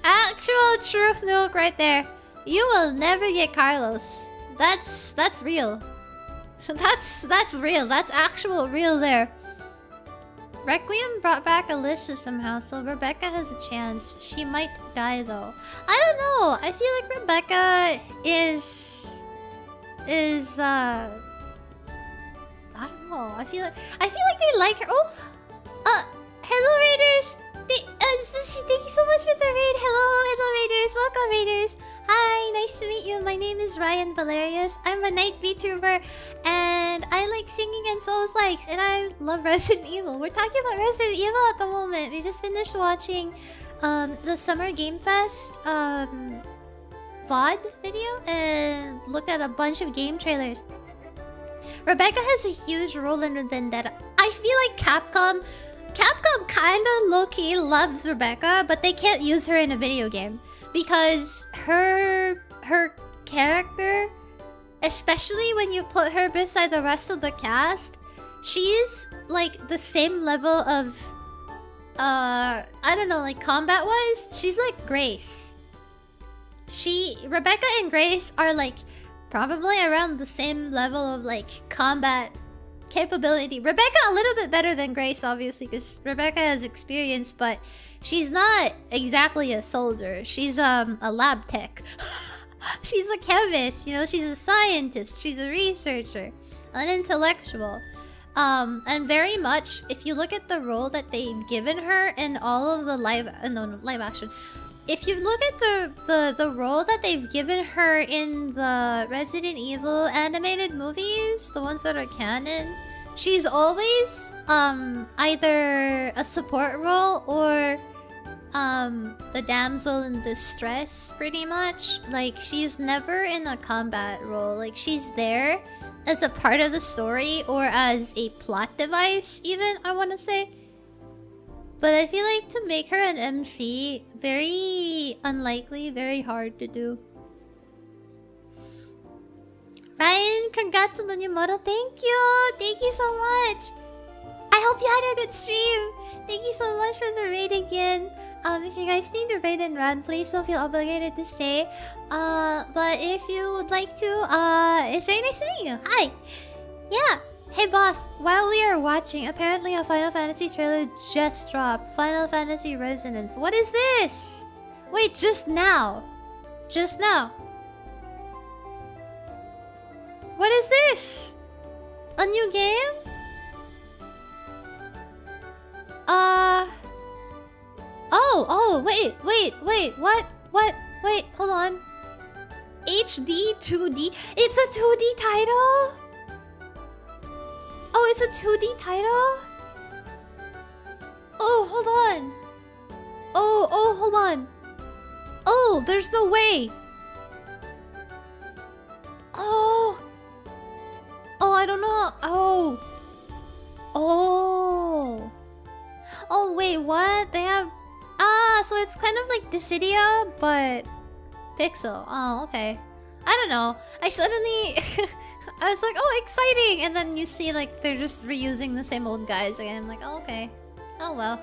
Actual truth nuke right there. You will never get Carlos. That's real. That's real. That's actual real there. Requiem brought back Alyssa somehow, so Rebecca has a chance. She might die though. I don't know. I feel like Rebecca is I don't know. I feel like they like her. Oh, hello Raiders. Sushi, thank you so much for the raid. Hello Raiders. Welcome Raiders. Hi, nice to meet you. My name is Raian Valerius. I'm a night VTuber, and I like singing and Souls likes, and I love Resident Evil. We're talking about Resident Evil at the moment. We just finished watching the Summer Game Fest VOD video and looked at a bunch of game trailers. Rebecca has a huge role in Vendetta. I feel like Capcom kinda low-key loves Rebecca, but they can't use her in a video game. Because her character, especially when you put her beside the rest of the cast, she's like the same level of I don't know, like combat-wise, she's like Grace. Rebecca and Grace are like probably around the same level of like combat capability. Rebecca a little bit better than Grace, obviously, because Rebecca has experience, but she's not exactly a soldier. She's a lab tech. She's a chemist, you know, she's a scientist, she's a researcher, an intellectual. And very much, if you look at the role that they've given her in all of the live action. If you look at the role that they've given her in the Resident Evil animated movies, the ones that are canon, she's always either a support role or the damsel in distress, pretty much. Like, she's never in a combat role. Like, she's there as a part of the story or as a plot device, even, I want to say. But I feel like to make her an MC, very unlikely, very hard to do. Ryan, congrats on the new model. Thank you! Thank you so much! I hope you had a good stream! Thank you so much for the raid again. If you guys need to raid and run, please don't feel obligated to stay. But if you would like to, it's very nice to meet you. Hi! Yeah! Hey boss, while we are watching, apparently a Final Fantasy trailer just dropped. Final Fantasy Resonance. What is this? Wait, just now. Just now. What is this? A new game? Oh, wait, what? Wait, hold on. HD 2D? It's a 2D title? Oh, it's a 2D title? Oh, hold on. Oh, hold on. Oh, there's no way. Oh, I don't know. Oh, wait, what? They have... so it's kind of like Dissidia, but... Pixel. Oh, okay. I don't know. I suddenly... I was like, oh, exciting! And then you see, like, they're just reusing the same old guys again. I'm like, oh, okay. Oh, well.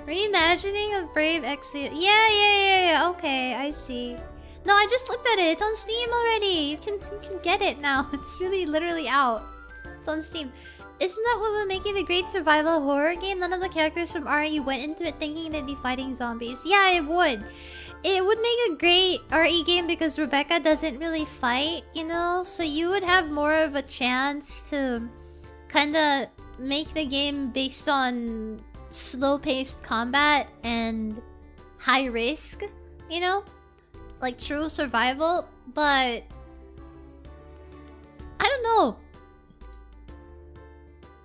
Reimagining of Brave Exvius. Yeah. Okay, I see. No, I just looked at it. It's on Steam already. You can get it now. It's really literally out. It's on Steam. Isn't that what would make it a great survival horror game? None of the characters from RE went into it thinking they'd be fighting zombies. Yeah, it would. It would make a great RE game because Rebecca doesn't really fight, you know? So you would have more of a chance to kind of make the game based on slow-paced combat and high risk, you know? Like true survival, but... I don't know.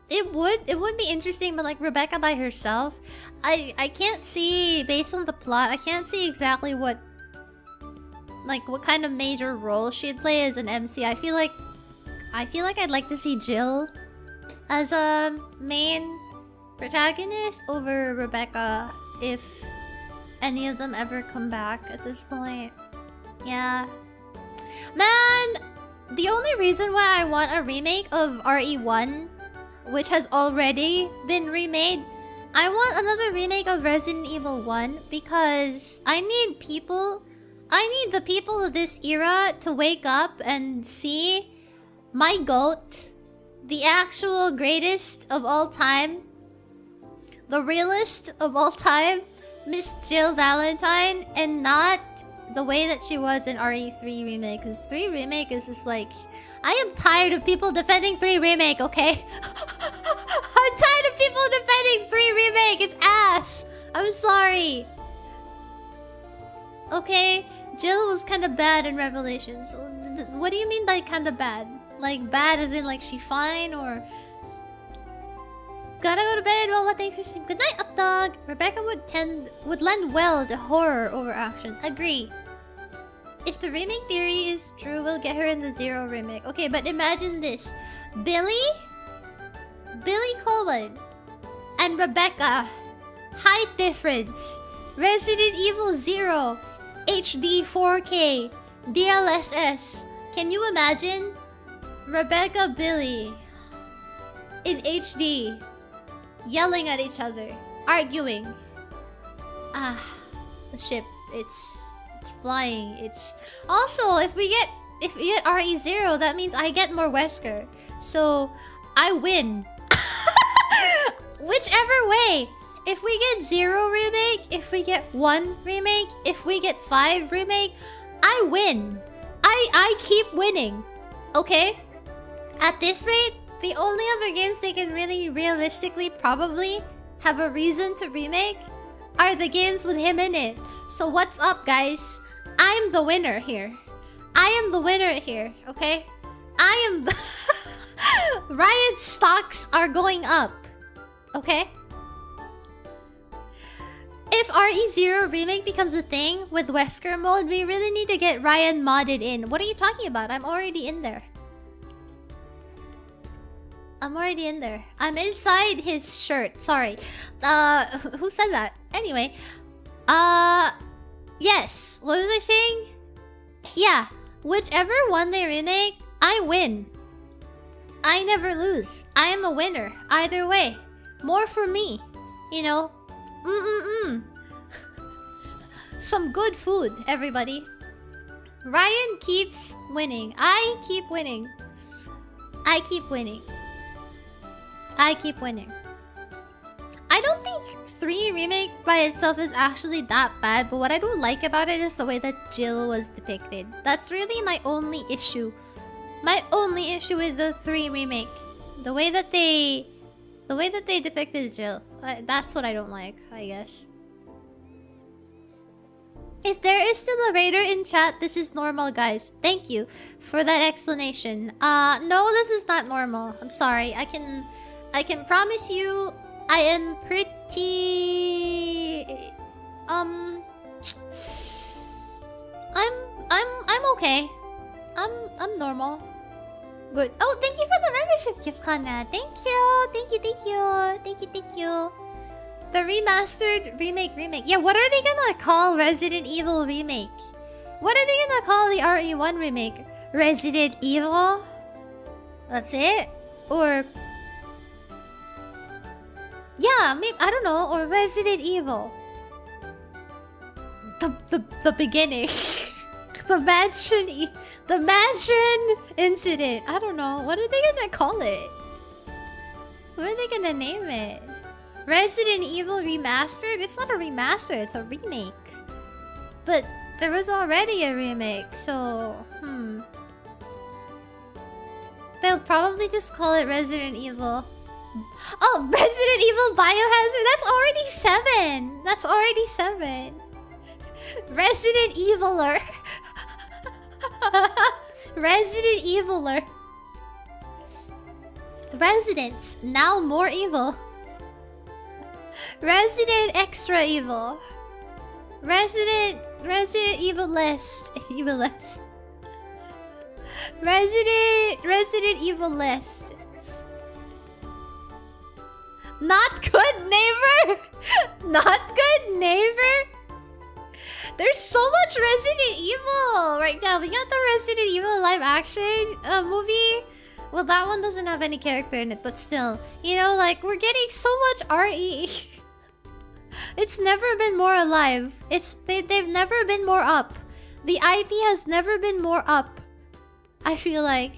It would be interesting, but like Rebecca by herself, I can't see, based on the plot, I can't see exactly what like what kind of major role she'd play as an MC. I feel like I'd like to see Jill as a main protagonist over Rebecca if any of them ever come back at this point. Yeah. Man, the only reason why I want a remake of RE1, which has already been remade, I want another remake of Resident Evil 1 because I need the people of this era to wake up and see my GOAT, the actual greatest of all time, the realest of all time, Miss Jill Valentine, and not the way that she was in RE3 Remake. Because 3 Remake is just like... I am tired of people defending 3 Remake, okay? I'm tired of people defending 3 Remake! It's ass! I'm sorry. Okay, Jill was kind of bad in Revelations. What do you mean by kind of bad? Like bad as in like she fine or... Gotta go to bed. Well, what thanks for stream. Good night, Updog. Rebecca would lend well to horror over action. Agree. If the remake theory is true, we'll get her in the 0 remake. Okay, but imagine this. Billy Coleman and Rebecca. Height difference. Resident Evil 0. HD 4K. DLSS. Can you imagine? Rebecca, Billy. In HD. Yelling at each other. Arguing. Ah. The ship. It's flying. It's also if we get RE0, that means I get more Wesker. So I win. Whichever way. If we get 0 remake, if we get 1 remake, if we get 5 remake, I win. I keep winning. Okay? At this rate, the only other games they can really realistically probably have a reason to remake are the games with him in it. So what's up, guys? I'm the winner here. I am the winner here, okay? I am the... Raian stocks are going up. Okay? If RE0 remake becomes a thing with Wesker mode, we really need to get Raian modded in. What are you talking about? I'm already in there. I'm already in there. I'm inside his shirt. Sorry. Who said that? Anyway. Yes. What was I saying? Yeah. Whichever one they remake, I win. I never lose. I am a winner. Either way. More for me. You know? Some good food, everybody. Raian keeps winning. I keep winning. I keep winning. I keep winning. I don't think 3 remake by itself is actually that bad, but what I don't like about it is the way that Jill was depicted. That's really my only issue. My only issue with the 3 remake. The way that they depicted Jill. That's what I don't like, I guess. If there is still a raider in chat, this is normal, guys. Thank you for that explanation. No, this is not normal. I'm sorry. I can promise you I am pretty... I'm okay. I'm normal. Good. Oh, thank you for the membership gift, Kana. Thank you. Thank you. The remastered remake. Yeah, what are they gonna call Resident Evil remake? What are they gonna call the RE1 remake? Resident Evil? That's it? Or... yeah, maybe, I don't know. Or Resident Evil. The beginning. The mansion incident. I don't know. What are they gonna call it? What are they gonna name it? Resident Evil Remastered? It's not a remaster, it's a remake. But there was already a remake, so... They'll probably just call it Resident Evil. Oh, Resident Evil Biohazard! That's already 7! Resident Eviler. Resident Eviler. Residents, now more evil. Resident Extra Evil. Resident Resident Evil list. Evil list. Resident Evil list. Not good neighbor. Not good neighbor. There's so much Resident Evil right now. We got the Resident Evil live action movie. Well, that one doesn't have any character in it, but still, you know, like we're getting so much RE. It's never been more alive. They've never been more up. The IP has never been more up. I feel like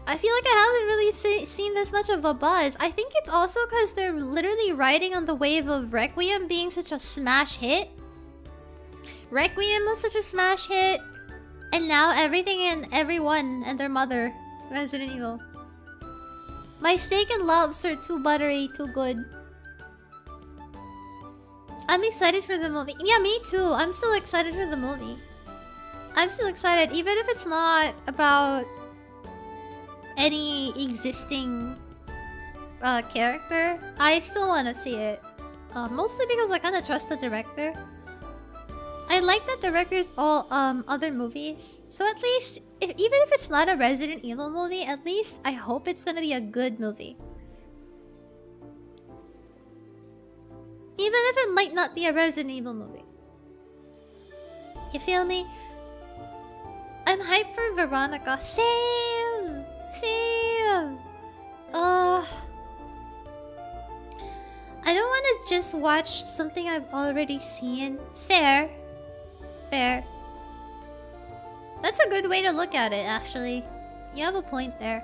I haven't really seen this much of a buzz. I think it's also because they're literally riding on the wave of Requiem being such a smash hit. Requiem was such a smash hit, and now everything and everyone and their mother, Resident Evil. My steak and lobster, too buttery, too good. I'm excited for the movie. Yeah, me too. I'm still excited for the movie. I'm still excited, even if it's not about any existing character. I still want to see it. Mostly because I kind of trust the director. I like that directors all other movies. So at least, even if it's not a Resident Evil movie, at least I hope it's gonna be a good movie. Even if it might not be a Resident Evil movie. You feel me? I'm hyped for Veronica. Same! Same! I don't want to just watch something I've already seen. Fair. Fair. That's a good way to look at it, actually. You have a point there.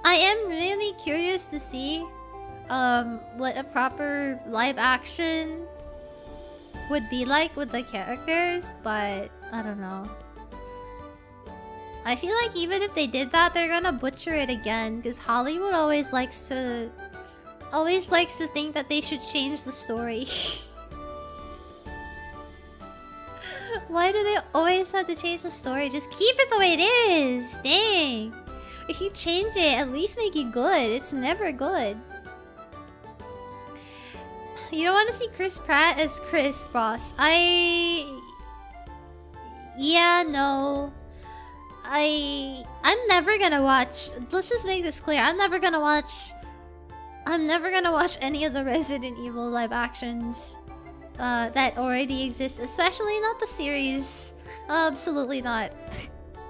I am really curious to see what a proper live action would be like with the characters, but I don't know. I feel like even if they did that, they're gonna butcher it again, because Hollywood always likes to think that they should change the story. Why do they always have to change the story? Just keep it the way it is. Dang. If you change it, at least make it good. It's never good. You don't want to see Chris Pratt as Chris, boss. Yeah, no. I'm never gonna watch. Let's just make this clear. I'm never gonna watch any of the Resident Evil live actions that already exist, especially not the series. Absolutely not.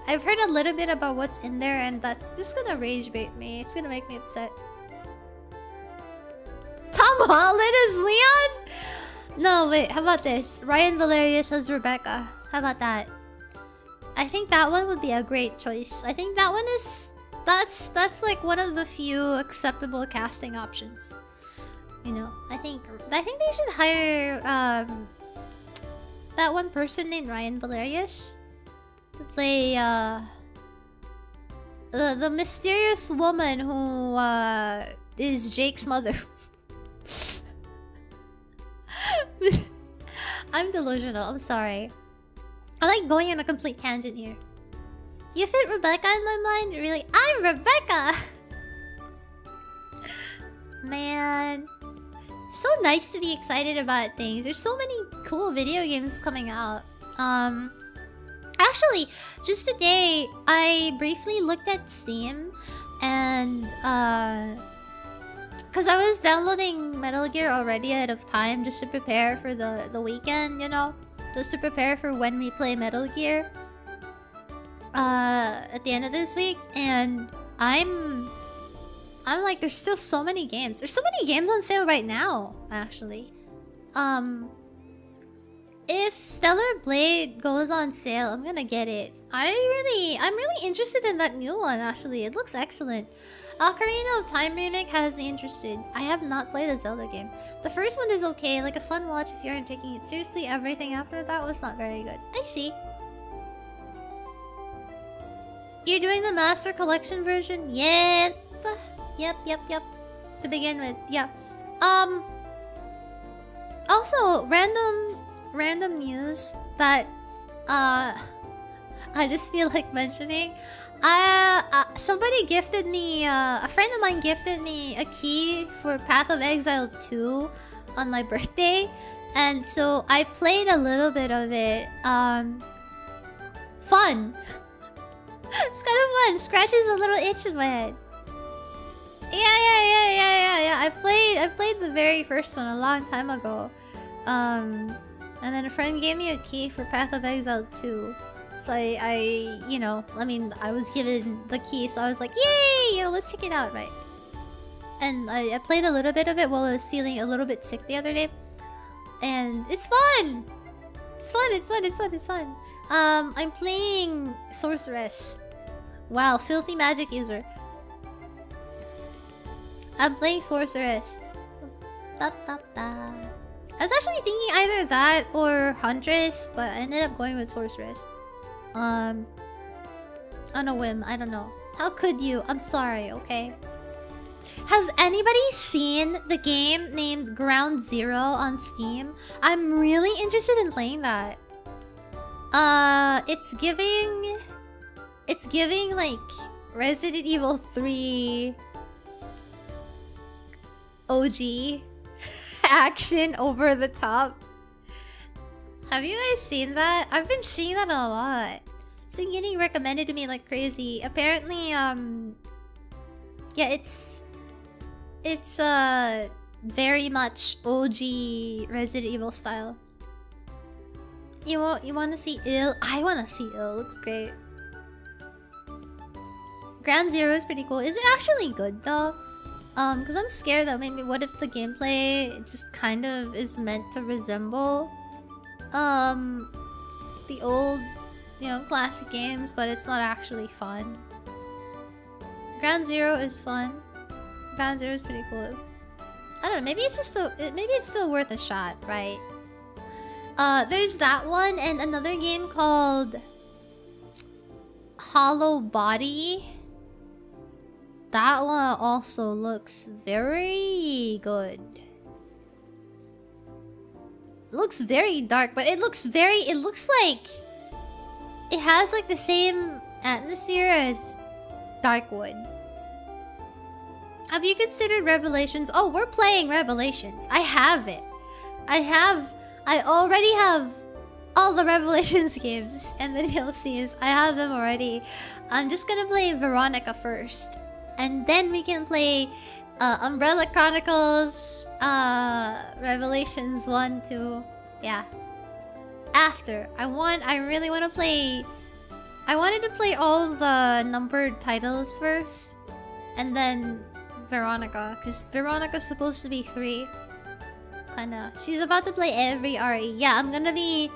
I've heard a little bit about what's in there, and that's just gonna rage bait me. It's gonna make me upset. Tom Holland as Leon? No, wait, how about this? Ryan Valerius as Rebecca. How about that? I think that one would be a great choice. I think that one is... That's like one of the few acceptable casting options. You know, I think they should hire that one person named Ryan Valerius to play the mysterious woman who is Jake's mother. I'm delusional, I'm sorry. I like going on a complete tangent here. You fit Rebecca in my mind? Really? I'm Rebecca! Man. So nice to be excited about things. There's so many cool video games coming out. Actually, just today, I briefly looked at Steam and because I was downloading Metal Gear already ahead of time just to prepare for the weekend, you know? Just to prepare for when we play Metal Gear at the end of this week. And I'm like, there's still so many games. There's so many games on sale right now, actually. If Stellar Blade goes on sale, I'm gonna get it. I'm really interested in that new one, actually. It looks excellent. Ocarina of Time remake has me interested. I have not played a Zelda game. The first one is okay, like a fun watch if you aren't taking it seriously. Everything after that was not very good. I see. You're doing the Master Collection version? Yep. Yep. To begin with, yeah. Also, random news that I just feel like mentioning. Somebody gifted me, a friend of mine gifted me a key for Path of Exile 2 on my birthday, and so I played a little bit of it. Fun. It's kind of fun. Scratches a little itch in my head. Yeah. I played the very first one a long time ago. And then a friend gave me a key for Path of Exile 2. So I you know, I mean, I was given the key, so I was like, yay, you know, let's check it out, right? And I played a little bit of it while I was feeling a little bit sick the other day. And it's fun! It's fun. I'm playing Sorceress. Wow, filthy magic user. I'm playing Sorceress. I was actually thinking either that or Huntress, but I ended up going with Sorceress. On a whim, I don't know. How could you? I'm sorry, okay? Has anybody seen the game named Ground Zero on Steam? I'm really interested in playing that. It's giving like Resident Evil 3 OG action over the top. Have you guys seen that? I've been seeing that a lot. It's been getting recommended to me like crazy. Apparently, yeah, it's very much OG Resident Evil style. You want to see Ill? I want to see Ill. Looks great. Ground Zero is pretty cool. Is it actually good though? Because I'm scared that maybe what if the gameplay just kind of is meant to resemble the old, you know, classic games, but it's not actually fun. Ground Zero is fun. Ground Zero is pretty cool. I don't know, maybe it's just maybe it's still worth a shot, right? There's that one and another game called Hollow Body. That one also looks very good. Looks very dark, but it looks like it has like the same atmosphere as Darkwood. Have you considered Revelations? Oh, we're playing Revelations. I have it. I already have all the Revelations games and the DLCs. I have them already. I'm just gonna play Veronica first. And then we can play Umbrella Chronicles, Revelations 1, 2. Yeah. After. I really want to play... I wanted to play all the numbered titles first. And then Veronica. Because Veronica's supposed to be 3. Kinda. She's about to play every RE. Yeah, I'm gonna be...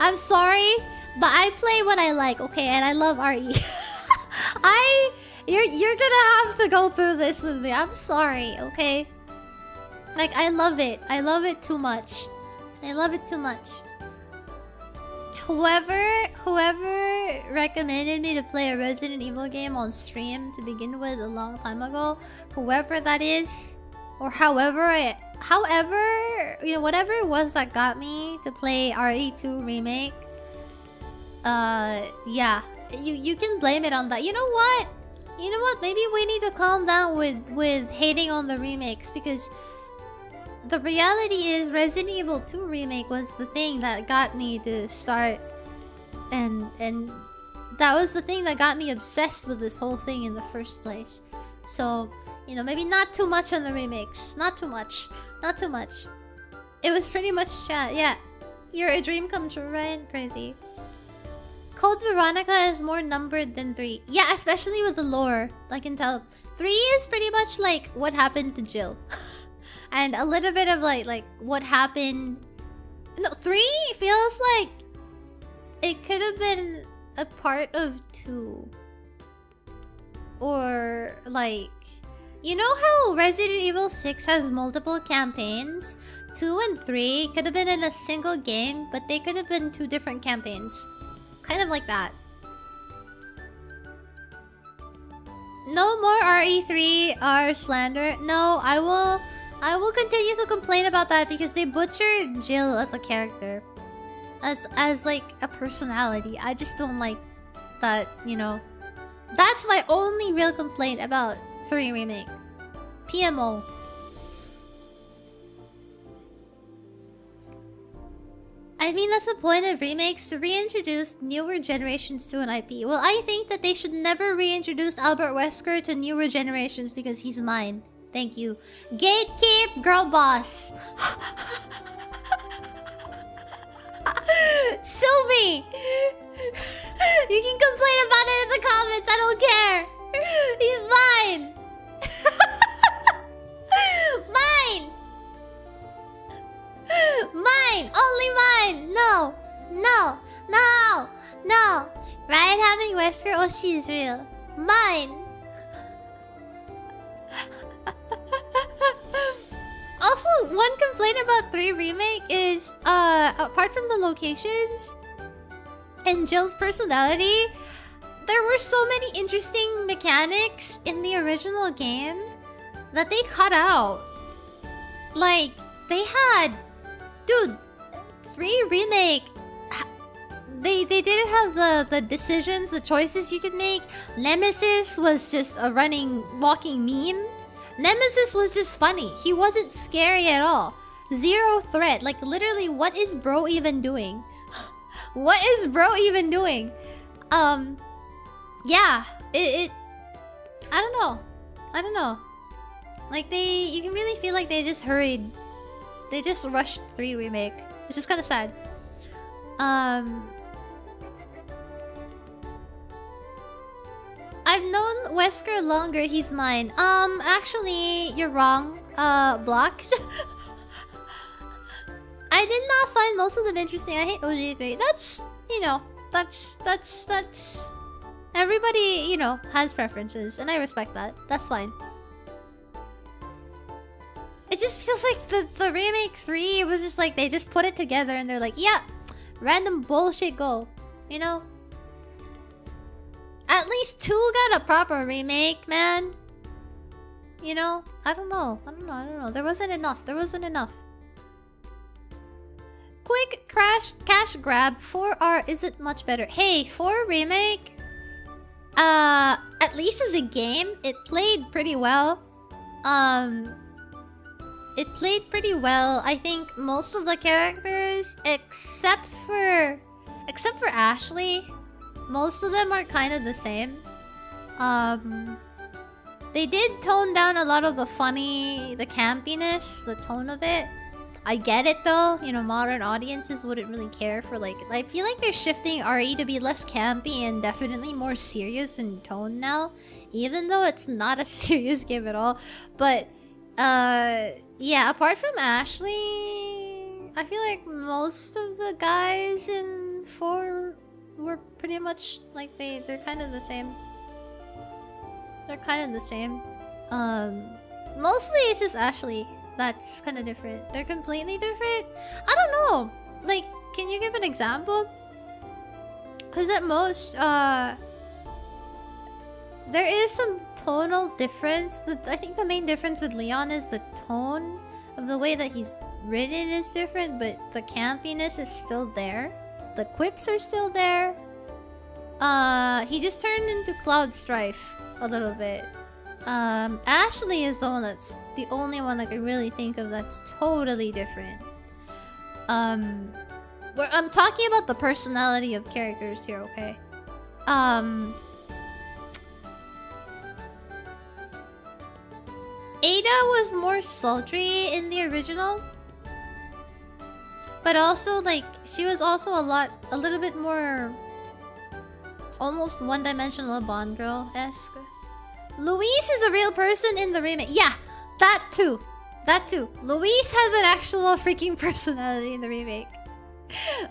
I'm sorry, but I play what I like, okay? And I love RE. You're gonna have to go through this with me. I'm sorry, okay? Like, I love it. I love it too much. I love it too much. Whoever recommended me to play a Resident Evil game on stream to begin with a long time ago, whoever that is, or however, you know, whatever it was that got me to play RE2 Remake, yeah, you can blame it on that. You know what? Maybe we need to calm down with hating on the remakes, because the reality is Resident Evil 2 Remake was the thing that got me to start, and that was the thing that got me obsessed with this whole thing in the first place. So, you know, maybe not too much on the remakes. Not too much. It was pretty much chat. Yeah, you're a dream come true, Ryan. Crazy. Code Veronica is more numbered than 3. Yeah, especially with the lore. I can tell. 3 is pretty much like what happened to Jill. And a little bit of like what happened... No, 3 feels like it could have been a part of 2. Or like... You know how Resident Evil 6 has multiple campaigns? 2 and 3 could have been in a single game, but they could have been 2 different campaigns. Kind of like that. No more RE3 slander. No, I will continue to complain about that because they butchered Jill as a character. As like a personality. I just don't like that, you know. That's my only real complaint about 3 Remake. PMO. I mean, that's the point of remakes, to reintroduce newer generations to an IP. Well, I think that they should never reintroduce Albert Wesker to newer generations because he's mine. Thank you. Gatekeep, girl boss. Sylvie! You can complain about it in the comments, I don't care! He's mine! Mine! Mine! Only mine! No! No! No! No! Ryan having Wesker Oshi is real. Mine! Also, one complaint about 3 Remake is, apart from the locations and Jill's personality, there were so many interesting mechanics in the original game that they cut out. Like, they had... Dude, 3 Remake... They didn't have the decisions, the choices you could make. Nemesis was just a walking meme. Nemesis was just funny. He wasn't scary at all. Zero threat. Like, literally, what is bro even doing? What is bro even doing? Yeah. I don't know. I don't know. Like, you can really feel like they just hurried. They just rushed 3 Remake. Which is kind of sad. I've known Wesker longer, he's mine. Actually, you're wrong. Blocked. I did not find most of them interesting. I hate OG3. That's, you know, that's... Everybody, you know, has preferences, and I respect that. That's fine. It just feels like the Remake 3, it was just like, they just put it together, and they're like, yeah, random bullshit go. You know? At least 2 got a proper remake, man. You know? I don't know. There wasn't enough. Quick cash grab. 4R isn't much better. Hey, 4 Remake... at least as a game, it played pretty well. It played pretty well. I think most of the characters, except for Ashley... Most of them are kind of the same. They did tone down a lot of the funny, the campiness, the tone of it. I get it though, you know, modern audiences wouldn't really care for like... I feel like they're shifting RE to be less campy and definitely more serious in tone now. Even though it's not a serious game at all. But, yeah, apart from Ashley, I feel like most of the guys in 4... were pretty much like they're kind of the same. Mostly it's just Ashley that's kind of different. They're completely different. I don't know. Like, can you give an example? Because at most, there is some tonal difference. I think the main difference with Leon is the tone of the way that he's written is different, but the campiness is still there. The quips are still there. He just turned into Cloud Strife a little bit. Ashley is the one that's the only one I can really think of that's totally different. I'm talking about the personality of characters here, okay? Ada was more sultry in the original. But also, like, she was also a little bit more... almost one-dimensional Bond Girl-esque. Louise is a real person in the remake. Yeah, that too. Louise has an actual freaking personality in the remake.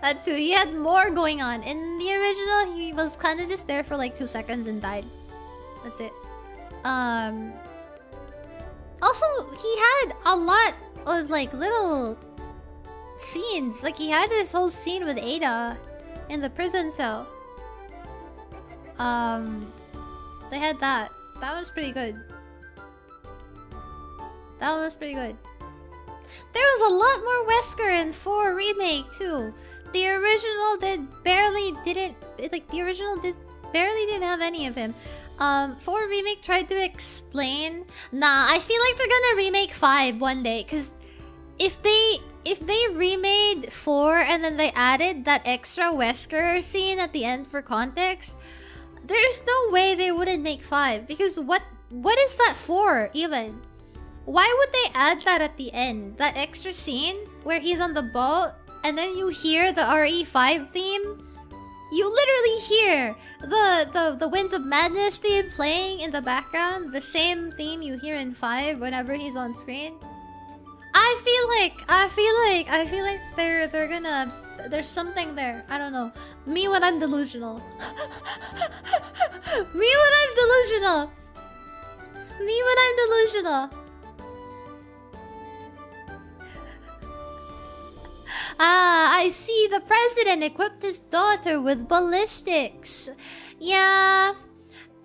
That too. He had more going on. In the original, he was kind of just there for like 2 seconds and died. That's it. Also, he had a lot of like little scenes. Like he had this whole scene with Ada in the prison cell. They had that. That was pretty good. There was a lot more Wesker in 4 Remake too. The original barely didn't have any of him. 4 Remake tried to explain. Nah, I feel like they're gonna remake 5 one day. Cause if they if they remade 4 and then they added that extra Wesker scene at the end for context, there's no way they wouldn't make 5. Because what is that for, even? Why would they add that at the end? That extra scene where he's on the boat and then you hear the RE5 theme? You literally hear the Winds of Madness theme playing in the background, the same theme you hear in 5 whenever he's on screen. I feel like they're gonna, there's something there. I don't know. Me when I'm delusional. Me when I'm delusional. Me when I'm delusional. Ah, I see. The president equipped his daughter with ballistics. Yeah,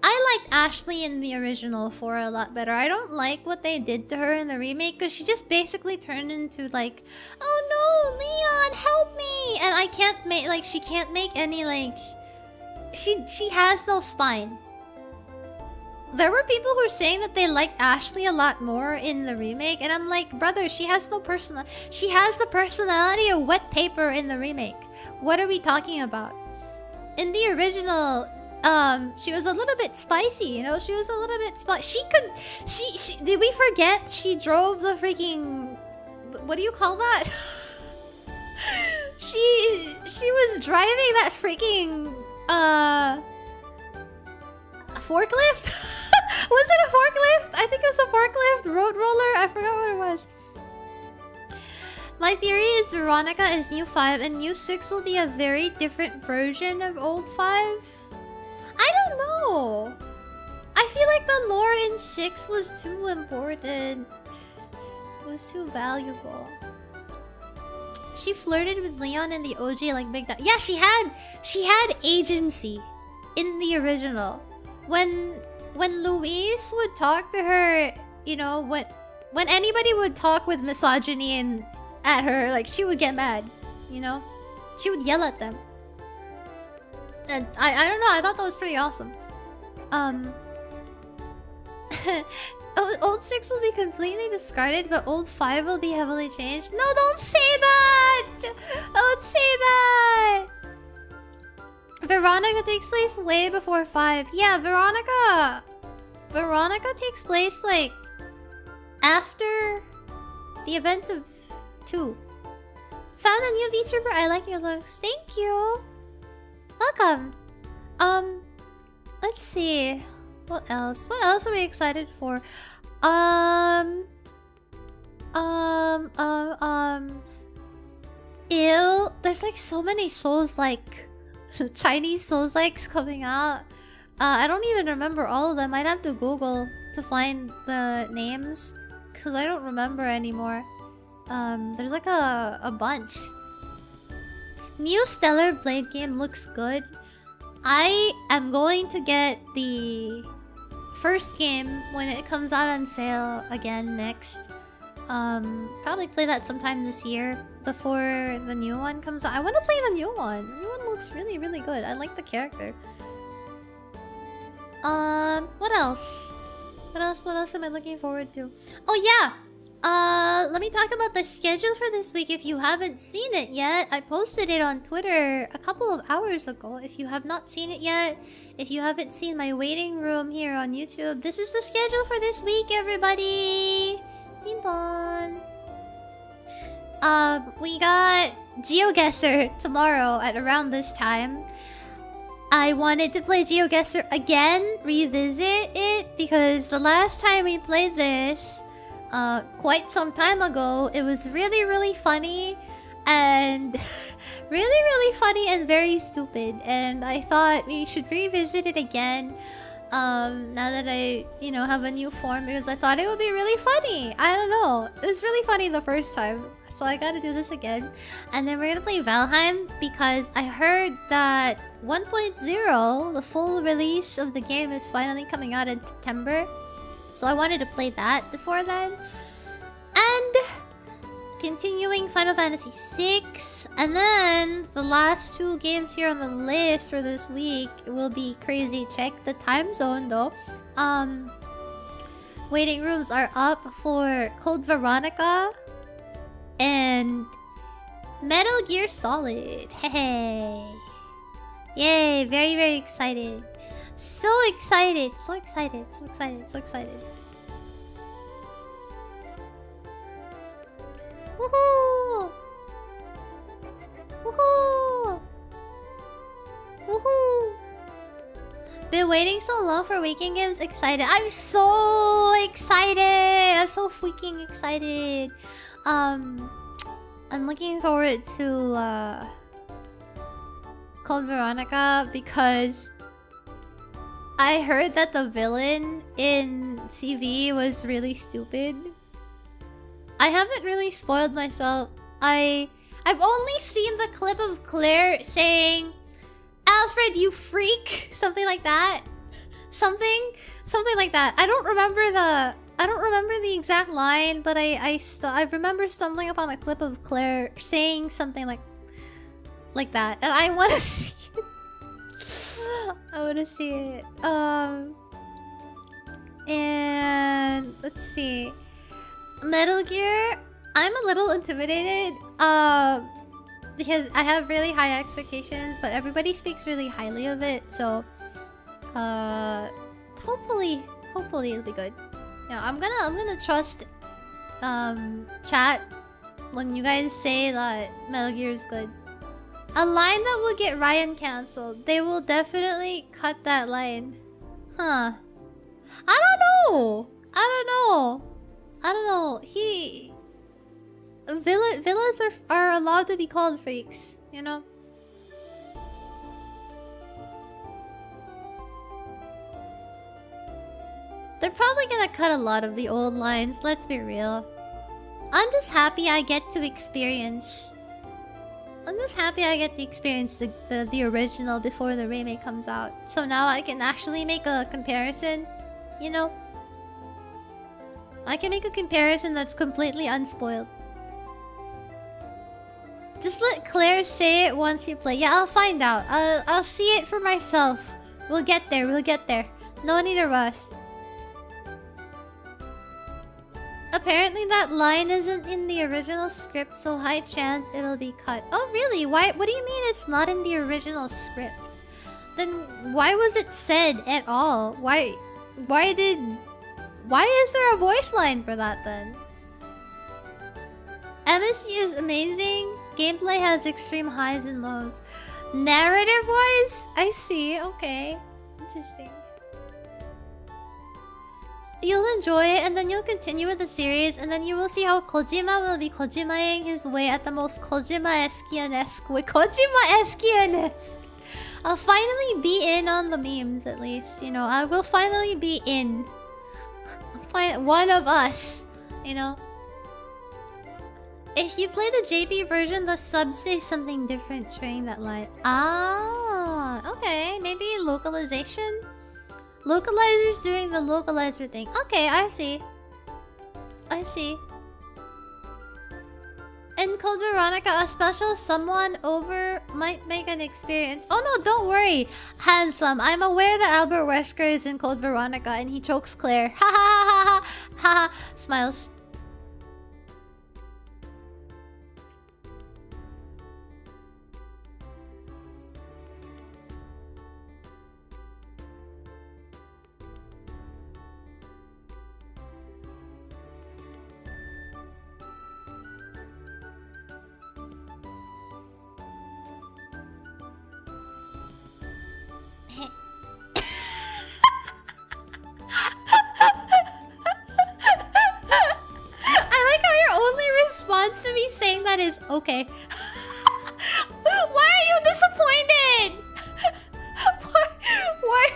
I liked Ashley in the original 4 a lot better. I don't like what they did to her in the remake because she just basically turned into like, oh no, Leon, help me! And I can't make, like, she can't make any, like, she has no spine. There were people who were saying that they liked Ashley a lot more in the remake, and I'm like, brother, she has no she has the personality of wet paper in the remake. What are we talking about? In the original, she was a little bit spicy, you know? She was a little bit spicy. She did we forget she drove the freaking, what do you call that? she was driving that freaking, forklift? Was it a forklift? I think it was a forklift, road roller, I forgot what it was. My theory is Veronica is new 5 and new 6 will be a very different version of old 5. I don't know. I feel like the lore in 6 was too important. It was too valuable. She flirted with Leon in the OG like big time. Yeah, she had agency in the original. When Louise would talk to her, you know, when anybody would talk with misogyny and at her, like, she would get mad, you know? She would yell at them. And I don't know, I thought that was pretty awesome. Old 6 will be completely discarded, but old 5 will be heavily changed. No, don't say that! Don't say that! Veronica takes place way before 5. Yeah, Veronica takes place, like, after the events of 2. Found a new VTuber. I like your looks. Thank you. Welcome. Let's see. What else? What else are we excited for? There's like so many Souls-like Chinese Souls-likes coming out. I don't even remember all of them. I'd have to Google to find the names because I don't remember anymore. There's like a bunch. New Stellar Blade game looks good. I am going to get the first game when it comes out on sale again next. Probably play that sometime this year before the new one comes out. I want to play the new one. The new one looks really, really good. I like the character. What else? What else am I looking forward to? Oh yeah! Let me talk about the schedule for this week if you haven't seen it yet. I posted it on Twitter a couple of hours ago. If you have not seen it yet, if you haven't seen my waiting room here on YouTube, this is the schedule for this week, everybody! Ping-pong! We got GeoGuessr tomorrow at around this time. I wanted to play GeoGuessr again, revisit it, because the last time we played this, quite some time ago, it was really, really funny and really funny and very stupid. And I thought we should revisit it again now that I, you know, have a new form, because I thought it would be really funny. I don't know. It was really funny the first time. So I gotta do this again. And then we're gonna play Valheim because I heard that 1.0, the full release of the game, is finally coming out in September. So I wanted to play that before then. And continuing Final Fantasy VI. And then the last 2 games here on the list for this week will be crazy. Check the time zone though. Waiting rooms are up for Code Veronica. and Metal Gear Solid. Hey. Yay, very, very excited. So excited, so excited, so excited, so excited. Woohoo! Woohoo! Woohoo! Been waiting so long for weekend games. Excited. I'm so excited. I'm so freaking excited. I'm looking forward to Code Veronica because I heard that the villain in CV was really stupid. I haven't really spoiled myself. I've only seen the clip of Claire saying, "Alfred, you freak," something like that. Something like that. I don't remember the exact line, but I remember stumbling upon a clip of Claire saying something like that, and I want to see it. I want to see it. And let's see. Metal Gear, I'm a little intimidated because I have really high expectations, but everybody speaks really highly of it, so hopefully it'll be good. Yeah, I'm gonna trust chat when you guys say that Metal Gear is good. A line that will get Raian cancelled. They will definitely cut that line. Huh. I don't know. Villains are allowed to be called freaks, you know? They're probably gonna cut a lot of the old lines, let's be real. I'm just happy I get to experience the original before the remake comes out. So now I can actually make a comparison, you know? I can make a comparison that's completely unspoiled. Just let Claire say it once you play. Yeah, I'll find out. I'll see it for myself. We'll get there. No need to rush. Apparently that line isn't in the original script, so high chance it'll be cut. Oh really? What do you mean it's not in the original script? Then why was it said at all? Why is there a voice line for that then? MSG is amazing. Gameplay has extreme highs and lows. Narrative-wise? I see, okay. Interesting. You'll enjoy it, and then you'll continue with the series, and then you will see how Kojima will be Kojimaing his way at the most Kojima-esque way. Kojima-esque! I'll finally be in on the memes, at least, you know. I will finally be in. One of us, you know. If you play the JP version, the subs say something different during that line. Ah, okay. Maybe localization? Localizers doing the localizer thing. Okay, I see. In Code Veronica, a special someone over might make an experience. Oh no, don't worry, handsome. I'm aware that Albert Wesker is in Code Veronica and he chokes Claire. Ha ha ha ha ha ha. Smiles. To me saying that is okay. Why are you disappointed? Why?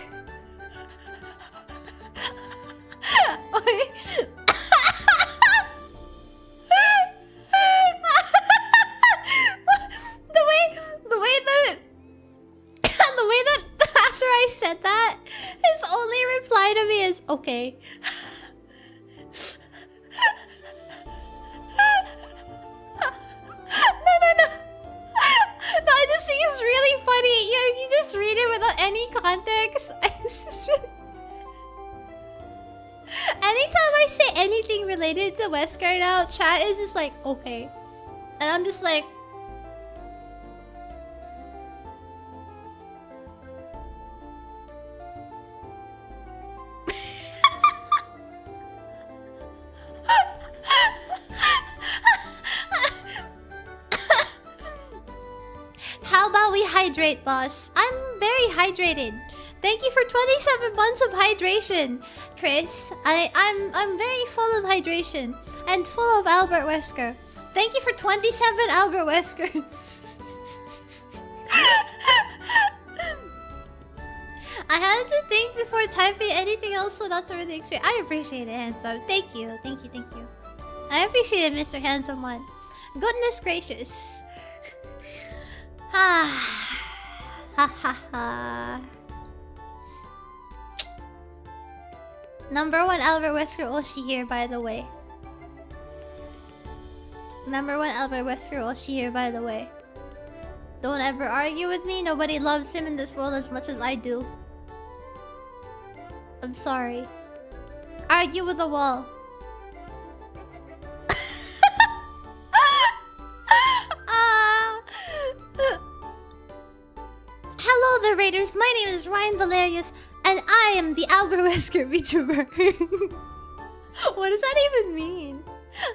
the way that after I said that, his only reply to me is okay. No, I just think it's really funny. Yeah, if you just read it without any context, it's just really... Anytime I say anything related to Wesker now, chat is just like, okay. And I'm just like... How about we hydrate, boss? I'm very hydrated. Thank you for 27 months of hydration, Chris. I'm very full of hydration and full of Albert Wesker. Thank you for 27 Albert Weskers. I had to think before typing anything else, so that's a really experience. I appreciate it, Handsome. Thank you, thank you, thank you. I appreciate it, Mr. Handsome One. Goodness gracious. Ha ha ha. Number 1 Albert Wesker Oshi here, by the way. Number 1 Albert Wesker Oshi here, by the way. Don't ever argue with me. Nobody loves him in this world as much as I do. I'm sorry. Argue with the wall. Hello there, Raiders. My name is Raian Valerius, and I am the Albert Wesker VTuber. What does that even mean?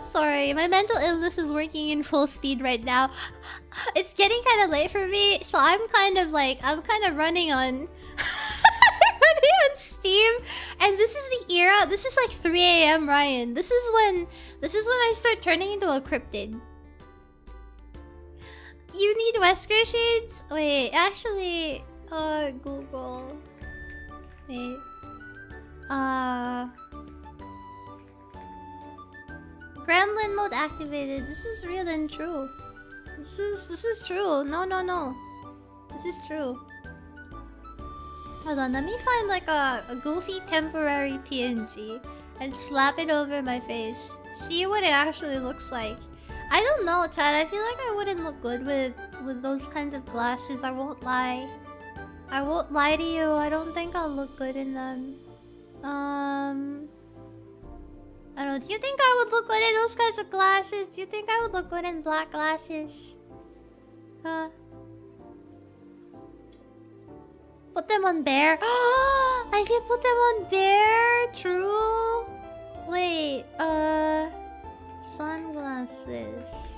Sorry, my mental illness is working in full speed right now. It's getting kind of late for me, so I'm kind of running on... running on Steam. And this is the era, this is like 3 AM, Ryan. This is when I start turning into a cryptid. You need Wesker shades? Wait, actually, Google. Wait. Gremlin mode activated. This is real and true. This is true. No. This is true. Hold on, let me find like a goofy temporary PNG and slap it over my face. See what it actually looks like. I don't know, Chad. I feel like I wouldn't look good with those kinds of glasses. I won't lie. I won't lie to you. I don't think I'll look good in them. I don't know. Do you think I would look good in those kinds of glasses? Do you think I would look good in black glasses? Put them on bear. I can put them on bear. True. Wait. Sunglasses.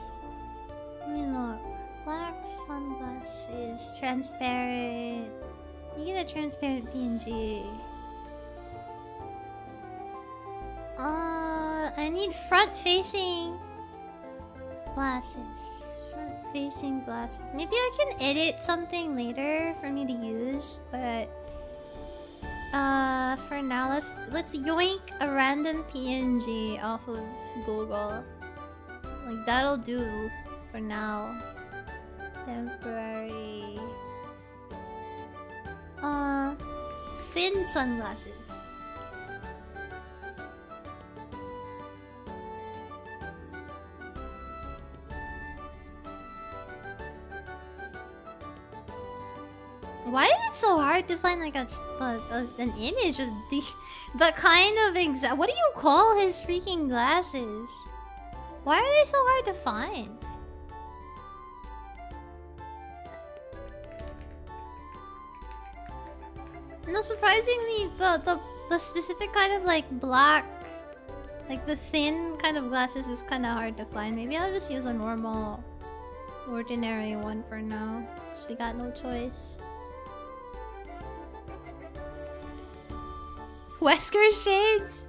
Let me look. Black sunglasses. Transparent. You get a transparent PNG. I need front-facing glasses. Front-facing glasses. Maybe I can edit something later for me to use, but for now, let's yoink a random PNG off of Google. Like that'll do for now. Temporary. Thin sunglasses. Why is it so hard to find like an image of the kind of what do you call his freaking glasses? Why are they so hard to find? No, surprisingly, the specific kind of like black, like the thin kind of glasses is kind of hard to find. Maybe I'll just use a normal, ordinary one for now, because we got no choice. Wesker shades?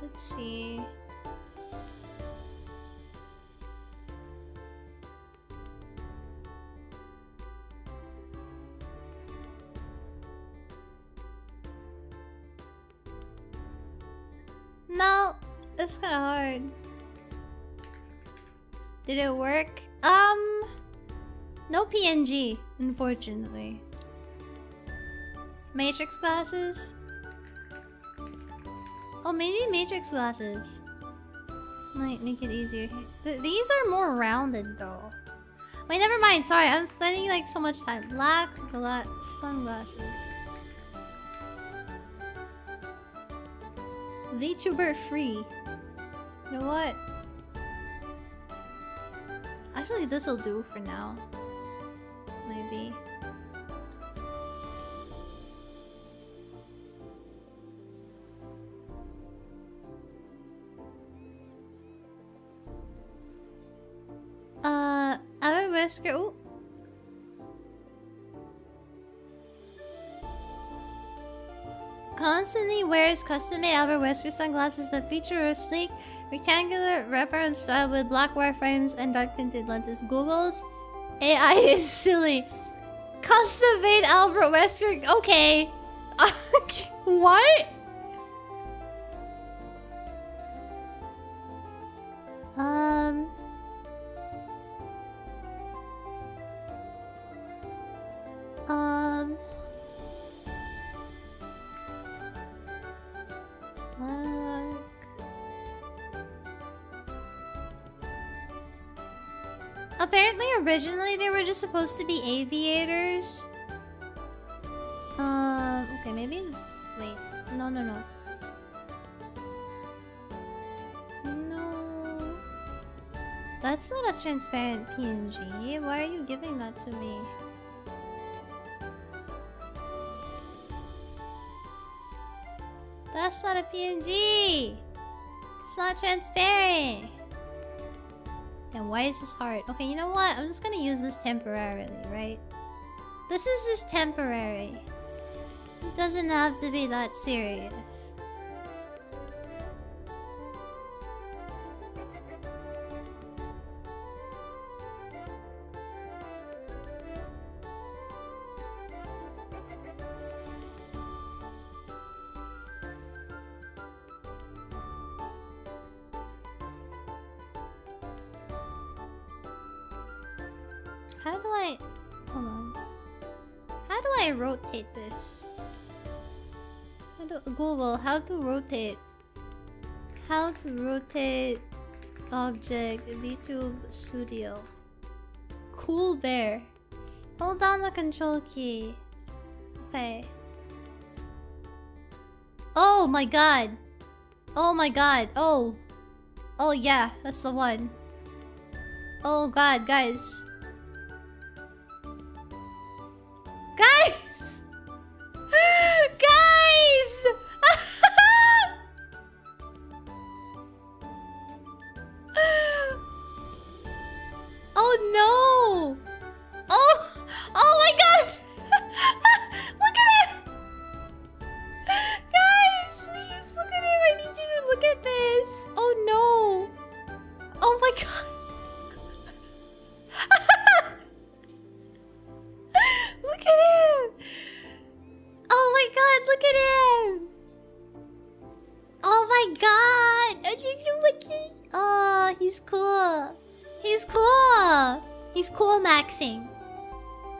Let's see. No, it's kind of hard. Did it work? No PNG, unfortunately. Matrix glasses? Oh, maybe Matrix glasses might make it easier. These are more rounded though. Wait, never mind. Sorry, I'm spending like so much time. Black sunglasses. VTuber free. You know what? Actually, this'll do for now. Maybe. I'm a whisker. Ooh. Constantly wears custom-made outer whisker sunglasses that feature a sleek, rectangular wraparound style with black wire frames and dark tinted lenses. Google's AI is silly. Custom-made Albert Wesker. Okay. What? Apparently, originally they were just supposed to be aviators. Okay, maybe. Wait, no. No. That's not a transparent PNG. Why are you giving that to me? That's not a PNG. It's not transparent. And why is this hard? Okay, you know what? I'm just gonna use this temporarily, right? This is just temporary. It doesn't have to be that serious. How do I... Hold on. How do I rotate this? Google, how to rotate. How to rotate object VTube Studio. Cool bear. Hold down the control key. Okay. Oh my god. Oh my god. Oh. Oh yeah, that's the one. Oh god, guys. Guys! Guys! Oh no! Oh! Oh my god! Look at it! Guys, please look at it! I need you to look at this! Oh no! Oh my god! Look at him! Oh my god, look at him! Oh my god! Are you looking? Oh, he's cool. He's cool! He's cool maxing.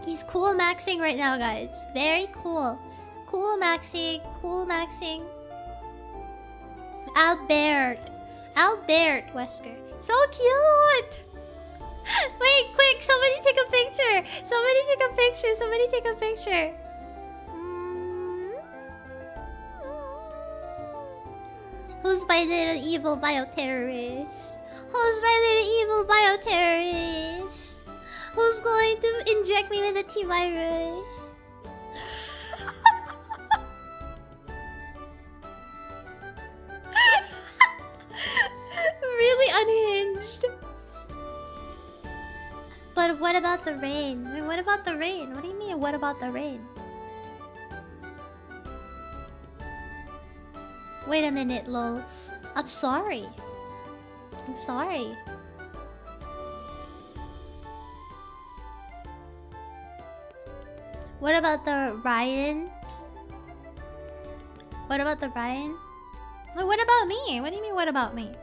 He's cool maxing right now, guys. Very cool. Cool maxing. Cool maxing. Albert Wesker. So cute! Wait, quick! Somebody take a picture! Somebody take a picture! Somebody take a picture! Who's my little evil bioterrorist? Who's my little evil bioterrorist? Who's going to inject me with a T-virus? Really unhinged. But what about the rain? Wait, what about the rain? What do you mean, what about the rain? Wait a minute, lol. I'm sorry. I'm sorry. What about the Raian? What about the Raian? Wait, what about me? What do you mean, what about me?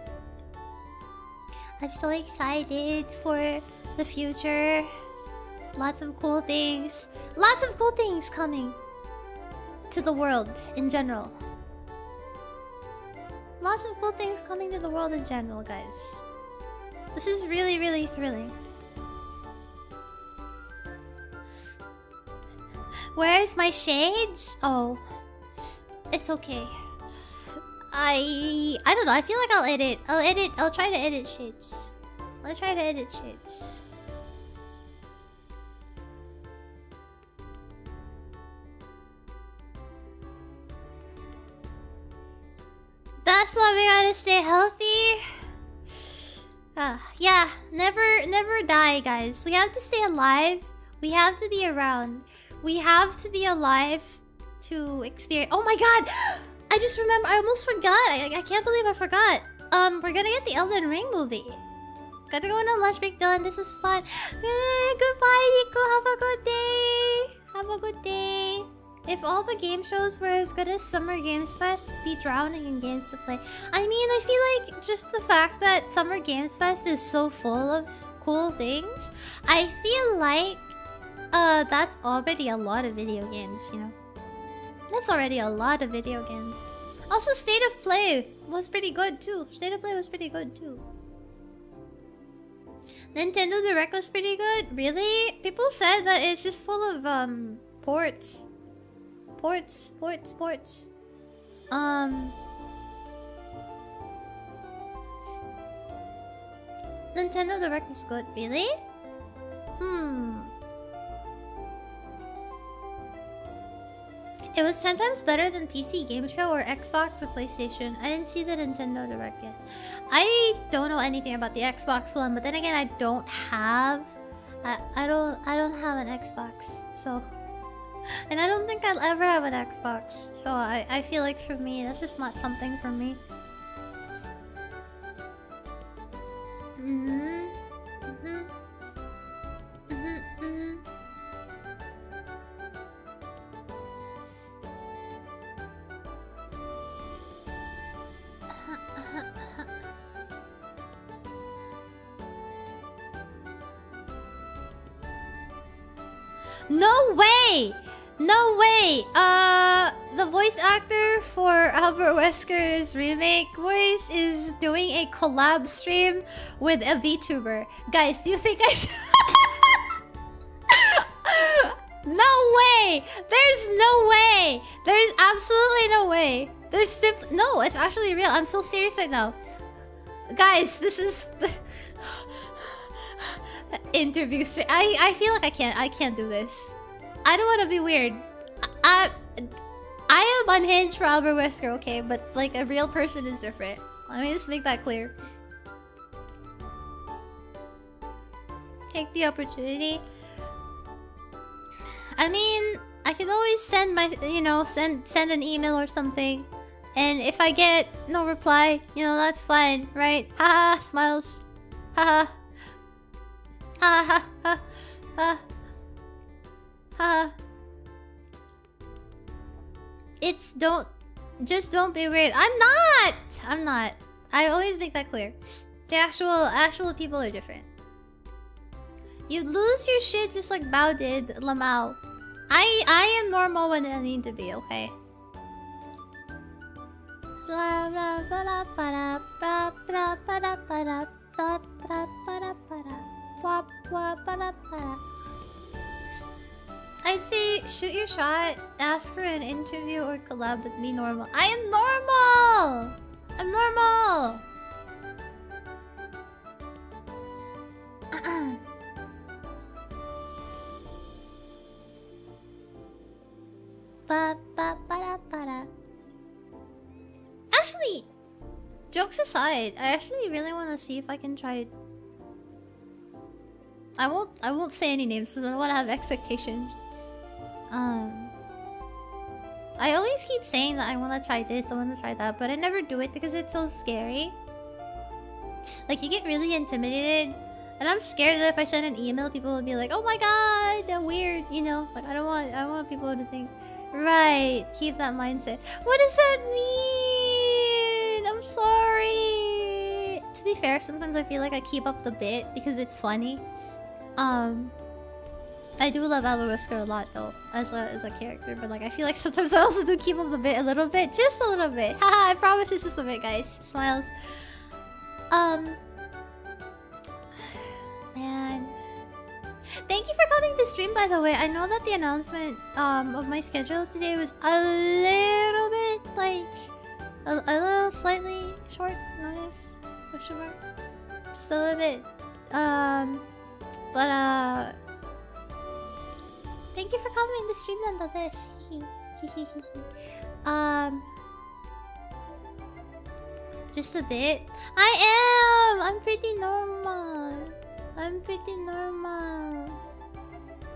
I'm so excited for the future. Lots of cool things. Lots of cool things coming to the world in general. Lots of cool things coming to the world in general, guys. This is really, really thrilling. Where's my shades? Oh. It's okay. I don't know. I feel like I'll edit. I'll try to edit shades. I'll try to edit shades. That's why we gotta stay healthy. Yeah, never die, guys. We have to stay alive. We have to be around. We have to be alive to experience. Oh my god! I just remember. I almost forgot. I can't believe I forgot. We're gonna get the Elden Ring movie. Gotta go on a lunch break, Dylan. This is fun. Goodbye, Nico. Have a good day. Have a good day. If all the game shows were as good as Summer Games Fest, we'd be drowning in games to play. I mean, I feel like just the fact that Summer Games Fest is so full of cool things, I feel like that's already a lot of video games, you know? That's already a lot of video games. Also, State of Play was pretty good too. State of Play was pretty good too. Nintendo Direct was pretty good. Really? People said that it's just full of ports. Ports. Nintendo Direct was good. Really? It was 10 times better than PC Game Show or Xbox or PlayStation. I didn't see the Nintendo Direct yet. I don't know anything about the Xbox one, but then again, I don't have an Xbox, so, and I don't think I'll ever have an Xbox. So I feel like for me, that's just not something for me. No way! No way! The voice actor for Albert Wesker's remake voice is doing a collab stream with a VTuber. Guys, do you think I should... No way! There's no way! There's absolutely no way. There's simply... No, it's actually real. I'm so serious right now. Guys, this is... interview stream. I feel like I can't do this. I don't want to be weird. I am unhinged for Albert Wesker, okay, but like a real person is different. Let me just make that clear. Take the opportunity. I mean, I can always send my, send an email or something, and if I get no reply, that's fine, right? Haha, smiles. Haha. Ha ha ha ha ha. It's just don't be weird. I'm not. I always make that clear. The actual people are different. You lose your shit just like Bao did, Lamau. I am normal when I need to be, okay? Blah blah blah blah blah blah blah blah blah blah blah. I'd say shoot your shot, ask for an interview or collab with me normal. I am normal! I'm normal! Actually, jokes aside, I actually really want to see if I can try. I won't say any names because I don't want to have expectations. I always keep saying that I want to try this, I want to try that, but I never do it because it's so scary. Like, you get really intimidated, and I'm scared that if I send an email, people will be like, "Oh my god, they're weird," Like, I don't want people to think. Right, keep that mindset. What does that mean? I'm sorry. To be fair, sometimes I feel like I keep up the bit because it's funny. I do love Valerius a lot though, as a character, but like I feel like sometimes I also do keep up the bit a little bit, just a little bit. Haha, I promise it's just a bit, guys. Smiles. Man. Thank you for coming to stream, by the way. I know that the announcement of my schedule today was a little bit like a little slightly short notice. Question mark? Just a little bit. But thank you for coming to stream nonetheless. Just a bit. I'm pretty normal. I'm pretty normal.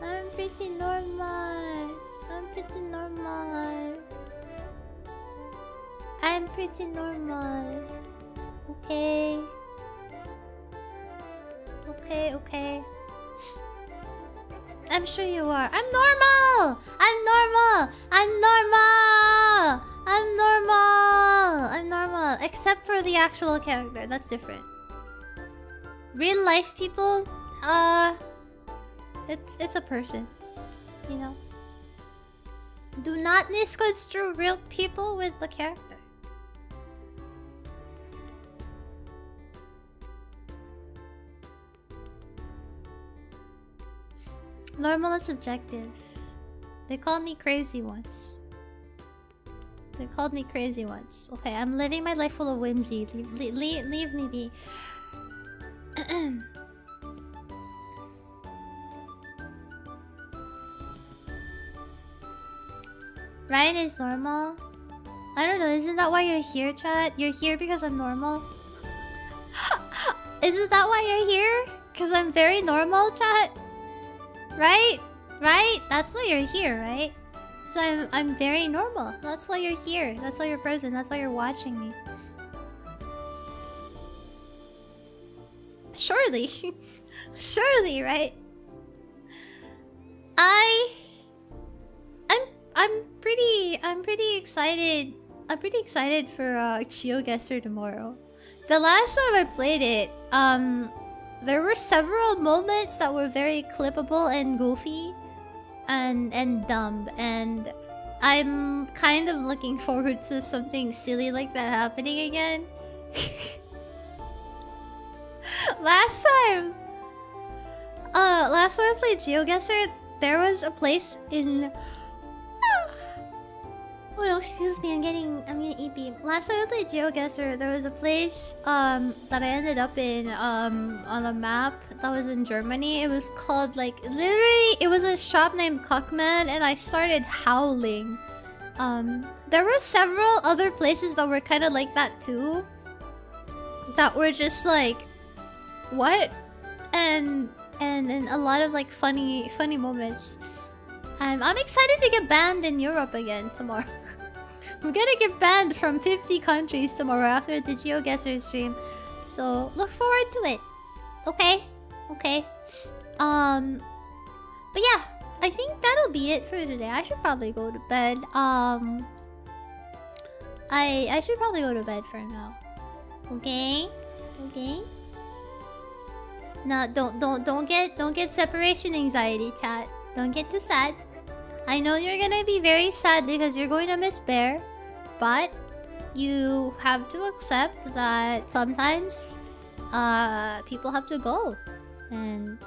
I'm pretty normal. I'm pretty normal. I'm pretty normal. Okay. Okay. I'm sure you are. I'm normal! I'm normal! I'm normal! I'm normal! I'm normal. Except for the actual character. That's different. Real life people, it's a person. You know? Do not misconstrue real people with the character. Normal is subjective. They called me crazy once. They called me crazy once. Okay, I'm living my life full of whimsy. Leave me be. Ryan is normal. I don't know, isn't that why you're here, chat? You're here because I'm normal? Isn't that why you're here? Because I'm very normal, chat? Right? Right? That's why you're here, right? So I'm very normal. That's why you're here. That's why you're present. That's why you're watching me. Surely. Surely, right? I'm pretty excited. I'm pretty excited for GeoGuessr tomorrow. The last time I played it, there were several moments that were very clippable and goofy and dumb, and I'm kind of looking forward to something silly like that happening again. Last time I played GeoGuessr, there was a place in oh, excuse me, I'm getting EP. Last time I played GeoGuessr, there was a place that I ended up in on a map that was in Germany. It was called, like, literally, it was a shop named Cockman, and I started howling. There were several other places that were kind of like that too. That were just like, what? And a lot of like funny moments. I'm excited to get banned in Europe again tomorrow. I'm gonna get banned from 50 countries tomorrow after the GeoGuessr stream. So look forward to it. Okay. But yeah, I think that'll be it for today. I should probably go to bed. I should probably go to bed for now. Okay? No, don't get separation anxiety, chat. Don't get too sad. I know you're gonna be very sad because you're going to miss Bear, but you have to accept that sometimes people have to go, and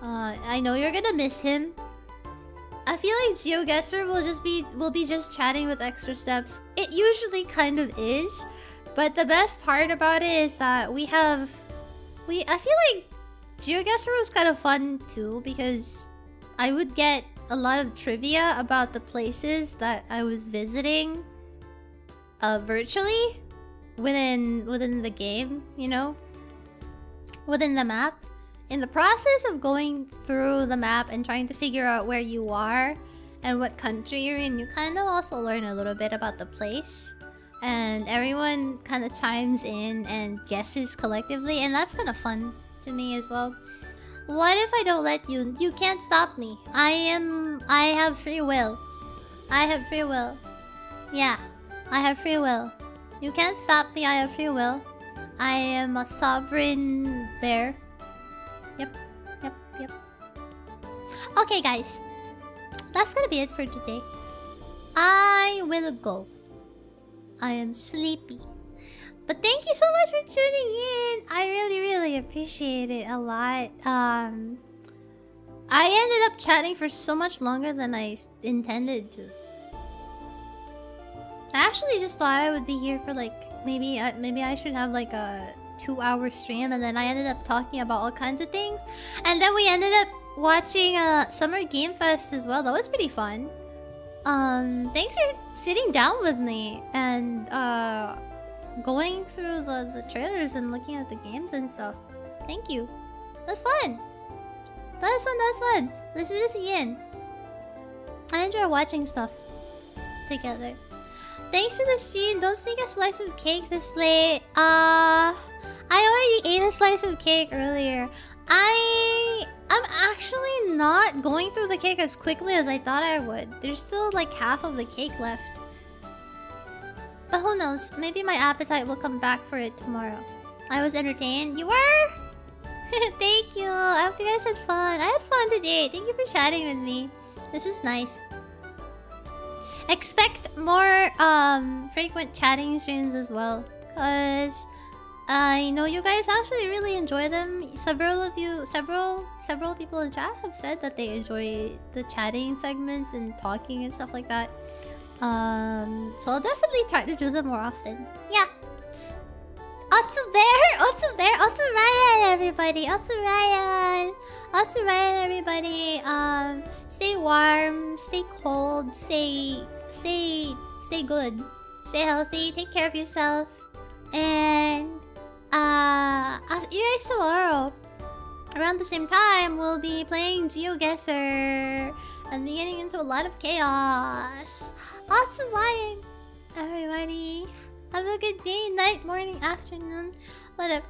I know you're gonna miss him. I feel like GeoGuessr will be just chatting with extra steps. It usually kind of is, but the best part about it is that I feel like GeoGuessr was kind of fun too, because I would get a lot of trivia about the places that I was visiting virtually within the game, you know, within the map. In the process of going through the map and trying to figure out where you are and what country you're in, you kind of also learn a little bit about the place, and everyone kind of chimes in and guesses collectively, and that's kind of fun to me as well. What if I don't let you? You can't stop me. I have free will. I have free will. Yeah, I have free will. You can't stop me. I have free will. I am a sovereign bear. Yep. Okay, guys. That's gonna be it for today. I will go. I am sleepy. But thank you so much for tuning in. I really appreciate it a lot. I ended up chatting for so much longer than I intended to. I actually just thought I would be here for like maybe I should have like a 2-hour stream, and then I ended up talking about all kinds of things, and then we ended up watching Summer Game Fest as well. That was pretty fun. Thanks for sitting down with me and going through the trailers and looking at the games and stuff. Thank you. That's fun. That's fun. That's fun. Let's do this again. I enjoy watching stuff together. Thanks for the stream. Don't sneak a slice of cake this late. I already ate a slice of cake earlier. I'm actually not going through the cake as quickly as I thought I would. There's still like half of the cake left. But who knows? Maybe my appetite will come back for it tomorrow. I was entertained. You were? Thank you. I hope you guys had fun. I had fun today. Thank you for chatting with me. This is nice. Expect more frequent chatting streams as well, cause I know you guys actually really enjoy them. Several people in chat have said that they enjoy the chatting segments and talking and stuff like that. So I'll definitely try to do them more often. Yeah. Otsu Bear, Ryan, everybody, Ryan, everybody. Stay warm, stay cold, stay good, stay healthy, take care of yourself, and I'll see you guys tomorrow. Around the same time, we'll be playing GeoGuessr and be getting into a lot of chaos. Otsu Ryan, everybody. Have a good day, night, morning, afternoon, whatever.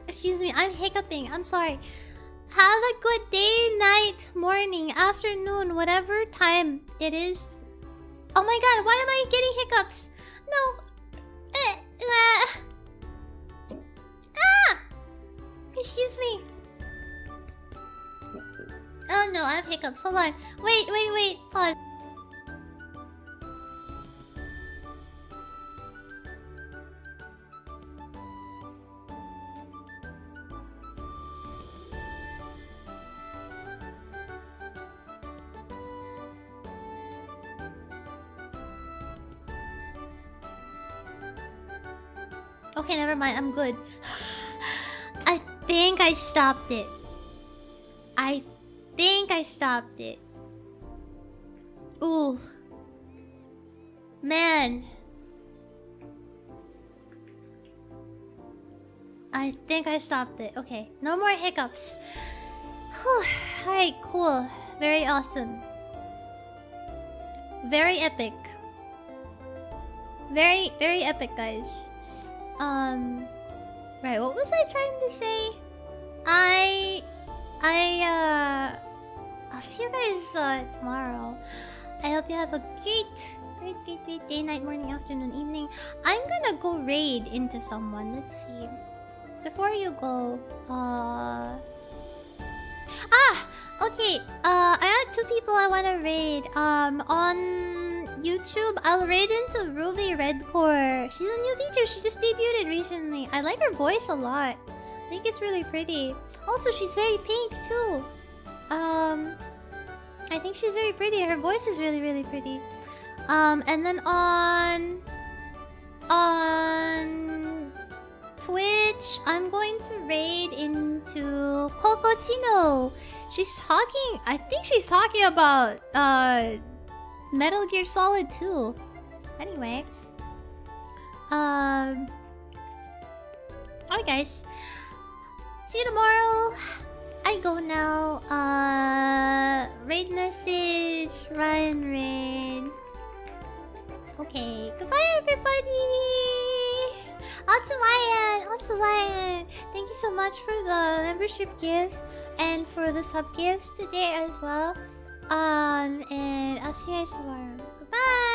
Excuse me, I'm hiccuping. I'm sorry. Have a good day, night, morning, afternoon, whatever time it is. Oh my god, why am I getting hiccups? No. Excuse me. Oh no, I have hiccups. Hold on. Wait. Pause. Okay, never mind. I'm good. I think I stopped it. Ooh. Man. I think I stopped it. Okay, no more hiccups. Alright, cool. Very awesome. Very epic. Very epic, guys. Right, what was I trying to say? I'll see you guys tomorrow. I hope you have a great day, night, morning, afternoon, evening. I'm gonna go raid into someone. Let's see. Before you go, okay. I had 2 people I wanna raid. On YouTube, I'll raid into Ruby Redcore. She's a new feature. She just debuted recently. I like her voice a lot. I think it's really pretty. Also, she's very pink too. I think she's very pretty. Her voice is really pretty. And then on Twitch, I'm going to raid into Cocochino. I think she's talking about Metal Gear Solid 2. Anyway. Alright guys. See you tomorrow. I go now. Raid message. Ryan raid. Okay. Goodbye everybody. Otsu Ryan. Thank you so much for the membership gifts and for the sub gifts today as well. And I'll see you guys tomorrow. Goodbye.